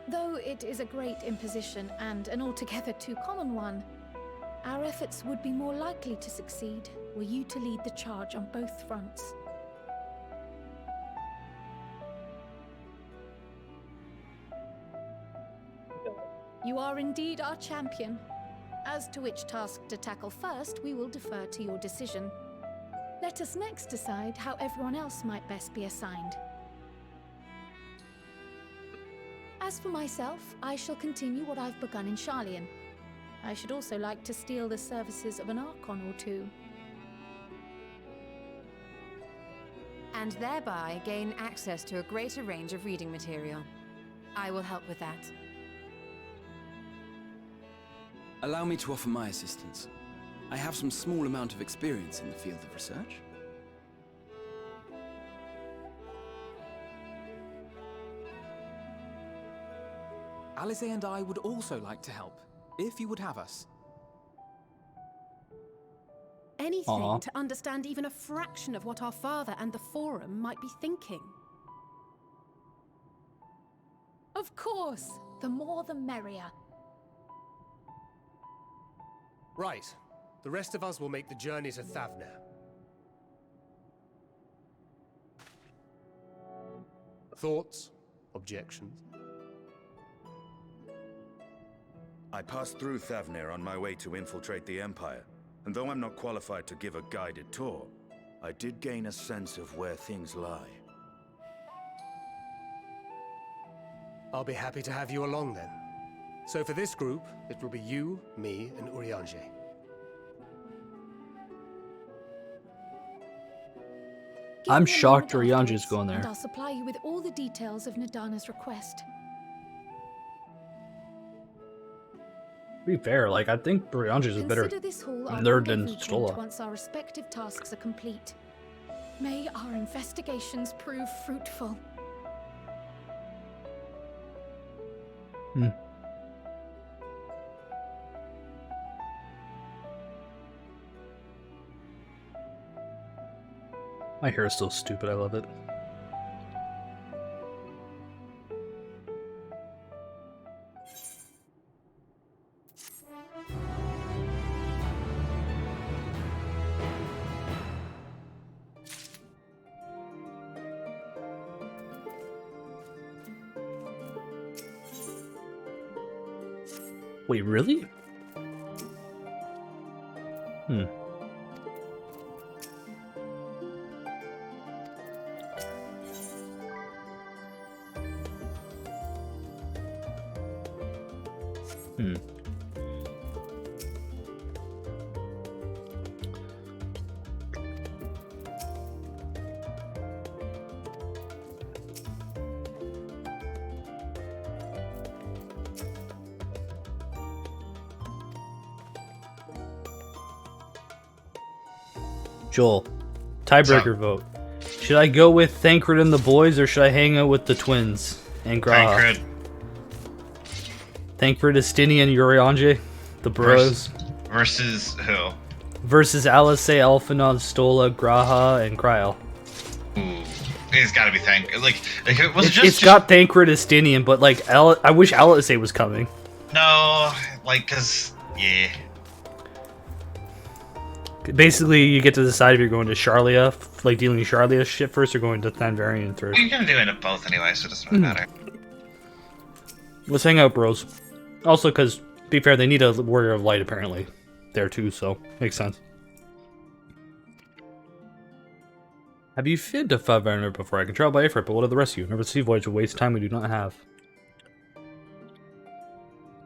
Though it is a great imposition and an altogether too common one, our efforts would be more likely to succeed were you to lead the charge on both fronts. You are indeed our champion. As to which task to tackle first, we will defer to your decision. Let us next decide how everyone else might best be assigned. As for myself, I shall continue what I've begun in Charlian. I should also like to steal the services of an Archon or two. And thereby gain access to a greater range of reading material. I will help with that. Allow me to offer my assistance. I have some small amount of experience in the field of research. Alize and I would also like to help, if you would have us. Anything to understand even a fraction of what our father and the Forum might be thinking. Of course, the more the merrier. Right. The rest of us will make the journey to Thavnair. Thoughts? Objections? I passed through Thavnair on my way to infiltrate the Empire, and though I'm not qualified to give a guided tour, I did gain a sense of where things lie. I'll be happy to have you along then. So for this group, it will be you, me, and Urianger. I'm shocked Urianger's going there. And I'll supply you with all the details of Nidana's request. To be fair, like, I think Urianger's is better Consider this hall our nerd than rendezvous point Stola. once our respective tasks are complete. May our investigations prove fruitful. My hair is so stupid, I love it. Wait, really? Hmm. Hmm. Joel, tiebreaker vote. Should I go with Thancred and the boys, or should I hang out with the twins and Graha? Thancred. Thancred, Estini, and Urianger, the bros. Versus who? Versus Alice, Alphanod, Stola, Graha, and Kryl. Ooh, it's gotta be Like if it was It's got Thancred, Estinian, but like, I wish Alice was coming. No, like, cause yeah. Basically, you get to decide if you're going to Charlia, like dealing Charlia shit first, or going to Thanvarian first. You're gonna do it at both anyway, so it doesn't really matter. Let's hang out, bros. Also, because, to be fair, they need a Warrior of Light, apparently. There, too, so makes sense. Have you fed to Thanvarian before? I can travel by effort, but what of the rest of you? Never sea voyage will waste time we do not have.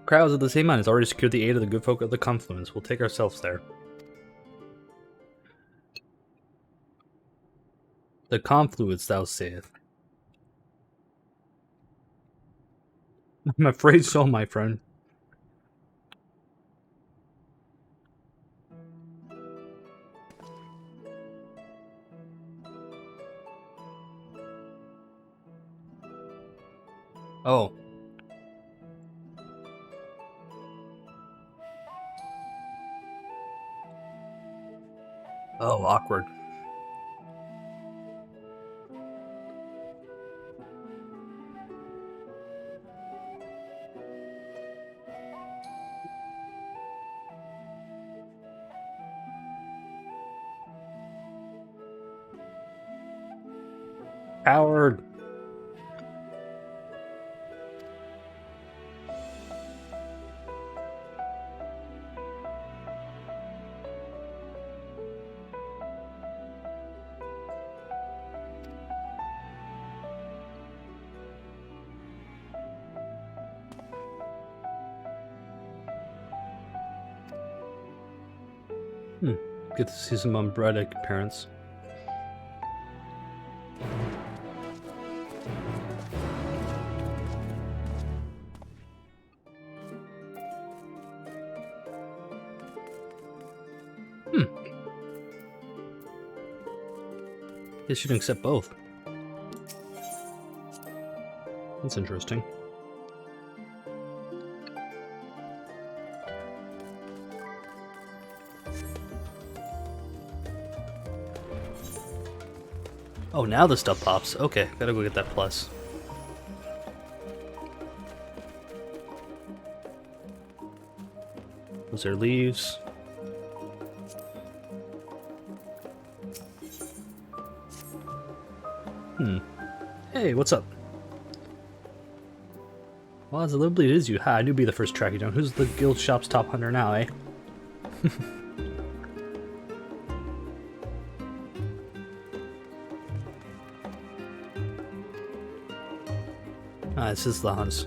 Crowds of the same mind has already secured the aid of the good folk of the Confluence. We'll take ourselves there. The Confluence, thou sayest. I'm afraid so, my friend. Oh. Oh, awkward. Howard. Good to see some umbrella parents. Guess you can accept both. That's interesting. Oh, now the stuff pops. Okay, gotta go get that plus. Those are leaves. Hey, what's up? Well, as a little bleed is you. Ha, I knew be the first track you down. Who's the guild shop's top hunter now, eh? Ah, this is the hunts.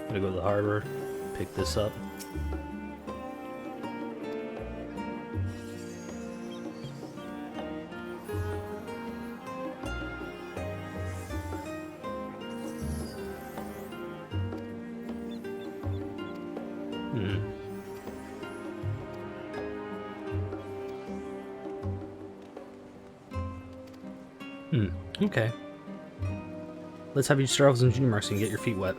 Gotta go to the harbor, pick this up. Okay. Let's have you start off with some junior marks and get your feet wet.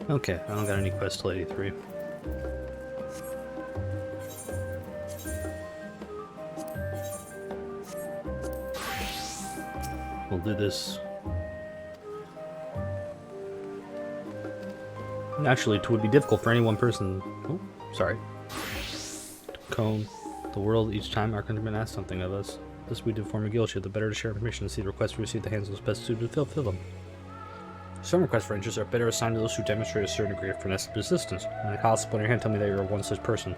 Okay, I don't got any quest till 83. We'll do this. Naturally, it would be difficult for any one person. Oh, sorry. To comb the world each time our countrymen ask something of us. This we do form a guildship, the better to share information and see the requests we receive the hands of those best suited to fulfill them. Some requests for interest are better assigned to those who demonstrate a certain degree of finesse and persistence. And the cost upon your hand tell me that you are one such person.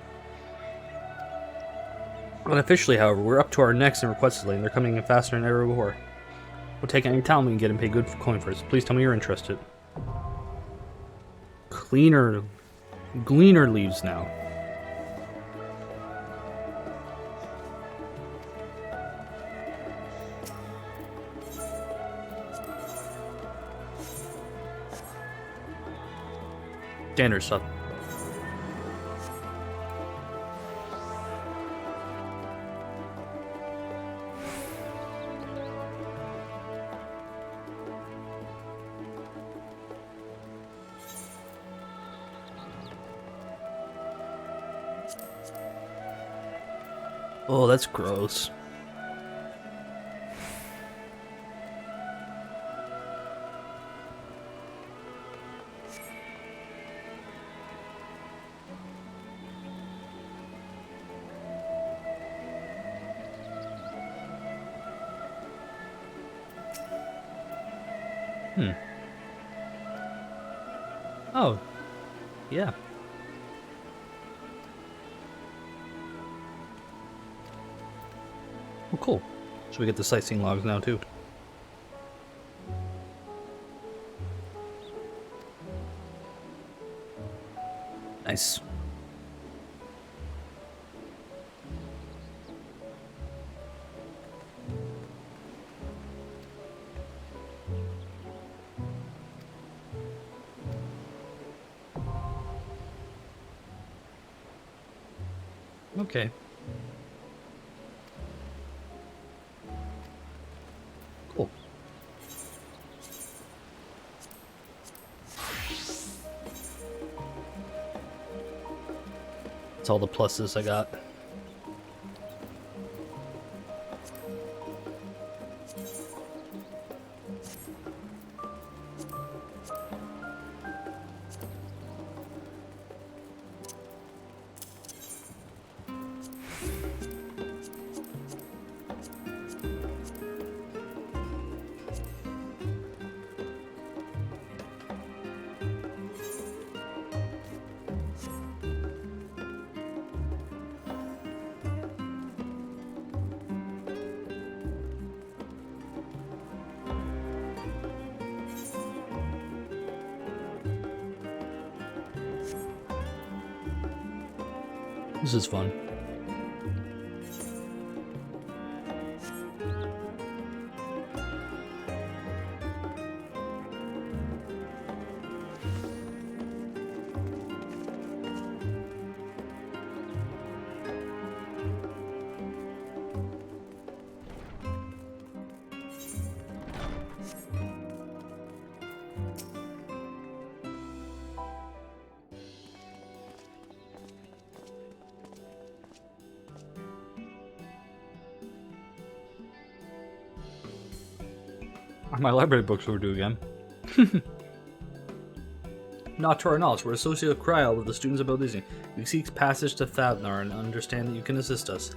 Unofficially, however, we're up to our necks in requests lately, and they're coming in faster than ever before. We'll take any time we can get and pay good coin for it. Please tell me you're interested. Gleaner leaves now. Standard stuff. Oh, that's gross. Oh, yeah. Oh, cool. So we get the sightseeing logs now, too. Nice. Okay. Cool. That's all the pluses I got. This is fun. My library books were due again. Not to our knowledge, we're associated with Kryl with the students of Baldizzi. We seek passage to Thavnar and understand that you can assist us.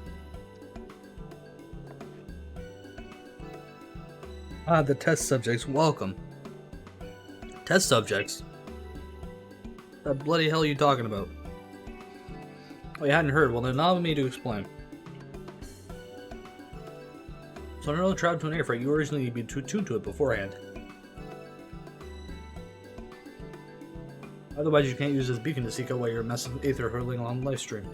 Ah, the test subjects, welcome. Test subjects? What the bloody hell are you talking about? Oh, you hadn't heard? Well, then allow me to explain. So in order to travel to an airfreight, you originally need to be tuned to it beforehand. Otherwise, you can't use this beacon to seek out while you're massive aether hurtling along the live stream.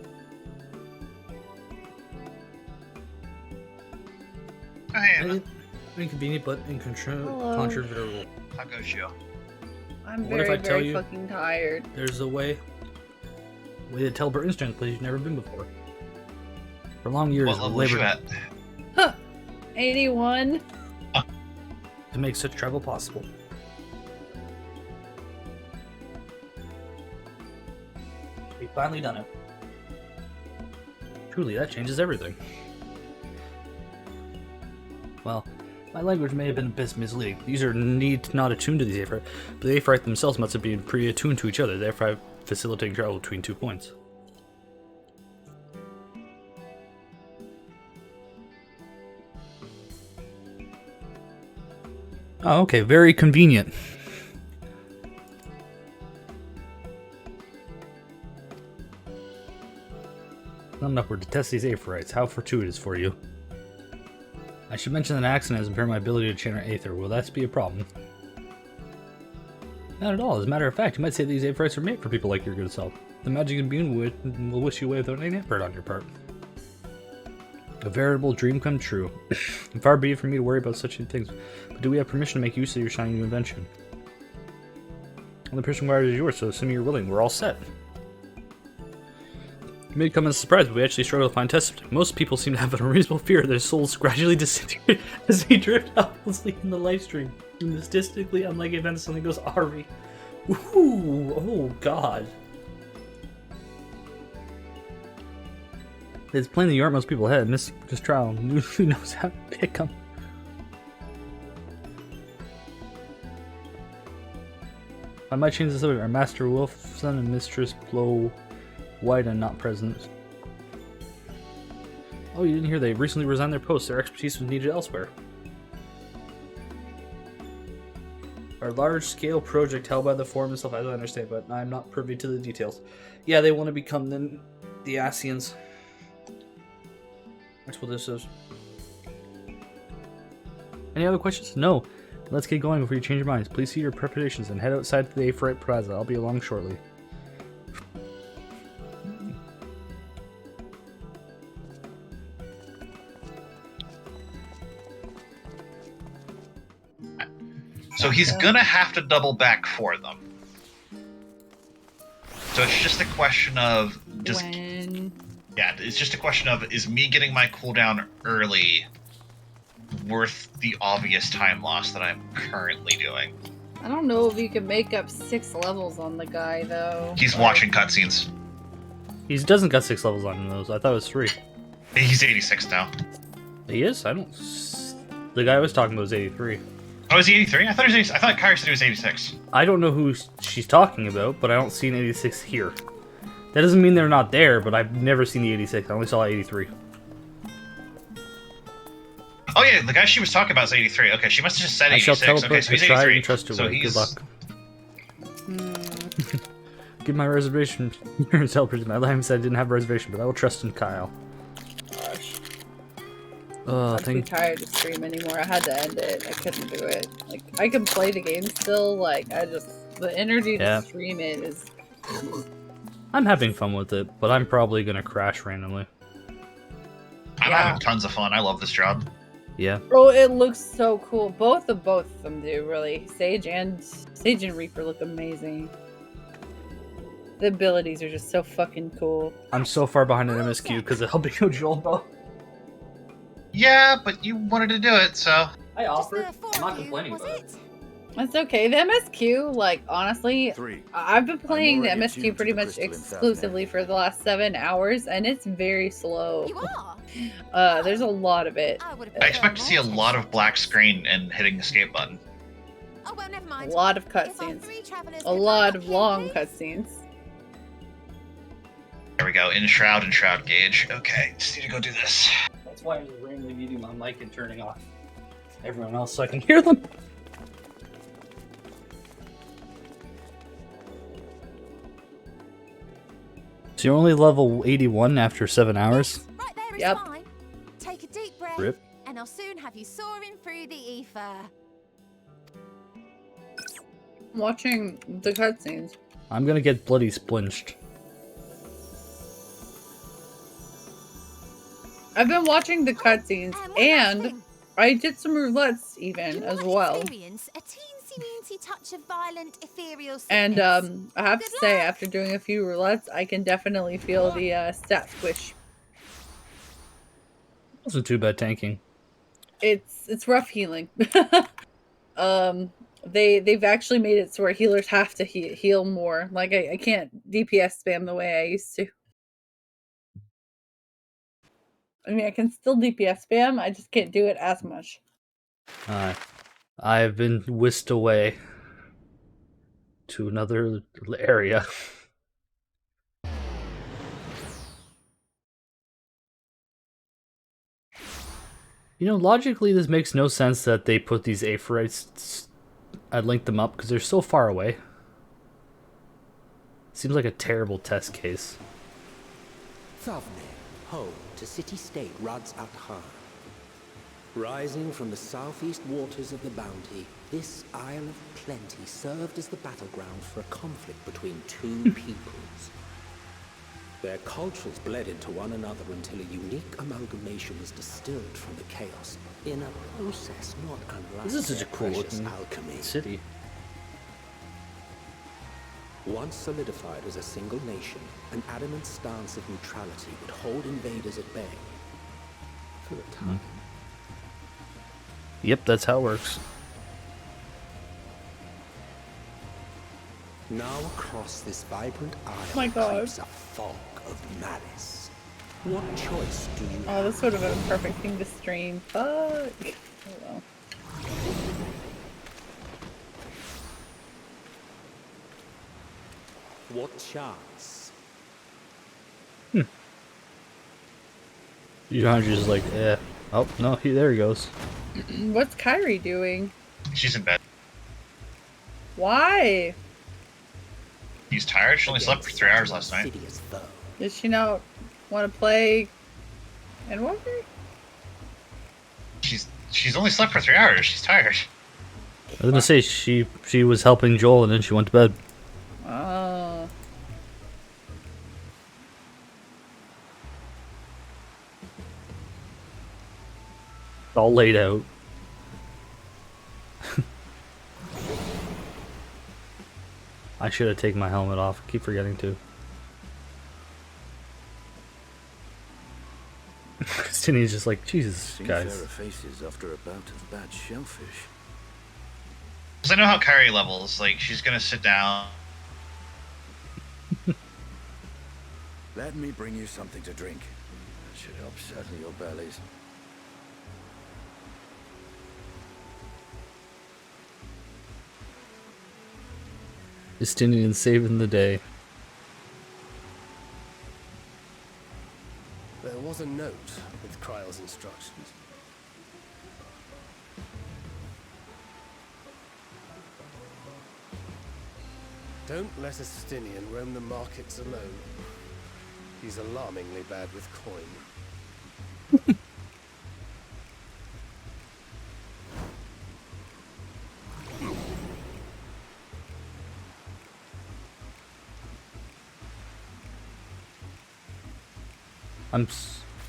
Inconvenient, but incontrovertible. How goes you? I'm What if I tell very you fucking tired. There's a way to teleport instant place you've never been before. For long years, What level was you at? 81. To make such travel possible. We've finally done it. Truly, that changes everything. Well, My language may have been a bit misleading. The user need not attune to these Aephorite, but the Aephorite themselves must have been pretty attuned to each other, therefore facilitating travel between 2 points. Oh, okay, very convenient. Not upward to test these Aephorites. How fortuitous for you. I should mention that an accident has impaired my ability to channel Aether. Will that be a problem? Not at all. As a matter of fact, you might say these Aephorites are made for people like your good self. The magic immune will wish you away without any effort on your part. A veritable dream come true. Far be it from me to worry about such things, but do we have permission to make use of your shiny new invention? Well, the permission required is yours, so assuming you're willing, we're all set. It may come as a surprise, but we actually struggle to find tests. Most people seem to have an unreasonable fear their souls gradually disintegrate as they drift helplessly in the live stream. In this distinctly unlike event, something goes awry. Ooh, oh god. It's plain that you aren't most people ahead. Miss trial who knows how to pick them. I might change this over. Our Master Wolfson and Mistress Blow White are not present. Oh, you didn't hear they recently resigned their posts. Their expertise was needed elsewhere. Our large-scale project held by the Forum itself, as I understand, but I'm not privy to the details. Yeah, they want to become the Asians. That's what this is. Any other questions? No. Let's get going before you change your minds. Please see your preparations and head outside to the Aephorite Plaza. I'll be along shortly. So he's gonna have to double back for them. So it's just a question of just yeah, it's just a question of is me getting my cooldown early worth the obvious time loss that I'm currently doing? I don't know if you can make up 6 levels on the guy though. He's watching cutscenes. He doesn't got 6 levels on those. I thought it was 3. He's 86 now. He is? I don't. The guy I was talking about was 83. Oh, is he 83? I thought he was 86. I thought Kyrie said he was 86. I don't know who she's talking about, but I don't see an 86 here. That doesn't mean they're not there, but I've never seen the 86. I only saw 83. Oh yeah, the guy she was talking about is 83. Okay, she must have just said 86. Okay, so he's 83. And trust her so way. he's... Good luck. Give my reservation. You're intelligent. My lamb said I didn't have a reservation, but I will trust in Kyle. Gosh. I'm too tired to stream anymore. I had to end it. I couldn't do it. Like, I can play the game still. Like, the energy to stream it is. I'm having fun with it, but I'm probably gonna crash randomly. I'm having tons of fun. I love this job. Yeah. Oh, it looks so cool. Both of them do, really. Sage and Reaper look amazing. The abilities are just so fucking cool. I'm so far behind an MSQ because of helping you Joel, bro. Yeah, but you wanted to do it, so... I offered. I'm not complaining about it. That's okay. The MSQ, like, honestly, I've been playing the MSQ pretty much exclusively for the last 7 hours, and it's very slow. There's a lot of it. I expect to see a lot of black screen and hitting the escape button. Oh, well, never A mind. lot of cutscenes. A lot of long cutscenes. There we go. In Shroud and Shroud Gauge. Okay, just need to go do this. That's why I was randomly muting my mic and turning off everyone else so I can hear them. So you're only level 81 after 7 hours? Right there is mine. Take a deep breath, Rip. and I'll soon have you soaring through the ether. Watching the cutscenes. I'm gonna get bloody splinched. I've been watching the cutscenes, and I did some roulettes even as well. Touch of violent ethereal And I have to say, after doing a few roulettes, I can definitely feel the stat squish. Wasn't too bad tanking. It's rough healing. They've actually made it so where healers have to heal more. Like I can't DPS spam the way I used to. I mean, I can still DPS spam. I just can't do it as much. I've been whisked away to another area. You know, logically, this makes no sense that they put these aphorites. I linked them up because they're so far away. Seems like a terrible test case. Thavne, home to city-state Rads at Han. Rising from the southeast waters of the Bounty, this Isle of Plenty served as the battleground for a conflict between two peoples. Their cultures bled into one another until a unique amalgamation was distilled from the chaos in a process not unlike This is such a their cool precious looking alchemy. city. Once solidified as a single nation, an adamant stance of neutrality would hold invaders at bay for the time. Yep, that's how it works. Now across this vibrant isle my God. creeps a fog of malice. What choice do you Oh, this would have been a perfect thing to stream. Fuck. Oh well. What chance? You know, just like, eh. Oh, no, there he goes. What's Kyrie doing? She's in bed. Why? He's tired. She only slept for 3 hours last night. Does she not want to play Endwalker? She's only slept for 3 hours. She's tired. I was gonna say she was helping Joel and then she went to bed. Oh. All laid out. I should have taken my helmet off. I keep forgetting to. Christini's just like, Jesus, guys. faces after a bout of bad shellfish. Because I know how Kyrie levels. Like, she's gonna sit down. Let me bring you something to drink. That should help settle your bellies. Justinian saving the day. There was a note with Kryle's instructions. Don't let a Justinian roam the markets alone. He's alarmingly bad with coin. I'm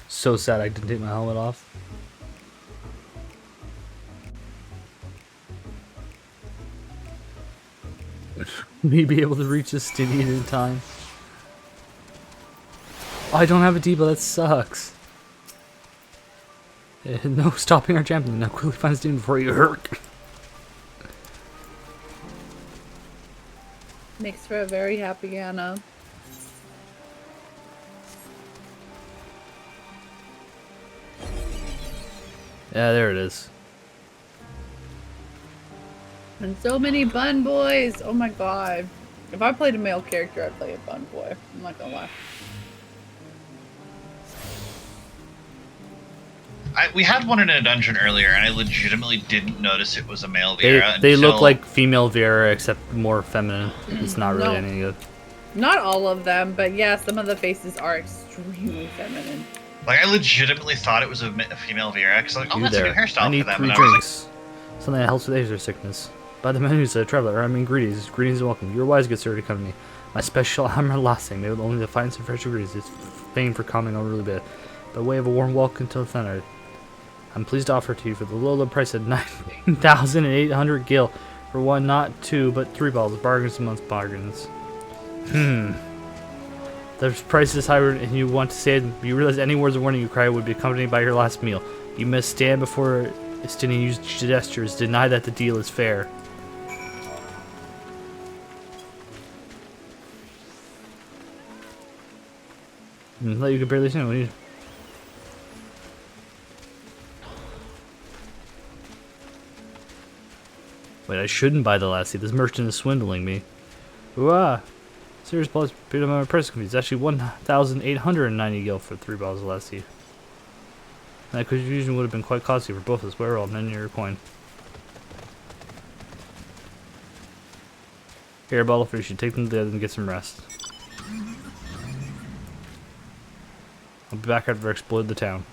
so sad I didn't take my helmet off. Me be able to reach Justinian in time. Oh, I don't have a depot, that sucks. No, stopping our champion. Now quickly find Justinian before you hurt. Makes for a very happy Anna. Yeah, there it is. And so many bun boys. Oh my god. If I played a male character, I'd play a bun boy. I'm not gonna lie. We had one in a dungeon earlier, and I legitimately didn't notice it was a male Vera. They look like female Vera, except more feminine. It's not really No. any good. Not all of them, but yeah, some of the faces are extremely feminine. Like, I legitimately thought it was a female Vera, because like, oh, You that's a new there. hairstyle I need for them. 3 And I was drinks. Something that helps with Azer sickness. By the menus, traveler, I mean greetings. Greetings and welcome. Your wise good sir to company. My special armor lasting, made with only the finest and fresh ingredients. It's famed for calming on really bit. By way of a warm welcome to the thunder, I'm pleased to offer to you for the low price of 9,800 gil for 1, not 2, but 3 balls. Bargains amongst bargains. The price is higher and you want to say it. You realize any words of warning you cry would be accompanied by your last meal. You must stand before Justinian, use gestures, deny that the deal is fair. You can barely see what you. Wait, I shouldn't buy the lassie. This merchant is swindling me. Ooh-ah! Serious plus paid my price confused. It's actually 1,890 gil for 3 bottles of lassie. That confusion would have been quite costly for both of us. Where all men your coin. Here, bottlefish, you take them to bed and get some rest. I'll be back after I explode the town.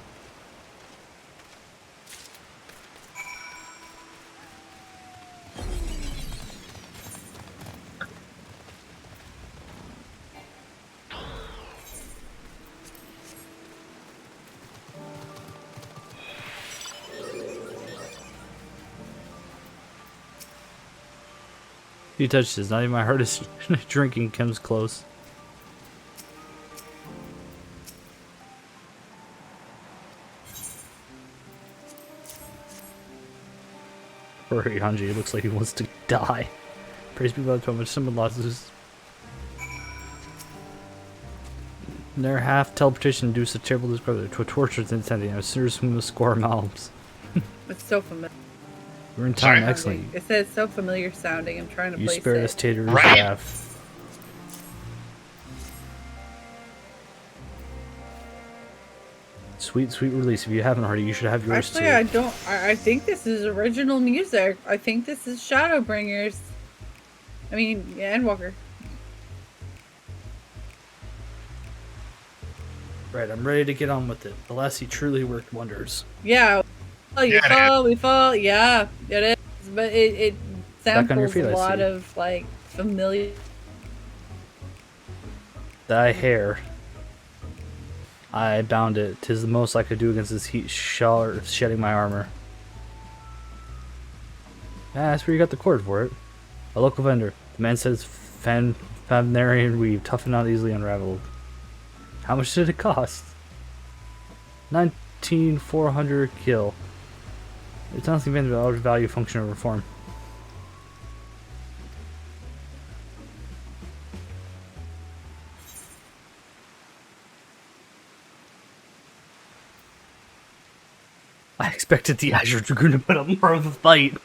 You touch this, not even my hardest drinking comes close. Poor Hanji, it looks like he wants to die. Praise be God, how much someone losses. Their half teleportation induced a terrible discovery to a torture intensity. I was serious from the score of albums. It's so familiar. We're in time, excellent. It says so familiar sounding. I'm trying to place it. You spare us taters, laugh. Sweet, sweet release. If you haven't already, you should have yours too. Actually, I think this is original music. I think this is Shadowbringers. I mean, yeah, Endwalker. Right, I'm ready to get on with it. The lassie truly worked wonders. Yeah. Oh, we fall. Yeah, it is. But it samples a lot of, like, familiar... Thy hair. I bound it. 'Tis the most I could do against this heat shedding my armor. Ah, that's where you got the cord for it. A local vendor. The man says Thavnarian weave, tough and not easily unraveled. How much did it cost? 19,400 gil. It's honestly been the value, function, or reform. I expected the Azure Dragoon to put up more of a fight.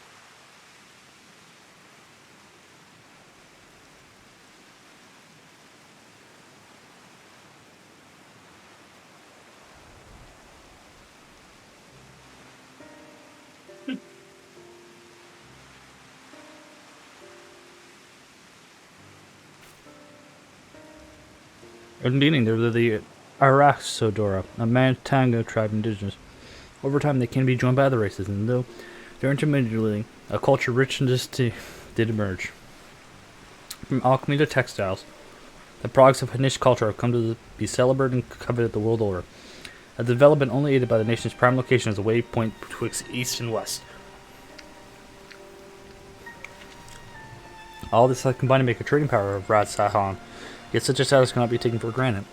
In the beginning, they're the Araxodora, a Mantanga tribe indigenous. Over time, they can be joined by other races, and though they're intermediately, a culture rich in diversity did emerge. From alchemy to textiles, the products of Finnish culture have come to be celebrated and coveted the world over. A development only aided by the nation's prime location as a waypoint betwixt east and west. All this combined to make a trading power of Rad Sahan. Yet such a status cannot be taken for granted.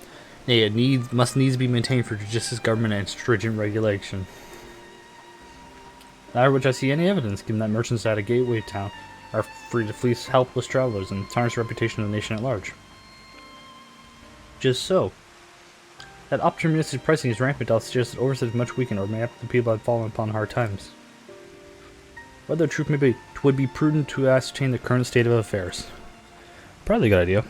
Nay, it must needs be maintained for judicious government and stringent regulation. Neither which I see any evidence, given that merchants at a gateway town are free to fleece helpless travelers and tarnish the reputation of the nation at large. Just so. That opportunistic pricing is rampant, I'll suggest that oversight is much weakened, or mayhap the people have fallen upon hard times. Whether the truth may be, it would be prudent to ascertain the current state of affairs. Probably a good idea.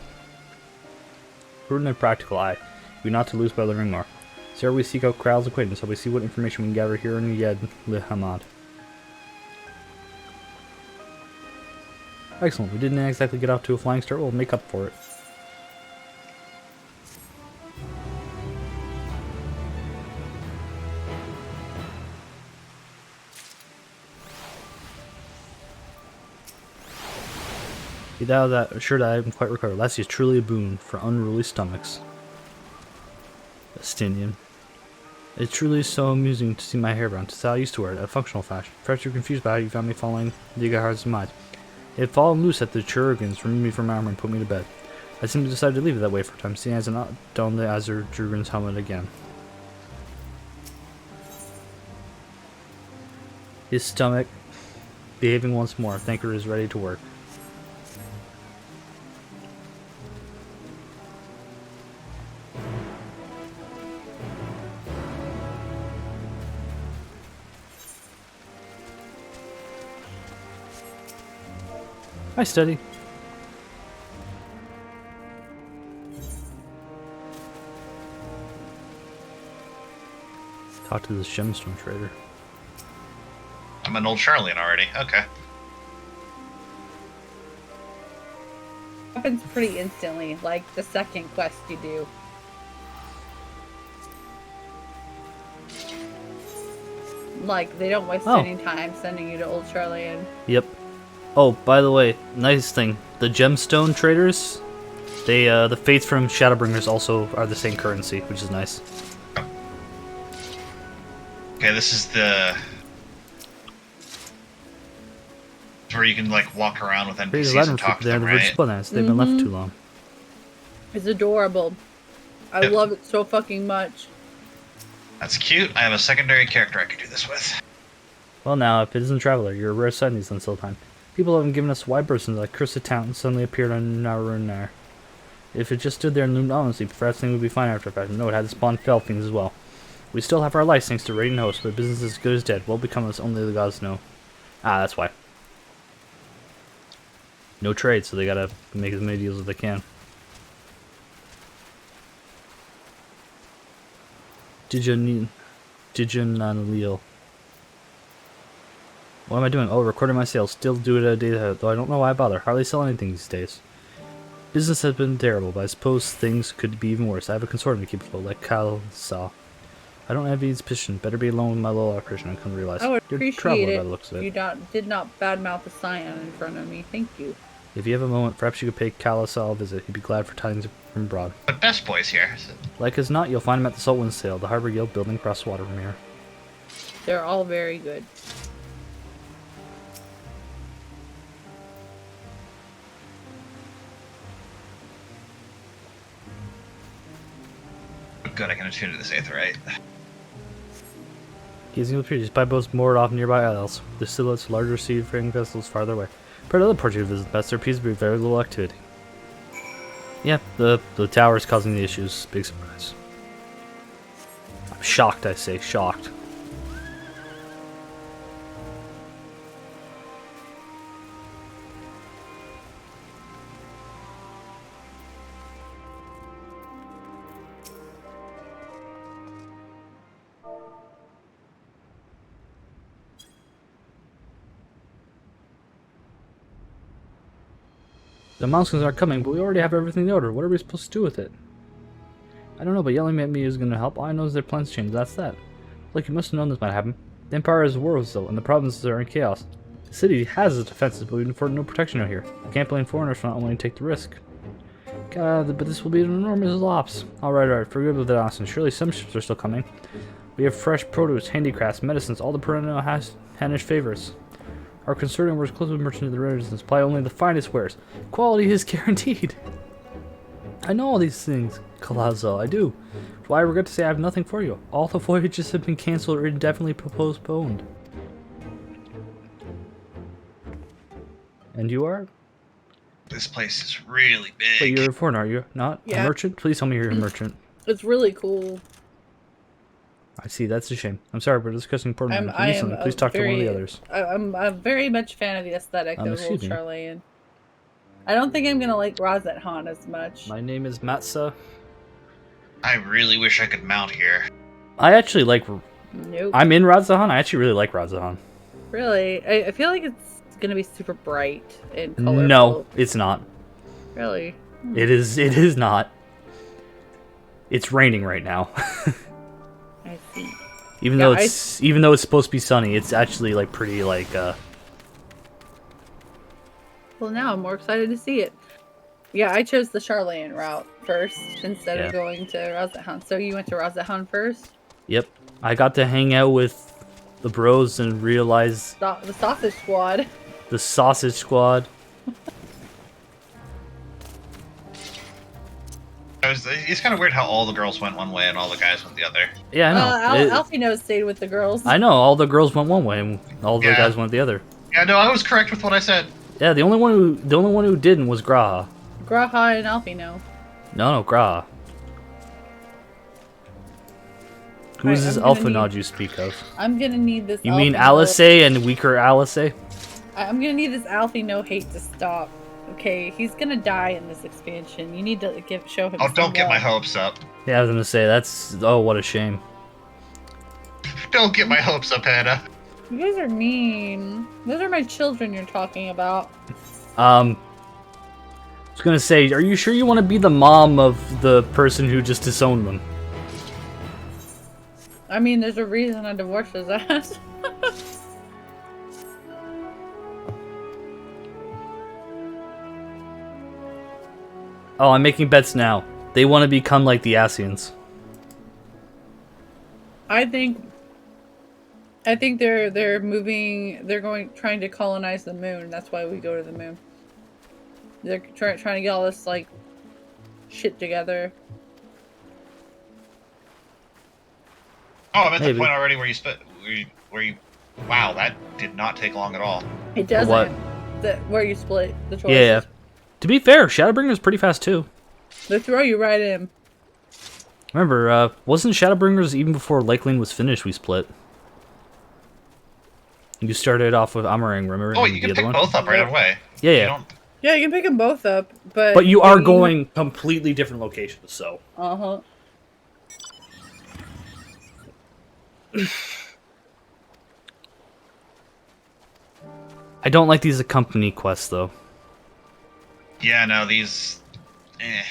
Prudent and practical, aye. We not to lose by learning more. Sir, we seek out Kral's acquaintance, so we see what information we can gather here in Yed Hamad. Excellent, we didn't exactly get off to a flying start, we'll make up for it. Be thou that assured I am quite recovered. Lassie is truly a boon for unruly stomachs. Estinian. It truly is so amusing to see my hair brown. It's how I used to wear it, a functional fashion. Perhaps you're confused by how you found me following the Igahar's mind. It had fallen loose at the Churugans, removed me from my armor and put me to bed. I simply decided to leave it that way for a time, seeing as I not don the Azure Drugan's helmet again. His stomach, behaving once more. Thanker is ready to work. Hi, Steady. Talk to this gemstone trader. I'm an old Charlian already. Okay. Happens pretty instantly, like the second quest you do. Like, they don't waste any time sending you to Old Charlian. Yep. Oh, by the way, nice thing. The gemstone traders, they the fates from Shadowbringers also are the same currency, which is nice. Okay, this is the where you can like walk around with NPCs and talk to them, right? They've been left too long. It's adorable. I love it so fucking much. That's cute. I have a secondary character I could do this with. Well, now, if it isn't Traveler, you're a rare sight in these until time. People haven't given us wide persons like Cursed Town and suddenly appeared on Narunar. If it just stood there and loomed ominously, perhaps things would be fine after a fact. No, it had to spawn fell things as well. We still have our life thanks to Radiant Host, but business is as good as dead. What will become of us, only the gods know. Ah, that's why. No trade, so they gotta make as many deals as they can. Dijananlil. What am I doing? Oh, recording my sales. Still do it at a day ahead, though I don't know why I bother. Hardly sell anything these days. Business has been terrible, but I suppose things could be even worse. I have a consortium to keep afloat, like Kal saw. I don't have any suspicion. Better be alone with my little operation. I couldn't realize. I would You're appreciate traveler it. by the looks of it. You did not badmouth the Scion in front of me. Thank you. If you have a moment, perhaps you could pay Kalasal a visit. He'd be glad for tidings from abroad. But Best Boy's here. So. Like as not, you'll find him at the Saltwind Sail, the Harbor Guild building across the water from here. They're all very good. Good, I can attune to this aetherite. Gazing at the trees, by boats moored off nearby isles. The silhouettes of larger seafaring vessels farther away. But other ports you visit past, there appears to be very little activity. Yeah, the tower is causing the issues. Big surprise. I'm shocked, I say, shocked. The monsters are coming, but we already have everything in order. What are we supposed to do with it? I don't know, but yelling at me is going to help. All I know is their plans change. That's that. Look, you must have known this might happen. The Empire is war still, and the provinces are in chaos. The city has its defenses, but we can afford no protection out here. I can't blame foreigners for not wanting to take the risk. God, but this will be an enormous loss. Alright, forgive with that, Austin. Surely some ships are still coming. We have fresh produce, handicrafts, medicines, all the perennial Hanish favors. Our consortium works closely with merchants of the regions and supply only the finest wares. Quality is guaranteed. I know all these things, Calazo, I do. Why I regret to say I have nothing for you. All the voyages have been cancelled or indefinitely postponed. And you are? This place is really big. But you're a foreigner, are you not? Yeah. A merchant? Please tell me you're a merchant. It's really cool. I see, that's a shame. I'm sorry, we're discussing important information. Please talk to one of the others. I'm a very much fan of the aesthetic of Old excuse me. Charlian. I don't think I'm gonna like Razat Han as much. My name is Matsa. I really wish I could mount here. I actually like... Nope. I'm in Radzahan. I actually really like Radzahan. Really? I feel like it's gonna be super bright and colorful. No, it's not. Really? It is not. It's raining right now. I see. Even though it's supposed to be sunny, it's actually like pretty like Well, now I'm more excited to see it. Yeah, I chose the Charlian route first instead of going to Razat Han. So you went to Razat Han first? Yep. I got to hang out with the bros and realize The Sausage Squad. the Sausage Squad. It's kind of weird how all the girls went one way and all the guys went the other. Yeah, I know. Alfino stayed with the girls. I know. All the girls went one way and all the guys went the other. Yeah, no, I was correct with what I said. Yeah, the only one who didn't was Graha. Graha and Alfino. No, Graha. Who's this Alphanod you speak of? I'm gonna need this. You mean Alfino. Alice and weaker Alice? I I'm gonna need this Alfie no hate to stop. Okay, he's gonna die in this expansion. You need to show him. Oh, some don't get my love. hopes up. Yeah, I was gonna say that's. Oh, what a shame. Don't get my hopes up, Hannah. You guys are mean. Those are my children you're talking about. I was gonna say, are you sure you want to be the mom of the person who just disowned them? I mean, there's a reason I divorced his ass. Oh, I'm making bets now. They want to become like the Asians. I think they're moving. They're trying to colonize the moon. That's why we go to the moon. They're trying to get all this like shit together. Oh, I'm at the point already where you split. Where you. Wow, that did not take long at all. It doesn't. What? Where you split the choices. Yeah. To be fair, Shadowbringer's pretty fast too. They throw you right in. Remember, wasn't Shadowbringers even before Lakeland was finished? We split. You started off with Amarang, remember? Oh, you can pick both up right away. Yeah, yeah. Yeah, you can pick them both up, but... But you are going completely different locations, so... Uh-huh. I don't like these accompany quests, though. Yeah, no, these... I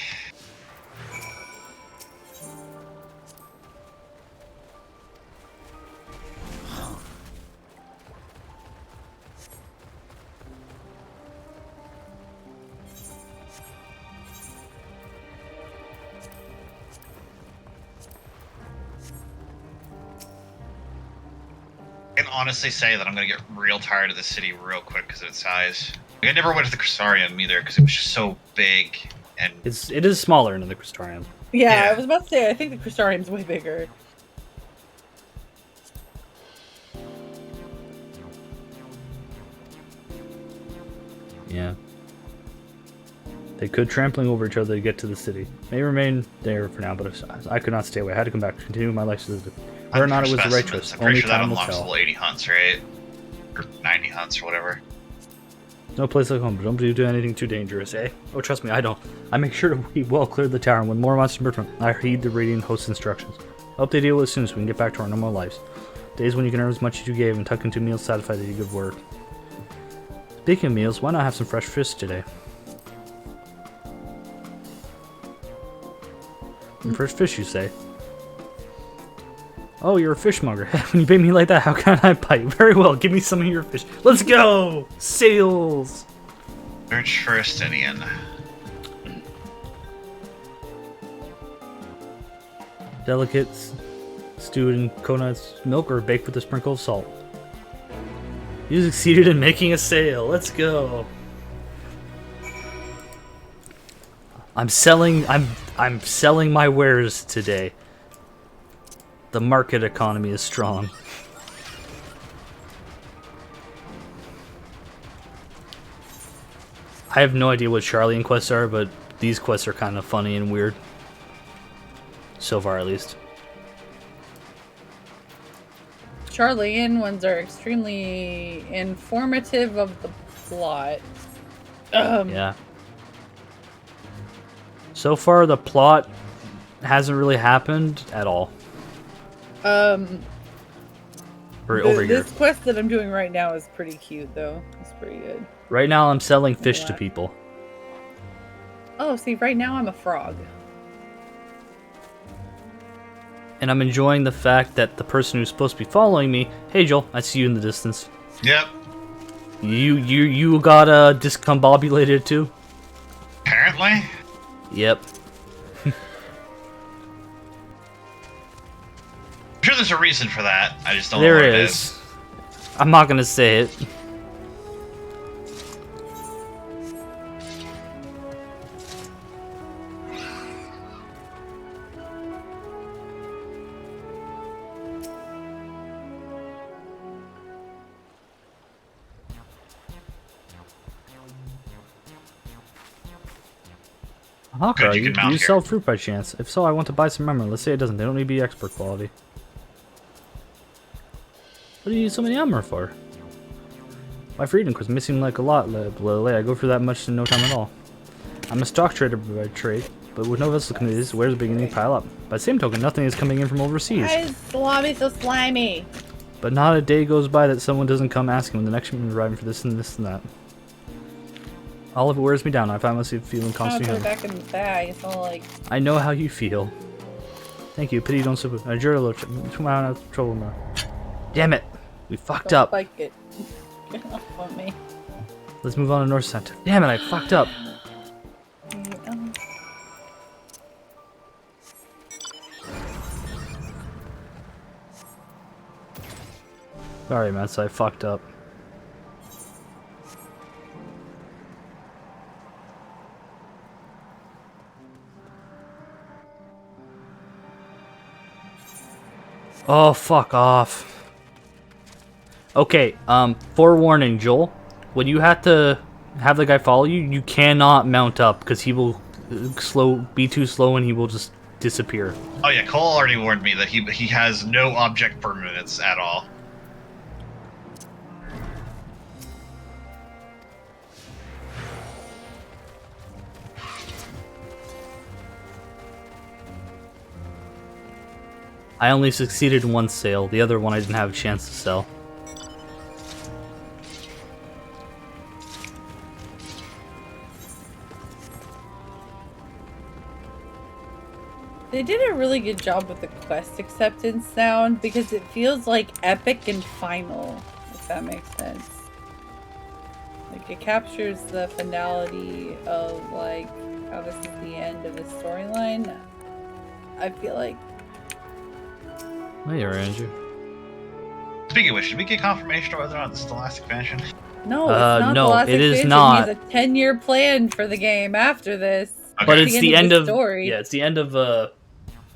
can honestly say that I'm gonna get real tired of the city real quick because of its size. Like, I never went to the Crystarium either because it was just so big and... It is smaller than the Crystarium. Yeah, I was about to say, I think the Crystarium's way bigger. Yeah. They could trampling over each other to get to the city. May remain there for now, but I could not stay away. I had to come back to continue my life. Whether or not it was the right choice, I'm only pretty sure that time will unlocks tell. level 80 hunts, right? Or 90 hunts or whatever. No place like home, but don't do anything too dangerous, eh? Oh, trust me, I don't. I make sure to we well clear the tower, and when more monsters emerge, I heed the Radiant Host's instructions. I hope they deal with it soon so we can get back to our normal lives. Days when you can earn as much as you gave and tuck into meals satisfied that you good work. Speaking of meals, why not have some fresh fish today? Fresh fish, you say? Oh, you're a fishmonger. When you pay me like that, how can I bite? Very well, give me some of your fish. Let's go! Sales! Search for Estinian. Delicates, stewed in coconut milk or baked with a sprinkle of salt. You succeeded in making a sale. Let's go. I'm selling my wares today. The market economy is strong. I have no idea what Charlian quests are, but these quests are kind of funny and weird. So far, at least. Charlian ones are extremely informative of the plot. Yeah. So far, the plot hasn't really happened at all. Over here. This quest that I'm doing right now is pretty cute, though. It's pretty good. Right now, I'm selling fish to people. Oh, see, right now I'm a frog. And I'm enjoying the fact that the person who's supposed to be following me, hey Joel, I see you in the distance. Yep. You got discombobulated too? Apparently. Yep. I'm sure there's a reason for that. I just don't know what it is. I'm not gonna say it. Hawker, do you sell fruit by chance? If so, I want to buy some armor. Let's say it doesn't. They don't need to be expert quality. What do you need so many armor for? My freedom was missing like a lot, I go through that much in no time at all. I'm a stock trader by trade, but with no vessel committees, where's the beginning pile up? By the same token, nothing is coming in from overseas. Why is the lobby so slimy? But not a day goes by that someone doesn't come asking when the next shipment is arriving for this and this and that. All of it wears me down. I find myself feeling constantly. Back in the bag. It's all like. I know how you feel. Thank you. Pity don't slip. I dread a little trouble now. Damn it! We fucked up. Like it. Get off on me. Let's move on to North Center. Damn it! I fucked up. Sorry, man. So I fucked up. Oh, fuck off. Okay, forewarning, Joel. When you have to have the guy follow you, you cannot mount up because he will be too slow and he will just disappear. Oh yeah, Cole already warned me that he has no object permanence at all. I only succeeded in one sale. The other one I didn't have a chance to sell. They did a really good job with the quest acceptance sound because it feels like epic and final, if that makes sense. Like it captures the finality of like how this is the end of the storyline. I feel like. Oh, you're Andrew. Speaking of which, did we get confirmation of whether or not this is the last expansion? No, it's not no, the last it expansion. is not. He has a 10-year plan for the game after this. Okay. But it's the end of story. Yeah, it's the end of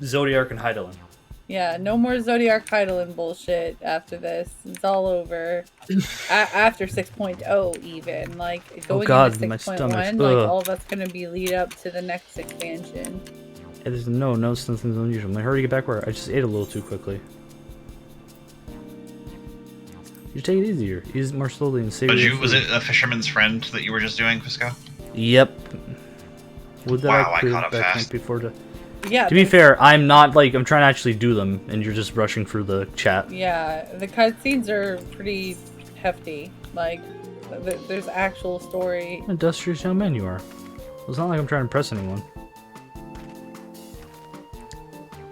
Zodiark and Hydaelyn. Yeah, no more Zodiark Hydaelyn bullshit after this. It's all over. After 6.0 even. Like, going into 6.1, like, all that's going to be lead up to the next expansion. Yeah, there's nothing's unusual. My hurry to get back where I just ate a little too quickly. You take it easier. Ease it more slowly and save it. Was it a fisherman's friend that you were just doing, Fusco? Yep. Wow, I caught up fast. Yeah, to be fair, I'm not I'm trying to actually do them, and you're just rushing through the chat. Yeah, the cutscenes are pretty hefty. Like, there's actual story. Industrious young man you are. It's not like I'm trying to impress anyone.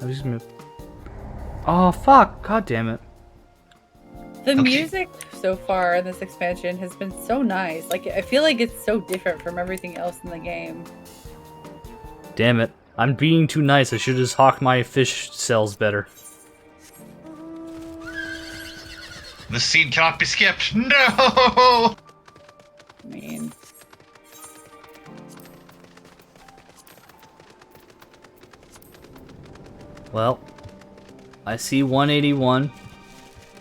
I'm just gonna. Oh fuck! God damn it. The music so far in this expansion has been so nice. Like, I feel like it's so different from everything else in the game. Damn it. I'm being too nice. I should just hawk my fish cells better. The scene cannot be skipped. No! Man. Well, I see 181,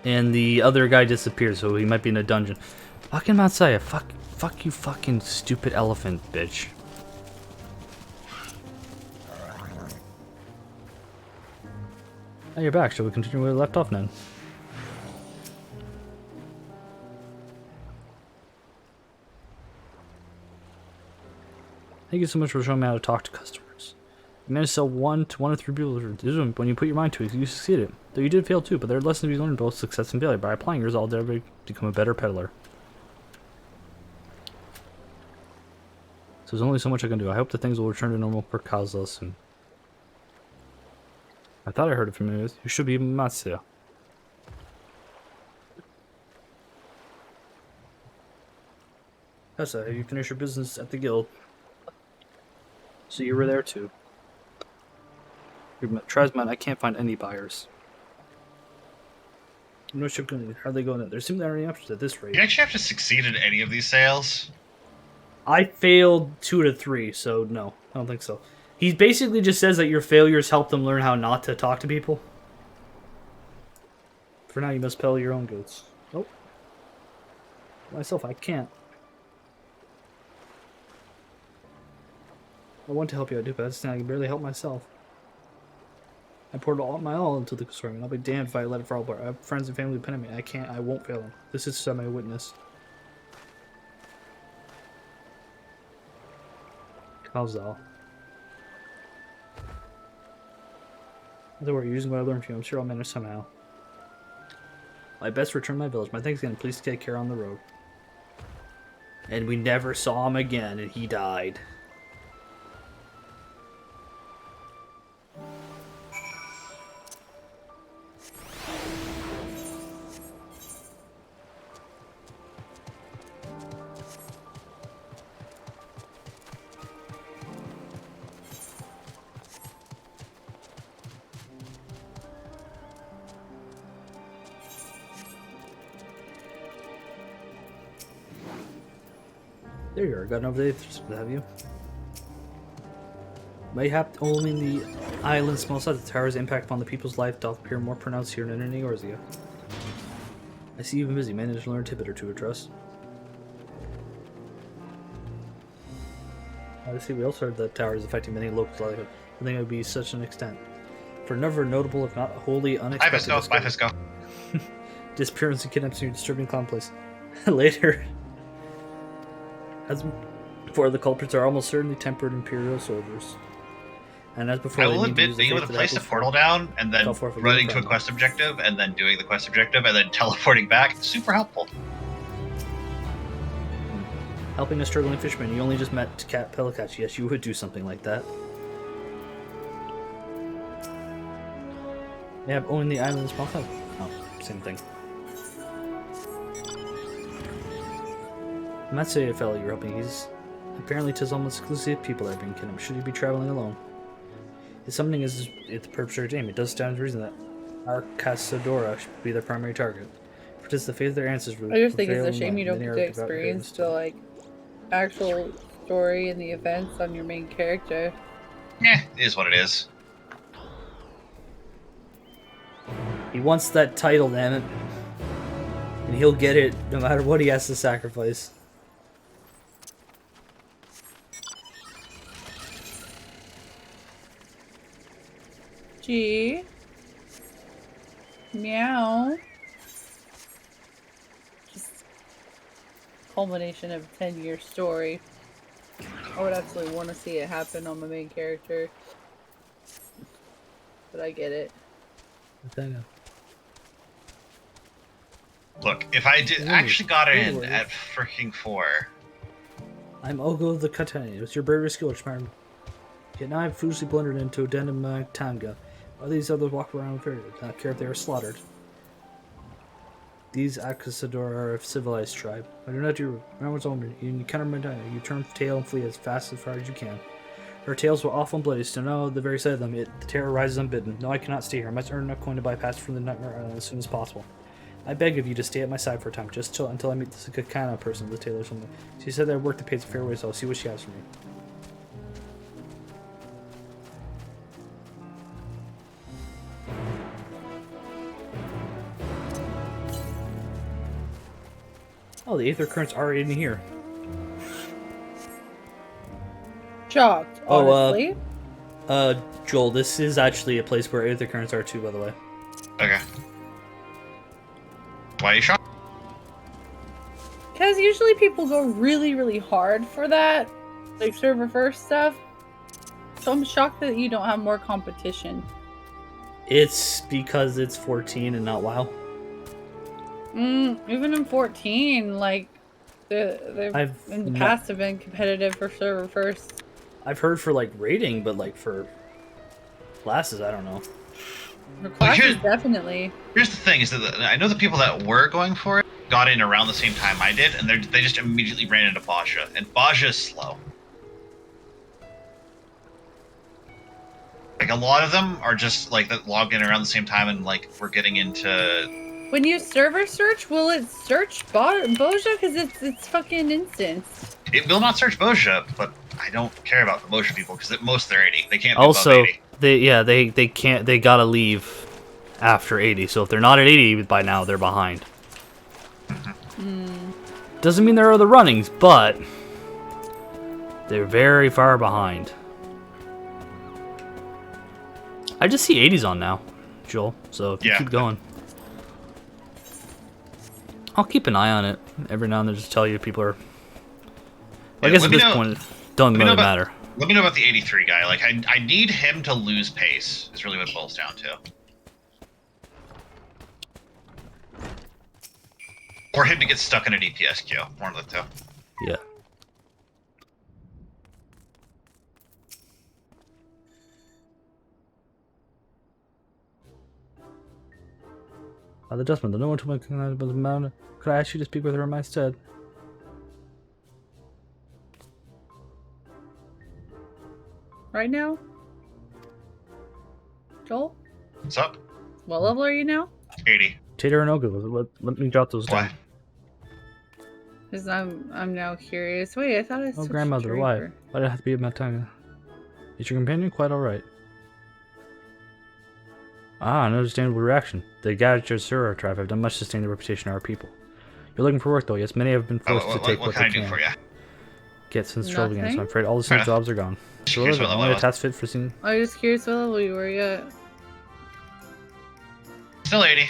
and the other guy disappeared, so he might be in a dungeon. Fuck him outside. Fuck you, fucking stupid elephant, bitch. Oh, you're back. Shall we continue where we left off now? Thank you so much for showing me how to talk to customers. You managed to sell one to three people. When you put your mind to it, you succeeded. Though you did fail too, but there are lessons to be learned in both success and failure. By applying yours, I'll endeavor to become a better peddler. So there's only so much I can do. I hope that things will return to normal for Kazla soon. I thought I heard it from you. You should be Matsuya. Tessa, have you finished your business at the guild? So you were there too. Trisman, I can't find any buyers. No ship going. How are they going in? There seem to be any options at this rate. You actually have to succeed in any of these sales? I failed 2 to 3, so no, I don't think so. He basically just says that your failures help them learn how not to talk to people. For now, you must peddle your own goods. Nope. Myself, I can't. I want to help you, I do, but that's I can barely help myself. I poured my all into the consortium. I'll be damned if I let it fall apart. I have friends and family depend on me. I won't fail them. This is my witness. How's that? They were using what I learned from you. I'm sure I'll manage somehow. My best return to my village. My thanks again. Please take care on the road. And we never saw him again, and he died. There you are. Got enough days to have you. Mayhap only in the island's small size, the tower's impact upon the people's life doth appear more pronounced here than in Eorzea. I see you've been busy. Managed to learn a tidbit or two, I trust. I see we also heard that tower is affecting many locals. I think it would be such an extent. For a number of notable, if not wholly unexpected disappearance and kidnaps in your disturbing clown place. Later. As before, the culprits are almost certainly tempered Imperial soldiers. And as before, I will admit, being able to place a portal down and then running to a quest objective and then doing the quest objective and then teleporting back, super helpful. Helping a struggling fisherman. You only just met Cat Pelikachi. Yes, you would do something like that. Yeah, owning the island is small time. Oh, same thing. I'm not saying a fellow you're helping. He's apparently 'tis almost exclusively people that are being kidnapped. Should you be traveling alone? If something is the perpetrator's aim, it does stand to reason that our Casadora should be their primary target. For 'tis the faith of their ancestors. I just think it's a shame you don't get to experience the like actual story and the events on your main character. Yeah, it is what it is. He wants that title, damn it. And he'll get it no matter what he has to sacrifice. Gee. Meow. Just culmination of a 10-year story. I would absolutely want to see it happen on my main character. But I get it. Look, if I did actually got in at freaking 4. I'm Ogo the Katani. It's your bravery skill, Schmarm. Yet now I'm foolishly blundered into Addendum Tanga. While these others walk around with do not care if they are slaughtered. These Akasador are a civilized tribe. I do not do remember only. You encounter Medina, you turn tail and flee as fast as far as you can. Her tails were awful and bloody, so now the very sight of them, the terror rises unbidden. No, I cannot stay here. I must earn enough coin to bypass from the Nightmare Island as soon as possible. I beg of you to stay at my side for a time, just until I meet this Kakana person, the tailor or something. She said that work that pays a fair wage, so I'll see what she has for me. Oh, the Aether Currents are in here. Shocked, honestly. Joel, this is actually a place where Aether Currents are too, by the way. Okay. Why are you shocked? Because usually people go really, really hard for that. Like server first stuff. So I'm shocked that you don't have more competition. It's because it's 14 and not WoW. Even in 14, like, they've in the past have been competitive for server first. I've heard for, like, rating, but, like, for classes, I don't know. For classes, definitely. Here's the thing, is that I know the people that were going for it got in around the same time I did, and they just immediately ran into Baja, and Baja is slow. Like, a lot of them are just, like, that log in around the same time, and, like, we're getting into... When you server search, will it search Boja? Because it's fucking instance. It will not search Boja, but I don't care about the Boja people, because at most they're 80. They can't be also, above they 80. can't, they gotta leave after 80, so if they're not at 80 by now, they're behind. Doesn't mean there are other runnings, but they're very far behind. I just see 80s on now, Joel, so if you keep going. I'll keep an eye on it every now and then, just tell you people are... I guess at this point, it doesn't really matter. Let me know about the 83 guy. Like, I need him to lose pace, is really what it boils down to. Or him to get stuck in a DPS queue. One of the two. Yeah. The Dustman, no one told me about the mountain. Could I ask you to speak with her in my stead? Right now? Joel? What's up? What level are you now? 80. Tater and Oga, let me jot those down. Because I'm now curious. Wait, I thought I switched grandmother, why? Draper. Why did it have to be at my tongue? Is your companion quite alright? Ah, an understandable reaction. The Gadget Sura tribe have done much to sustain the reputation of our people. You're looking for work, though. Yes, many have been forced to take what they can. What can I do for you? Get since trouble again, so I'm afraid all the same jobs are gone. So Here's what only level a task fit for seeing. I was just curious what level you were at. Still 80.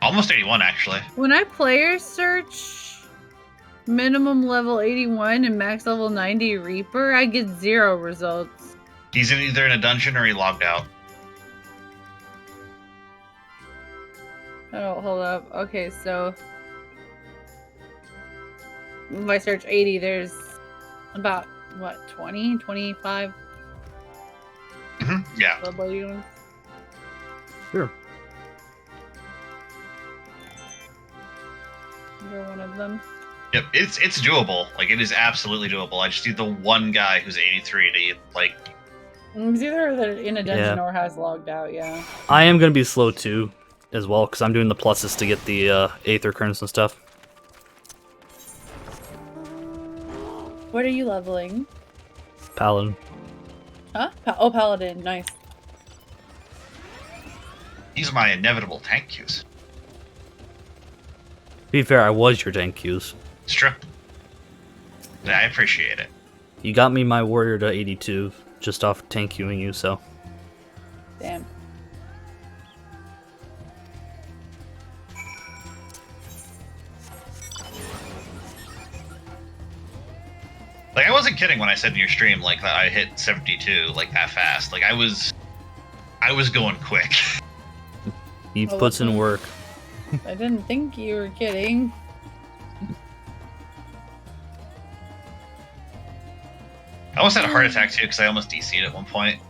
Almost 81, actually. When I player search minimum level 81 and max level 90 Reaper, I get 0 results. He's either in a dungeon or he logged out. Oh, hold up. Okay, so if I search 80, there's about, what, 20, 25? Yeah. Level units? Sure. You're one of them. Yep, it's doable. Like, it is absolutely doable. I just need the one guy who's 83 to, like... He's either in a dungeon Yeah. or has logged out, yeah. I am gonna be slow too, as well, because I'm doing the pluses to get the Aether Currents and stuff. What are you leveling? Paladin. Huh? Oh, Paladin. Nice. These are my inevitable tank queues. To be fair, I was your tank queues. It's true. Yeah, I appreciate it. You got me my warrior to 82 just off tank queuing you, so. Damn. Like, I wasn't kidding when I said in your stream, like, that I hit 72, like, that fast. Like, I was going quick. He puts in work. I didn't think you were kidding. I almost had a heart attack, too, because I almost DC'd at one point.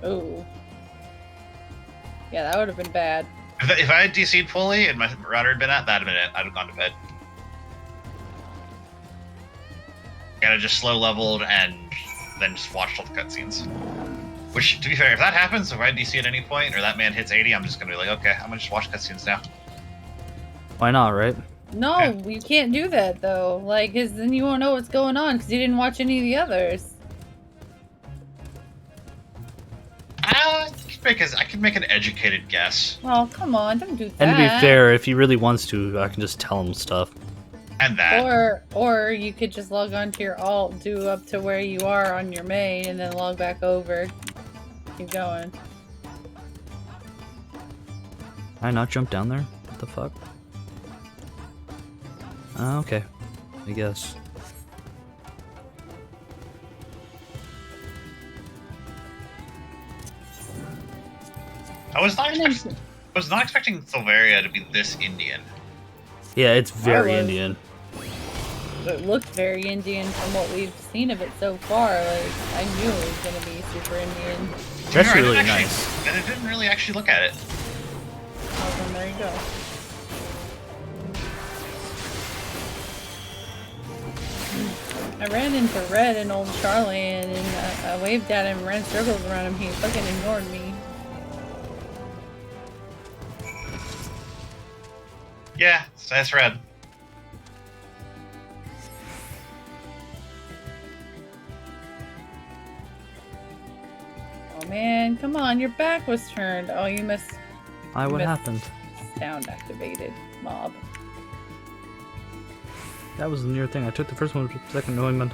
Oh. Yeah, that would have been bad. If I had DC'd fully and my router had been at, that'd have been it. I'd have gone to bed. Kinda just slow leveled and then just watched all the cutscenes. Which, to be fair, if that happens, if I DC at any point or that man hits 80, I'm just gonna be like, okay, I'm gonna just watch cutscenes now. Why not, right? No, you can't do that though. Like, 'cause then you won't know what's going on because you didn't watch any of the others. I could make an educated guess. Oh, come on, don't do that. And to be fair, if he really wants to, I can just tell him stuff. And that. Or you could just log on to your alt, do up to where you are on your main, and then log back over. Keep going. Can I not jump down there? What the fuck? Okay. I guess. I was not expecting Silveria to be this Indian. Yeah, it's very was. Indian. It looked very Indian from what we've seen of it so far. Like, I knew it was gonna be super Indian. That's I didn't really actually- nice. And I didn't really actually look at it. Oh, then there you go. I ran into Red and old Charlie, and I waved at him, ran circles around him. He fucking ignored me. Yeah, that's red. Oh man, come on, your back was turned. Oh, you missed. What missed happened? Sound activated mob. That was the near thing. I took the first one, the second knowing my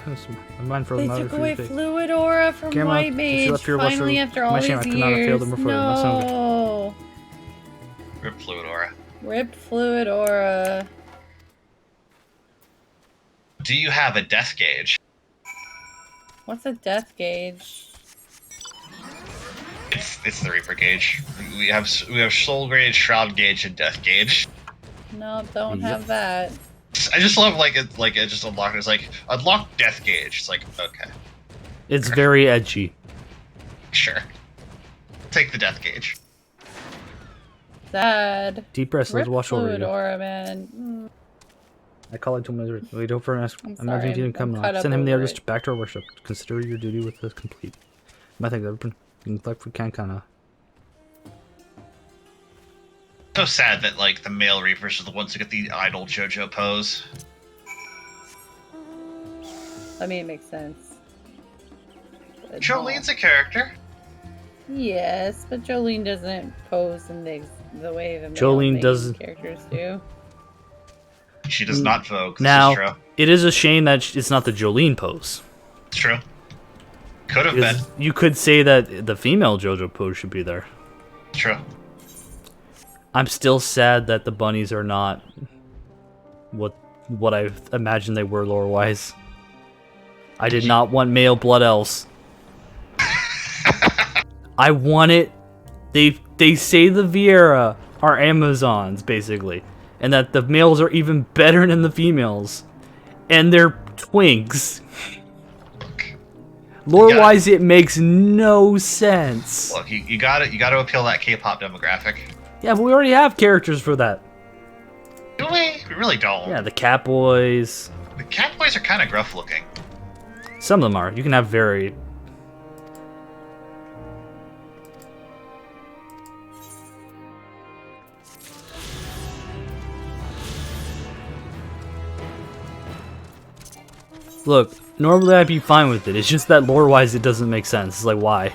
mind froze. They took away fluid aura from Grandma, White since you Mage. left your Finally, washroom, after all my these shame, I could not have failed years. them before. That's not good. No. Rip fluid aura. Rip fluid aura. Do you have a death gauge? What's a death gauge? It's the Reaper gauge. We have Soul Gauge, Shroud Gauge, and Death Gauge. No, don't have that. I just love it just unlocked. It's like unlock Death Gauge. It's like okay. It's very edgy. Sure. Take the Death Gauge. Sad. Deep breath, let's wash over you. Aura, man. I call it to him. Wait over and ask. I'm Imagine sorry, if you didn't come I'm Send him the over others it. back to our worship. Consider your duty with us complete. I think that would neglect we can kinda. So sad that like the male Reapers are the ones who get the idle JoJo pose. I mean, it makes sense. But Jolene's a character. Yes, but Jolene doesn't pose in the way the male Jolene main doesn't- characters do. She does not vogue. Now, This is true. it is a shame that it's not the Jolene pose. It's true. Could have Because been. you could say that the female JoJo pose should be there. True. I'm still sad that the bunnies are not what I imagined they were lore-wise. I did not want male blood elves. I want it. They say the Vieira are Amazons basically, and that the males are even better than the females, and they're twinks. Lore-wise, it makes no sense. Look, you got to appeal that K-pop demographic. Yeah, but we already have characters for that. Do we? We really don't. Yeah, the cat boys. The cat boys are kind of gruff looking. Some of them are. You can have very. Look, normally I'd be fine with it. It's just that lore-wise it doesn't make sense. It's like, why?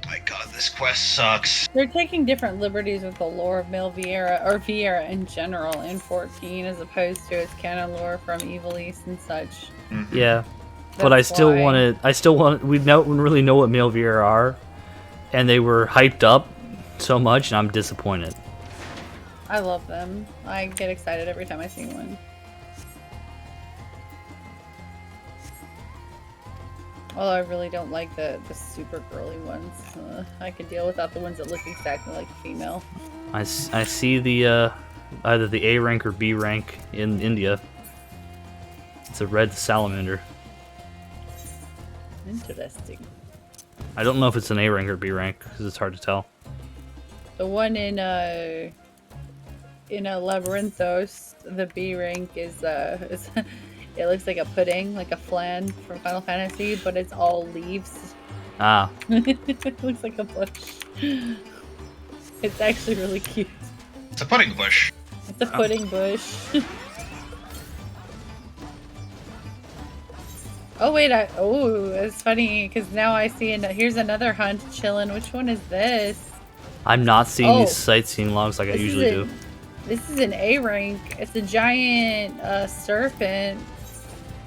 My god, this quest sucks. They're taking different liberties with the lore of male Vieira, or Vieira in general, in 14, as opposed to its canon lore from Evil East and such. Yeah, but I That's still why. wanted. I still want. We don't really know what male Vieira are, and they were hyped up so much, and I'm disappointed. I love them. I get excited every time I see one. Although I really don't like the super girly ones. I can deal without the ones that look exactly like a female. I see the either the A rank or B rank in India. It's a red salamander. Interesting. I don't know if it's an A rank or B rank because it's hard to tell. The one in Labyrinthos, the B rank is it looks like a pudding, like a flan from Final Fantasy, but it's all leaves. Ah. It looks like a bush. It's actually really cute. It's a pudding bush. It's a pudding bush. Oh wait, it's funny because now I see here's another hunt chilling. Which one is this? I'm not seeing these sightseeing logs like I usually do. This is an A rank. It's a giant serpent.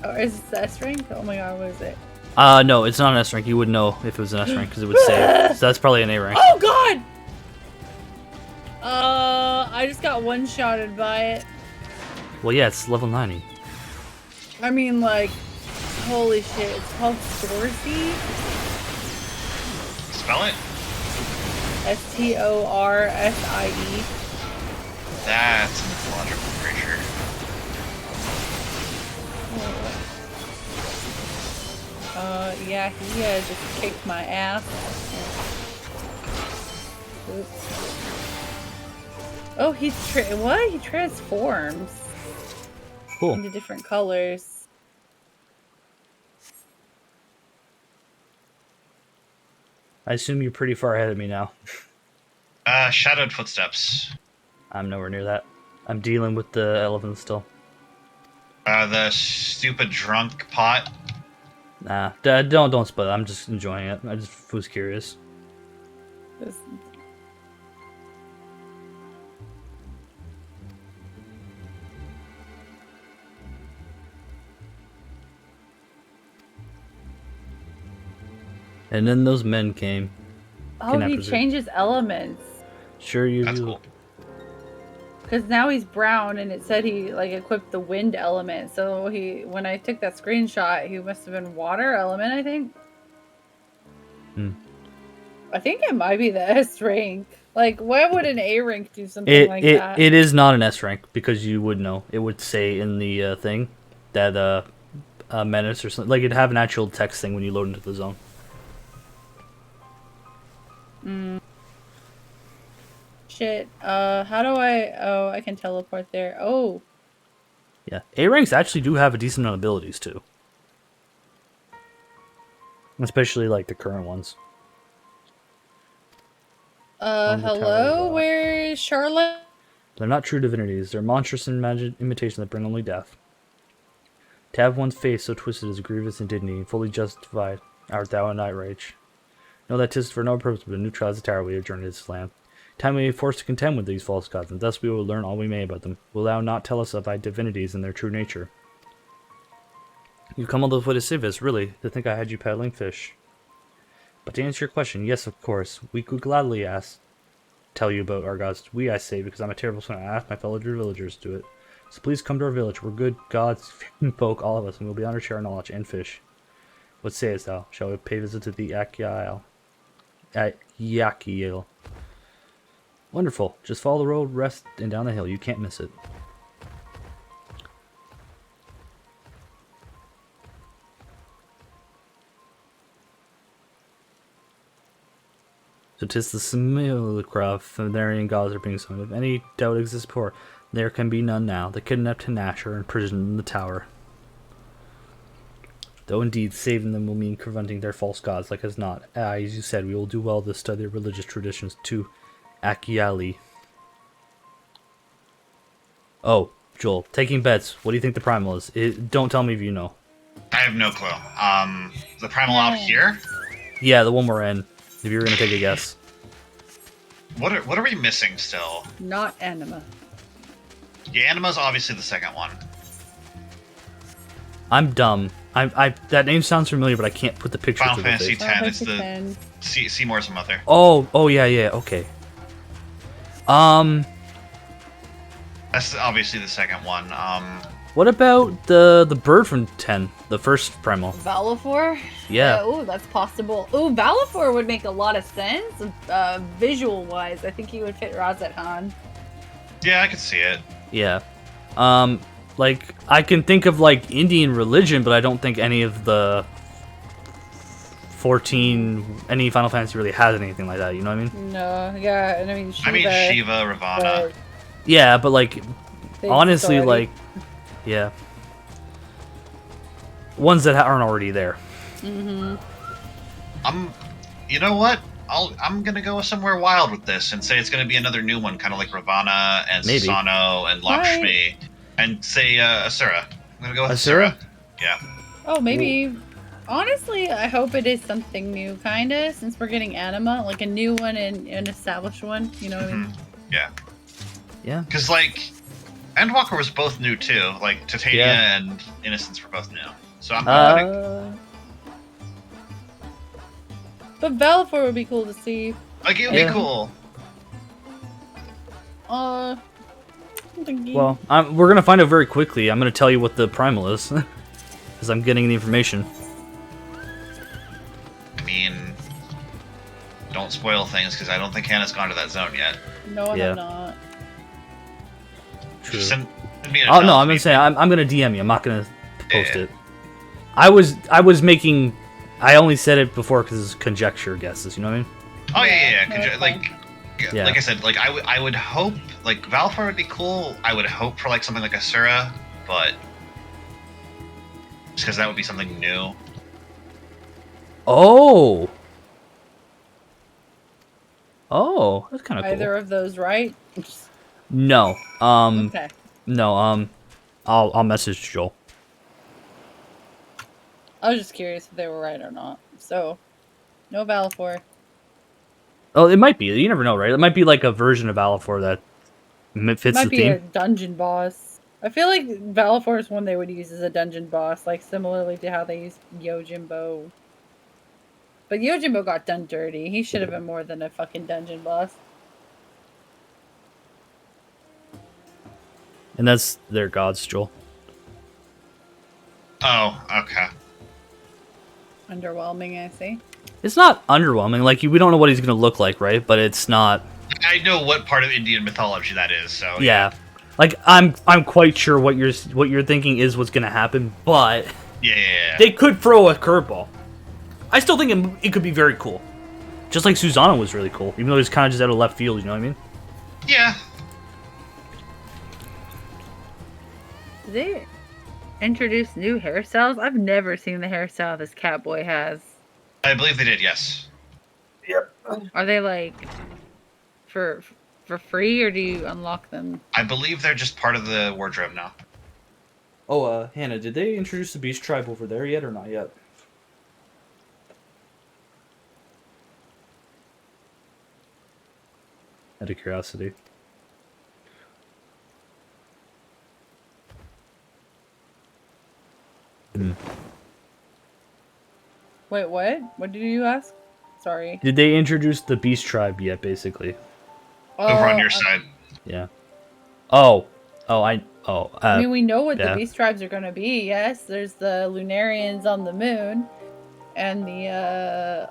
Oh, is this S rank? Oh my god, what is it? No, it's not an S rank. You would know if it was an S rank because it would say. So that's probably an A rank. Oh god! I just got one-shotted by it. Well, yeah, it's level 90. I mean, like, holy shit! It's called Storsie. Spell it. Storsie. That's a mythological creature. Yeah, he just kicked my ass. Oops. Oh, he transforms. Cool. Into different colors. I assume you're pretty far ahead of me now. Shadowed footsteps. I'm nowhere near that. I'm dealing with the elephant still. The stupid drunk pot. Nah, don't spoil it. I'm just enjoying it. I just was curious. And then those men came. Oh, he changes elements. Sure you That's do. cool. Because now he's brown, and it said he like equipped the wind element. So when I took that screenshot, he must have been water element. I think. Hmm. I think it might be the S rank. Like, why would an A rank do something like that? It is not an S rank because you would know. It would say in the thing that menace or something. Like it'd have an actual text thing when you load into the zone. Shit. How do I? Oh, I can teleport there. Oh. Yeah, A ranks actually do have a decent amount of abilities too, especially like the current ones. Hello. Where is Charlotte? They're not true divinities. They're monstrous imitation that bring only death. To have one's face so twisted is a grievous indignity, fully justified art thou in thy rage. Know that 'tis for no purpose but a new trials of terror we have journeyed to this land. Time we may be forced to contend with these false gods, and thus we will learn all we may about them. Wilt thou not tell us of thy divinities and their true nature? You've come all the way to save us, really, to think I had you peddling fish. But to answer your question, yes, of course, we could gladly tell you about our gods. We, I say, because I'm a terrible son. I asked my fellow villagers to do it. So please come to our village. We're good gods, folk, all of us, and we'll be honored to share our knowledge and fish. What sayest thou? Shall we pay visit to the Yakiel? Yakiel. Wonderful. Just follow the road, rest, and down the hill. You can't miss it. So 'tis the simulacra of Phanarian gods are being summoned. If any doubt exists before, there can be none now. The kidnapped Hanash are imprisoned in the tower. Though indeed saving them will mean confronting their false gods, like as not. As you said, we will do well to study their religious traditions to Akiali. Oh, Joel, taking bets. What do you think the primal is? Don't tell me if you know. I have no clue. The primal out here? Yeah, the one we're in. If you were gonna take a guess. What are we missing still? Not Anima. Yeah, Anima's obviously the second one. I'm dumb. That name sounds familiar, but I can't put the picture. Final Fantasy X. It's the Seymour's mother. Oh yeah. Okay. That's obviously the second one. What about the bird from 10, the first primal? Valifor? Yeah. Oh, that's possible. Oh, Valifor would make a lot of sense, visual-wise. I think he would fit Razat Han. Yeah, I could see it. Yeah. Like, I can think of, like, Indian religion, but I don't think any of the 14, any Final Fantasy really has anything like that, you know what I mean? No, yeah, and I mean, Shiva, Ravana. Yeah, but, like, honestly, like, yeah. Ones that aren't already there. Mm-hmm. You know what? I'm gonna go somewhere wild with this and say it's gonna be another new one, kind of like Ravana and Sano and Lakshmi, and say Asura. I'm gonna go with Asura. Yeah. Oh, maybe. Honestly, I hope it is something new, kinda, since we're getting Anima, like a new one and an established one. You know what I mean? Yeah. Yeah. Because like, Endwalker was both new too. Like Titania and Innocence were both new. So I'm going. But Valifor would be cool to see. Like it would be cool. Well, we're gonna find out very quickly. I'm gonna tell you what the primal is, because I'm getting the information. I mean, don't spoil things, because I don't think Hannah's gone to that zone yet. No, I have not. True. Send me a no, I'm gonna say I'm gonna DM you. I'm not gonna post it. I was making. I only said it before because it's conjecture guesses. You know what I mean? Oh yeah. Like I said, like I would hope like Valifor would be cool. I would hope for like something like Asura, but just because that would be something new. Oh, that's kind of cool. Either of those, right? No. Okay. No. I'll message Joel. I was just curious if they were right or not. So, no Valifor. Oh, it might be. You never know, right? It might be like a version of Valifor that fits Might the be theme. a dungeon boss. I feel like Valifor is one they would use as a dungeon boss, like similarly to how they used Yojimbo. But Yojimbo got done dirty. He should have been more than a fucking dungeon boss. And that's their gods, Joel. Oh, okay. Underwhelming, I see. It's not underwhelming. Like, we don't know what he's going to look like, right? But it's not... I know what part of Indian mythology that is, so... Yeah. Like, I'm quite sure what you're thinking is what's going to happen, but... Yeah. They could throw a curveball. I still think it could be very cool. Just like Susanna was really cool, even though it's kind of just out of left field, you know what I mean? Yeah. Did they introduce new hairstyles? I've never seen the hairstyle this Catboy has. I believe they did, yes. Yep. Are they like for free, or do you unlock them? I believe they're just part of the wardrobe now. Oh, Hannah, did they introduce the Beast Tribe over there yet or not yet? Out of curiosity. Wait, what? What did you ask? Sorry. Did they introduce the Beast Tribe yet, basically? Over on your side. Yeah. I mean, we know what the Beast Tribes are going to be, yes. There's the Lunarians on the moon. And the, yeah,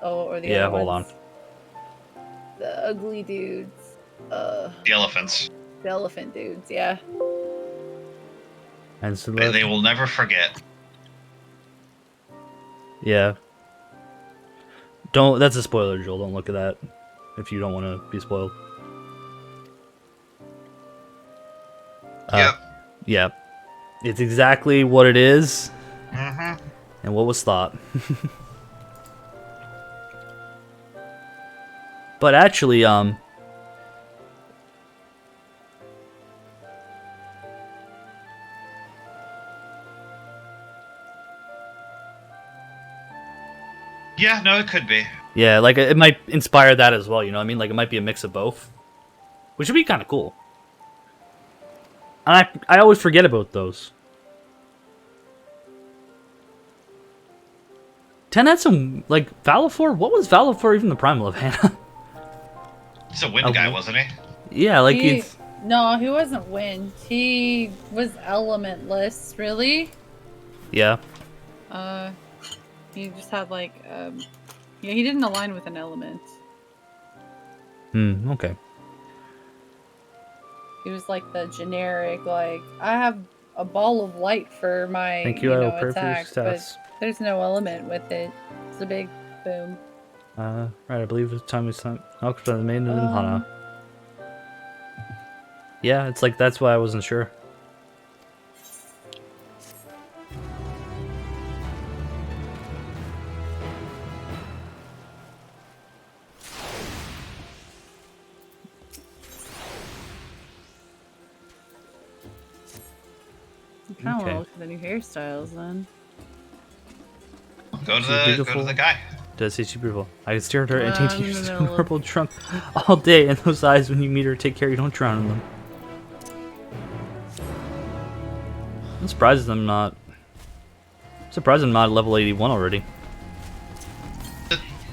hold on. The ugly dudes. The elephants. The elephant dudes, yeah. And so they will never forget. Yeah. That's a spoiler, Joel. Don't look at that if you don't want to be spoiled. Yeah. It's exactly what it is. Mm-hmm. And what was thought. But actually, yeah, no, it could be. Yeah, like, it might inspire that as well, you know what I mean? Like, it might be a mix of both. Which would be kind of cool. And I always forget about those. 10 had some, like, Valifor? What was Valifor even the primal of, Hannah? He's a wind guy, wasn't he? Yeah, like, No, he wasn't wind. He was elementless, really. Yeah. He just had, like, yeah, he didn't align with an element. Okay. He was like the generic, like, I have a ball of light for my attack, but there's no element with it. It's a big boom. Right, I believe it's time we sent the main and Hana. Yeah, it's like, that's why I wasn't sure. I kind of want to look at the new hairstyles then. Go to the guy. Does say she's beautiful? I can stare at her and take tears in a purple trunk all day, and those eyes, when you meet her, take care you don't drown in them. I'm surprised I'm not level 81 already.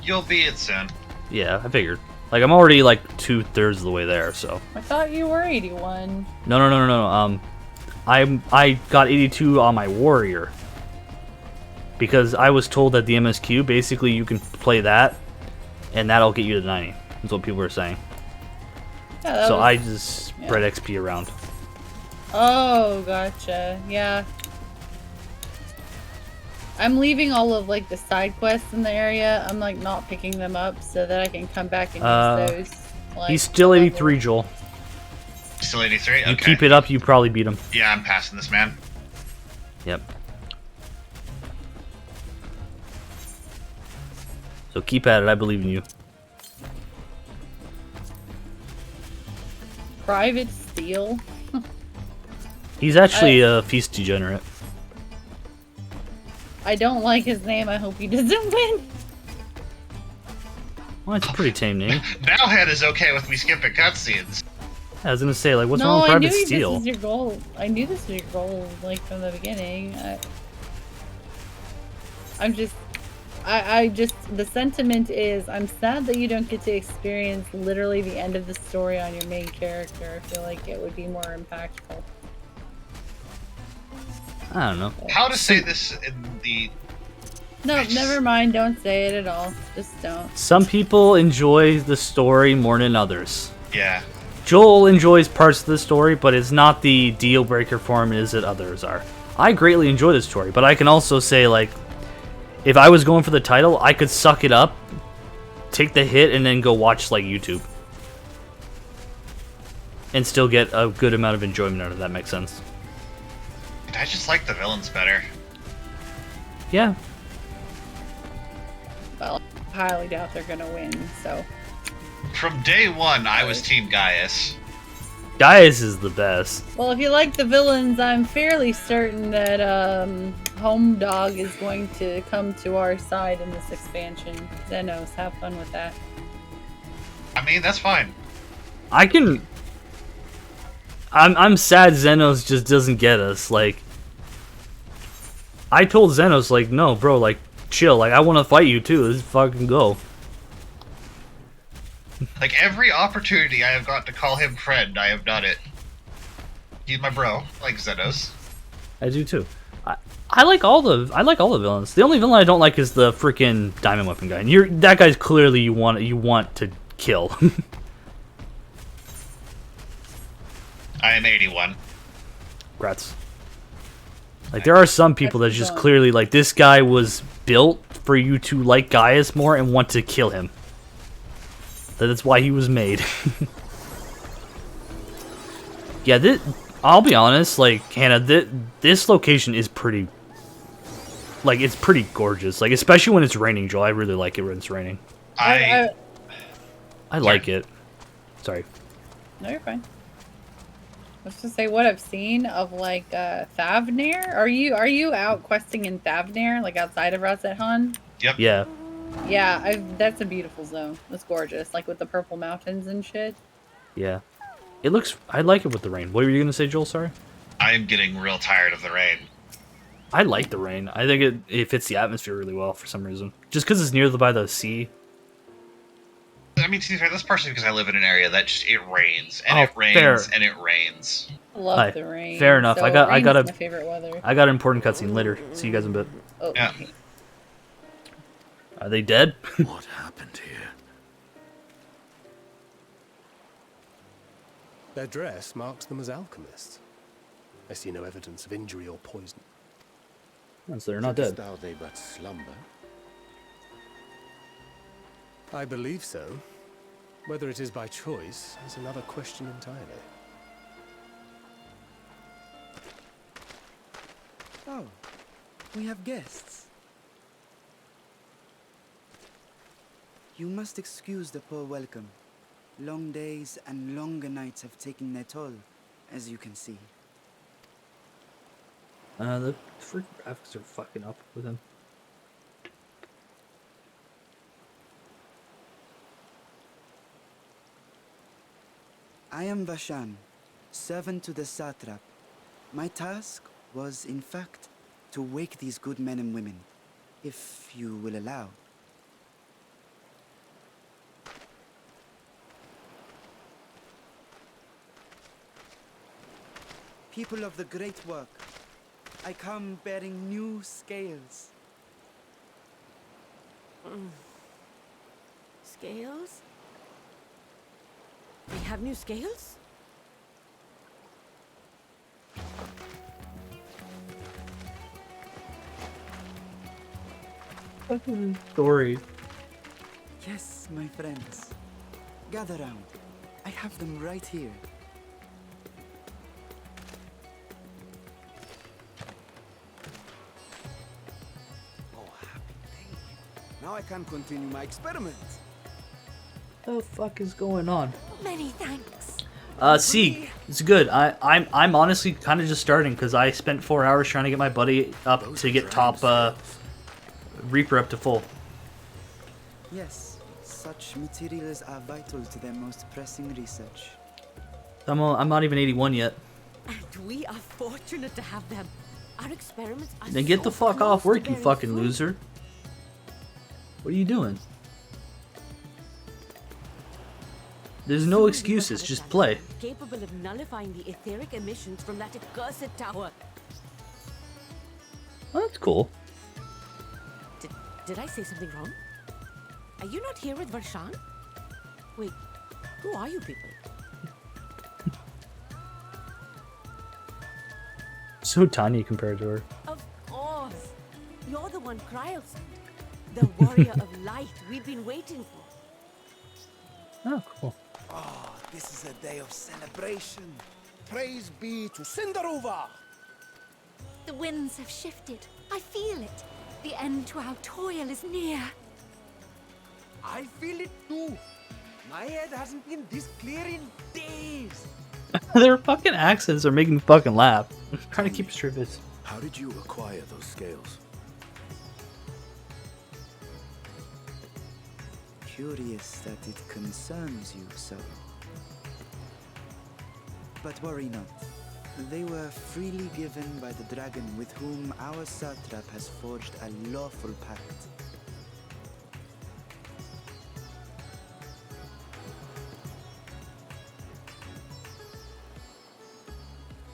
You'll be it soon. Yeah, I figured. Like, I'm already like 2/3 of the way there, so. I thought you were 81. No. I got 82 on my warrior. Because I was told that the MSQ, basically you can play that, and that'll get you to 90. That's what people were saying. Yeah, so I just spread XP around. Oh, gotcha. Yeah. I'm leaving all of, like, the side quests in the area. I'm, like, not picking them up so that I can come back and use those. Like, he's still 83, Joel. Still 83? Okay. You keep it up, you probably beat him. Yeah, I'm passing this man. Yep. So keep at it, I believe in you. Private Steel? He's actually a feast degenerate. I don't like his name. I hope he doesn't win. Well, it's a pretty tame name. Bowhead is okay with me skipping cutscenes. I was gonna say, like, what's wrong with Private Steel? This is your goal. I knew this was your goal, like, from the beginning. The sentiment is, I'm sad that you don't get to experience literally the end of the story on your main character. I feel like it would be more impactful. I don't know. How to say this in the... No, never mind. Don't say it at all. Just don't. Some people enjoy the story more than others. Yeah. Joel enjoys parts of the story, but it's not the deal breaker for him as it others are. I greatly enjoy the story, but I can also say, like, if I was going for the title, I could suck it up, take the hit, and then go watch, like, YouTube. And still get a good amount of enjoyment out of that, makes sense. I just like the villains better. Yeah. Well, I highly doubt they're gonna win, so... From day one, I was Team Gaius. Gaius is the best. Well, if you like the villains, I'm fairly certain that Home Dog is going to come to our side in this expansion. Xenos, have fun with that. I mean, that's fine. I can... I'm sad Xenos just doesn't get us. Like, I told Xenos, like, no, bro, like, chill. Like, I want to fight you too. Let's fucking go. Like, every opportunity I have got to call him friend, I have done it. He's my bro, like Xenos. I do too. I like all the villains. The only villain I don't like is the freaking diamond weapon guy. And that guy's clearly you want to kill. I am 81. Grats. Like, there are some people that just clearly, like, this guy was built for you to like Gaius more and want to kill him. That's why he was made. Yeah, I'll be honest, like, Hannah, this location is pretty... Like, it's pretty gorgeous. Like, especially when it's raining, Joel. I really like it when it's raining. I like it. Sorry. No, you're fine. Let's just say what I've seen of, like, Thavnir. Are you out questing in Thavnir, like outside of Razethan? Yep. Yeah. Yeah, that's a beautiful zone. It's gorgeous, like with the purple mountains and shit. Yeah. It looks... I like it with the rain. What were you going to say, Joel? Sorry? I'm getting real tired of the rain. I like the rain. I think it fits the atmosphere really well for some reason. Just because it's by the sea. I mean, to be fair, that's partially because I live in an area that just, it rains, and it rains, fair. and it rains. I love the rain. Fair enough. So I got my favorite weather. I got an important cutscene later. See you guys in a bit. Oh. Yeah. Are they dead? What happened here? Their dress marks them as alchemists. I see no evidence of injury or poison. So they're not dead. Thou they but slumber? I believe so. Whether it is by choice is another question entirely. Oh, we have guests. You must excuse the poor welcome. Long days and longer nights have taken their toll, as you can see. The freaking graphics are fucking up with him. I am Vashan, servant to the satrap. My task was, in fact, to wake these good men and women, if you will allow. People of the great work, I come bearing new scales. Scales? We have new scales? Fucking story. Yes, my friends. Gather round. I have them right here. Now I can continue my experiment. What the fuck is going on? Many thanks. Sieg, it's good. I'm honestly kind of just starting because I spent 4 hours trying to get my buddy up to get top Reaper up to full. Yes, such materials are vital to their most pressing research. I'm not even 81 yet. And we are fortunate to have them. Our experiments are Then get the fuck off work, you fucking loser. What are you doing? There's no excuses, just play. Capable of nullifying the etheric emissions from that accursed tower. Oh, that's cool. Did I say something wrong? Are you not here with Varshan? Wait, who are you people? So tiny compared to her. Of course. You're the one Kryl sent. The warrior of light we've been waiting for. Oh, cool. Ah, this is a day of celebration. Praise be to Cinderova! The winds have shifted. I feel it. The end to our toil is near. I feel it too. My head hasn't been this clear in days. Their fucking accents are making me fucking laugh. I'm trying to keep a straight face. How did you acquire those scales? Curious that it concerns you so. But worry not. They were freely given by the dragon with whom our satrap has forged a lawful pact.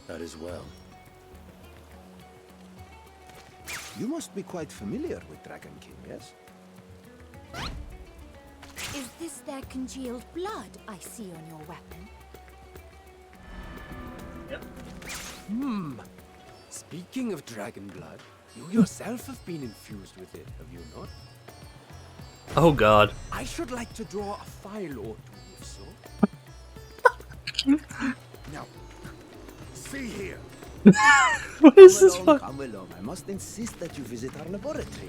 That is well. You must be quite familiar with Dragon King, yes? Is this their congealed blood I see on your weapon? Speaking of dragon blood, you yourself have been infused with it, have you not? Oh god. I should like to draw a file or two, if so. Now, see here. What is this fuck? Come along. I must insist that you visit our laboratory.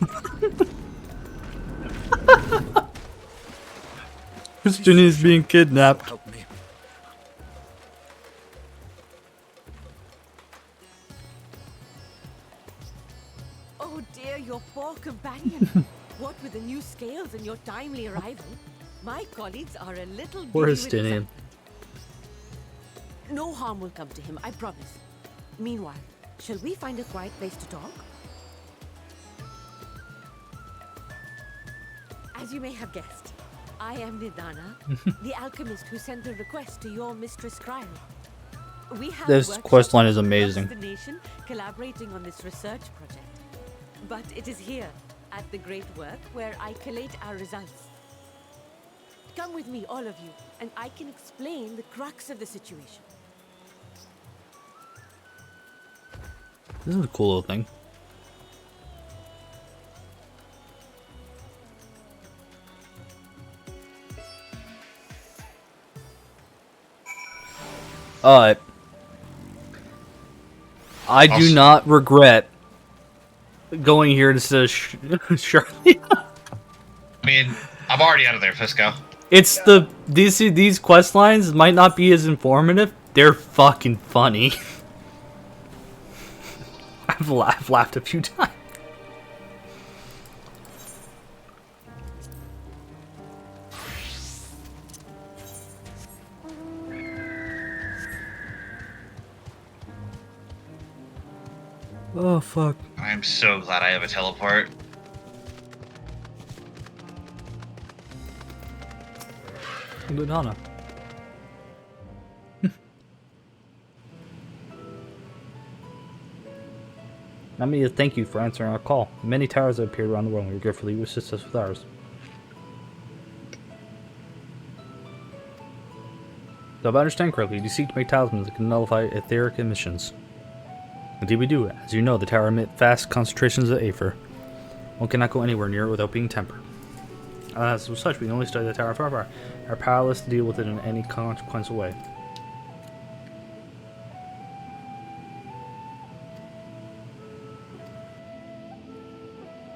Christian is being kidnapped. Help me. Oh dear, your poor companion. What with the new scales and your timely arrival, my colleagues are a little Poor busy with Estinian. No harm will come to him, I promise. Meanwhile, shall we find a quiet place to talk? As you may have guessed, I am Nidana, the alchemist who sent a request to your mistress Kryl. We have This worked quest line is across amazing. the nation collaborating on this research project. But it is here, at the great work, where I collate our results. Come with me, all of you, and I can explain the crux of the situation. This is a cool little thing. I do not regret going here instead of Charlie. I mean, I'm already out of there, Fisco. It's these quest lines might not be as informative. They're fucking funny. I've laughed a few times. Oh fuck. I'm so glad I have a teleport. Ludana. Let me thank you for answering our call. Many towers have appeared around the world and regretfully you assist us with ours. So if I understand correctly, you seek to make talismans that can nullify etheric emissions. Indeed we do. As you know, the tower emit vast concentrations of aether. One cannot go anywhere near it without being tempered. As such, we can only study the tower from afar. Are powerless to deal with it in any consequential way.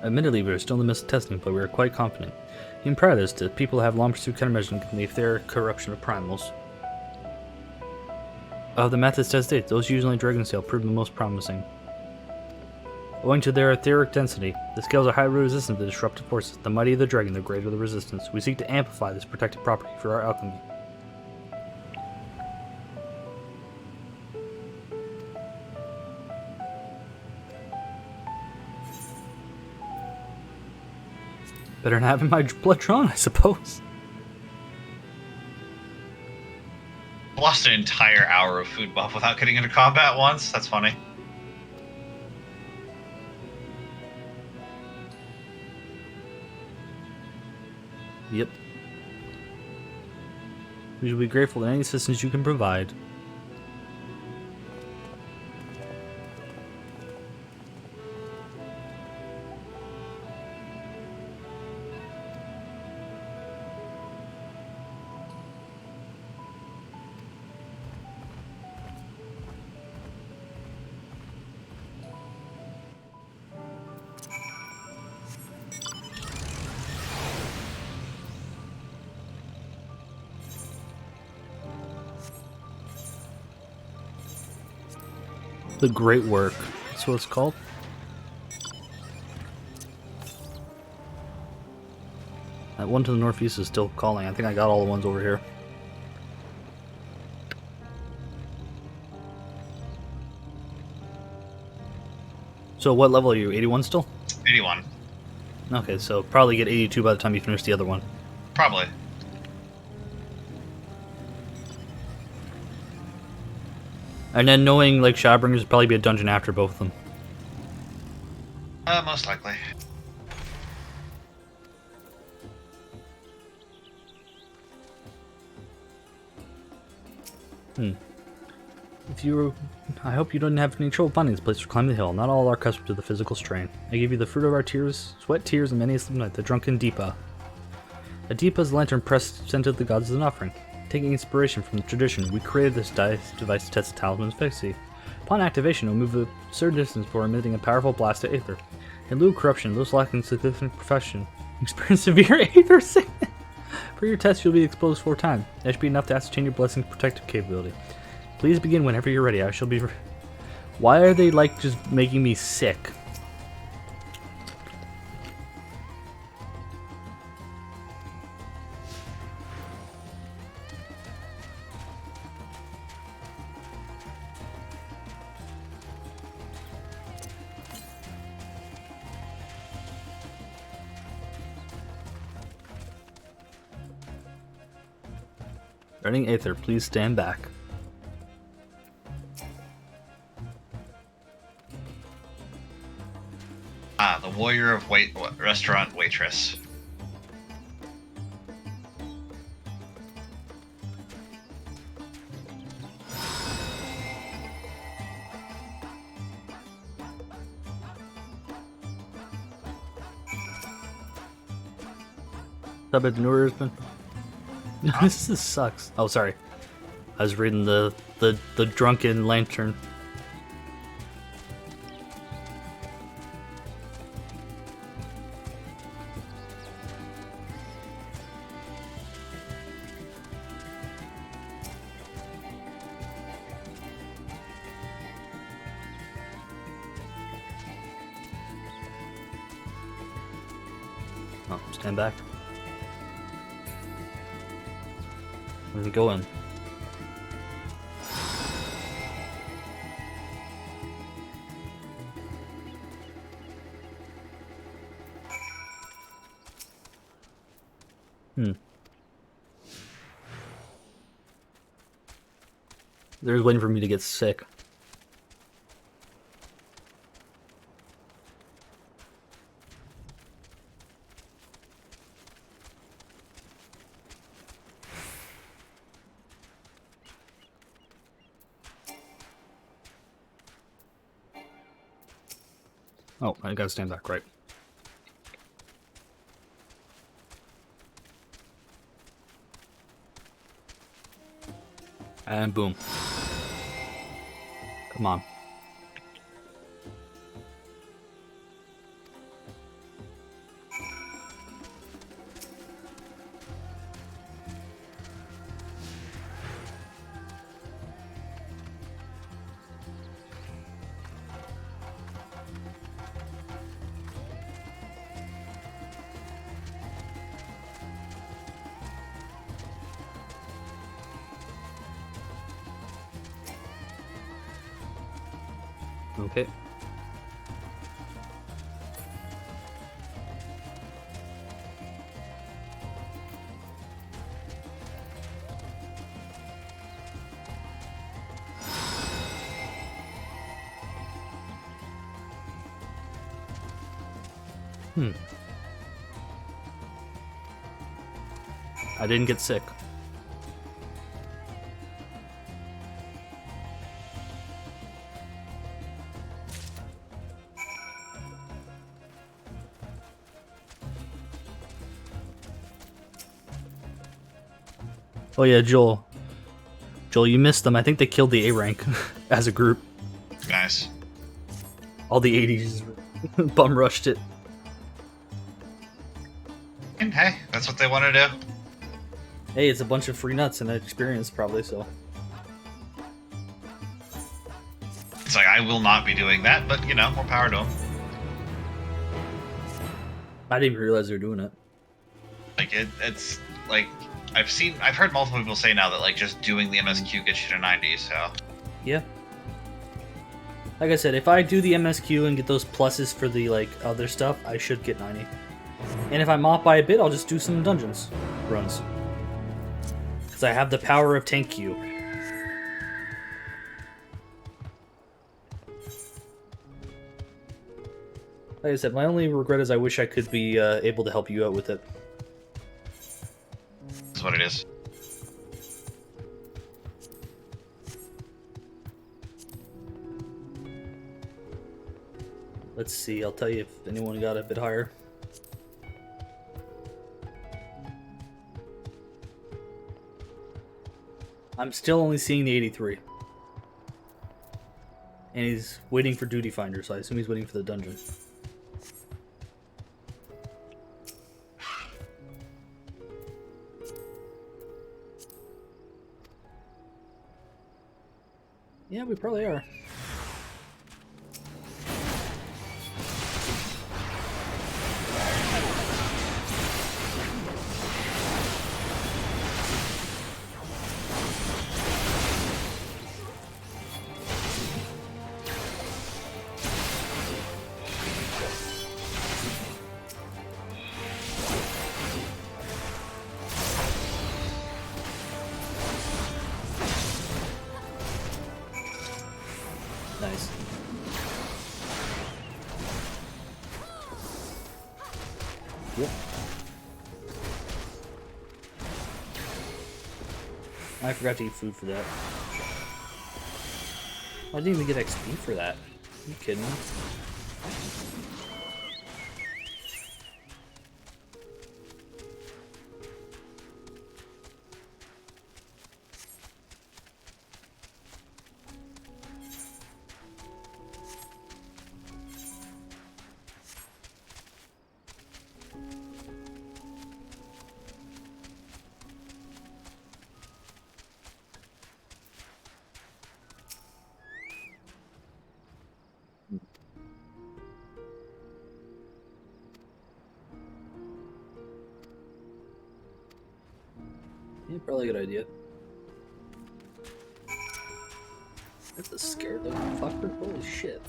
Admittedly, we are still in the midst of testing, but we are quite confident. Even prior to this, the people have long pursued countermeasures in the etheric corruption of primals. Of the methods tested, those used on dragon scale proved the most promising. Owing to their etheric density, the scales are highly resistant to disruptive forces. The mightier the dragon, the greater the resistance. We seek to amplify this protective property for our alchemy. Better than having my blood drawn, I suppose. Lost an entire hour of food buff without getting into combat once. That's funny. Yep. We shall be grateful for any assistance you can provide. The Great Work. That's what it's called. That one to the northeast is still calling. I think I got all the ones over here. So what level are you? 81 still? 81. Okay, so probably get 82 by the time you finish the other one. Probably. And then knowing like Shadowbringers would probably be a dungeon after both of them. Most likely. I hope you don't have any trouble finding this place to climb the hill. Not all are accustomed to the physical strain. I give you the fruit of our tears, sweat, tears, and many a sleep night, the drunken Deepa. A Deepa is a lantern pressed sent to the gods as an offering. Taking inspiration from the tradition, we created this device to test the talisman's efficacy. Upon activation, it will move a certain distance before emitting a powerful blast of aether. In lieu of corruption, those lacking significant profession experience severe aether sickness. For your test, you'll be exposed 4 times. That should be enough to ascertain your blessing's protective capability. Please begin whenever you're ready. I shall be... Why are they, like, just making me sick? Running Aether, please stand back. The warrior of restaurant waitress. What's up, Nourishment? This sucks. Oh, sorry. I was reading the drunken lantern. Oh, stand back. Where's it going? They're waiting for me to get sick. Oh, I gotta stand back, right. And boom. Come on. Okay. I didn't get sick. Oh yeah, Joel. Joel, you missed them. I think they killed the A rank as a group. Nice. All the 80s bum rushed it. And hey, that's what they want to do. Hey, it's a bunch of free nuts and experience, probably, so. It's like, I will not be doing that, but, you know, more power to them. I didn't even realize they were doing it. Like, it's, like, I've heard multiple people say now that, like, just doing the MSQ gets you to 90, so. Yeah. Like I said, if I do the MSQ and get those pluses for the, like, other stuff, I should get 90. And if I'm off by a bit, I'll just do some dungeons runs. Because I have the power of tank Q. Like I said, my only regret is I wish I could be able to help you out with it. That's what it is. Let's see, I'll tell you if anyone got a bit higher. I'm still only seeing the 83. And he's waiting for Duty Finder, so I assume he's waiting for the dungeon. Yeah, we probably are. Nice. Yep. I forgot to eat food for that. I didn't even get XP for that. Are you kidding me? Yeah, probably a good idea. That's a scared little fucker. Holy shit.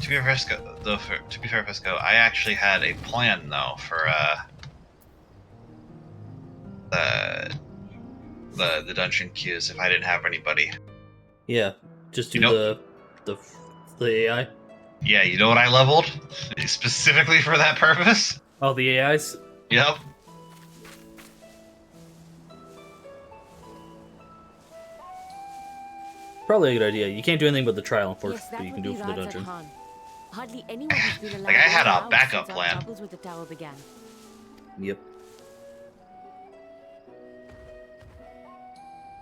To be fair, Frisco, I actually had a plan though for the dungeon queues if I didn't have anybody. Yeah, just do the AI. Yeah, you know what I leveled specifically for that purpose? Oh, the AIs? Yep. Probably a good idea. You can't do anything with the trial, unfortunately, Yes, but that you would can do be it for the Radz at dungeon. Han. Hardly anyone has been allowed Like, I had a out backup since our plan. troubles with the tower began. Yep.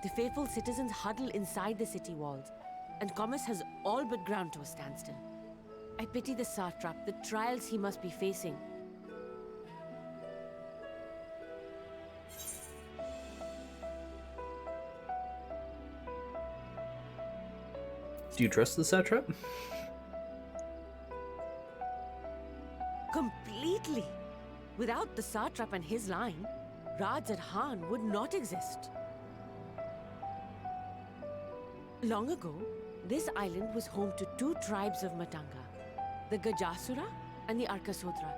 The faithful citizens huddle inside the city walls, and commerce has all but ground to a standstill. I pity the satrap, the trials he must be facing. Do you trust the satrap? Completely! Without the satrap and his line, Radz at Han would not exist. Long ago, this island was home to two tribes of Matanga, the Gajasura and the Arkasodra.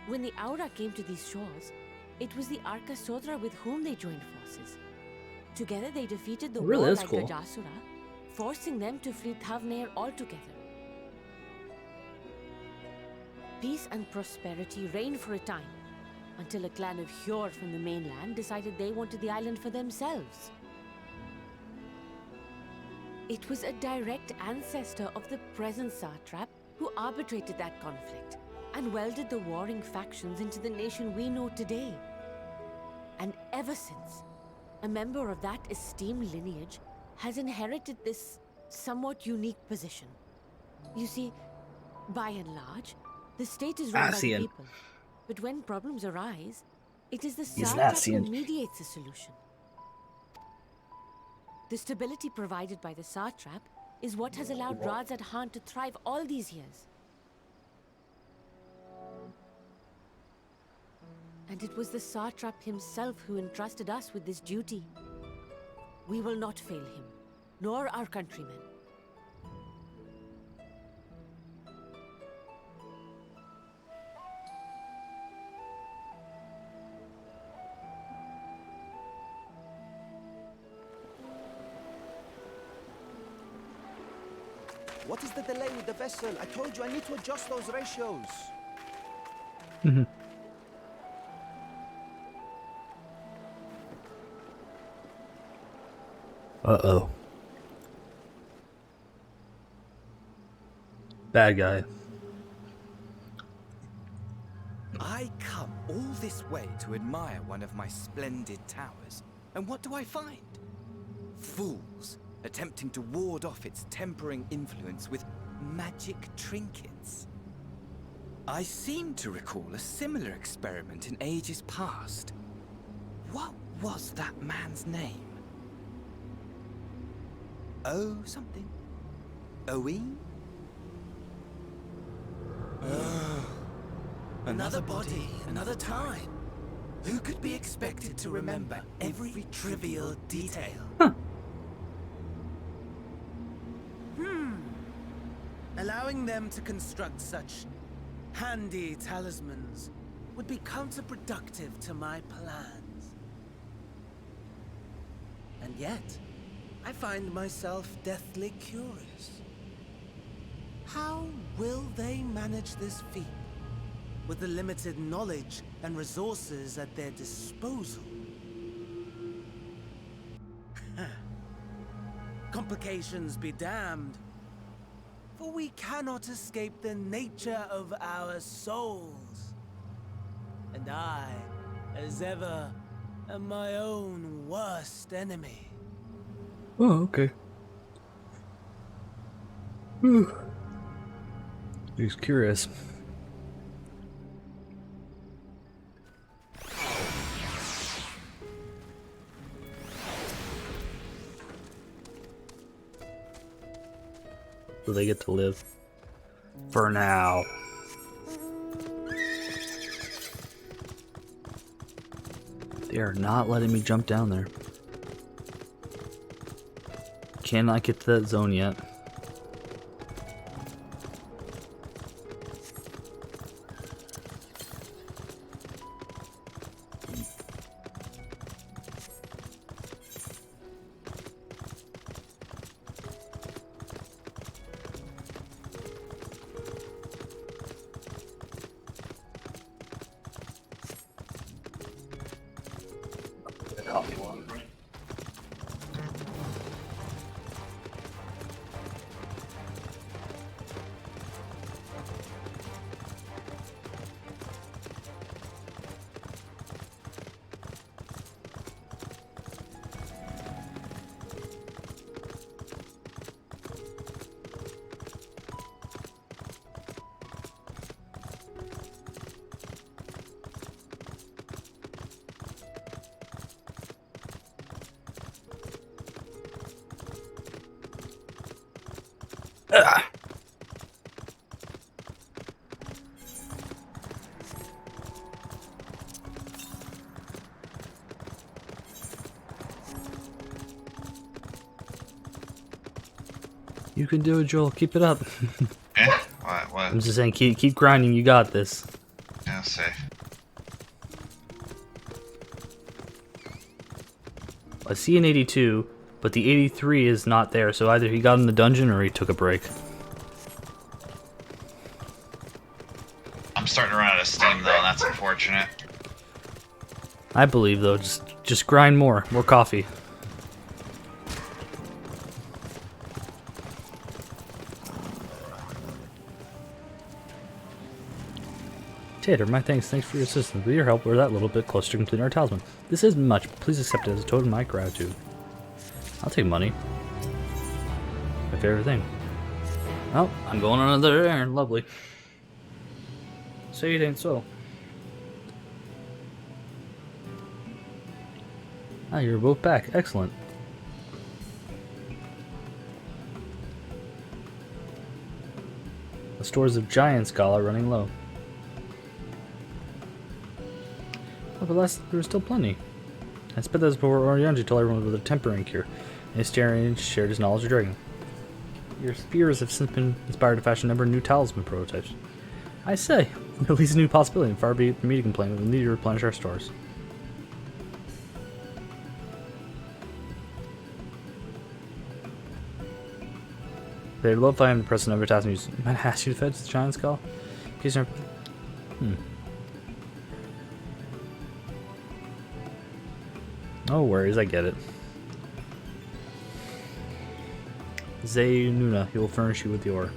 When the Aura came to these shores, it was the Arkasodra with whom they joined forces. Together they defeated the Really, warlike that's cool. Gajasura, forcing them to flee Thavnair altogether. Peace and prosperity reigned for a time, until a clan of Hjord from the mainland decided they wanted the island for themselves. It was a direct ancestor of the present satrap who arbitrated that conflict and welded the warring factions into the nation we know today. And ever since, a member of that esteemed lineage has inherited this somewhat unique position. You see, by and large, the state is run by the people. But when problems arise, it is the satrap who mediates a solution. The stability provided by the satrap is what has allowed Radz at Han to thrive all these years. And it was the satrap himself who entrusted us with this duty. We will not fail him, nor our countrymen. What is the delay with the vessel? I told you I need to adjust those ratios. Uh-oh. Bad guy. I come all this way to admire one of my splendid towers, and what do I find? Fools attempting to ward off its tempering influence with magic trinkets. I seem to recall a similar experiment in ages past. What was that man's name? Oh, something. Owen? Another body, another time. Who could be expected to remember every trivial detail? Allowing them to construct such handy talismans would be counterproductive to my plans. And yet, I find myself deathly curious. How will they manage this feat with the limited knowledge and resources at their disposal? Complications be damned. For we cannot escape the nature of our souls. And I, as ever, am my own worst enemy. Oh, okay. He's curious. So they get to live. For now. They are not letting me jump down there. Cannot get to that zone yet. You can do it, Joel. Keep it up. Yeah? What? I'm just saying, keep grinding. You got this. Yeah, see. I see an 82, but the 83 is not there. So either he got in the dungeon or he took a break. I'm starting to run out of steam though, and that's unfortunate. I believe though, just grind more coffee. Tater, my thanks for your assistance. With your help, we're that little bit closer to completing our talisman. This isn't much, but please accept it as a token of my gratitude. I'll take money. My favorite thing. Oh, I'm going on another errand. Lovely. Say it ain't so. Ah, you're both back. Excellent. The stores of Giant Skull are running low. Oh, but last there was still plenty. I spent this before Orianji told everyone with a tempering cure, and Asterion shared his knowledge of dragon. Your spears have since been inspired to fashion a number of new talisman prototypes. I say, at least a new possibility, and far be it from me to complain, but we need to replenish our stores. They'd love if I am the person ever tasked me. Might I ask you to fetch the Giant Skull? In case you're... No worries, I get it. Zaynuna, he will furnish you with the ore.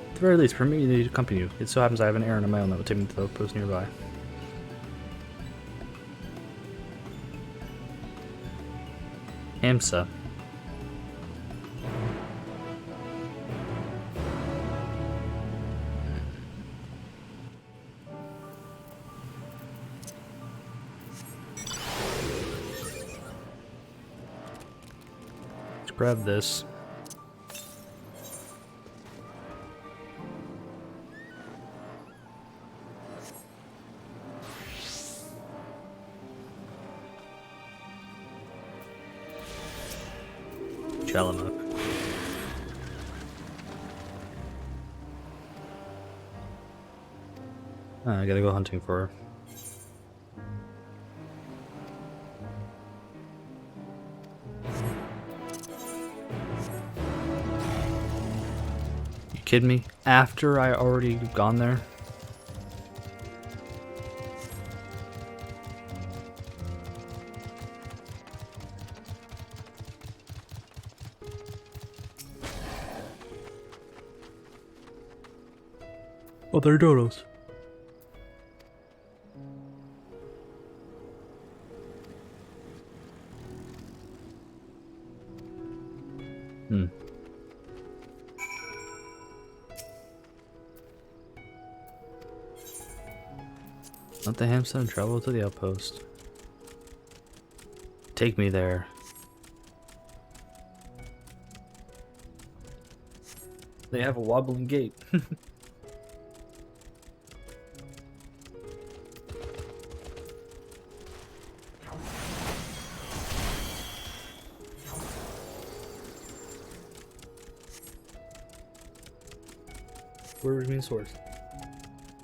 At the very least, permit me to accompany you. It so happens I have an errand of my own that will take me to the outpost nearby. Hamsa. Let's grab this. Chalamuk. I gotta go hunting for her. You kidding me? After I already gone there? Oh, they're dodos. Let the hamster and travel to the outpost. Take me there. They have a wobbling gate. Word means sword.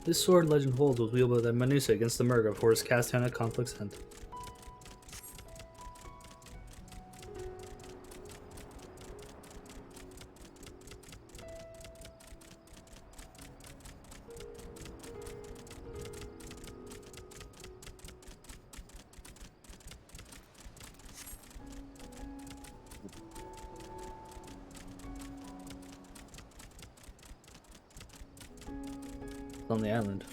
This sword legend holds was wielded by Manusa against the Murg before his cast down at Conflict's End. On the island.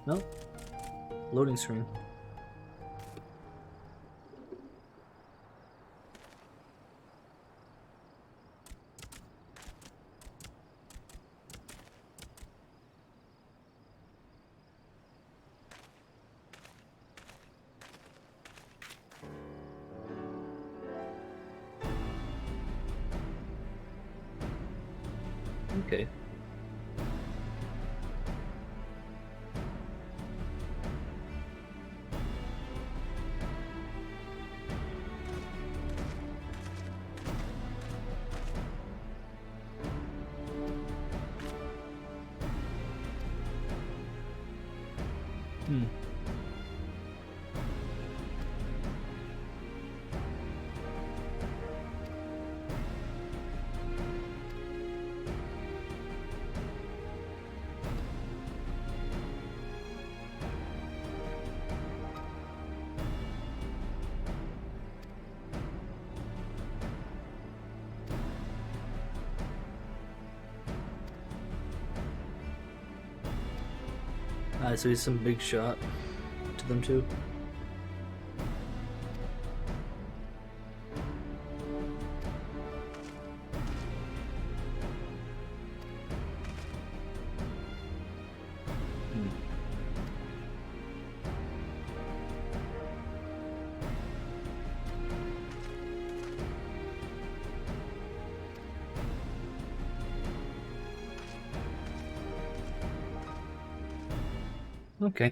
No? Loading screen. Okay. So he's some big shot to them too. Okay.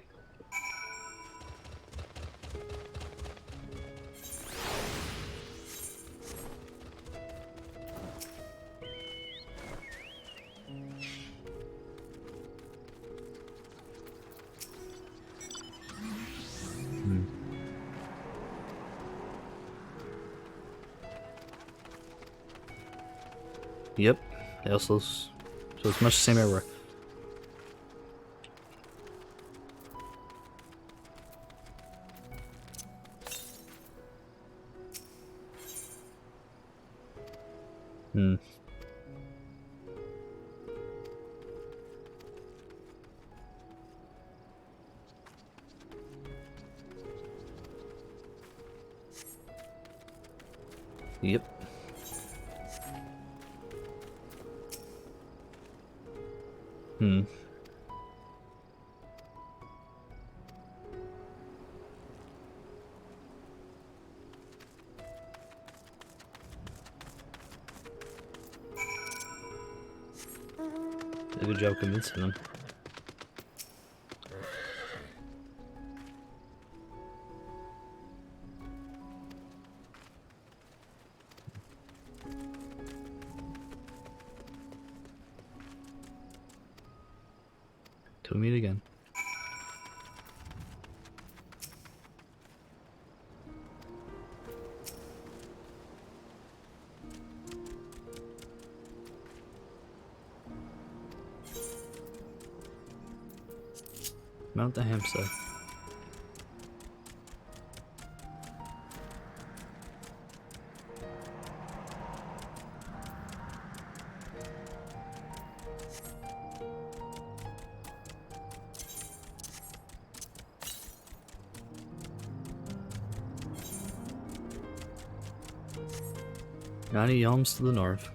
Yep. So it's much the same everywhere. Yep. Did a good job convincing them. Till we meet again. Mount the hamster. Any yalms to the north.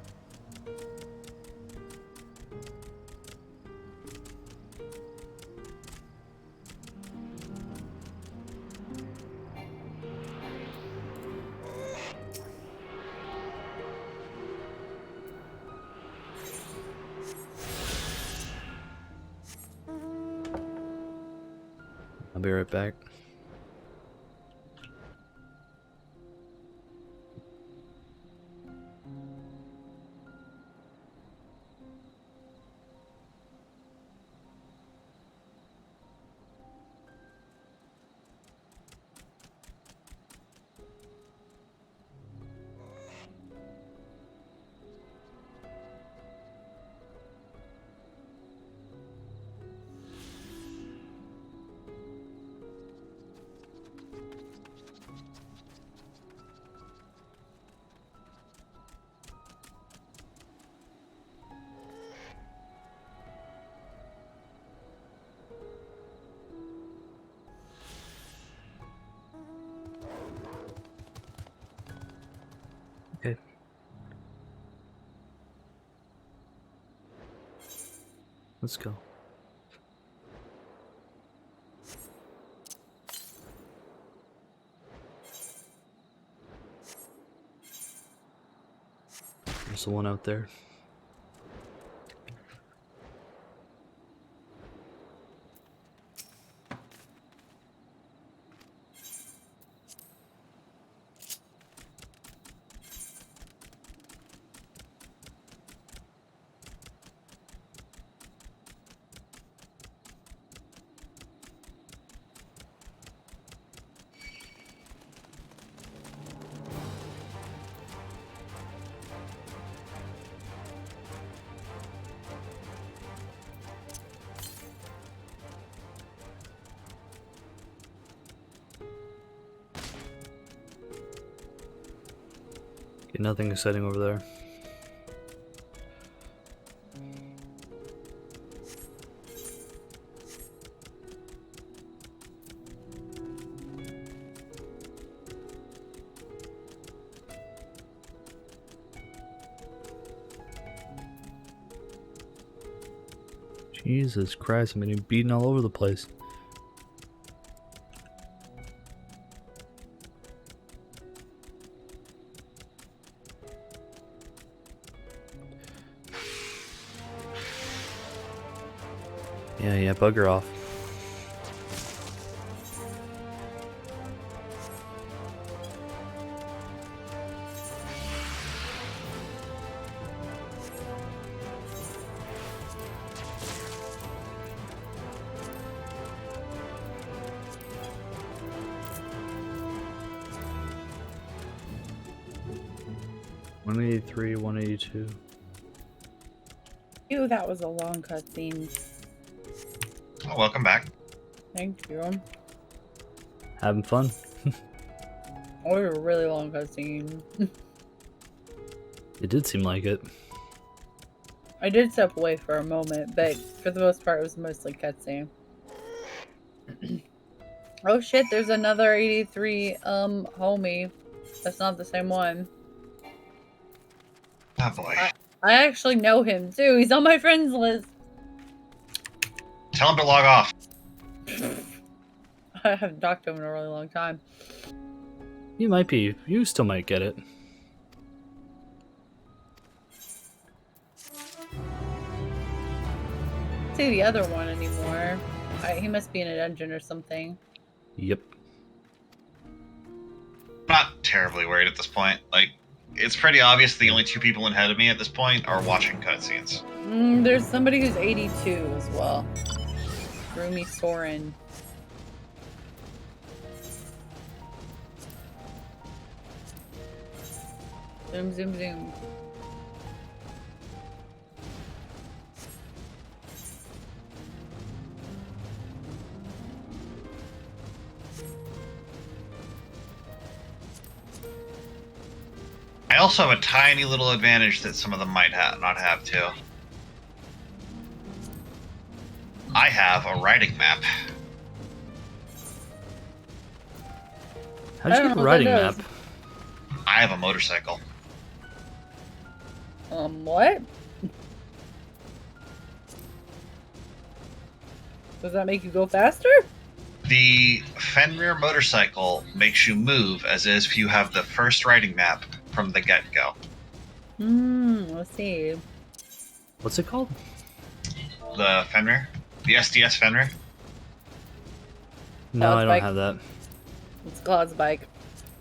I'll be right back. Okay. Let's go. There's the one out there. Nothing exciting over there. Jesus Christ, I'm getting beaten all over the place. Yeah, bugger off. $183, $182. Ew, that was a long cutscene. Oh, welcome back. Thank you. Having fun. Oh, it was a really long cutscene. It did seem like it. I did step away for a moment, but for the most part, it was mostly cutscene. Oh shit, there's another 83 homie. That's not the same one. Oh boy. I actually know him too. He's on my friends list. Tell him to log off. I haven't talked to him in a really long time. You might be. You still might get it. See the other one anymore. He must be in a dungeon or something. Yep. Not terribly worried at this point. Like, it's pretty obvious the only two people ahead of me at this point are watching cutscenes. There's somebody who's 82 as well. Rumi Soren. Zoom, zoom, zoom. I also have a tiny little advantage that some of them might not have too. I have a riding map. How'd you get a riding map? I have a motorcycle. What? Does that make you go faster? The Fenrir motorcycle makes you move as if you have the first riding map from the get-go. Let's see. What's it called? The Fenrir? The SDS Fenrir? No, I don't bike. have that. It's Cloud's bike.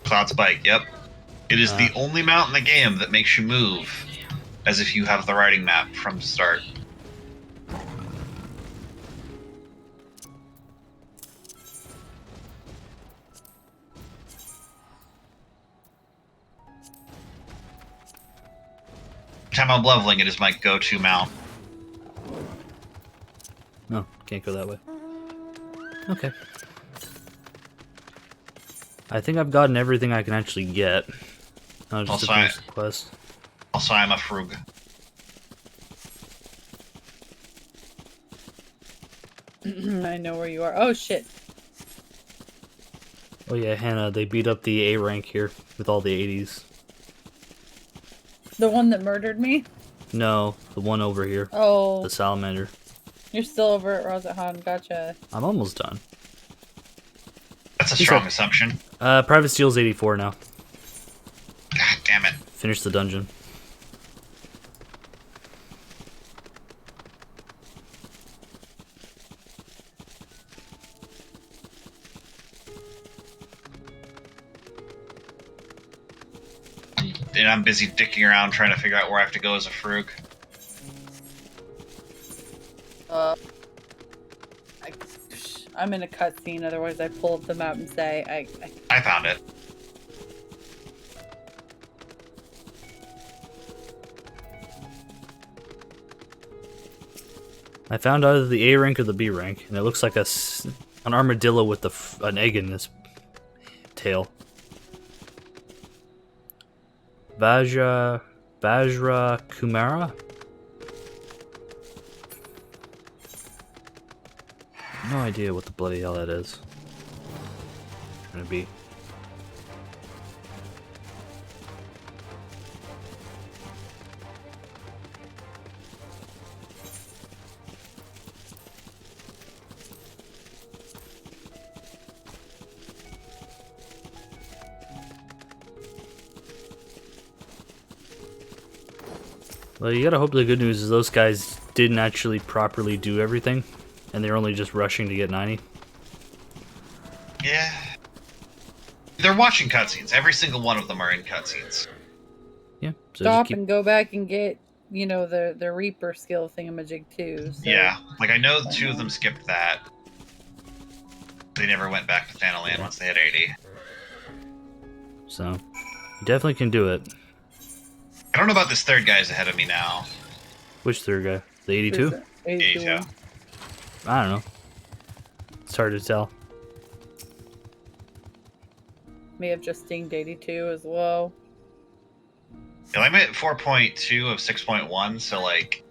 Cloud's bike, yep. It is the only mount in the game that makes you move as if you have the riding map from the start. Time I'm leveling, it is my go-to mount. No, can't go that way. Okay. I think I've gotten everything I can actually get. Just Also, to finish the quest. Also, I'm a frug. I know where you are. Oh shit. Oh yeah, Hannah, they beat up the A rank here with all the 80s. The one that murdered me? No, the one over here. Oh. The salamander. You're still over at Rosahan. Gotcha. I'm almost done. That's a strong assumption. Private Steel's 84 now. God damn it. Finish the dungeon. And I'm busy dicking around trying to figure out where I have to go as a frug. I'm in a cutscene, otherwise I pull up the map and say, I found it. I found either the A rank or the B rank, and it looks like an armadillo with an egg in his tail. Vajra Kumara? No idea what the bloody hell that is. Gonna be. Well, you gotta hope the good news is those guys didn't actually properly do everything, and they're only just rushing to get 90. Yeah. They're watching cutscenes. Every single one of them are in cutscenes. Yeah. So Stop and go back and get, you know, the Reaper skill thingamajig too. So. Yeah. Like, I know 2 of them skipped that. They never went back to Thanalan once they had 80. So, you definitely can do it. I don't know about this third guy's ahead of me now. Which third guy? The 82? 82. I don't know. It's hard to tell. May have just dinged 82 as well. Yeah, I'm at 4.2 of 6.1, so like,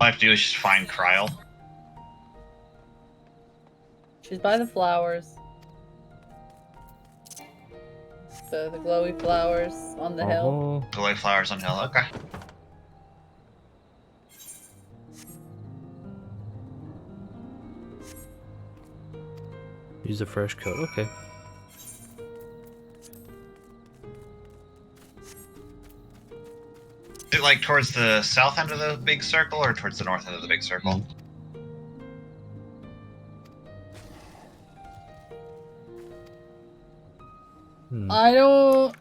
all I have to do is just find Kryl. She's by the flowers. The glowy flowers on the hill. Glowy flowers on hill, okay. Use a fresh coat, okay. Is it like towards the south end of the big circle or towards the north end of the big circle? I don't.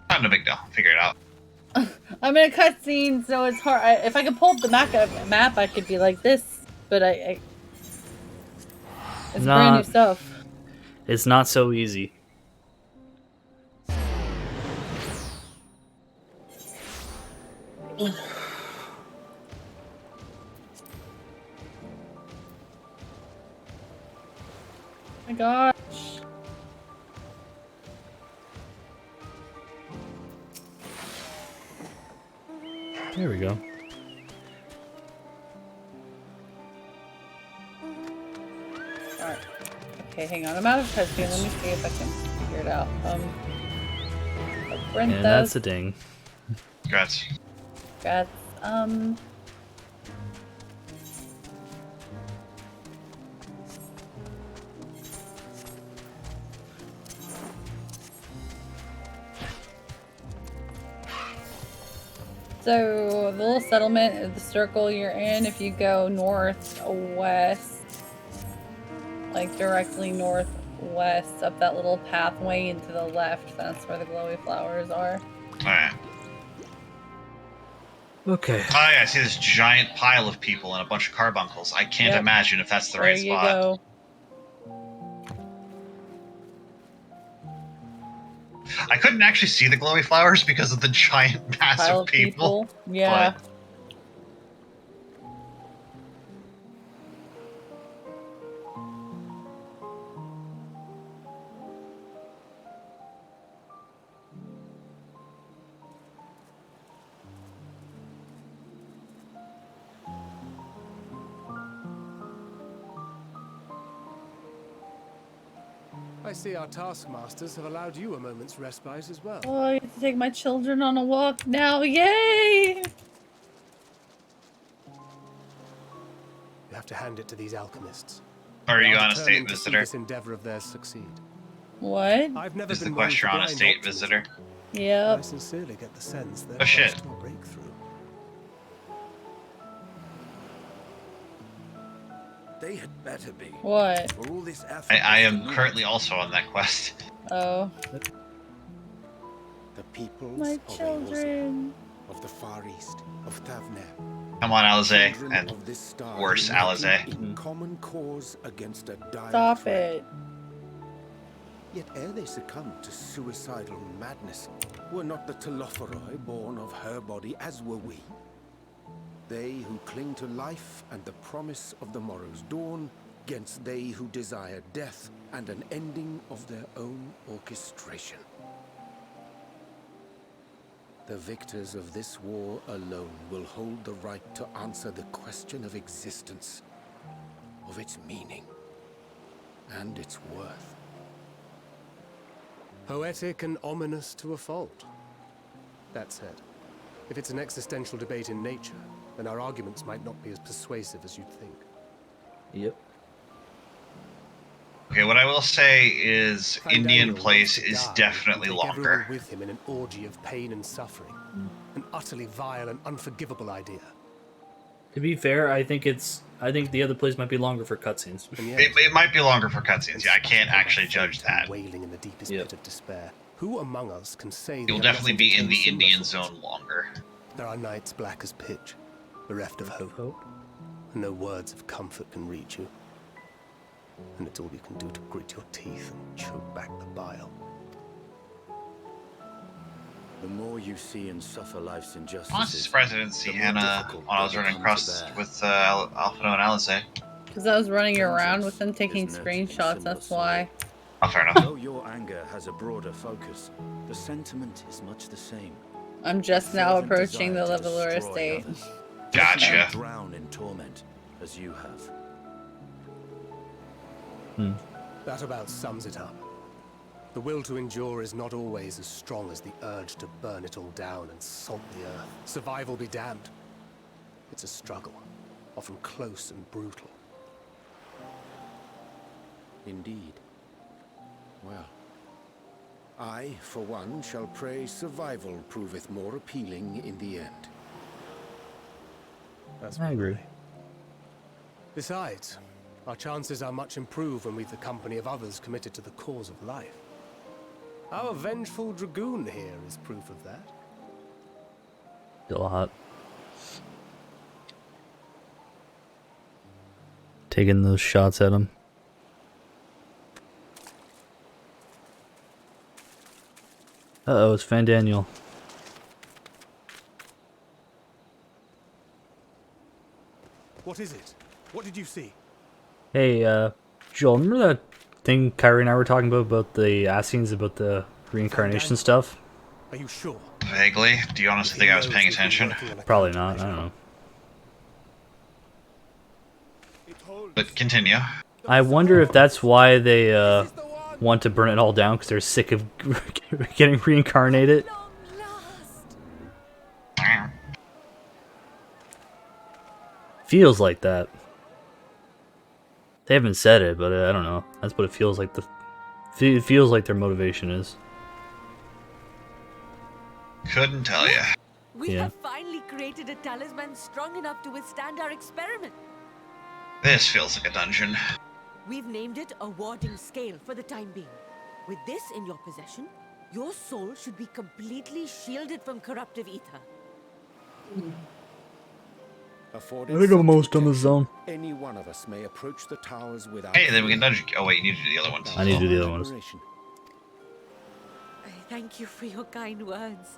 Not no big deal. Figure it out. I'm in a cutscene, so it's hard. If I could pull up the map, I could be like this, but it's brand new stuff. It's not so easy. Oh my gosh. There we go. Alright. Okay, hang on. I'm out of cutscene. Let me see if I can figure it out. And that's a ding. Congrats. Congrats. So the little settlement is the circle you're in. If you go northwest, like directly northwest up that little pathway into the left, that's where the glowy flowers are. Alright. Okay. Oh yeah, I see this giant pile of people and a bunch of carbuncles. I can't imagine if that's the right spot. There you go. I couldn't actually see the glowy flowers because of the giant mass Pile of people. Yeah. But I see our taskmasters have allowed you a moment's respite as well. Oh, I get to take my children on a walk now. Yay! You have to hand it to these alchemists. Are you They on a determined state to see visitor? this endeavor of theirs succeed. What? I've never Is the been one question for on a blind state optimism, visitor? but Yep. I sincerely get the sense that Oh shit. to a breakthrough. They had better be. What? For all this effort. I am currently also on that quest. Oh. The peoples My of children. Eorzea, of the Far East, of Thavner. Come on, Alize, Children and of this star worse, united Alize. in common cause against a dire Stop threat. it. Yet ere they succumbed to suicidal madness, were not the Telophoroi born of her body as were we? They who cling to life and the promise of the morrow's dawn against they who desire death and an ending of their own orchestration. The victors of this war alone will hold the right to answer the question of existence, of its meaning, and its worth. Poetic and ominous to a fault. That said, if it's an existential debate in nature, then our arguments might not be as persuasive as you'd think. Yep. Okay, what I will say is Indian Daniel Place wants to is die definitely and take everyone longer. with him in an orgy of pain and suffering. An utterly vile and unforgivable idea. To be fair, I think the other place might be longer for cutscenes. It might be longer for cutscenes. Yeah, I can't actually judge that. Wailing in the deepest pit of despair. Who among us can say It will definitely be in the Indian zone longer. There are nights black as pitch, bereft of hope, and no words of comfort can reach you. And it's all you can do to grit your teeth and choke back the bile. The more you see and suffer life's injustices, Honestly, surprised I didn't see Hannah when I was running across with Alphino and Alice. Because I was running around with them taking screenshots, that's why. Oh, fair enough. Though your anger has a broader focus, the sentiment is much the same. I'm just now approaching the leveler estate. Gotcha. Drown in torment, as you have. That about sums it up. The will to endure is not always as strong as the urge to burn it all down and salt the earth. Survival be damned. It's a struggle, often close and brutal. Indeed. Well, I, for one, shall pray survival proveth more appealing in the end. I agree. Besides, our chances are much improved when we've the company of others committed to the cause of life. Our vengeful dragoon here is proof of that. Still hot. Taking those shots at him. Uh-oh, it's Van Daniel. What is it? What did you see? Hey, Joel, remember that thing Kyrie and I were talking about the Ascians, about the reincarnation stuff? Are you sure? Vaguely. Do you honestly think I was paying attention? Probably not, I don't know. But continue. I wonder if that's why they want to burn it all down, because they're sick of getting reincarnated. Feels like that. They haven't said it, but I don't know. That's what it feels like. It feels like their motivation is. Couldn't tell you. We have finally created a talisman strong enough to withstand our experiment. This feels like a dungeon. We've named it a warding scale for the time being. With this in your possession, your soul should be completely shielded from corruptive ether. I think I'm almost done with zone. Any one of us may approach the towers without. Hey, then we can dungeon. Oh wait, you need to do the other ones. I need to do the other ones. Thank you for your kind words.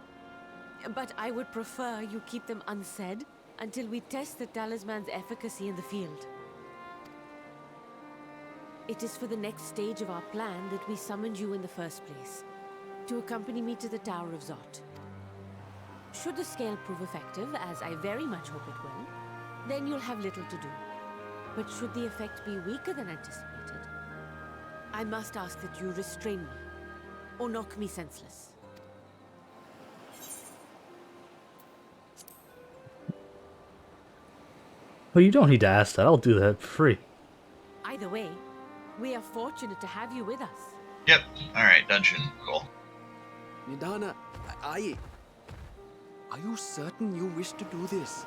But I would prefer you keep them unsaid until we test the talisman's efficacy in the field. It is for the next stage of our plan that we summoned you in the first place, to accompany me to the Tower of Zot. Should the scale prove effective, as I very much hope it will, then you'll have little to do. But should the effect be weaker than anticipated, I must ask that you restrain me, or knock me senseless. Well, you don't need to ask that. I'll do that for free. Either way, we are fortunate to have you with us. Yep. Alright, dungeon. Cool. Nidana, are you certain you wish to do this?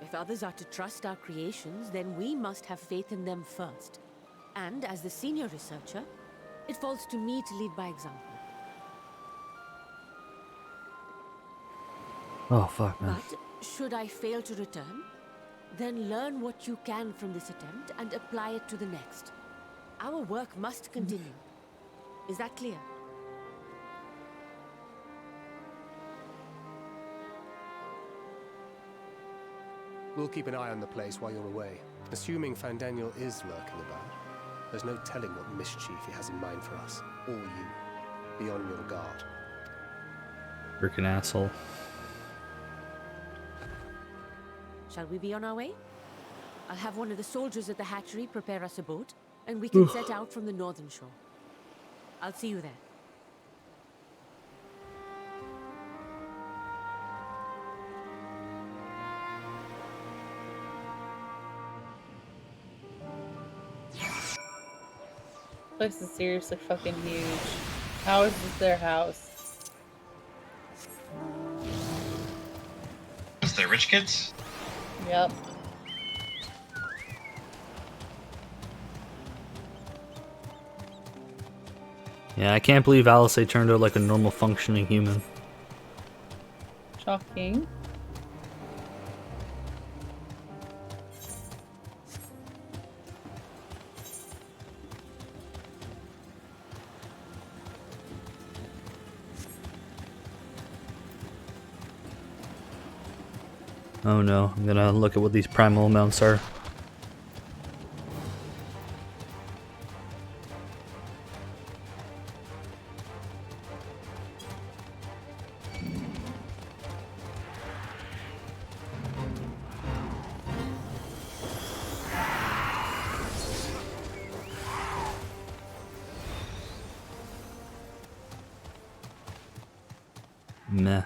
If others are to trust our creations, then we must have faith in them first. And as the senior researcher, it falls to me to lead by example. Oh, fuck, man. But should I fail to return, then learn what you can from this attempt and apply it to the next. Our work must continue. Is that clear? We'll keep an eye on the place while you're away. Assuming Fandaniel is lurking about, there's no telling what mischief he has in mind for us, or you. Be on your guard. Freaking asshole. Shall we be on our way? I'll have one of the soldiers at the hatchery prepare us a boat, and we can set out from the northern shore. I'll see you there. This place is seriously fucking huge. How is this their house? Is they rich kids? Yep. Yeah, I can't believe Alice turned out like a normal functioning human. Shocking. Oh no, I'm gonna look at what these primal amounts are. Meh.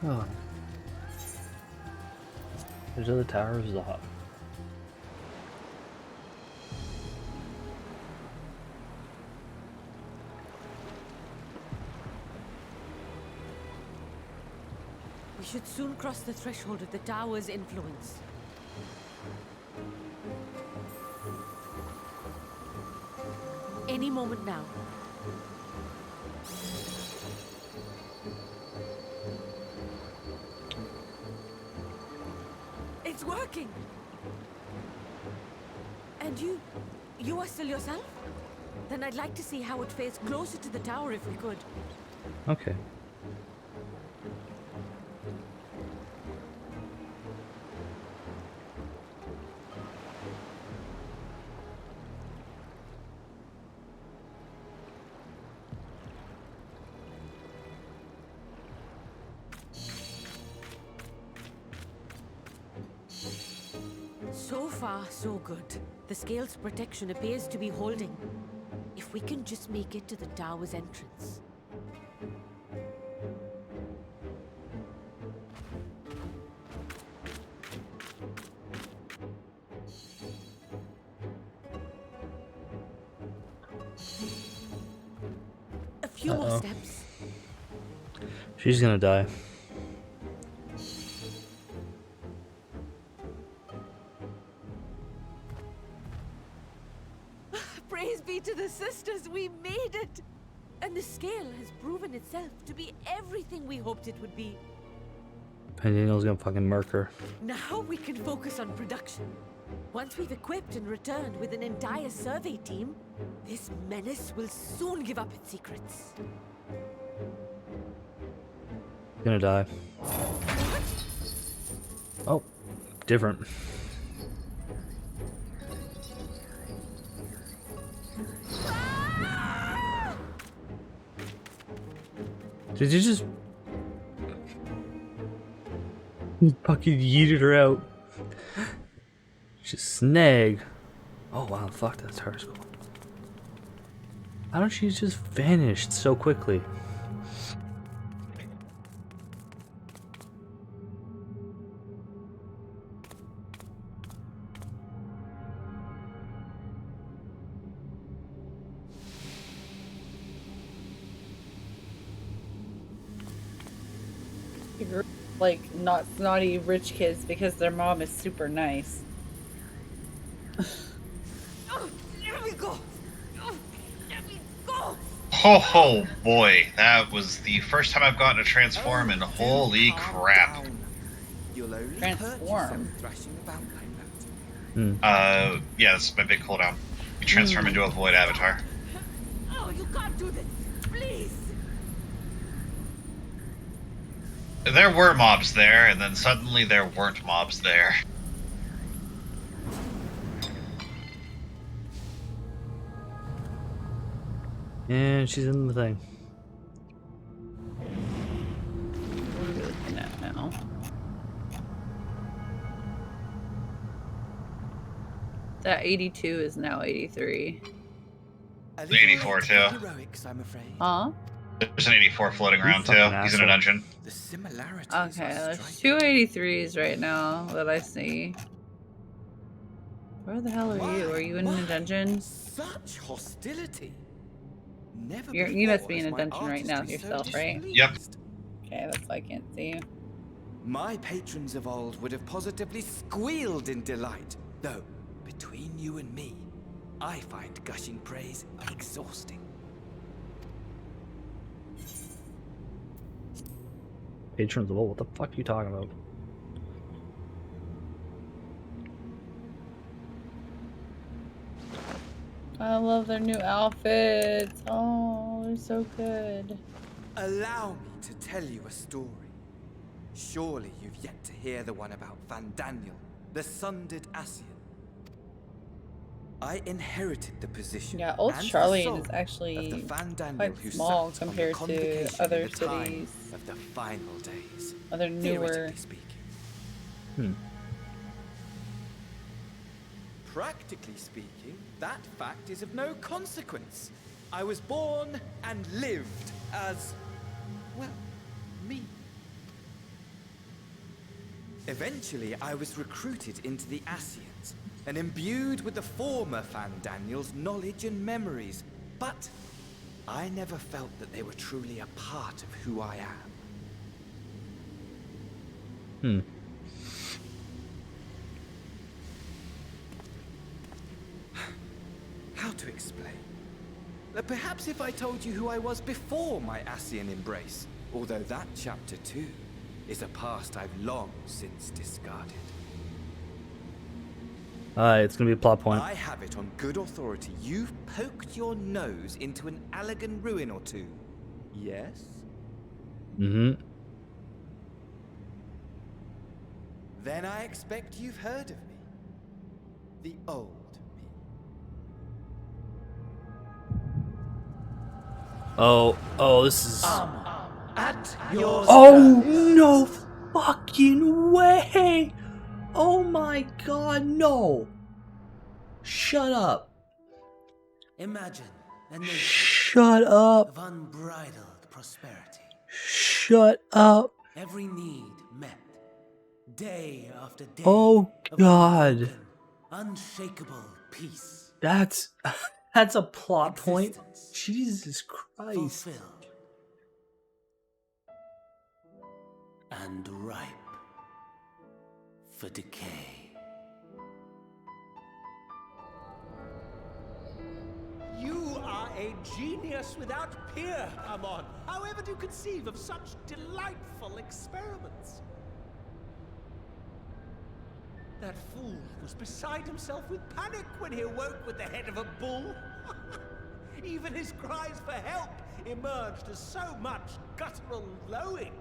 Oh. There's other towers, the hub. We should soon cross the threshold of the tower's influence. Any moment now. It's working! And you are still yourself? Then I'd like to see how it fares closer to the tower if we could. Okay. So far, so good. The scale's protection appears to be holding. If we can just make it to the tower's entrance. A few more steps. She's gonna die. Praise be to the sisters, we made it! And the scale has proven itself to be everything we hoped it would be. Fandaniel's gonna fucking murk her. Now we can focus on production. Once we've equipped and returned with an entire survey team, this menace will soon give up its secrets. Gonna die. Oh, different. Did you just fucking yeeted her out? Just snag. Oh wow, fuck, that's her school. How did she just vanished so quickly? like not snotty rich kids because their mom is super nice. Let me go! Let me go! Oh boy, that was the first time I've gotten to transform, and holy crap. You'll only Transform. thrashing about like that. Yeah, that's my big cooldown. You transform into a void avatar. Oh, you can't do this! Please! There were mobs there, and then suddenly there weren't mobs there. And she's in the thing. What are we looking at now? That 82 is now 83. There's 84 too. Heroics, I'm afraid. Huh? There's an 84 floating around too. fucking He's in a asshole. dungeon. The similarities Okay, are there's 283s right now that I see. Where the hell are you? Are you in a dungeon? Such hostility. Never You must be in a dungeon right now yourself, right? Yep. Okay, that's why I can't see you. My patrons of old would have positively squealed in delight, though between you and me, I find gushing praise exhausting. Patrons of old, what the fuck are you talking about? I love their new outfits. Oh, they're so good. Allow me to tell you a story. Surely you've yet to hear the one about Van Daniel, the sundered Ascian. I inherited the position. Yeah, Old and the Charlene soul is actually of the Van Daniel quite who small sat on the compared to convocation other in the time cities. of the final days. Other newer. Theoretically speaking. Practically speaking, that fact is of no consequence. I was born and lived as, well, me. Eventually, I was recruited into the Ascians and imbued with the former Van Daniel's knowledge and memories, but I never felt that they were truly a part of who I am. How to explain? Perhaps if I told you who I was before my Ascian embrace, although that chapter too is a past I've long since discarded. It's gonna be a plot point. I have it on good authority. You've poked your nose into an Allegan ruin or two. Yes? Mm-hmm. Then I expect you've heard of me. The old me. Oh, this is... At your Oh, no fucking way! Oh my god, no! Shut up. Imagine a nation Shut up. of unbridled prosperity. Shut up. Every need met, day after day. Oh of god. unshakable peace. That's a plot point. Jesus Christ. Fulfilled and ripe for decay. You are a genius without peer, Amon. However do you conceive of such delightful experiments? That fool was beside himself with panic when he awoke with the head of a bull. Even his cries for help emerged as so much guttural lowing.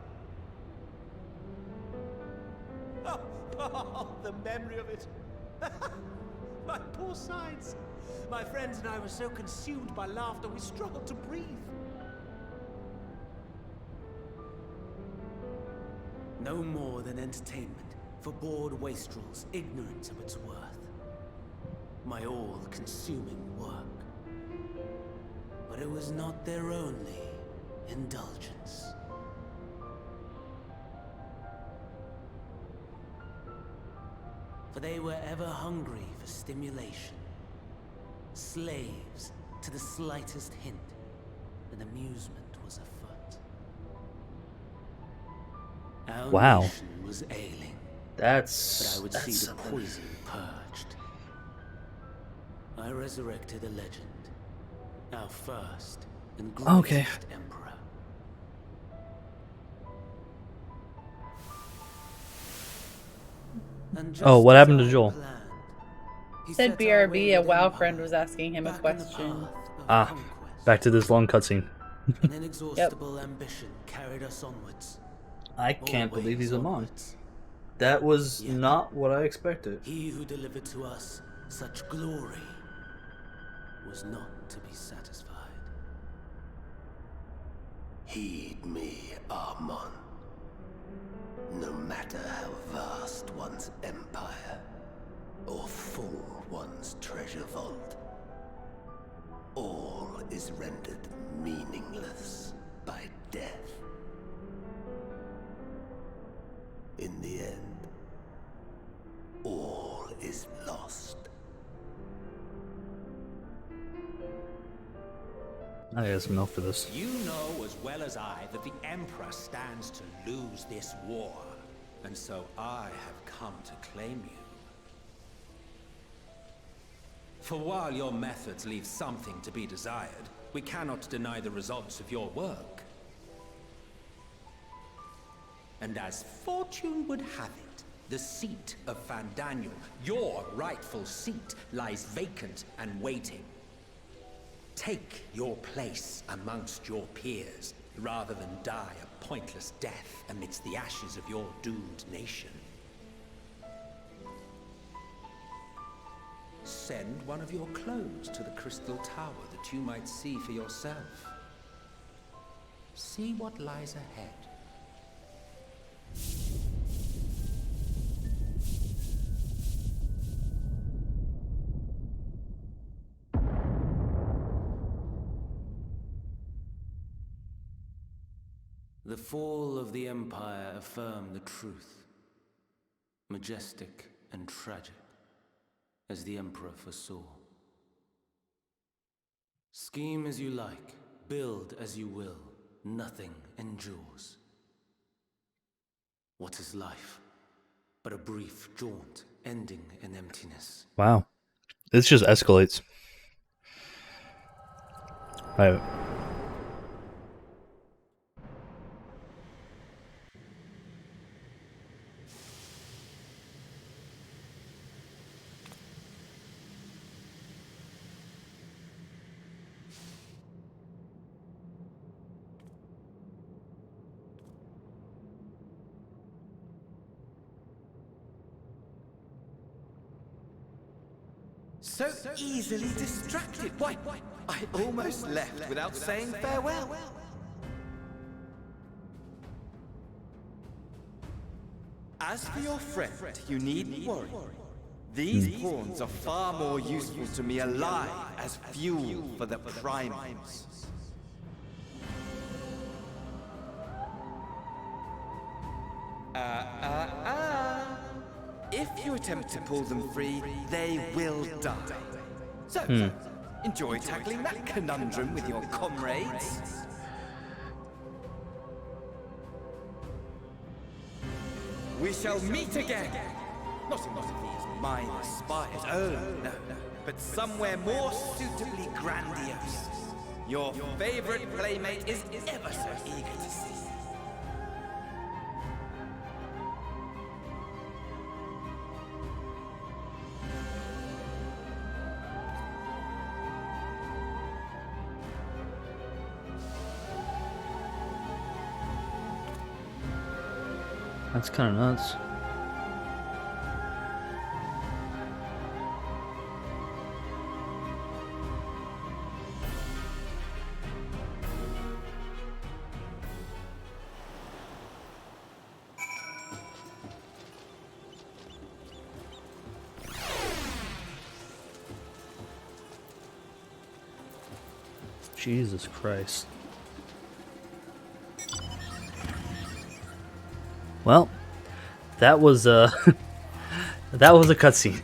Oh, the memory of it. My poor sides. My friends and I were so consumed by laughter we struggled to breathe. No more than entertainment for bored wastrels ignorant of its worth. My all-consuming work. But it was not their only indulgence. For they were ever hungry for stimulation. Slaves to the slightest hint, and amusement was afoot. Our Wow. nation was ailing, That's but I would see the something. poison purged. I resurrected a legend, our first and greatest Okay. emperor. And Oh, just what as happened I to Joel? planned, he Said set our BRB, a wayward WoW empire friend was asking him a back on the question. path of Ah, conquest. back to this long cutscene. An inexhaustible ambition carried us onwards. I can't believe he's a Always Mon. onwards. That was Yet, not what I expected. he who delivered to us such glory was not to be satisfied. Heed me, Armon. No matter how vast one's empire, or full one's treasure vault, all is rendered meaningless by death. In the end, all is lost. I got some milk for this. You know as well as I that the Emperor stands to lose this war, and so I have come to claim you. For while your methods leave something to be desired, we cannot deny the results of your work. And as fortune would have it, the seat of Fandaniel, your rightful seat, lies vacant and waiting. Take your place amongst your peers, rather than die a pointless death amidst the ashes of your doomed nation. Send one of your clones to the Crystal Tower that you might see for yourself. See what lies ahead. The fall of the Empire affirmed the truth. Majestic and tragic, as the Emperor foresaw. Scheme as you like, build as you will, nothing endures. What is life but a brief jaunt ending in emptiness? Wow. This just escalates. Alright. So easily distracted. Why, I almost left without saying farewell. As for your friend, you needn't worry. These pawns are far more useful to me alive as fuel for the primals. If you attempt to pull them free, they will die. So, enjoy tackling that conundrum with your comrades. We shall meet again. Not in one of these minor spires, oh no, but somewhere more suitably grandiose. Your favorite playmate is ever so eager to see. That's kind of nuts. Jesus Christ. Well, that was that was a cutscene.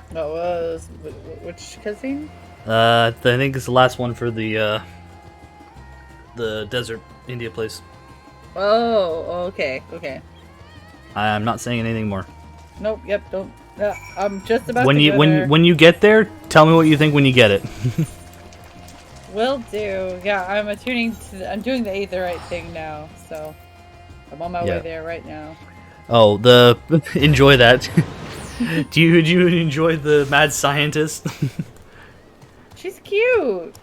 What was which cutscene? I think it's the last one for the desert India, please. Oh, okay, okay. I'm not saying anything more. Nope, yep, don't. I'm just about When to you go there. when you get there, tell me what you think when you get it. Will do. Yeah, I'm doing the Aetherite thing now, so I'm on my way Yeah. there right now. Oh, enjoy that. do you enjoy the mad scientist? She's cute.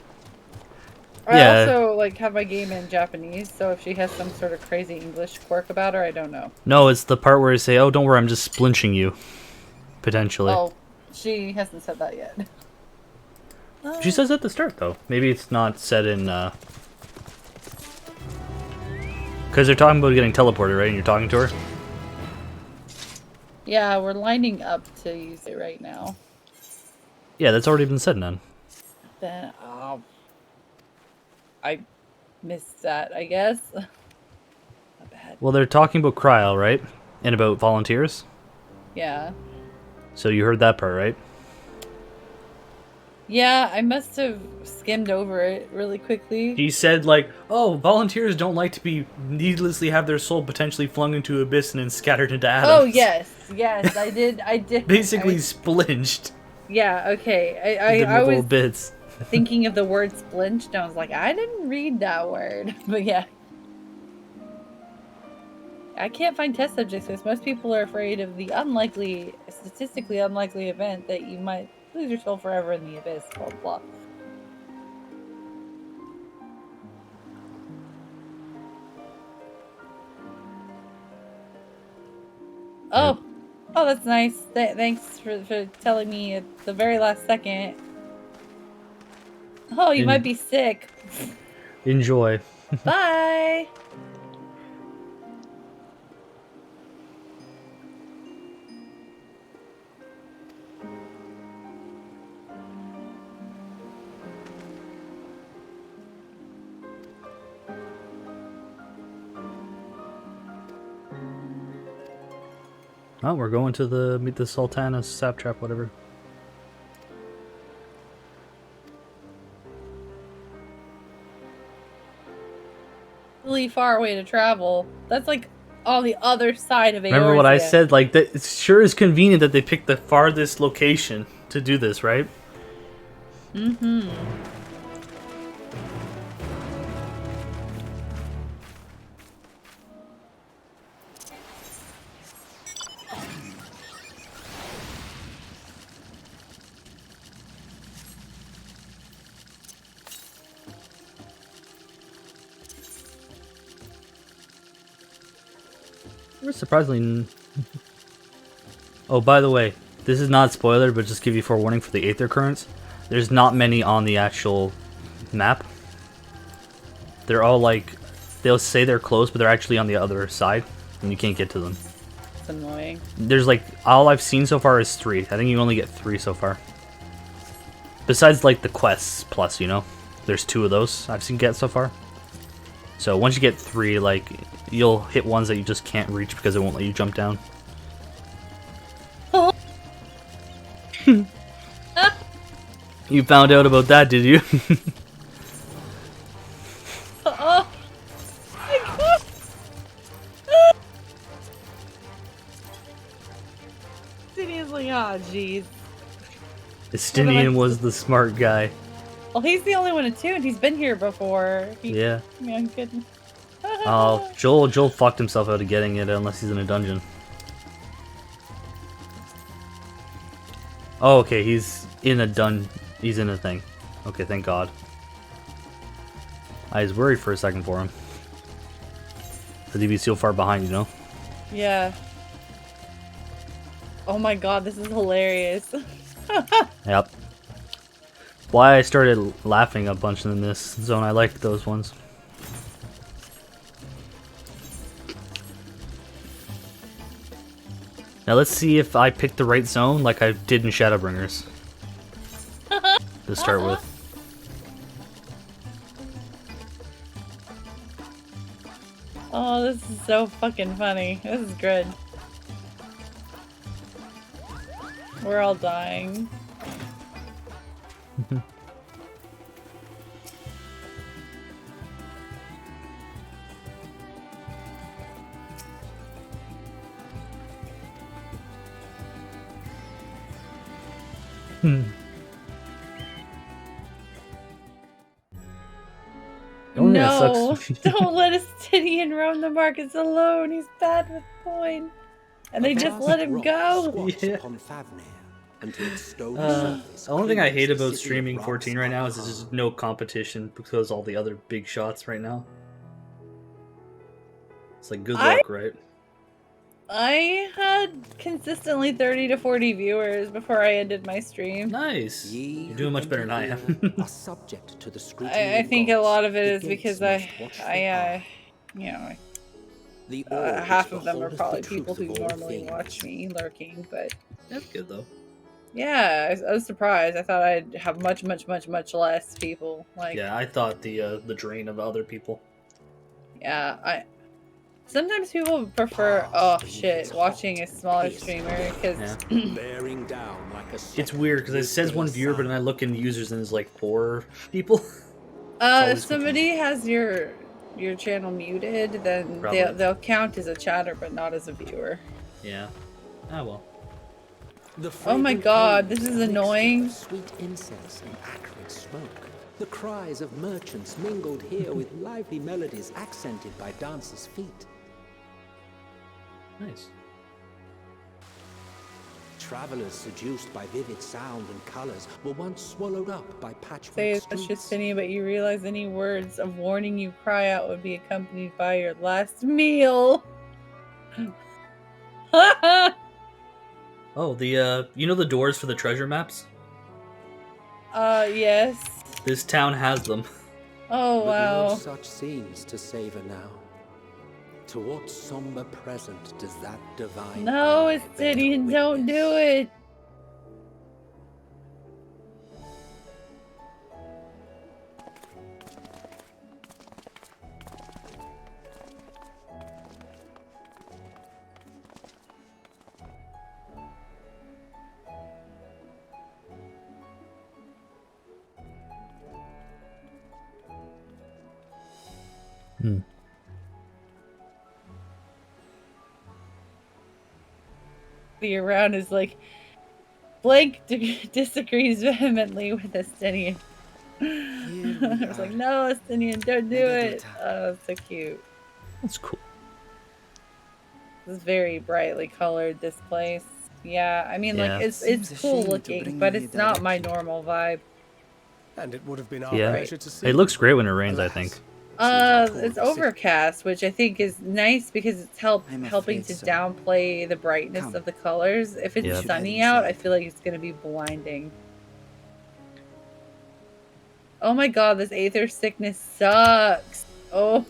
I Yeah. also like have my game in Japanese, so if she has some sort of crazy English quirk about her, I don't know. No, it's the part where you say, "Oh, don't worry, I'm just splinching you," potentially. Oh, she hasn't said that yet. She says at the start, though. Maybe it's not said in. Because they're talking about getting teleported, right? And you're talking to her. Yeah, we're lining up to use it right now. Yeah, that's already been said, none. Then, I missed that, I guess. Not bad. Well, they're talking about cryo, right? And about volunteers. Yeah. So you heard that part, right? Yeah, I must have skimmed over it really quickly. He said, like, oh, volunteers don't like to be needlessly have their soul potentially flung into abyss and then scattered into atoms. Oh, yes, I did. Basically splinched. Yeah, okay. Into I was little bits. thinking of the word splinched, and I was like, I didn't read that word. But yeah. I can't find test subjects because most people are afraid of the statistically unlikely event that you might lose your soul forever in the abyss, blah, blah. Oh, oh, that's nice. Thanks for telling me at the very last second. Oh, you might be sick. Enjoy. Bye. Oh, we're going to meet the Sultana sap trap, whatever. Really far away to travel. That's like on the other side of Eorzea. Remember what I said? Like, that it sure is convenient that they picked the farthest location to do this, right? Mm-hmm. We're surprisingly... Oh, by the way, this is not spoiler, but just give you forewarning for the Aether Currents. There's not many on the actual map. They're all like... They'll say they're close, but they're actually on the other side, and you can't get to them. It's annoying. There's like... All I've seen so far is 3. I think you only get 3 so far. Besides like the quests plus, you know? There's 2 of those I've seen get so far. So once you get 3, like... You'll hit ones that you just can't reach because it won't let you jump down. Oh. You found out about that, did you? Oh my god! Stinian's like, oh jeez. Estinian was the smart guy. Well, he's the only one attuned. He's been here before. Yeah. Yeah, he couldn't. Oh, Joel fucked himself out of getting it unless he's in a dungeon. Oh, okay, he's in a he's in a thing. Okay, thank God. I was worried for a second for him. Because he'd be so far behind, you know? Yeah. Oh my god, this is hilarious. Yep. Why I started laughing a bunch in this zone. I like those ones. Now let's see if I picked the right zone like I did in Shadowbringers. To start with. Oh, this is so fucking funny. This is good. We're all dying. No, don't let Estinian roam the markets alone. He's bad with coin. And they just let him go. Yeah. The only thing I hate about streaming 14 right now is there's just no competition because all the other big shots right now. It's like good luck, right? I had consistently 30 to 40 viewers before I ended my stream. Nice. You're doing much better than I am. are subject to the scrutiny I of think a gods. lot of it The is gates because must watch their you know, The orb half which of them are beholdeth probably the truth people who of all normally things. watch me lurking, but that's good though. Yeah, I was surprised. I thought I'd have much less people. Like, Yeah, I thought the drain of other people. yeah, sometimes people prefer watching a smaller streamer because bearing down like a it's weird because it says one viewer, but then I look in users and there's like 4 people. if somebody has your channel muted, then Probably. they'll count as a chatter but not as a viewer. Yeah. Ah well. Oh my god, this is annoying. Sweet incense and acrid smoke. The cries of merchants mingled here with lively melodies accented by dancers' feet. Nice. Travelers seduced by vivid sound and colors were once swallowed up by patchwork Say it's streets. just Justinian, but you realize any words of warning you cry out would be accompanied by your last meal. Oh, the you know the doors for the treasure maps? Yes. This town has them. Oh, wow. No such scenes to savor now. To what somber present does that divine No, Estinian, don't do it. Around is like Blake disagrees vehemently with Estinian. I was like, no, Estinian, don't do it. Oh, so cute. That's cool. It's very brightly colored, this place. Yeah, I mean, Yeah. like, it's cool looking, but it's not my normal vibe. And it would have been our Yeah. pleasure to see. It looks great when it rains, I think. It's overcast, which I think is nice because it's helping afraid to so. downplay the brightness of the colors. If it's Yep. sunny out, I feel like it's gonna be blinding. Oh my god, this aether sickness sucks. Oh,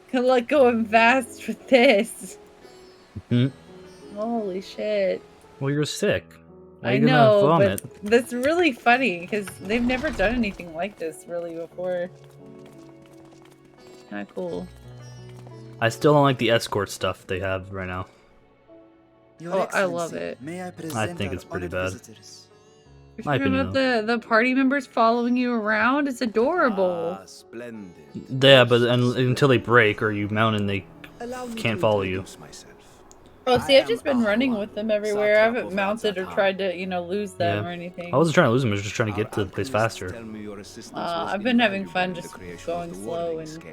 can let go and fast with this. Holy shit. Well, you're sick. Why are I you gonna know, vomit? but that's really funny because they've never done anything like this really before. Kind of cool. I still don't like the escort stuff they have right now. Oh, I love it. May I I present think our it's pretty honored bad. visitors? You're My talking opinion, about the party members following you around? It's adorable. Splendid. Yeah, but until they break or you mount and they can't follow you. Oh, see, I've just been running with them everywhere. I haven't mounted or tried to, lose them or anything. I wasn't trying to lose them, I was just trying to get to the place faster. I've been having fun just going slow and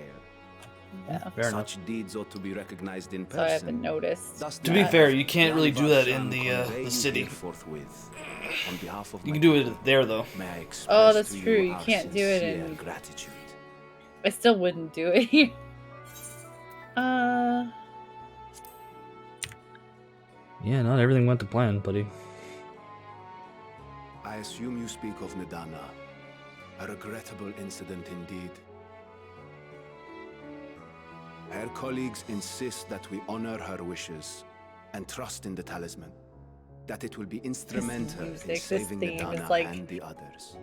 yeah. Fair enough. Such deeds ought to be recognized in So I haven't person. noticed. To be fair, you can't really do that in the city. You can do it there though. Oh, that's true. You can't do it in. Gratitude. I still wouldn't do it here. Yeah, not everything went to plan, buddy. I assume you speak of Nidana. A regrettable incident indeed. Her colleagues insist that we honor her wishes and trust in the talisman. That it will be instrumental in this saving theme is Nidana like- and the others.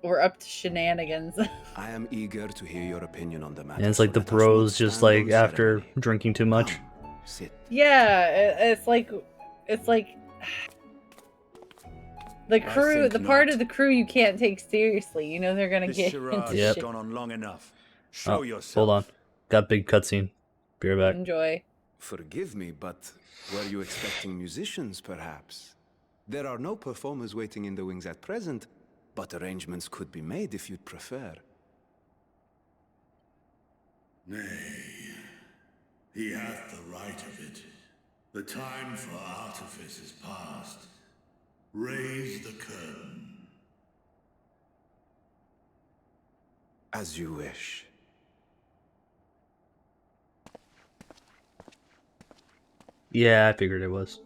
We're up to shenanigans. I am eager to hear your opinion on the matter. And it's like the bros just like after drinking too much. Yeah, it's like the crew, the part of the crew you can't take seriously. They're gonna This get charade into has shit. gone on long enough. Show Oh, yourself. hold on. Got big cutscene. Be right back. Enjoy. Forgive me, but were you expecting musicians, perhaps? There are no performers waiting in the wings at present, but arrangements could be made if you'd prefer. Nay, he hath the right of it. The time for artifice is past. Raise the curtain. As you wish. Yeah, I figured it was.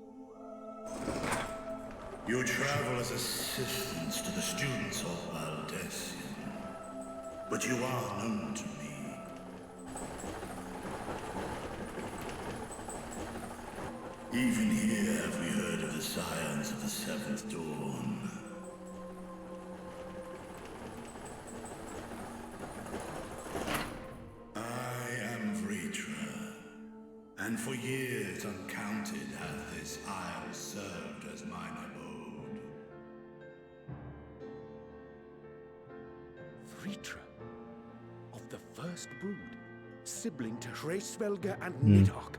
You travel as assistants to the students of Valdesian, but you are known to me. Even here have we heard of the scions of the Seventh Dawn. I am Vritra, and for years uncounted hath this isle served as mine abode. Vritra, of the First Brood, sibling to Hraesvelga and Nidhogg.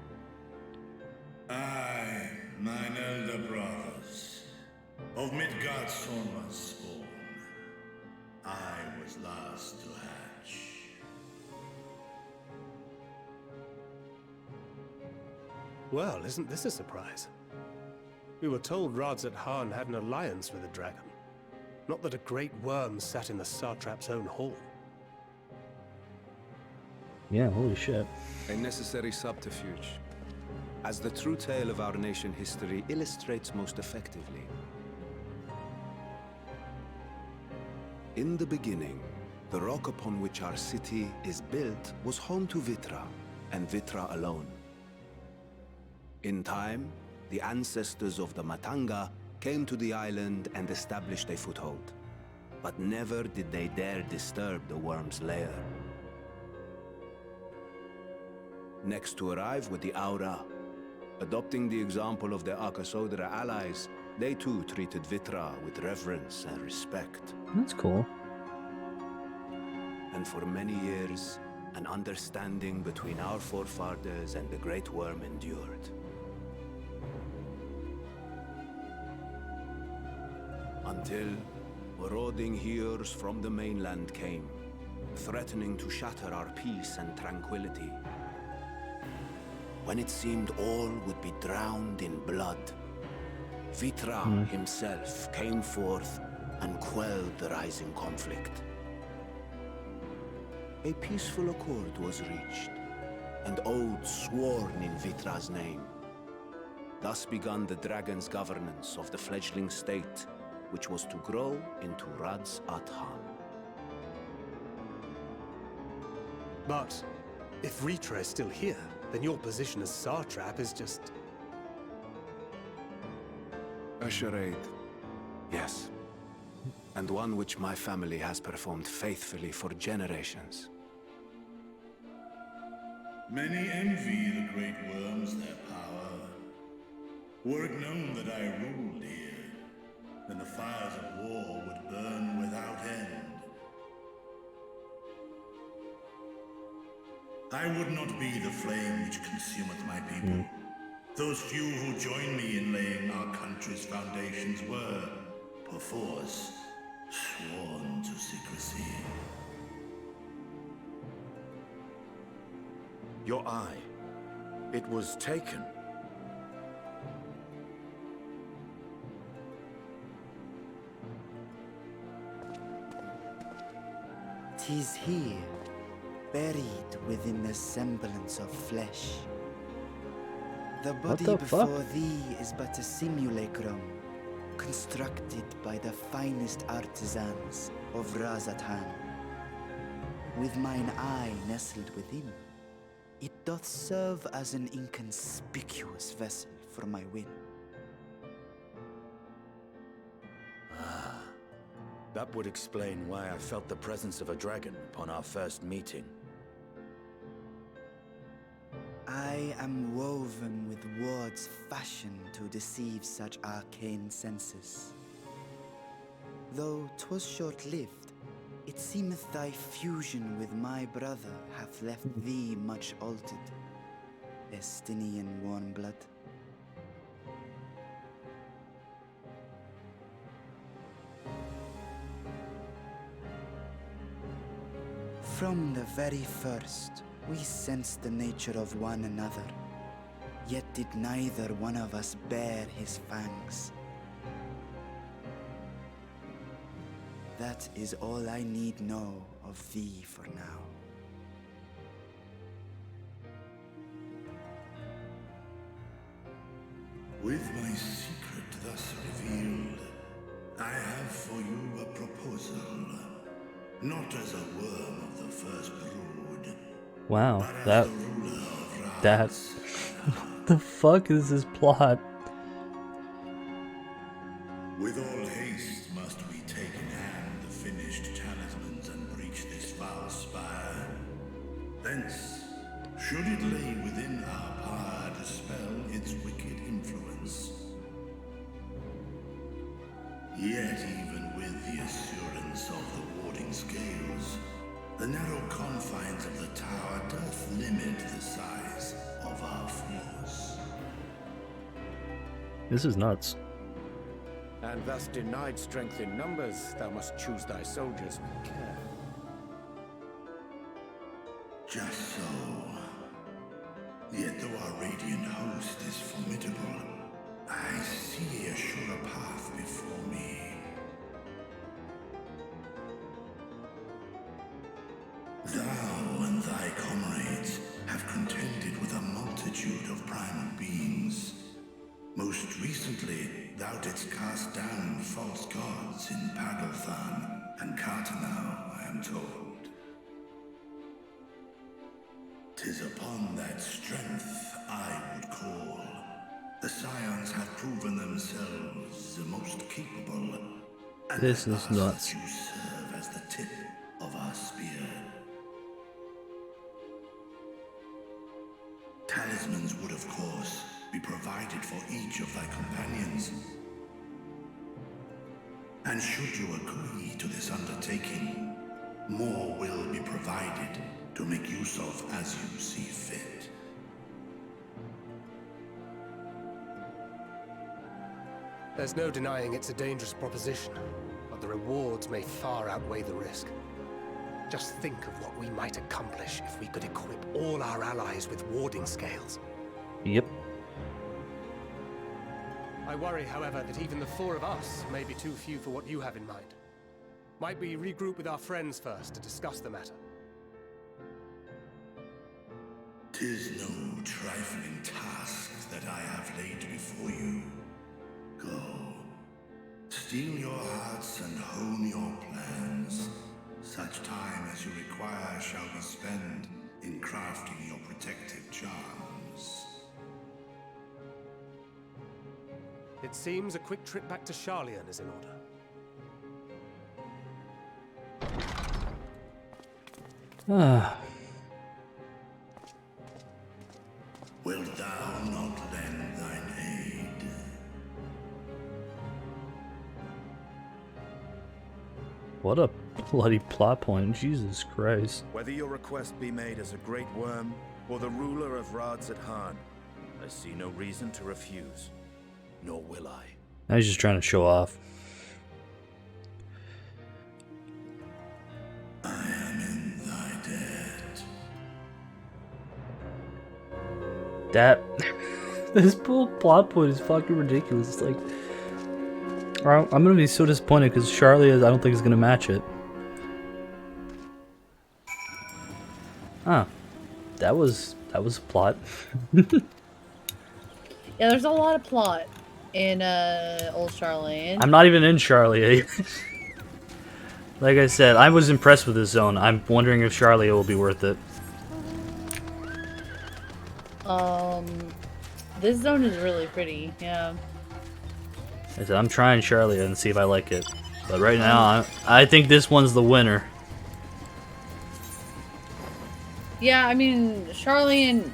I, mine elder brothers, of Midgard Sorma's spawn, I was last to hatch. Well, isn't this a surprise? We were told Radzat Han had an alliance with a dragon. Not that a great worm sat in the satrap's own hall. Yeah, holy shit. A necessary subterfuge, as the true tale of our nation history illustrates most effectively. In the beginning, the rock upon which our city is built was home to Vitra, and Vitra alone. In time, the ancestors of the Matanga came to the island and established a foothold. But never did they dare disturb the worm's lair. Next to arrive were the Aura. Adopting the example of their Akasodra allies, they too treated Vitra with reverence and respect. That's cool. And for many years, an understanding between our forefathers and the Great Worm endured. Until marauding heroes from the mainland came, threatening to shatter our peace and tranquility. When it seemed all would be drowned in blood, Vitra himself came forth and quelled the rising conflict. A peaceful accord was reached, and oaths sworn in Vitra's name. Thus began the dragon's governance of the fledgling state, which was to grow into Radzat Han. But if Vritra is still here, then your position as satrap is just... A charade, yes. And one which my family has performed faithfully for generations. Many envy the great worms their power. Were it known that I ruled here, then the fires of war would burn without end. I would not be the flame which consumeth my people. Those few who joined me in laying our country's foundations were, perforce, sworn to secrecy. Your eye. It was taken. "'Tis here, buried within the semblance of flesh. The body before thee is but a simulacrum, constructed by the finest artisans of Radzat Han. With mine eye nestled within, it doth serve as an inconspicuous vessel for my will." That would explain why I felt the presence of a dragon upon our first meeting. I am woven with words fashioned to deceive such arcane senses. Though 'twas short-lived, it seemeth thy fusion with my brother hath left thee much altered, Estinian warm blood. From the very first, we sensed the nature of one another. Yet did neither one of us bare his fangs. That is all I need know of thee for now. With my secret thus revealed, I have for you a proposal. Not as a worm of the first brood. Wow, but that as the ruler of that what the fuck is this plot? With all haste must we take in hand the finished talismans and breach this foul spire. Thence, should it lay within our power, dispel its wicked influence. Yet even with the assurance of the warding scales, the narrow confines of the tower doth limit the size of our force. This is nuts. And thus denied strength in numbers, thou must choose thy soldiers with care. Just so. Yet though our radiant host is formidable, I see a surer path before me. Thou and thy comrades have contended with a multitude of primal beings. Most recently, thou didst cast down false gods in Pagalthan and Cartanau, I am told. 'Tis upon that strength I would call. The Scions have proven themselves the most capable, and This is nuts. you serve as the tip of our spear. Talismans would, of course, be provided for each of thy companions. And should you agree to this undertaking, more will be provided to make use of as you see fit. There's no denying it's a dangerous proposition, but the rewards may far outweigh the risk. Just think of what we might accomplish if we could equip all our allies with warding scales. Yep. I worry, however, that even the four of us may be too few for what you have in mind. Might we regroup with our friends first to discuss the matter? 'Tis no trifling task that I have laid before you. Go. Steel your hearts and hone your plans. Such time as you require shall be spent in crafting your protective charms. It seems a quick trip back to Sharlayan is in order. Ah. Wilt thou not lend thine aid? What a bloody plot point, Jesus Christ. Whether your request be made as a great worm or the ruler of Rads at Han, I see no reason to refuse. Nor will I. I was just trying to show off. I am in thy debt. That this whole plot point is fucking ridiculous. It's like, I'm gonna be so disappointed because Charlie, I don't think is gonna match it. Ah, that was a plot. Yeah, there's a lot of plot in Old Sharlayan. I'm not even in Charlie. Like I said, I was impressed with this zone. I'm wondering if Charlie will be worth it. This zone is really pretty, yeah. I said, I'm trying Charlie and see if I like it. But right now, I think this one's the winner. Yeah, I mean, Sharlayan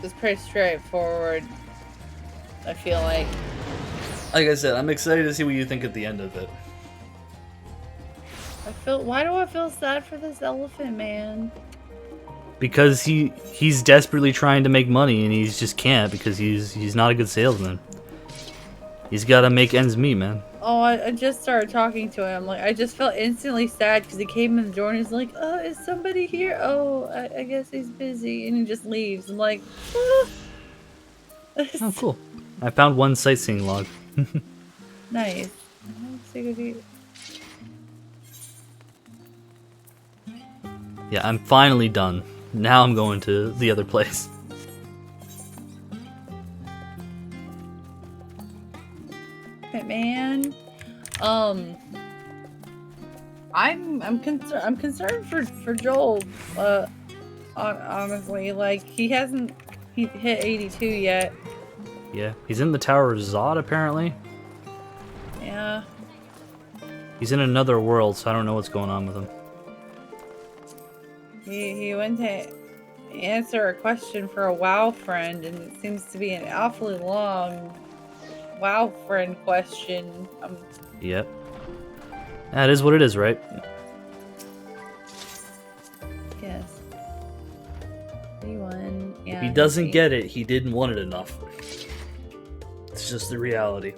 is pretty straightforward, I feel like. Like I said, I'm excited to see what you think at the end of it. Why do I feel sad for this elephant man? Because he's desperately trying to make money and he just can't because he's not a good salesman. He's got to make ends meet, man. Oh, I just started talking to him. Like, I just felt instantly sad because he came in the door and he's like, "Oh, is somebody here? Oh, I guess he's busy," and he just leaves. I'm like, "Ah." Oh, cool. I found one sightseeing log. Nice. Yeah, I'm finally done. Now I'm going to the other place. Man, I'm concerned for Joel. Honestly, like he hasn't hit 82 yet. Yeah, he's in the Tower of Zod apparently. Yeah. He's in another world, so I don't know what's going on with him. He went to answer a question for a WoW friend, and it seems to be an awfully long WoW friend question. Yep. That is what it is, right? Yes. 31. Yeah. If he doesn't get it, he didn't want it enough. It's just the reality.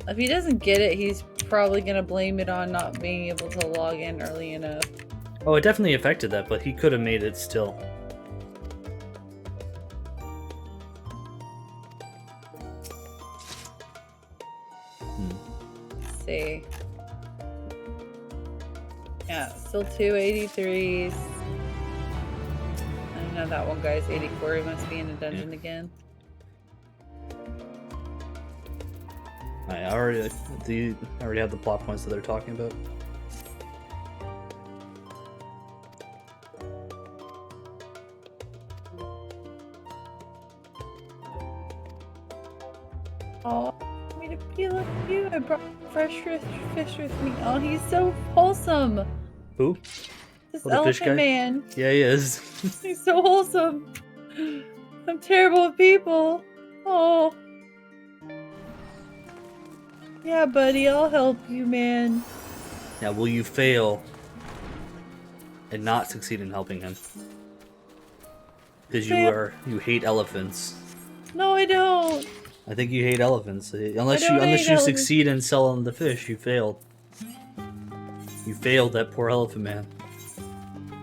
If he doesn't get it, he's probably gonna blame it on not being able to log in early enough. Oh, it definitely affected that, but he could have made it still. Let's see. Yeah, still 283s. I know that one guy's 84. He must be in a dungeon again. I already have the plot points that they're talking about. Oh, I want me to be like you. I brought fresh fish with me. Oh, he's so wholesome. Who? This Oh, the fish guy? elephant man. Yeah, he is. He's so wholesome. I'm terrible with people. Oh. Yeah, buddy, I'll help you, man. Now, will you fail and not succeed in helping him? Because you hate elephants. No, I don't. I think you hate elephants. Unless you succeed in selling the fish, you failed. You failed that poor elephant man.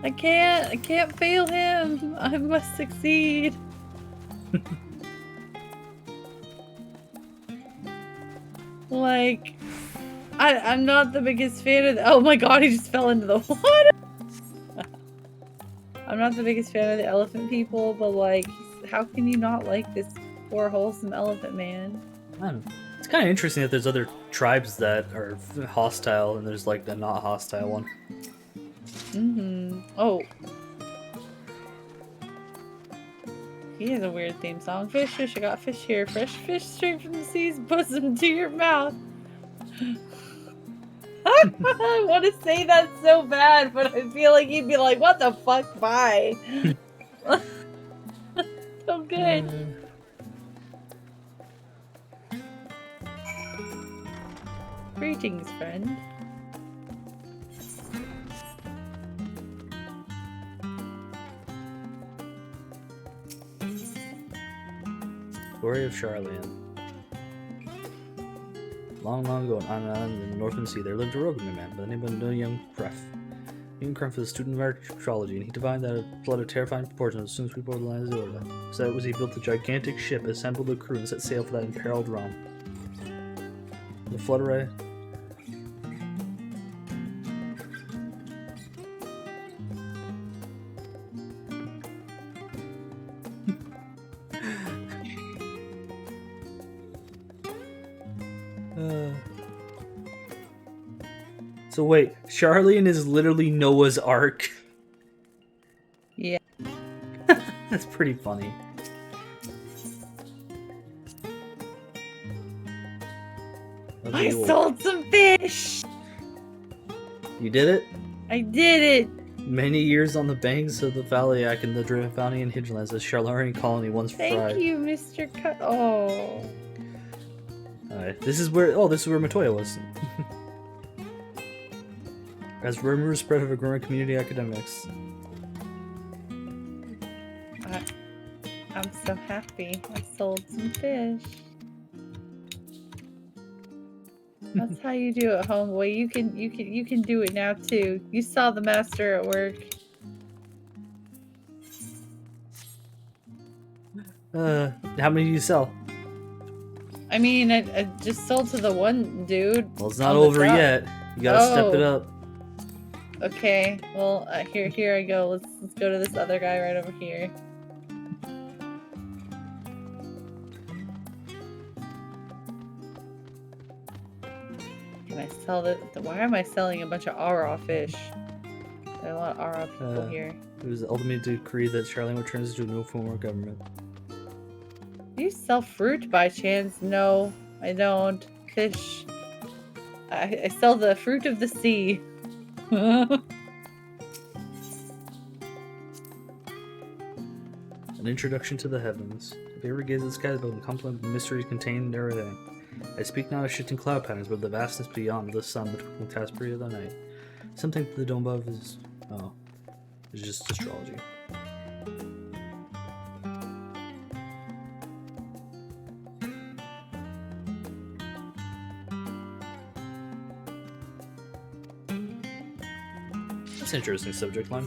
I can't fail him. I must succeed. Like, I'm not the biggest fan of oh my god, he just fell into the water. I'm not the biggest fan of the elephant people, but like, how can you not like this poor wholesome elephant man? I don't know. It's kind of interesting that there's other tribes that are hostile and there's like the not hostile one. Oh. He has a weird theme song. Fish, fish, I got fish here. Fresh fish straight from the sea's bosom to your mouth. I want to say that so bad, but I feel like he'd be like, what the fuck, bye. So good. Greetings, friend. Story of Charlian. Long, long ago, on an island in the Northern Sea, there lived a roving man by the name of young Kref. Young Kref was a student of archaeology, and he divined that it flooded terrifying proportions as soon as we boarded the land of Zorba. So that was he built a gigantic ship, assembled a crew, and set sail for that imperiled realm. The flood array. So wait, Charlian is literally Noah's Ark. Yeah. That's pretty funny. I sold some fish! You did it? I did it! Many years on the banks of the Valiac and the Drevanian hinterlands, a Charlarian colony once fried. Thank you, Mr. Cut. Oh. Alright, this is where Matoya was. As rumors spread of a growing community of academics. I'm so happy. I sold some fish. That's how you do it, homeboy. You can do it now too. You saw the master at work. How many do you sell? I mean, I just sold to the one dude. Well, it's not over yet. You gotta step it up. Okay. Well, here I go. Let's go to this other guy right over here. Can I sell this? Why am I selling a bunch of Ara fish? There are a lot of Ara people here. It was the ultimate decree that Charlene returns to a new form of government. Do you sell fruit by chance? No, I don't. Fish. I sell the fruit of the sea. An introduction to the heavens. If you ever gaze at the sky, the complex mysteries contained everything. I speak not of shifting cloud patterns, but the vastness beyond the sun, between the task period of the night. Something to the dome above is... oh. It's just astrology. That's an interesting subject line.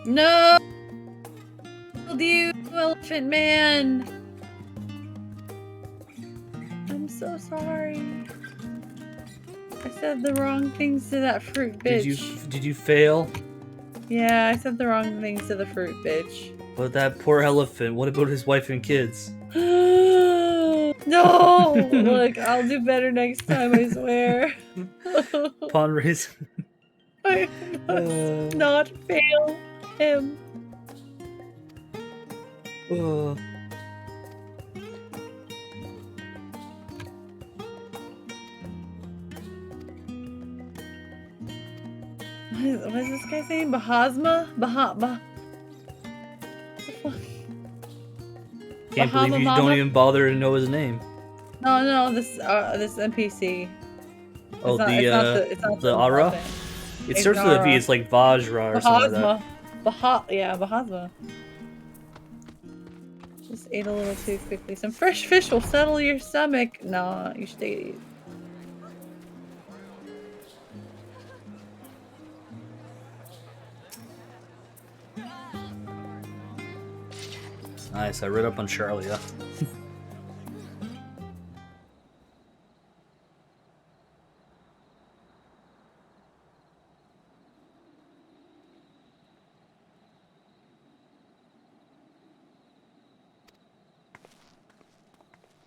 No! You elephant man! I'm so sorry. I said the wrong things to that fruit bitch. Did you fail? Yeah, I said the wrong things to the fruit bitch. But that poor elephant, what about his wife and kids? No! Look, I'll do better next time, I swear. Pawn race. I must not fail him. What is this guy's name? Bahasma? Can't believe you don't even bother to know his name. No, this NPC. Oh, it's not the Ara? elephant. It starts with a V, it's like Vajra or something like that. Yeah, Bahasma. Just ate a little too quickly. Some fresh fish will settle your stomach. No, you should take it easy. Nice, I read up on Charlie, yeah.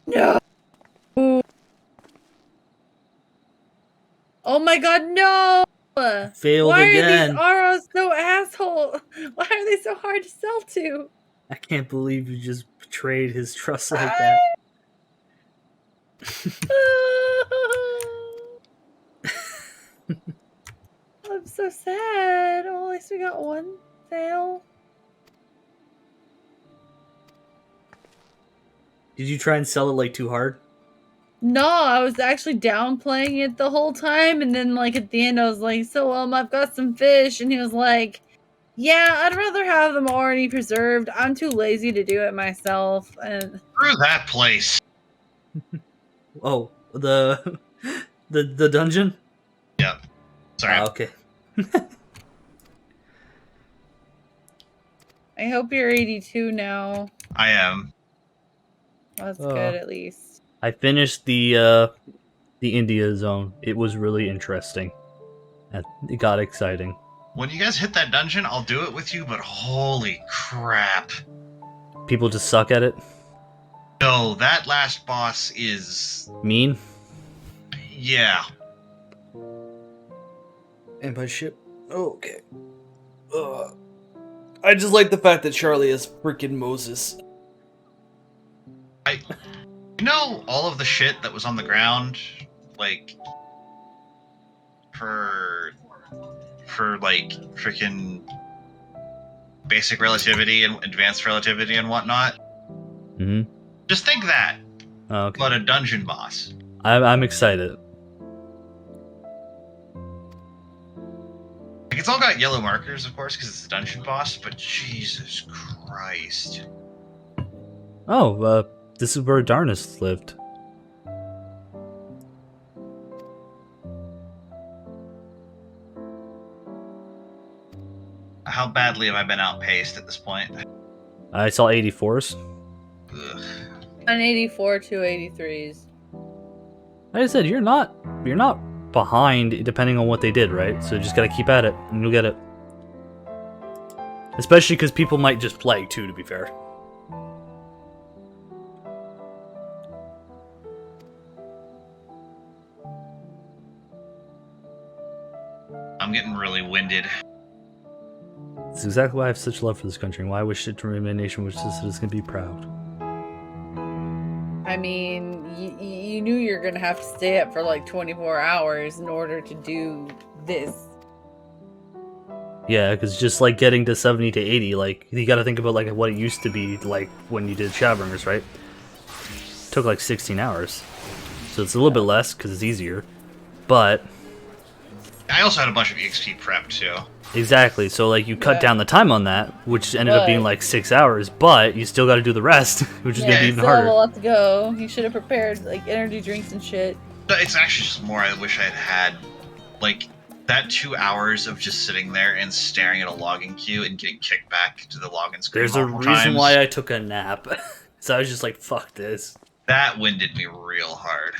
No! Oh my god, no! Failed Why again. are these Aros so asshole? Why are they so hard to sell to? I can't believe you just betrayed his trust like that. I'm so sad. Oh, at least we got one sale. Did you try and sell it like too hard? No, I was actually downplaying it the whole time, and then like at the end I was like, so I've got some fish, and he was like, yeah, I'd rather have them already preserved. I'm too lazy to do it myself. And Screw that place. Oh, the dungeon? Yeah. Sorry. Okay. I hope you're 82 now. I am. That's good at least. I finished the India zone. It was really interesting. It got exciting. When you guys hit that dungeon, I'll do it with you, but holy crap. People just suck at it? No, that last boss is... mean? Yeah. And by ship? Oh, okay. I just like the fact that Charlie is freaking Moses. You know all of the shit that was on the ground, like, for like, freaking basic relativity and advanced relativity and whatnot? Mm-hmm. Just think that. Okay. About a dungeon boss. I'm excited. Like, it's all got yellow markers, of course, because it's the dungeon boss, but Jesus Christ. Oh, this is where Darnus lived. How badly have I been outpaced at this point? I saw 84s. Ugh. An 84 to 83s. Like I said, you're not behind depending on what they did, right? So just gotta keep at it, and you'll get it. Especially because people might just play too, to be fair. I'm getting really winded. It's exactly why I have such love for this country, and why I wish it to remain a nation which is going to be proud. I mean, you knew you were going to have to stay up for like 24 hours in order to do this. Yeah, because just like getting to 70 to 80, like, you gotta think about like what it used to be like when you did Shadowbringers, right? It took like 16 hours. So it's a little bit less because it's easier. But I also had a bunch of EXP prep too. exactly, so like you cut down the time on that, which ended up being like 6 hours, but you still gotta do the rest, which is gonna be even harder. Still have a lot to go. You should have prepared like energy drinks and shit. But it's actually just more I wish I had like that 2 hours of just sitting there and staring at a login queue and getting kicked back to the login screen. There's a reason why I took a nap. So I was just like, fuck this. That winded me real hard.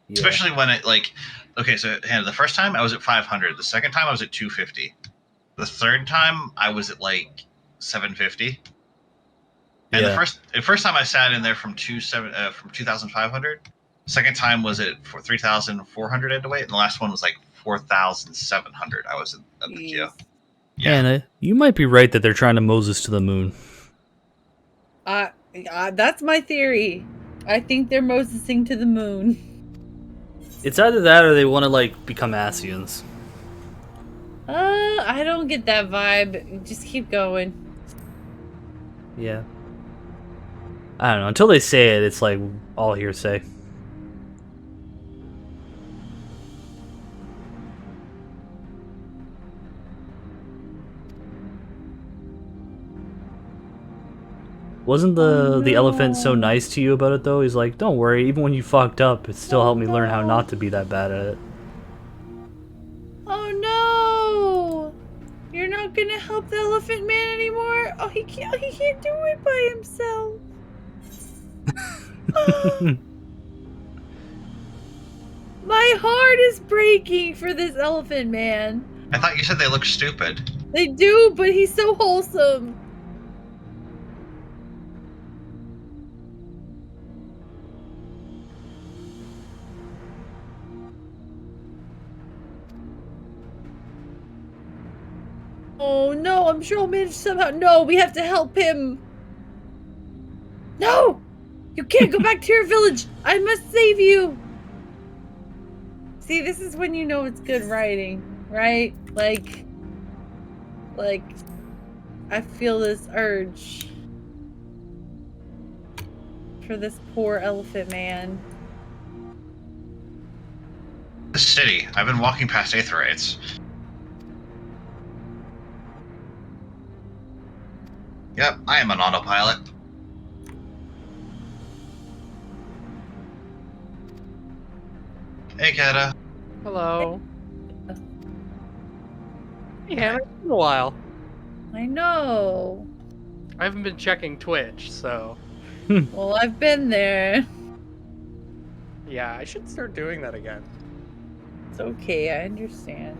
Yeah. Especially when it, like, okay, so Hannah, the first time I was at 500. The second time I was at 250. The third time I was at like 750. And the first time I sat in there from 2,500. Second time was at 3,400 I had to wait, and the last one was like 4,700. I was at the queue. Yeah. Anna, you might be right that they're trying to Moses to the moon. That's my theory. I think they're Mosesing to the moon. It's either that or they want to like become Asians. I don't get that vibe. Just keep going. Yeah. I don't know. Until they say it, it's like all hearsay. Wasn't the elephant so nice to you about it though? He's like, don't worry, even when you fucked up, it still helped me learn how not to be that bad at it. Oh no! You're not gonna help the elephant man anymore? Oh, he can't do it by himself. My heart is breaking for this elephant man. I thought you said they look stupid. They do, but he's so wholesome. Oh no, I'm sure I'll manage somehow. No, we have to help him. No! You can't go back to your village. I must save you. See, this is when you know it's good writing, right? Like, I feel this urge for this poor elephant man. The city. I've been walking past Aetherites. Yep, I am an autopilot. Hey, Kata. Hello. Yeah, it's been a while. I know. I haven't been checking Twitch, so... Well, I've been there. Yeah, I should start doing that again. It's okay, I understand.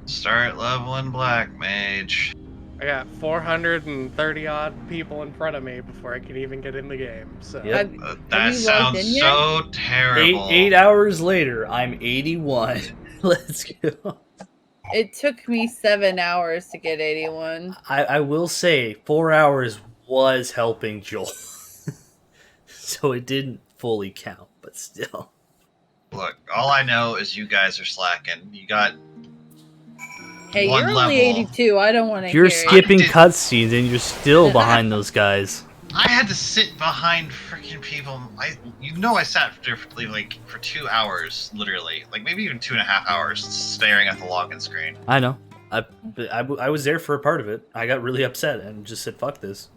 Start leveling Black Mage. I got 430 odd people in front of me before I can even get in the game, so... Yep. That sounds so terrible. 8 hours later, I'm 81. Let's go. It took me 7 hours to get 81. I will say, 4 hours was helping Joel. So it didn't fully count, but still. Look, all I know is you guys are slacking. You got... Hey, you're only 82. I don't want to hear You're skipping cutscenes and you're still behind those guys. I had to sit behind freaking people. I sat there for 2 hours, literally, like maybe even 2.5 hours, staring at the login screen. I know. I was there for a part of it. I got really upset and just said, "Fuck this."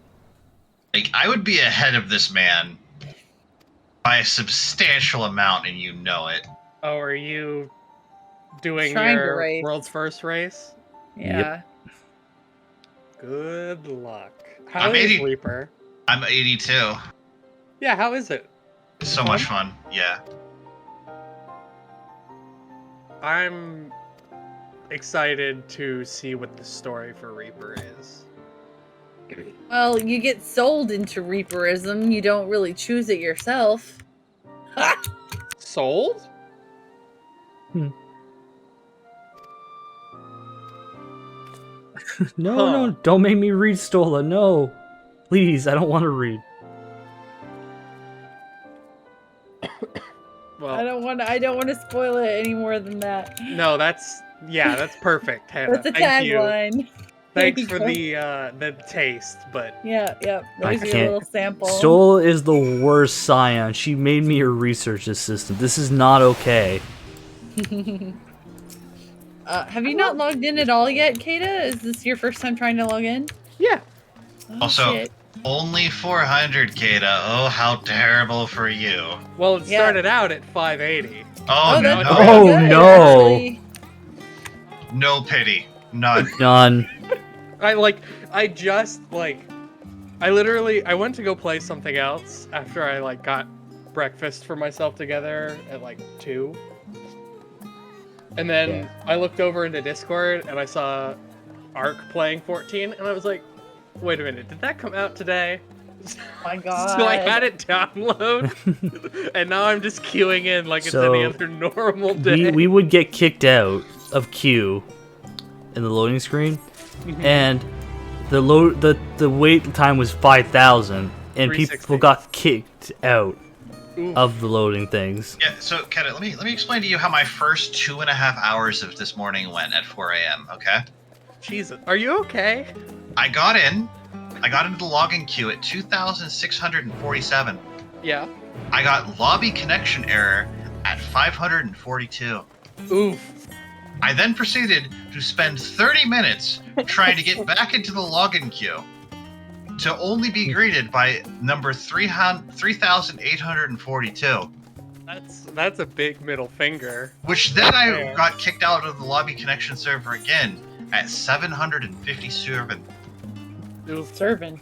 Like, I would be ahead of this man by a substantial amount, and you know it. Oh, are you doing Trying to your race. world's first race? Yeah. Good luck. How I'm is 80. Reaper? I'm 82. Yeah, how is it? So much fun. Yeah. I'm excited to see what the story for Reaper is. Well, you get sold into Reaperism. You don't really choose it yourself. Sold? No, don't make me read Stola. No, please, I don't want to read. Well, I don't want to spoil it any more than that. No, that's perfect, Hannah. That's a Thank you. tagline. Thanks for the taste, but yeah. I There's your can't. little sample. Stola is the worst scion. She made me a research assistant. This is not okay. Have you not logged in at all yet, Kata? Is this your first time trying to log in? Yeah. Oh, Also, shit. only 400, Kata. Oh, how terrible for you. Well, it started out at 580. Oh, no. that's pretty good, actually. No pity. None. None. I went to go play something else after I got breakfast for myself together at 2. And then I looked over into Discord and I saw Ark playing 14 and I was like, wait a minute, did that come out today? Oh my god. So I had it download and now I'm just queuing in like it's any other normal day. We would get kicked out of queue in the loading screen, and the wait time was 5,000, and people got kicked out of the loading things. Yeah, so Kata, let me explain to you how my first 2.5 hours of this morning went at 4 a.m., okay? Jesus, are you okay? I got into the login queue at 2,647. Yeah. I got lobby connection error at 542. Oof. I then proceeded to spend 30 minutes trying to get back into the login queue, to only be greeted by number 3,842. That's a big middle finger. Which then I got kicked out of the lobby connection server again at 757. Serving.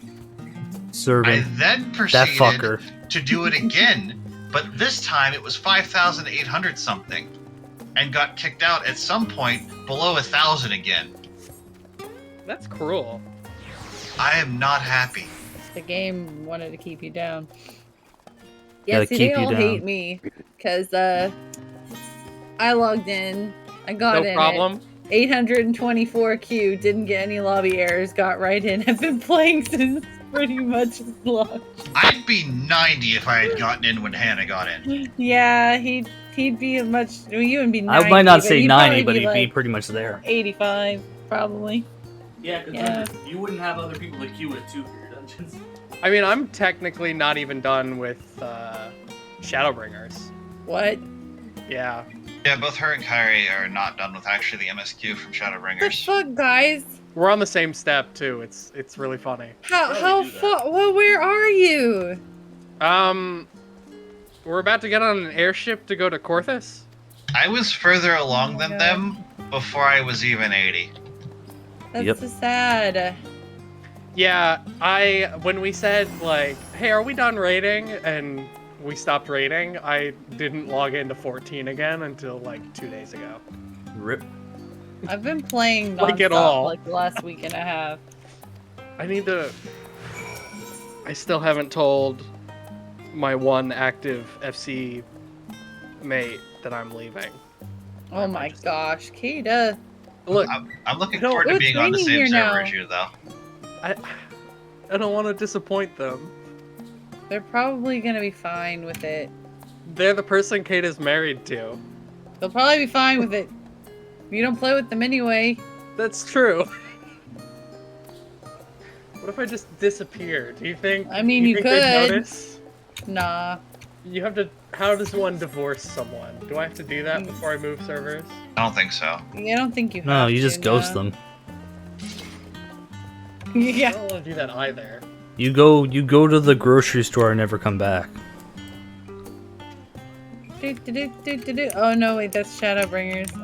I then proceeded that fucker to do it again, but this time it was 5,800 something, and got kicked out at some point below 1,000 again. That's cruel. I am not happy. The game wanted to keep you down. Gotta Yeah, see, keep they you all down. hate me because I logged in, I got in. No problem. 824 queue, didn't get any lobby errors, got right in. I've been playing since pretty much launch. I'd be 90 if I had gotten in when Hannah got in. Yeah, he'd be much. Well, you wouldn't be 90. I might not but say he'd 90, probably but he'd be like pretty much there. 85, probably. Yeah, Yeah. you wouldn't have other people to queue with too for your dungeons. I mean, I'm technically not even done with Shadowbringers. What? Yeah. Yeah, both her and Kyrie are not done with actually the MSQ from What the Shadowbringers. fuck, guys? We're on the same step too. It's really funny. How far? Well, where are you? We're about to get on an airship to go to Korthus. I was further along than them before I was even 80. That's so sad. Yeah, when we said hey, are we done raiding? And we stopped raiding, I didn't log into 14 again until 2 days ago. Rip. I've been playing Like it nonstop, all. the last week and a half. I still haven't told my one active FC mate that I'm leaving. Oh my gosh, Kata. Look, I'm looking forward to being on the same server as you, though. I don't want to disappoint them. They're probably gonna be fine with it. They're the person Kate is married to. They'll probably be fine with it. You don't play with them anyway. That's true. What if I just disappear? Do you think? I mean, you you think they'd could. notice? Nah. You have to. How does one divorce someone? Do I have to do that before I move servers? I don't think so. Yeah, I don't think you have No, you to, just ghost them. Yeah. I don't want to do that either. You go to the grocery store and never come back. Oh no, wait, that's Shadowbringers.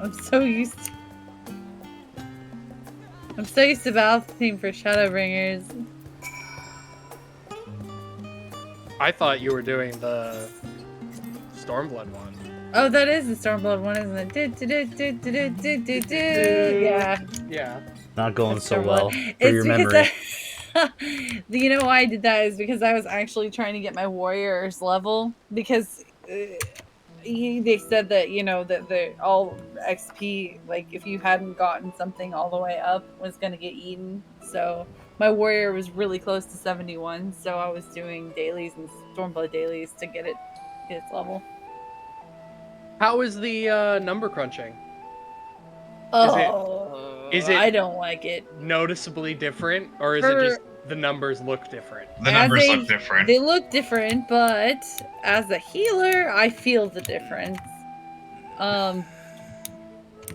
I'm so used to Balthazine for Shadowbringers. I thought you were doing the Stormblood one. Oh, that is the Stormblood one, isn't it? Yeah. Yeah. Not going That's so Stormblood. well for It's your because memory. you know why I did that is because I was actually trying to get my warriors level because they said that that the all XP, like if you hadn't gotten something all the way up, was gonna get eaten. So my warrior was really close to 71, so I was doing dailies and Stormblood dailies to get its level. How is the number crunching? Is it I don't like it. Noticeably different, or is it just the numbers look different? The numbers look different. They look different, but as a healer, I feel the difference.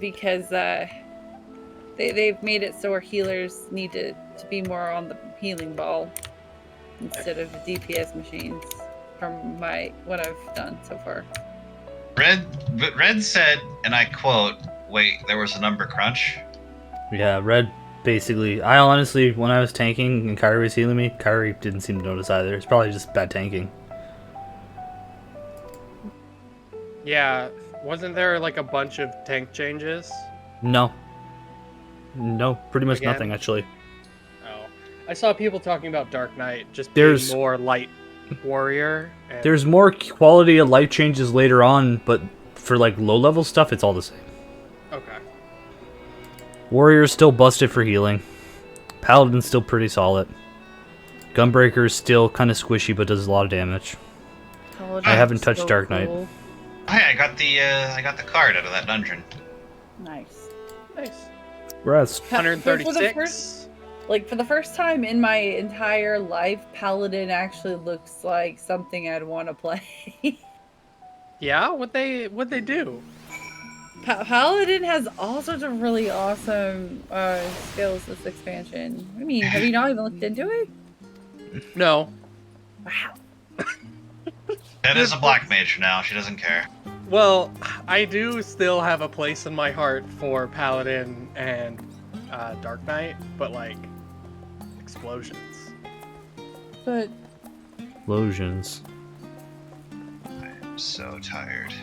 Because they've made it so our healers need to be more on the healing ball instead of DPS machines. From what I've done so far. Red said, and I quote, "Wait, there was a number crunch." Yeah, Red basically. I honestly, when I was tanking and Kyrie was healing me, Kyrie didn't seem to notice either. It's probably just bad tanking. Yeah, wasn't there like a bunch of tank changes? No, pretty much Again? nothing actually. Oh, I saw people talking about Dark Knight just There's- being more light warrior. And There's more quality of life changes later on, but for like low level stuff, it's all the same. Okay. Warrior's still busted for healing. Paladin's still pretty solid. Gunbreaker's still kind of squishy, but does a lot of damage. I haven't touched Dark Knight. Hey, I got the card out of that dungeon. Nice. Rest. 136. For the first time in my entire life, Paladin actually looks like something I'd want to play. Yeah, what they do? Paladin has all sorts of really awesome skills this expansion. I mean, have you not even looked into it? No. Wow. That is a black mage now. She doesn't care. Well, I do still have a place in my heart for Paladin and Dark Knight, but like explosions. But Explosions. I'm so tired.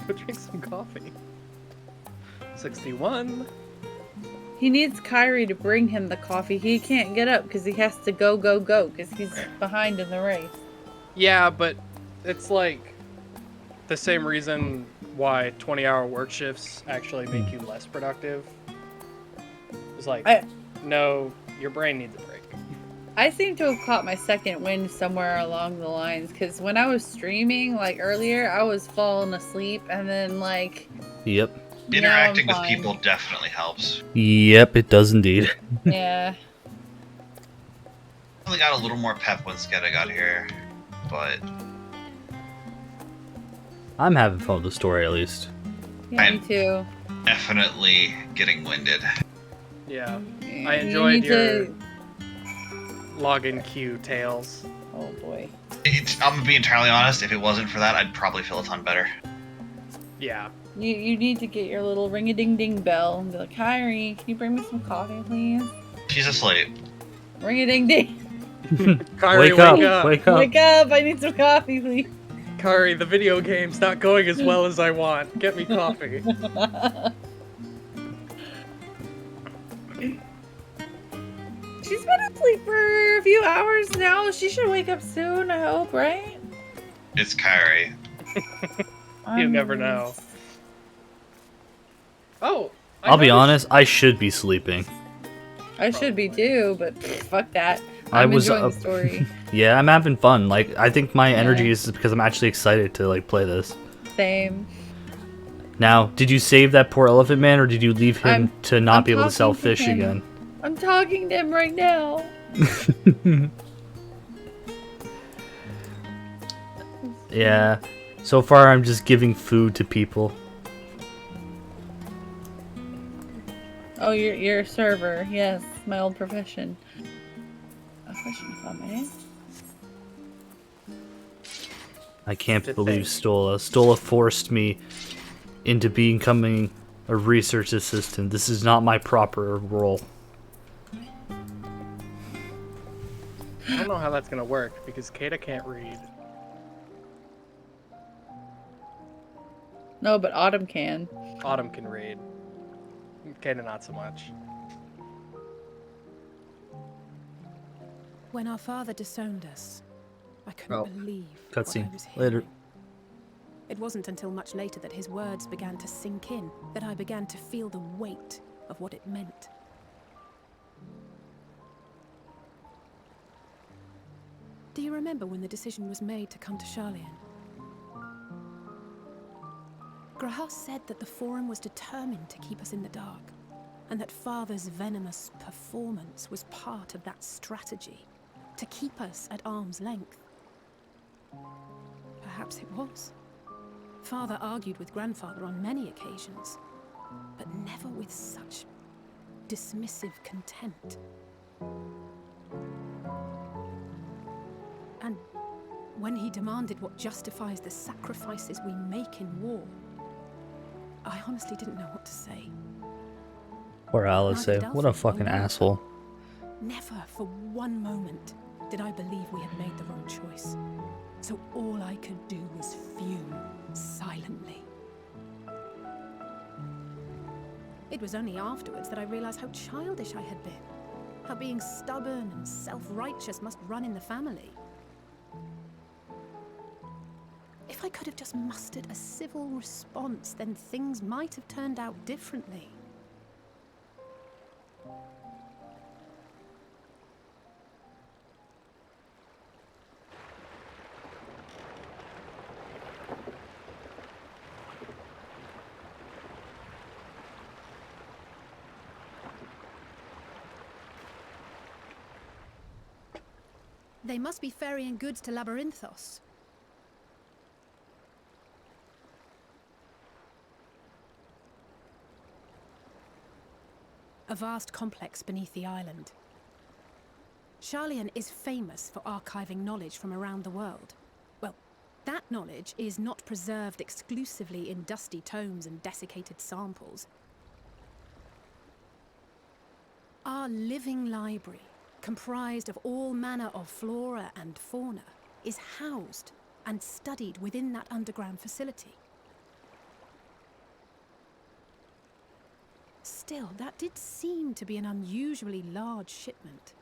Go drink some coffee. 61. he needs Kyrie to bring him the coffee. He can't get up because he has to go because he's behind in the race. Yeah, but it's like the same reason why 20-hour work shifts actually make you less productive. It's like, no, your brain needs a break. I seem to have caught my second wind somewhere along the lines because when I was streaming like earlier, I was falling asleep and then like. Yep. Interacting with people definitely helps. Yep, it does indeed. Yeah. I only got a little more pep when Sketa got here, but I'm having fun with the story at least. Yeah, me too. definitely getting winded. Yeah, You I enjoyed need your to- login queue tales. Oh boy. I'm gonna be entirely honest. If it wasn't for that, I'd probably feel a ton better. Yeah. You need to get your little ring-a-ding-ding bell and be like, Kyrie, can you bring me some coffee, please? She's asleep. Ring-a-ding-ding. Kyrie, Wake up, wake up. Wake up, I need some coffee, please. Kyrie, the video game's not going as well as I want. Get me coffee. She's been asleep for a few hours now. She should wake up soon, I hope, right? It's Kyrie. You never know. Oh, I'll be honest, I should be sleeping. I should be too, but fuck that. I I'm was enjoying the story. Yeah, I'm having fun. Like, I think my energy is because I'm actually excited to like play this. Same. Now, did you save that poor elephant man, or did you leave him to not be able to sell fish again? I'm talking to him right now. Yeah. So far, I'm just giving food to people. Oh, you're a server. Yes, my old profession. A question, if I may. I can't believe Stola. Stola forced me into becoming a research assistant. This is not my proper role. I don't know how that's gonna work because Kata can't read. No, but Autumn can. Autumn can read. Kata not so much. When our father disowned us, I couldn't believe what I Cutscene. was hearing. Later. It wasn't until much later that his words began to sink in, that I began to feel the weight of what it meant. Do you remember when the decision was made to come to Sharlayan? Grahas said that the Forum was determined to keep us in the dark, and that Father's venomous performance was part of that strategy, to keep us at arm's length. Perhaps it was. Father argued with Grandfather on many occasions, but never with such dismissive contempt. And when he demanded what justifies the sacrifices we make in war, I honestly didn't know what to say. Poor Alice. What a fucking asshole. Never for one moment did I believe we had made the wrong choice. So all I could do was fume silently. It was only afterwards that I realized how childish I had been. How being stubborn and self-righteous must run in the family. If I could have just mustered a civil response, then things might have turned out differently. They must be ferrying goods to Labyrinthos. A vast complex beneath the island. Sharlayan is famous for archiving knowledge from around the world. Well, that knowledge is not preserved exclusively in dusty tomes and desiccated samples. Our living library, comprised of all manner of flora and fauna, is housed and studied within that underground facility. Still, that did seem to be an unusually large shipment.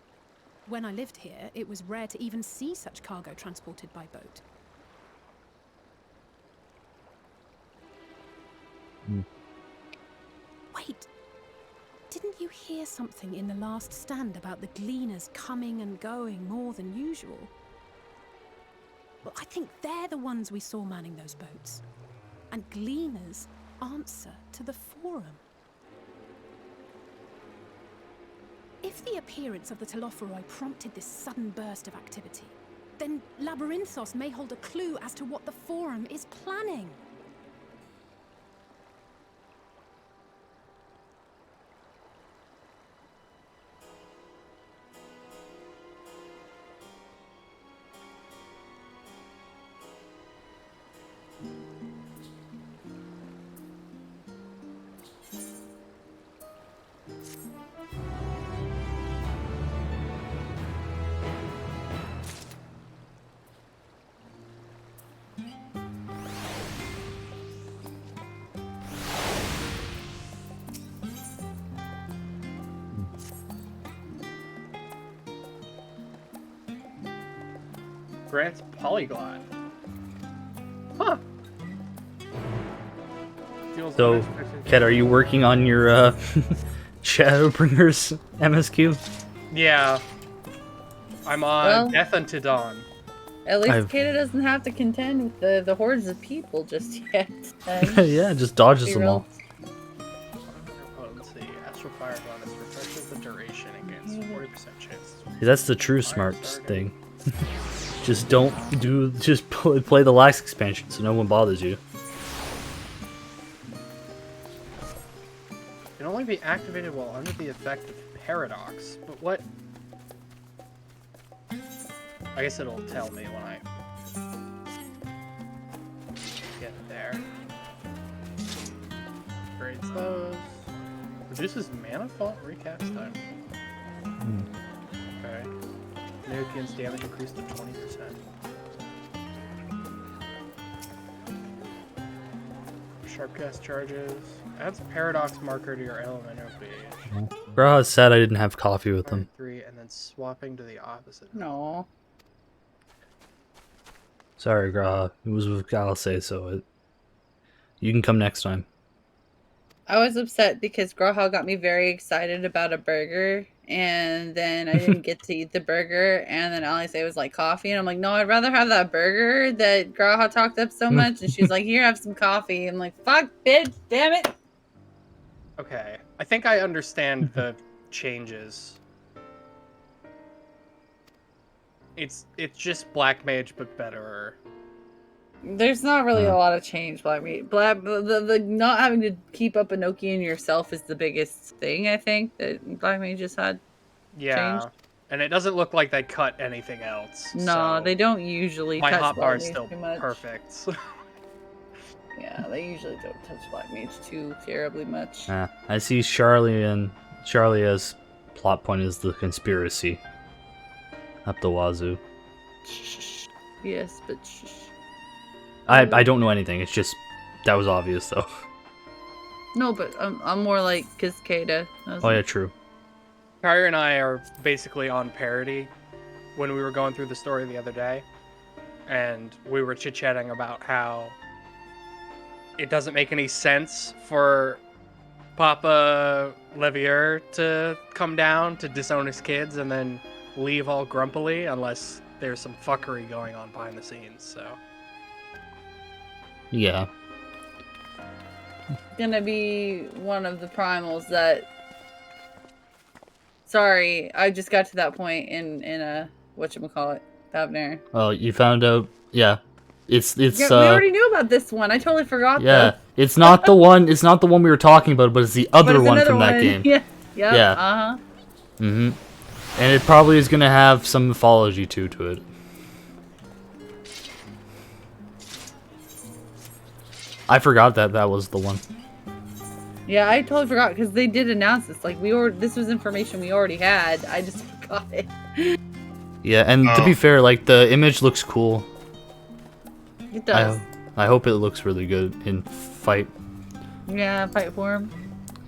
When I lived here, it was rare to even see such cargo transported by boat. Wait, didn't you hear something in the last stand about the gleaners coming and going more than usual? Well, I think they're the ones we saw manning those boats. And gleaners answer to the Forum. If the appearance of the Telophoroi prompted this sudden burst of activity, then Labyrinthos may hold a clue as to what the Forum is planning. Grant's polyglot. Huh. So, Kat, are you working on your Shadowbringers MSQ? Yeah. I'm on Death Unto Dawn. At least Kata doesn't have to contend with the hordes of people just yet. Yeah, just dodges them all. Let's see. Astral Fire bonus refreshes the duration it gets 40% chance. That's the true smart thing. Just play the last expansion so no one bothers you. It can only be activated while under the effect of paradox, but what? I guess it'll tell me when I get there. Grades those. Reduces mana font recast time. Okay. Nukian's damage increased to 20%. Sharpcast charges. Adds a paradox marker to your elemental page. Graha's sad I didn't have coffee with him. 3 and then swapping to the opposite. No. Sorry, Graha. It was with Galase, so you can come next time. I was upset because Graha got me very excited about a burger, and then I didn't get to eat the burger, and then Alice was like coffee, and I'm like, no, I'd rather have that burger that Graha talked up so much, and she's like, here, have some coffee. I'm like, fuck, bitch, damn it. Okay, I think I understand the changes. It's just Black Mage, but better. There's not really a lot of change, Black Mage. The not having to keep up Enochian yourself is the biggest thing, I think, that Black Mage just had. Yeah, changed. and it doesn't look like they cut anything else. No, so they don't usually my touch hotbar Black is Mage still too much. perfect. Yeah, they usually don't touch Black Mage too terribly much. I see Charlia's plot point is the conspiracy. Up the wazoo. Yes, but shh. I don't know anything. It's just that was obvious though. No, but I'm more like Cascada. Oh yeah, true. Kyrie and I are basically on parity when we were going through the story the other day, and we were chit-chatting about how it doesn't make any sense for Papa Levier to come down to disown his kids and then leave all grumpily unless there's some fuckery going on behind the scenes, so... Yeah. Gonna be one of the primals that... Sorry, I just got to that point in whatchamacallit, Thavner. Oh, you found out? Yeah. It's Yeah, we already knew about this one. I totally forgot. Yeah, though. it's not the one. It's not the one we were talking about, but it's the other one from that game. Yeah. Yep. Yeah. Uh huh. And it probably is gonna have some mythology to it. I forgot that was the one. Yeah, I totally forgot because they did announce this. Like this was information we already had. I just forgot it. Yeah, and to be fair, like the image looks cool. It does. I hope it looks really good in fight. Yeah, fight for him.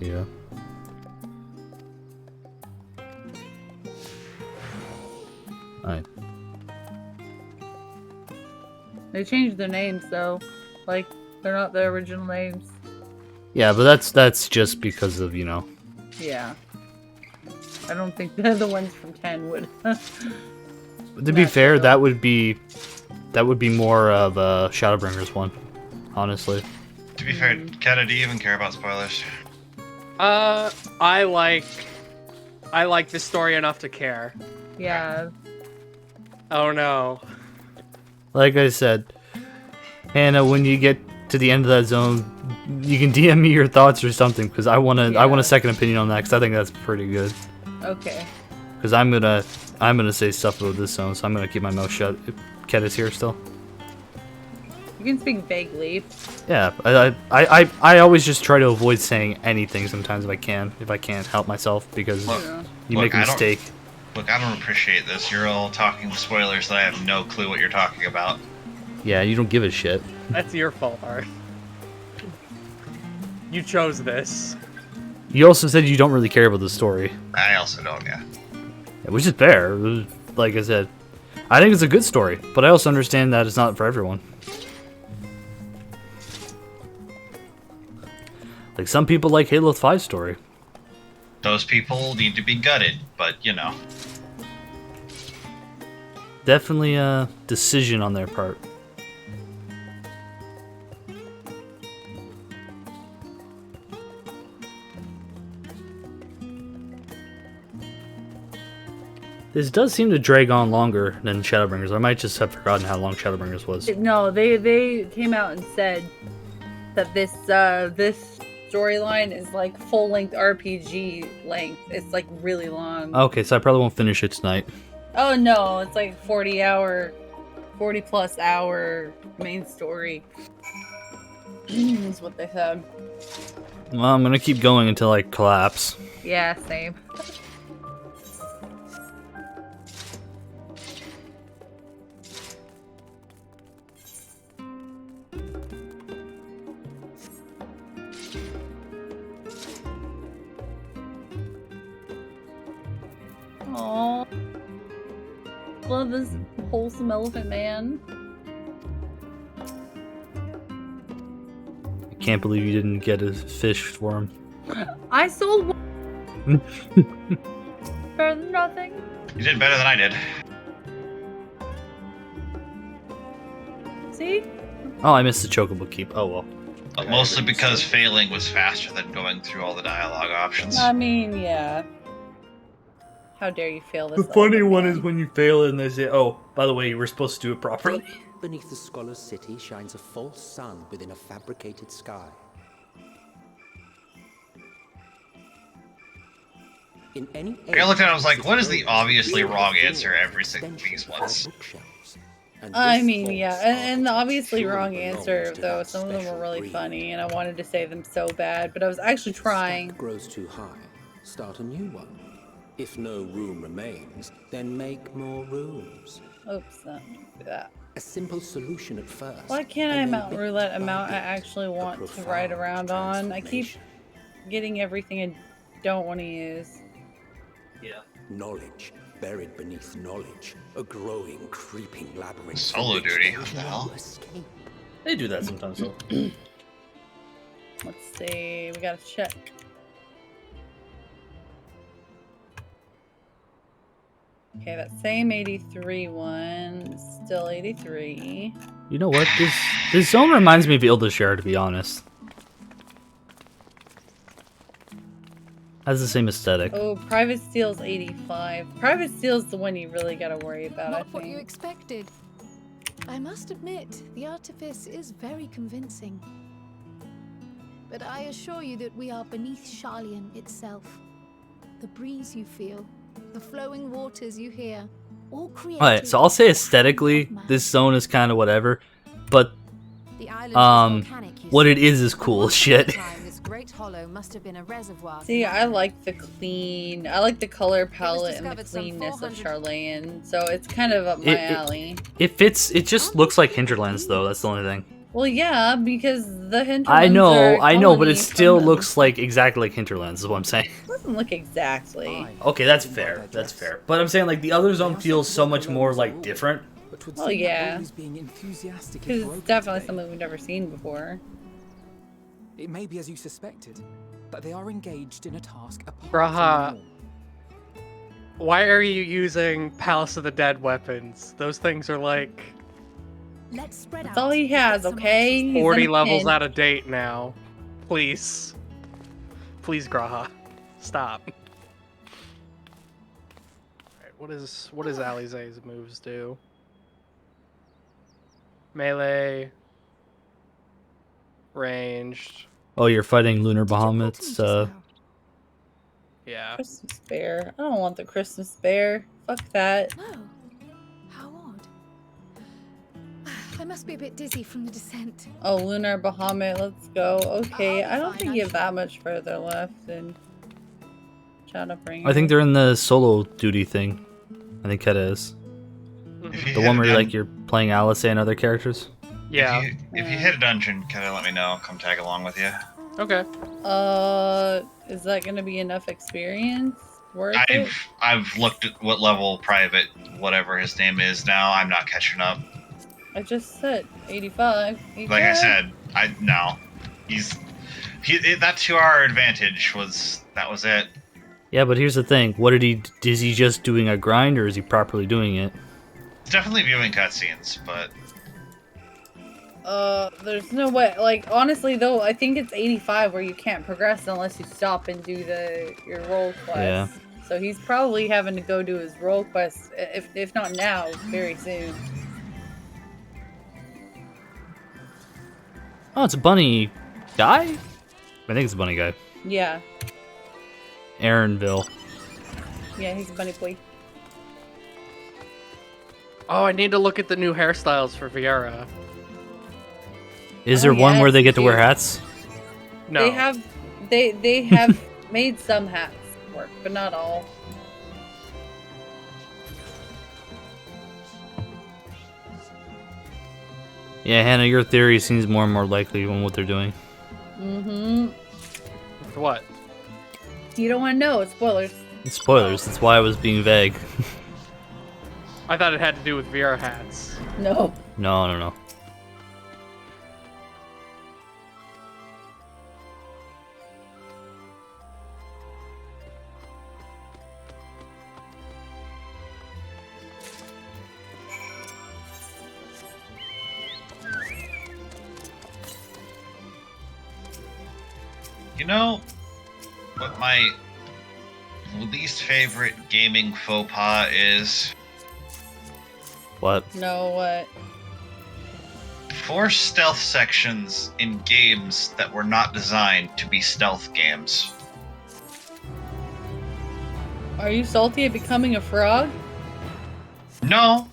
Yeah. Alright. They changed their names though. Like they're not their original names. Yeah, but that's just because of, Yeah. I don't think they're the ones from 10 would. To be fair, that would be more of a Shadowbringers one, honestly. To be fair, Kata, do you even care about spoilers? I like this story enough to care. Yeah. Oh no. Like I said, Hannah, when you get to the end of that zone, you can DM me your thoughts or something, because I want a second opinion on that, because I think that's pretty good. Okay. Because I'm gonna say stuff about this zone, so I'm gonna keep my mouth shut. Ket is here still. You can speak vaguely. Yeah, I always just try to avoid saying anything sometimes if I can't help myself, because you make a mistake. Look, I don't appreciate this. You're all talking spoilers that I have no clue what you're talking about. Yeah, you don't give a shit. That's your fault, Art. You chose this. You also said you don't really care about the story. I also don't, yeah. Which is fair. Like I said, I think it's a good story, but I also understand that it's not for everyone. Like, some people like Halo 5's story. Those people need to be gutted, but Definitely a decision on their part. This does seem to drag on longer than Shadowbringers. I might just have forgotten how long Shadowbringers was. No, they came out and said that this storyline is like full-length RPG length. It's like really long. Okay, so I probably won't finish it tonight. Oh no, it's like 40 plus hour main story. Is what they said. Well, I'm gonna keep going until I collapse. Yeah, same. Aww. Love this wholesome elephant man. I can't believe you didn't get a fish for him. I sold one. Better than nothing. You did better than I did. See? Oh, I missed the Chocobo Keep. Oh well. Mostly because failing was faster than going through all the dialogue options. I mean, yeah. How dare you fail this? The funny one is when you fail and they say, "Oh, by the way, you were supposed to do it properly." Beneath the scholar's city shines a false sun within a fabricated sky. In any I looked at it, I was like, what is the obviously wrong answer every single these ones? I mean, yeah, and the obviously wrong answer, though, some of them were really funny, and I wanted to say them so bad, but I was actually trying. Grows too high, start a new one. If no room remains, then make more rooms. Oops, no, do that. A simple solution at first. Why can't I mount roulette amount I actually want to ride around on? I keep getting everything I don't want to use. Yeah. Knowledge, buried beneath knowledge. A growing, creeping labyrinth. Solo duty, what the hell? They do that sometimes, though. Let's see, we gotta check. Okay, that same 83 one, still 83. You know what? This zone reminds me of Ildashare, to be honest. Has the same aesthetic. Oh, Private Steel's 85. Private Steel's the one you really gotta worry about, Not I think. what you expected. I must admit, the artifice is very convincing. But I assure you that we are beneath Sharlayan itself. The breeze you feel, the flowing waters you hear, all created... Alright, so I'll say aesthetically, this zone is kind of whatever, but what it is cool as shit. This great hollow must have been a reservoir. See, I like the color palette and the cleanness of Sharlayan, so it's kind of up my alley. It fits, it just looks like Hinterlands though, that's the only thing. Well, yeah, because the Hinterlands I know, but it still from looks like exactly like Hinterlands is what I'm saying. It doesn't look exactly. Okay, that's fair, that's fair. But I'm saying like the other zone feels so much more like different. Well, yeah. Because it's definitely something we've never seen before. It may be as you suspected, but they are engaged in a task apart Graha, from the norm. why are you using Palace of the Dead weapons? Those things are like... That's all he has, okay? He's 40 levels out of date now. Please. Please, Graha. Stop. Alright, what does Alize's moves do? Melee. Ranged. Oh, you're fighting Lunar Bahamut's, Yeah. Christmas bear. I don't want the Christmas bear. Fuck that. Oh, how odd. I must be a bit dizzy from the descent. Oh, Lunar Bahamut, let's go. Okay, I don't think you have that much further left in Shadowbringer. I think they're in the solo duty thing. I think Keta is. The one where you're playing Alice and other characters? Yeah. If you hit a dungeon, kinda let me know. I'll come tag along with you. Okay. Is that gonna be enough experience? Worth it? I've looked at what level private whatever his name is now. I'm not catching up. I just said 85. Like I said, no. That's to our advantage. That was it. Yeah, but here's the thing. Is he just doing a grind or is he properly doing it? It's definitely viewing cutscenes, but there's no way. Like, honestly, though, I think it's 85 where you can't progress unless you stop and do your role quest. Yeah. So he's probably having to go do his role quest, if not now, very soon. Oh, it's a bunny guy? I think it's a bunny guy. Yeah. Aaronville. Yeah, he's a bunny boy. Oh, I need to look at the new hairstyles for Viera. Is there one where they get to wear hats? No. They have made some hats work, but not all. Yeah, Hannah, your theory seems more and more likely on what they're doing. Mm-hmm. What? You don't want to know. It's spoilers. It's spoilers. That's why I was being vague. I thought it had to do with VR hats. No. No. You know what my least favorite gaming faux pas is? What? No, what? 4 stealth sections in games that were not designed to be stealth games. Are you salty at becoming a frog? No.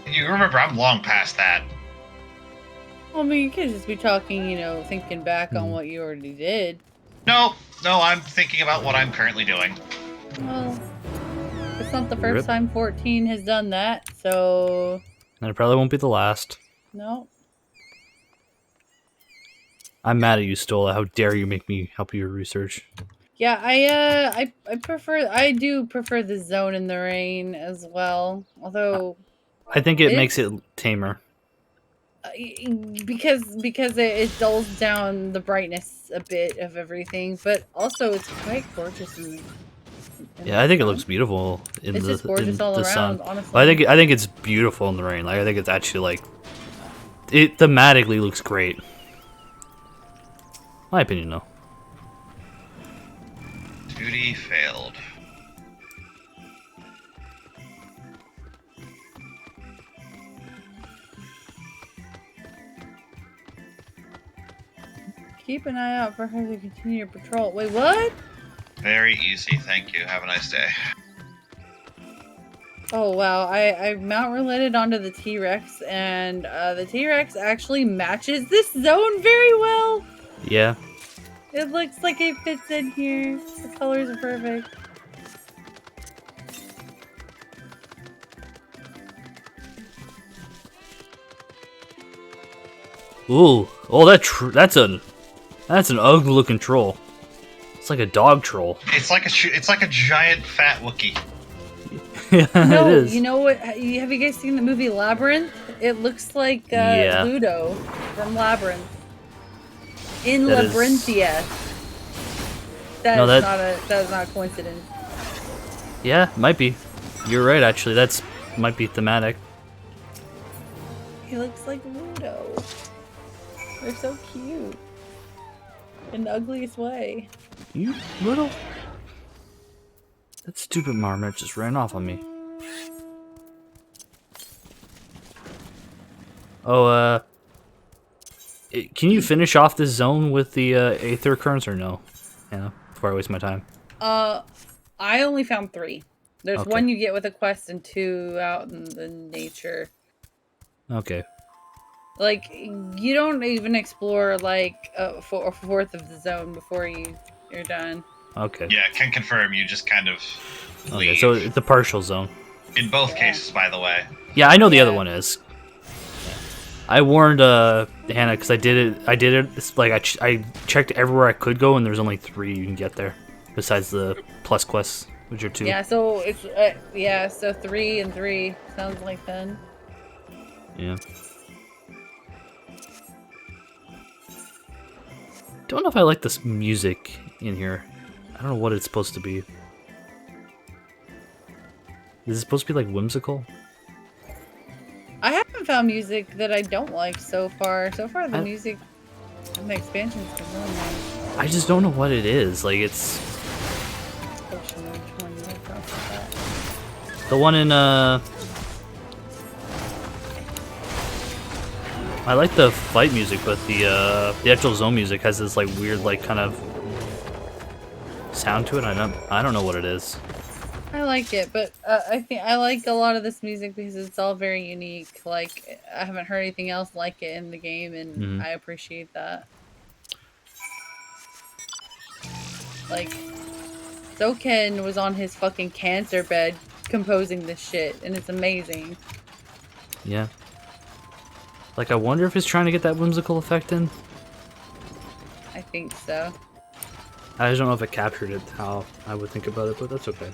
You remember, I'm long past that. Well, I mean, you could just be talking, thinking back on what you already did. No, I'm thinking about what I'm currently doing. Well, it's not the first time 14 has done that, so... And it probably won't be the last. No. I'm mad at you, Stola. How dare you make me help you research? Yeah, I do prefer the zone in the rain as well. Although I think it makes it tamer. Because it dulls down the brightness a bit of everything, but also it's quite gorgeous. Yeah, I think it looks beautiful in It's the just gorgeous in all the around, sun. honestly. I think it's beautiful in the rain. Like I think it's actually like it thematically looks great. My opinion, though. Duty failed. Keep an eye out for her to continue your patrol. Wait, what? Very easy, thank you. Have a nice day. Oh wow, I mount related onto the T-Rex, and the T-Rex actually matches this zone very well. Yeah. It looks like it fits in here. The colors are perfect. Ooh, oh that's an ugly looking troll. It's like a dog troll. It's like a giant fat Wookiee. Yeah, No, it is. you know what? Have you guys seen the movie Labyrinth? It looks like Yeah. Ludo from Labyrinth. In That is- Labyrinthia. No, That is not a coincidence. Yeah, might be. You're right, actually. That's might be thematic. He looks like Ludo. They're so cute. In the ugliest way. You little. That stupid marmot just ran off on me. Oh, can you finish off this zone with the Aether currents or no? Yeah, before I waste my time. I only found 3. There's Okay. 1 you get with a quest and 2 out in the nature. Okay. Like, you don't even explore, like, a fourth of the zone before you're done. Okay. Yeah, can confirm. You just kind of Okay, so it's a partial zone. in both cases, by the way. Yeah, I know the other one is. I warned Hannah because I did it. It's like I checked everywhere I could go, and there's only 3 you can get there, besides the plus quests, which are 2. Yeah, so it's so 3 and 3 sounds like then. Yeah. Don't know if I like this music in here. I don't know what it's supposed to be. Is it supposed to be like whimsical? I haven't found music that I don't like so far. So far, the music And the expansion's been really nice. I just don't know what it is. Like it's the one in I like the fight music, but the actual zone music has this like weird like kind of sound to it. I don't know what it is. I like it, but I think I like a lot of this music because it's all very unique. Like I haven't heard anything else like it in the game, and I appreciate that. Like Soken was on his fucking cancer bed composing this shit, and it's amazing. Yeah. Like I wonder if it's trying to get that whimsical effect in. I think so. I just don't know if it captured it how I would think about it, but that's okay.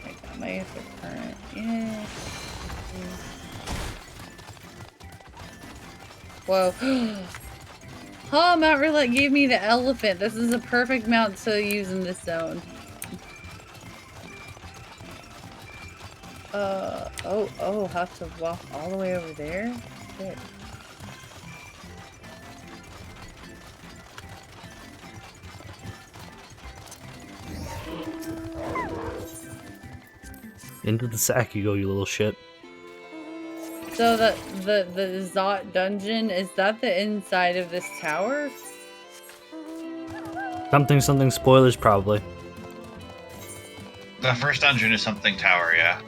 I got my Aether Current. Yeah. Whoa. Oh, Mount Roulette gave me the elephant. This is a perfect mount to use in this zone. Have to walk all the way over there? Shit. Into the sack you go, you little shit. So the Zot dungeon, is that the inside of this tower? Something spoilers probably. The first dungeon is something tower, yeah.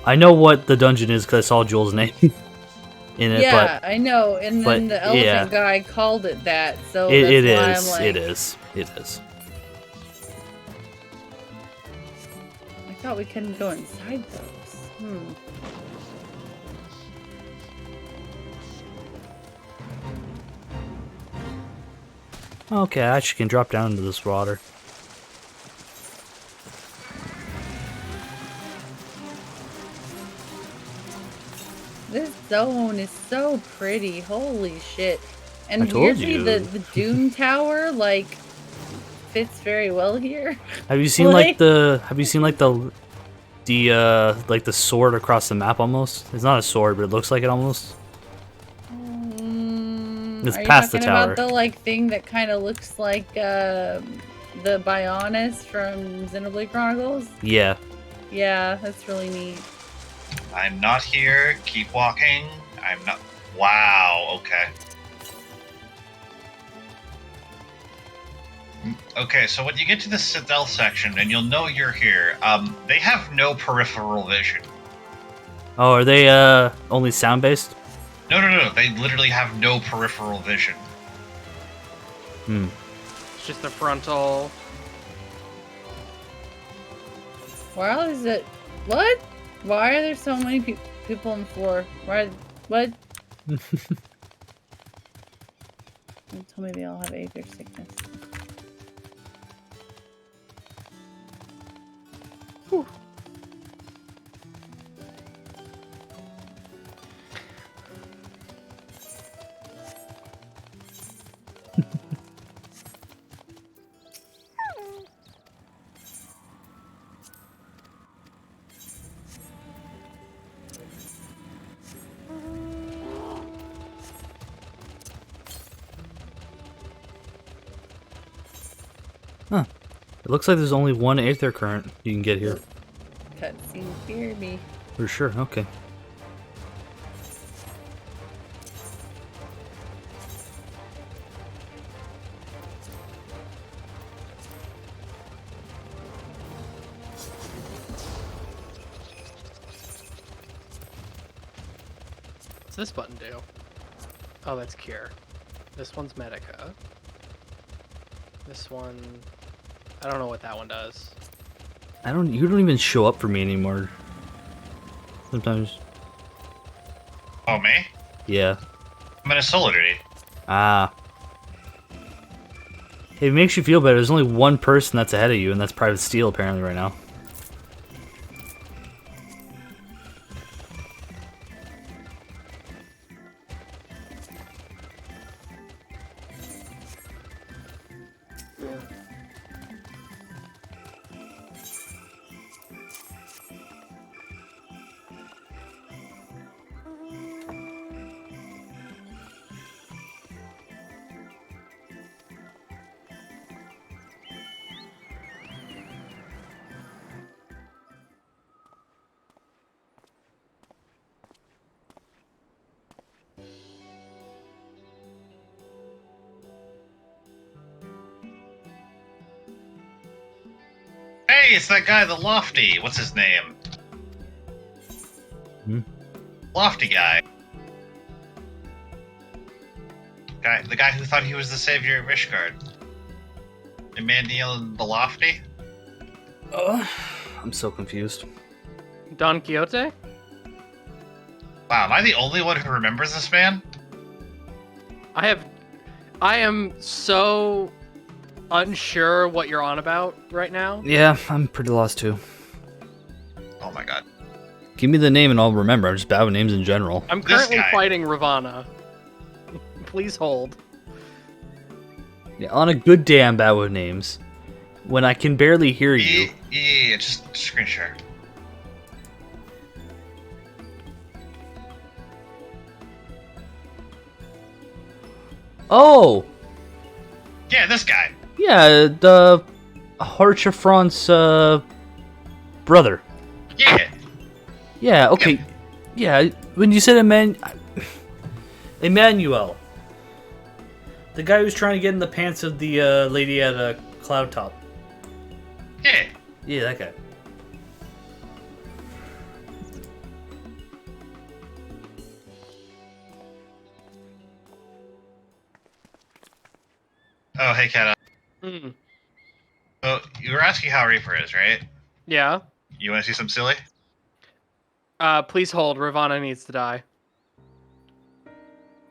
I know what the dungeon is because I saw Joel's name in it. Yeah, but, I know. And then the elephant guy called it that, so that's why I'm like... It is. I thought we couldn't go inside those. Okay, I actually can drop down into this water. This zone is so pretty. Holy shit. And I told weirdly, you. the Doom Tower, like, fits very well here. Have you seen like the sword across the map almost? It's not a sword, but it looks like it almost. It's past the tower. Are you talking about the like thing that kind of looks like the Bionis from Xenoblade Chronicles? Yeah. Yeah, that's really neat. I'm not here. Keep walking. I'm not. Wow. Okay. Okay, so when you get to the Citadel section, and you'll know you're here, they have no peripheral vision. Oh, are they only sound based? No. They literally have no peripheral vision. It's just the frontal. Why is it? What? Why are there so many people on the floor? Why? What? Don't tell me they all have aether sickness. Whew. Huh. It looks like there's only one aether current you can get here. Cutscene fear me. For sure, okay. What's this button do? Oh, that's cure. This one's Medica. This one... I don't know what that one does. You don't even show up for me anymore. Sometimes. Oh, me? Yeah. I'm in a solo duty. Ah. It makes you feel better. There's only one person that's ahead of you, and that's Private Steel apparently right now. Hey, it's that guy, the Lofty. What's his name? Lofty guy. The guy who thought he was the savior of Mishgard. Emmanuel the Lofty? I'm so confused. Don Quixote? Wow, am I the only one who remembers this man? I am so unsure what you're on about right now. Yeah, I'm pretty lost too. Oh my god. Give me the name and I'll remember. I'm just bad with names in general. I'm currently fighting Ravana. Please hold. Yeah, on a good day, I'm bad with names. When I can barely hear you. Yeah, just screen share. Oh! Yeah, this guy. Yeah, the Harchefront's brother. Yeah. Yeah, okay. Yeah, when you said Emmanuel. The guy who's trying to get in the pants of the lady at a cloud top. Yeah. Yeah, that guy. Oh, hey, Kat. Oh, you were asking how Reaper is, right? Yeah. You want to see some silly? Please hold. Ravana needs to die.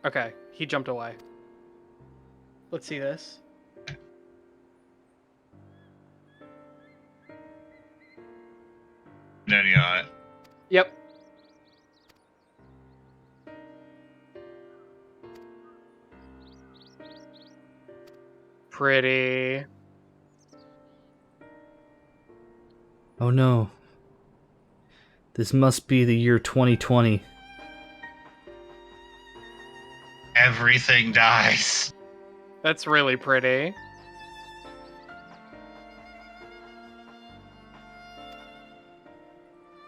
Okay, he jumped away. Let's see this. No, you're not. Yep. Pretty. Oh no. This must be the year 2020. Everything dies. That's really pretty.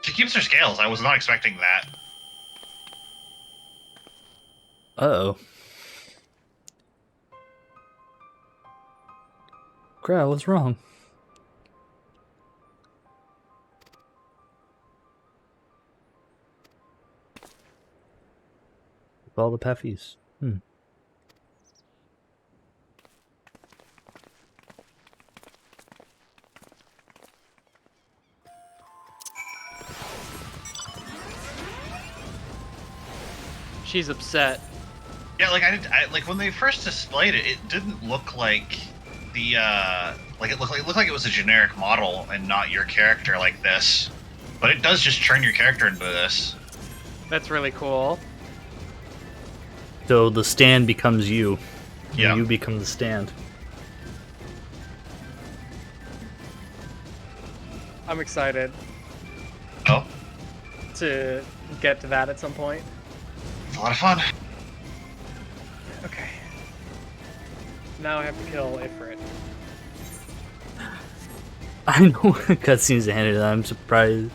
She keeps her scales. I was not expecting that. Uh-oh. Crap, what's wrong? All the paffies. She's upset. Yeah, like like when they first displayed it, it didn't look like the like it looked like it was a generic model and not your character like this. But it does just turn your character into this. That's really cool. So the stand becomes you. Yeah. You become the stand. I'm excited. Oh? To get to that at some point. It's a lot of fun. Okay. Now I have to kill Ifrit. I know cutscenes ahead of that. I'm surprised.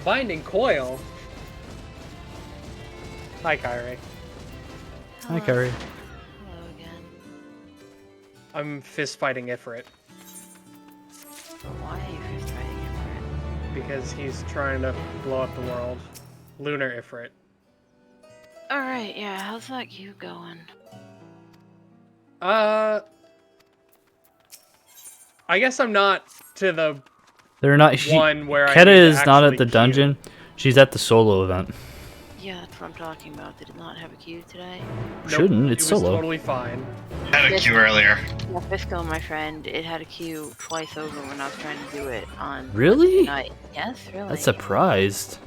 Binding coil. Hi, Kyrie. Hi, Kyrie. Hello again. I'm fist fighting Ifrit. Why are you fist fighting Ifrit? Because he's trying to blow up the world. Lunar Ifrit. Alright, yeah, how's that queue going? I guess I'm not to the They're not. one where Keta I need to is not at actually the dungeon. She's at the solo event. Yeah, that's what I'm talking about. They did not have a queue today. Shouldn't. It's it was solo. totally fine. Had a queue earlier. Yeah, Fisco, my friend, it had a queue twice over when I was trying to do it on Really? night. Yes, really. That's surprised.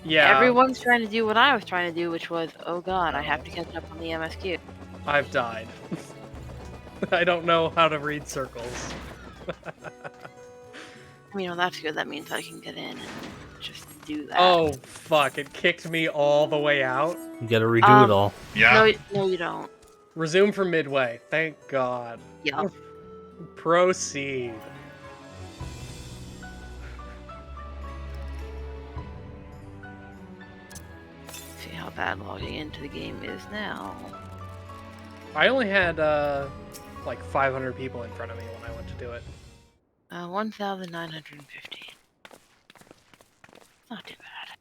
Yeah. Everyone's trying to do what I was trying to do, which was, oh god, I have to catch up on the MSQ. I've died. I don't know how to read circles. I mean, well, that's good. That means I can get in and just do that. Oh, fuck. It kicked me all the way out. You gotta redo it all. Yeah. No, you don't. Resume from midway. Thank God. Yeah. Proceed. See how bad logging into the game is now. I only had like 500 people in front of me when I went to do it. 1,950. Not too bad.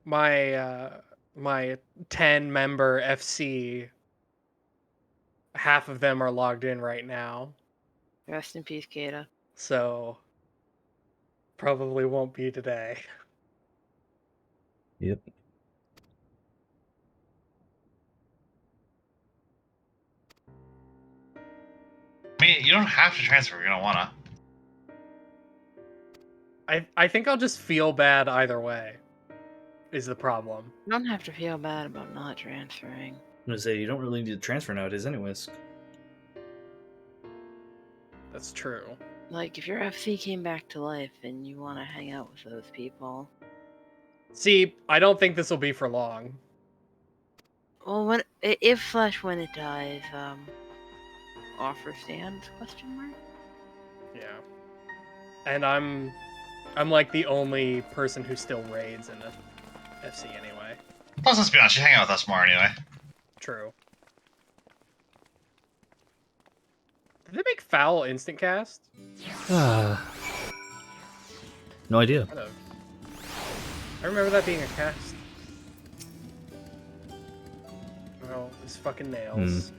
My 10-member FC, half of them are logged in right now. Rest in peace, Kata. So probably won't be today. Yep. I mean, you don't have to transfer if you don't wanna. I think I'll just feel bad either way, is the problem. You don't have to feel bad about not transferring. I'm gonna say you don't really need to transfer nowadays, anyways. That's true. Like, if your FC came back to life and you want to hang out with those people. See, I don't think this will be for long. Well, if when it dies, offer stands? Question mark. Yeah. And I'm like the only person who still raids in the FC anyway. Plus, let's be honest, you hang out with us more anyway. True. Did they make Foul instant cast? No idea. I remember that being a cast. Oh, his fucking nails.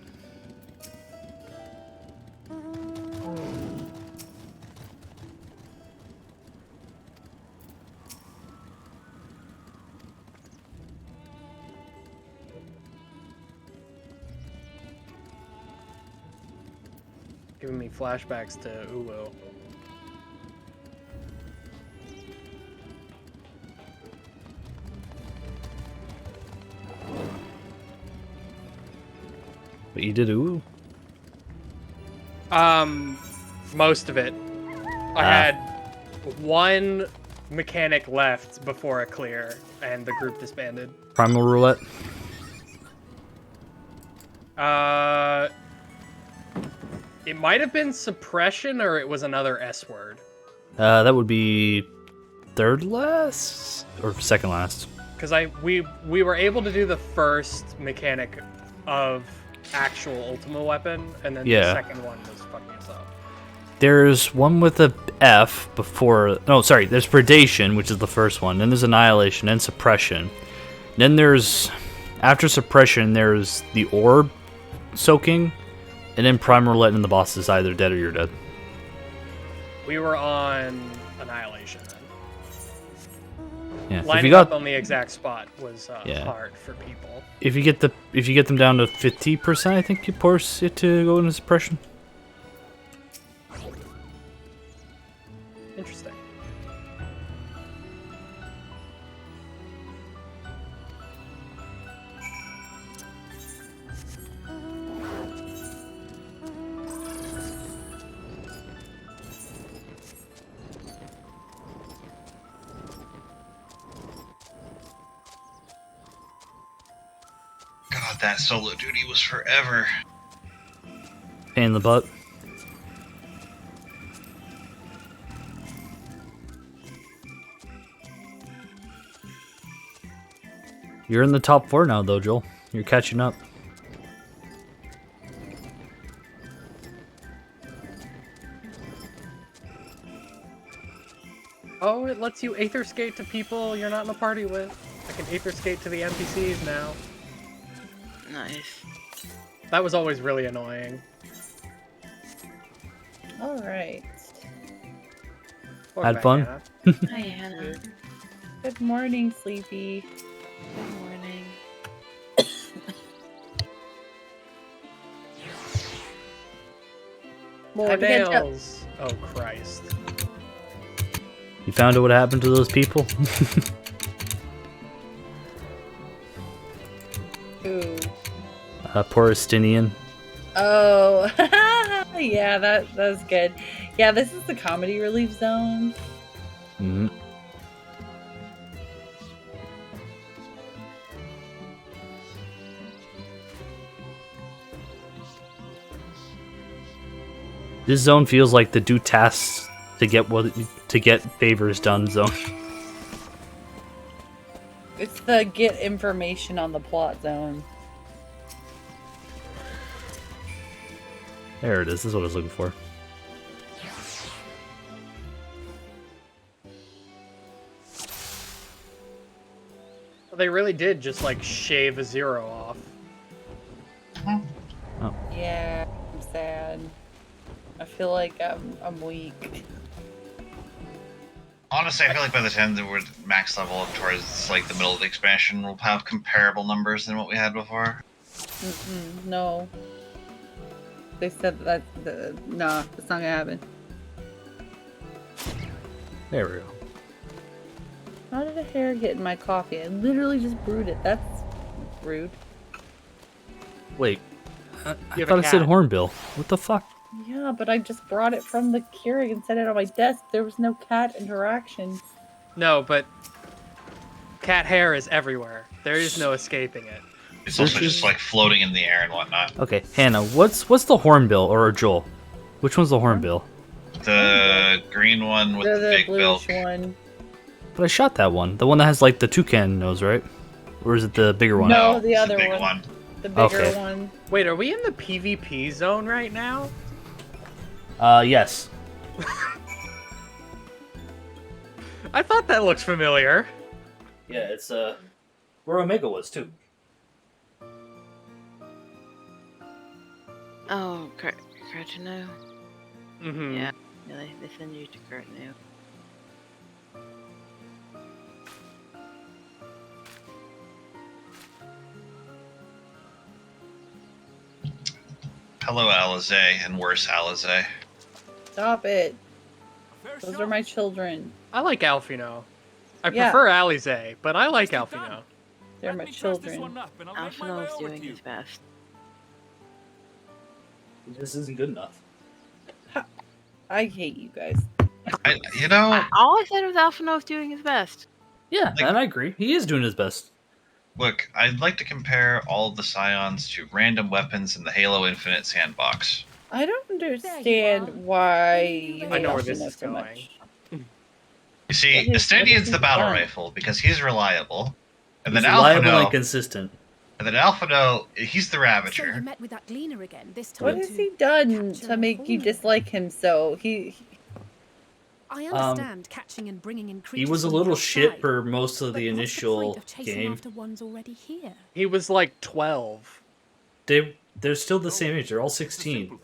Giving me flashbacks to Ulu. But you did ooh. Most of it. I had one mechanic left before a clear, and the group disbanded. Primal roulette. It might have been suppression, or it was another S word. That would be third last or second last. Because we were able to do the first mechanic of actual Ultima weapon, and then the second one was fucking us up. There's one with a F before. No, sorry. There's predation, which is the first one. Then there's annihilation, then suppression. Then there's after suppression. There's the orb soaking, and then primal roulette, and the boss is either dead or you're dead. We were on annihilation then. Yeah, Lining up on the exact spot was hard for people. If you get them down to 50%, I think you force it to go into suppression. Interesting. God, that solo duty was forever. Pain in the butt. You're in the top 4 now, though, Joel. You're catching up. Oh, it lets you Aether Skate to people you're not in the party with. I can Aether Skate to the NPCs now. Nice. That was always really annoying. Alright. Had fun? Hi, Hannah. Good morning, Sleepy. Good morning. More nails! Oh, Christ. You found out what happened to those people? Ooh. Poor Estinian. Oh, yeah, that's good. Yeah, this is the comedy relief zone. Mm-hmm. This zone feels like the do tasks to get favors done zone. It's the get information on the plot zone. There it is. This is what I was looking for. They really did just like shave a 0 off. Oh. Yeah, I'm sad. I feel like I'm weak. Honestly, I feel like by the time that we're max level up towards like the middle of the expansion, we'll have comparable numbers than what we had before. No. They said that nah, it's not gonna happen. There we go. How did a hair get in my coffee? I literally just brewed it. That's rude. Wait. I You have thought a it said cat. hornbill. What the fuck? Yeah, but I just brought it from the Keurig and set it on my desk. There was no cat interaction. No, but cat hair is everywhere. There is no escaping it. It's also just like floating in the air and whatnot. Okay, Hannah, what's the hornbill or Joel? Which one's the hornbill? The green one with the big bill. One. But I shot that one. The one that has like the toucan nose, right? Or is it the bigger one? No, the it's other the big one. The bigger Okay. one. Wait, are we in the PvP zone right now? Yes. I thought that looked familiar. Yeah, it's where Omega was too. Oh, Curtino? Mm-hmm. Yeah, they send you to Curtino. Hello, Alize, and worse, Alize. Stop it. Those are my children. I like Alfino. I Yeah. prefer Alize, but I like Alfino. They're my children. Alfino is doing his best. This isn't good enough. I hate you guys. All I said was Alfino is doing his best. Yeah, and I agree. He is doing his best. Look, I'd like to compare all of the Scions to random weapons in the Halo Infinite sandbox. I don't understand why you I hate know where this Alfino is so going. much. You see, What is Estendian's he the battle done? rifle because he's reliable, and He's then reliable Alphino, and consistent. and then Alphino, he's the So you Ravager. met with that gleaner again, this time What has he done to make you dislike him so? I understand catching and bringing in He creatures was a from the little outside, shit for most of the but what's the point initial of chasing game. after ones already here? He was like 12. They're still the same age. They're all 16.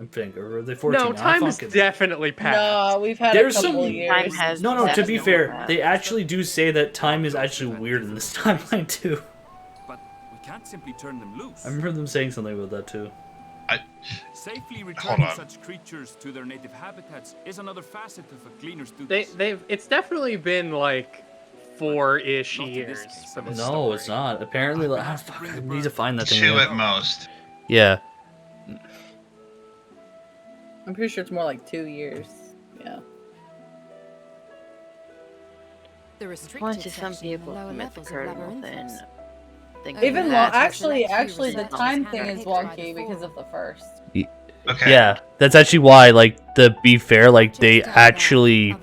I think, or are they 14? No, time has definitely passed. No, we've had There's a couple some years. No, to be fair, they actually do say that time is actually weird in this timeline too. But we can't simply turn them loose. I remember them saying something about that too. Safely Hold returning on. such creatures to their native habitats is another facet of a cleaner's duties. It's definitely been like 4-ish years for this No, story. it's not. Apparently, fuck, I need to find that thing. 2 again. at most. Yeah. I'm pretty sure it's more like 2 years. Yeah. The Point restricted to some section in the people lower commit the levels of cardinal labyrinthos. sin. Think Even of long, that. actually, select few the results time handpicked thing is by wonky because of the first. Okay. Yeah, that's actually why, like, to be fair, like, they actually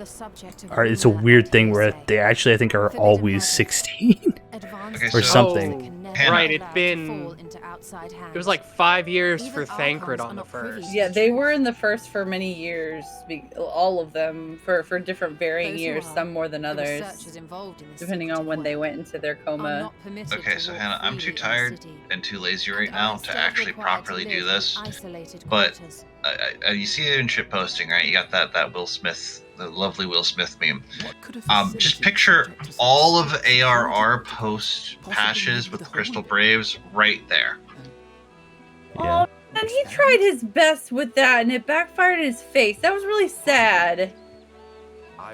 are, it's a weird thing where they actually, I think, are always 16. Okay, or so- something. Right, it's been. It was like 5 years for Thancred on the first. Yeah, they were in the first for many years. All of them for different varying Those who years, are, some more than the others, researchers involved in this depending on when they went into their coma. Okay, so Hannah, I'm too tired and too lazy right now to actually properly do this. But you see it in ship posting, right? You got that Will Smith, the lovely Will Smith meme. Just picture all of ARR post patches with Crystal Braves right there. Yeah. And he tried his best with that, and it backfired in his face. That was really sad.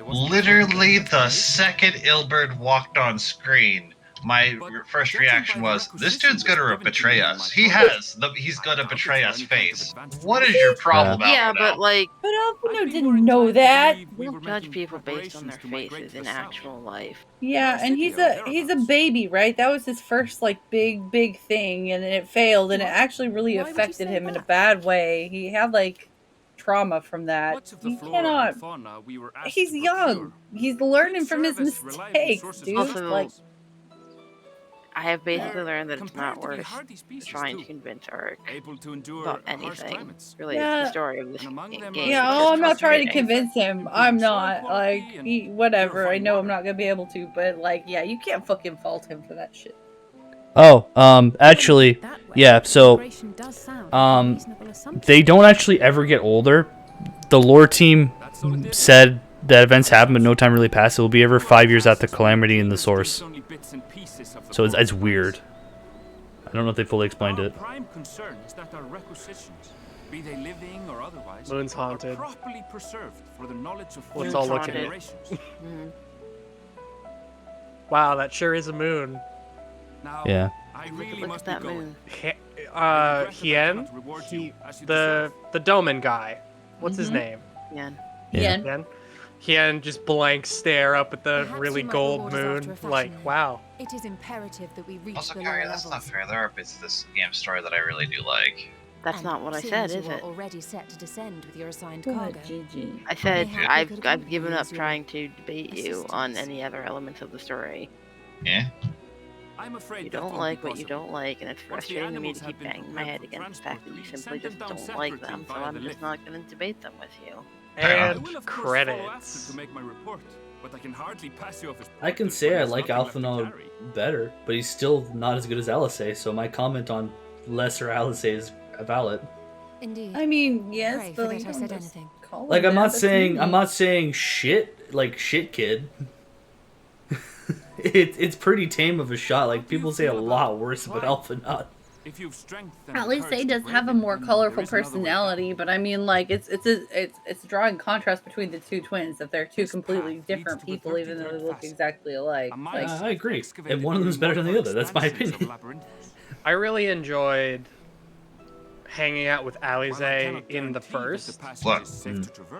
Literally, the second Ilberd walked on screen, my first reaction was, "This dude's gonna betray us. He has. He's gonna betray us." Face. What is your problem, Yeah, Alphino? but like, But Alphino didn't know that. we don't judge people based on their faces in actual life. Yeah, and he's a baby, right? That was his first like big thing, and it failed, and it actually really affected him in a bad way. He had like trauma from that. You cannot. He's young. He's learning from his mistakes, dude. Also, Like, I have basically learned that it's not worth trying to convince Eric about anything related to the story of this game. Yeah, oh, I'm not trying to convince him. I'm not. Like, whatever. I know I'm not gonna be able to, but like, yeah, you can't fucking fault him for that shit. Oh, actually, yeah, so, they don't actually ever get older. The lore team said that events happen, but no time really passed. It will be every 5 years after Calamity in the source. So it's weird. I don't know if they fully explained it. Prime concern is that our requisitions, be they living or otherwise, Moon's haunted. are properly preserved for the knowledge of Let's all look at it. generations. Wow, that sure is a moon. Now, Yeah. I really Look must at that be going. moon. Hien, the Doman guy. What's his name? Hien. Hien. Hien just blank stare up at the really gold moon, like, wow. It is imperative that we reach Also, the Carrie, lower that's not levels. fair. There are bits of this game story that I really do like. That's And not what I seeing said, as is you are it? already set to descend with your assigned Good, cargo. GG. I said Mayhap I've we could I've given up use your trying to debate you on any other elements of the story. Yeah. I'm afraid You that don't won't like be what you possible. don't like, and it's Once the frustrating to me animals to have keep been banging my prepared head for against the fact that you transport, we simply send just them down don't like separately them, so via I'm the just lift. not going to debate them with you. I And will, of course, follow after credits. to make my report, but I can hardly pass you off as I can porters say when I there's like nothing left to Alphinaud carry. better, but he's still not as good as Alizé, so my comment on lesser Alizé is valid. Indeed. I mean, yes, Pray but forget you I don't said just anything. call Like him I'm that, not that's saying mean. shit like shit kid. It's pretty tame of a shot. Like people say a lot worse about Alphinaud. If you've strength and At least courage he to does brave have a it, more then colorful there is another way back. personality, but I mean, like, it's drawing contrast between the two twins, that they're two completely different people, even though they look exactly alike. Like, I agree, and one of them's better than the other. That's my opinion. I really enjoyed hanging out with Alizé in the first. Look.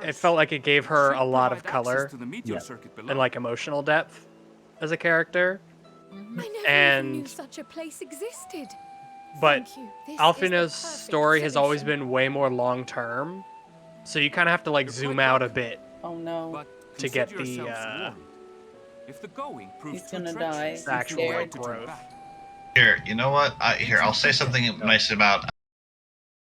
It felt like it gave her a lot of color Yeah. and like emotional depth as a character. I never even And knew such a place existed. but Thank you. This is Alphinaud's the perfect story has always solution. been way more long term, so you kind of have to like zoom out a bit oh no, to get Consider the yourselves warned. If the going proves he's too gonna treacherous, die. actual Scared. growth. Here, you know what? Here, I'll say something nice about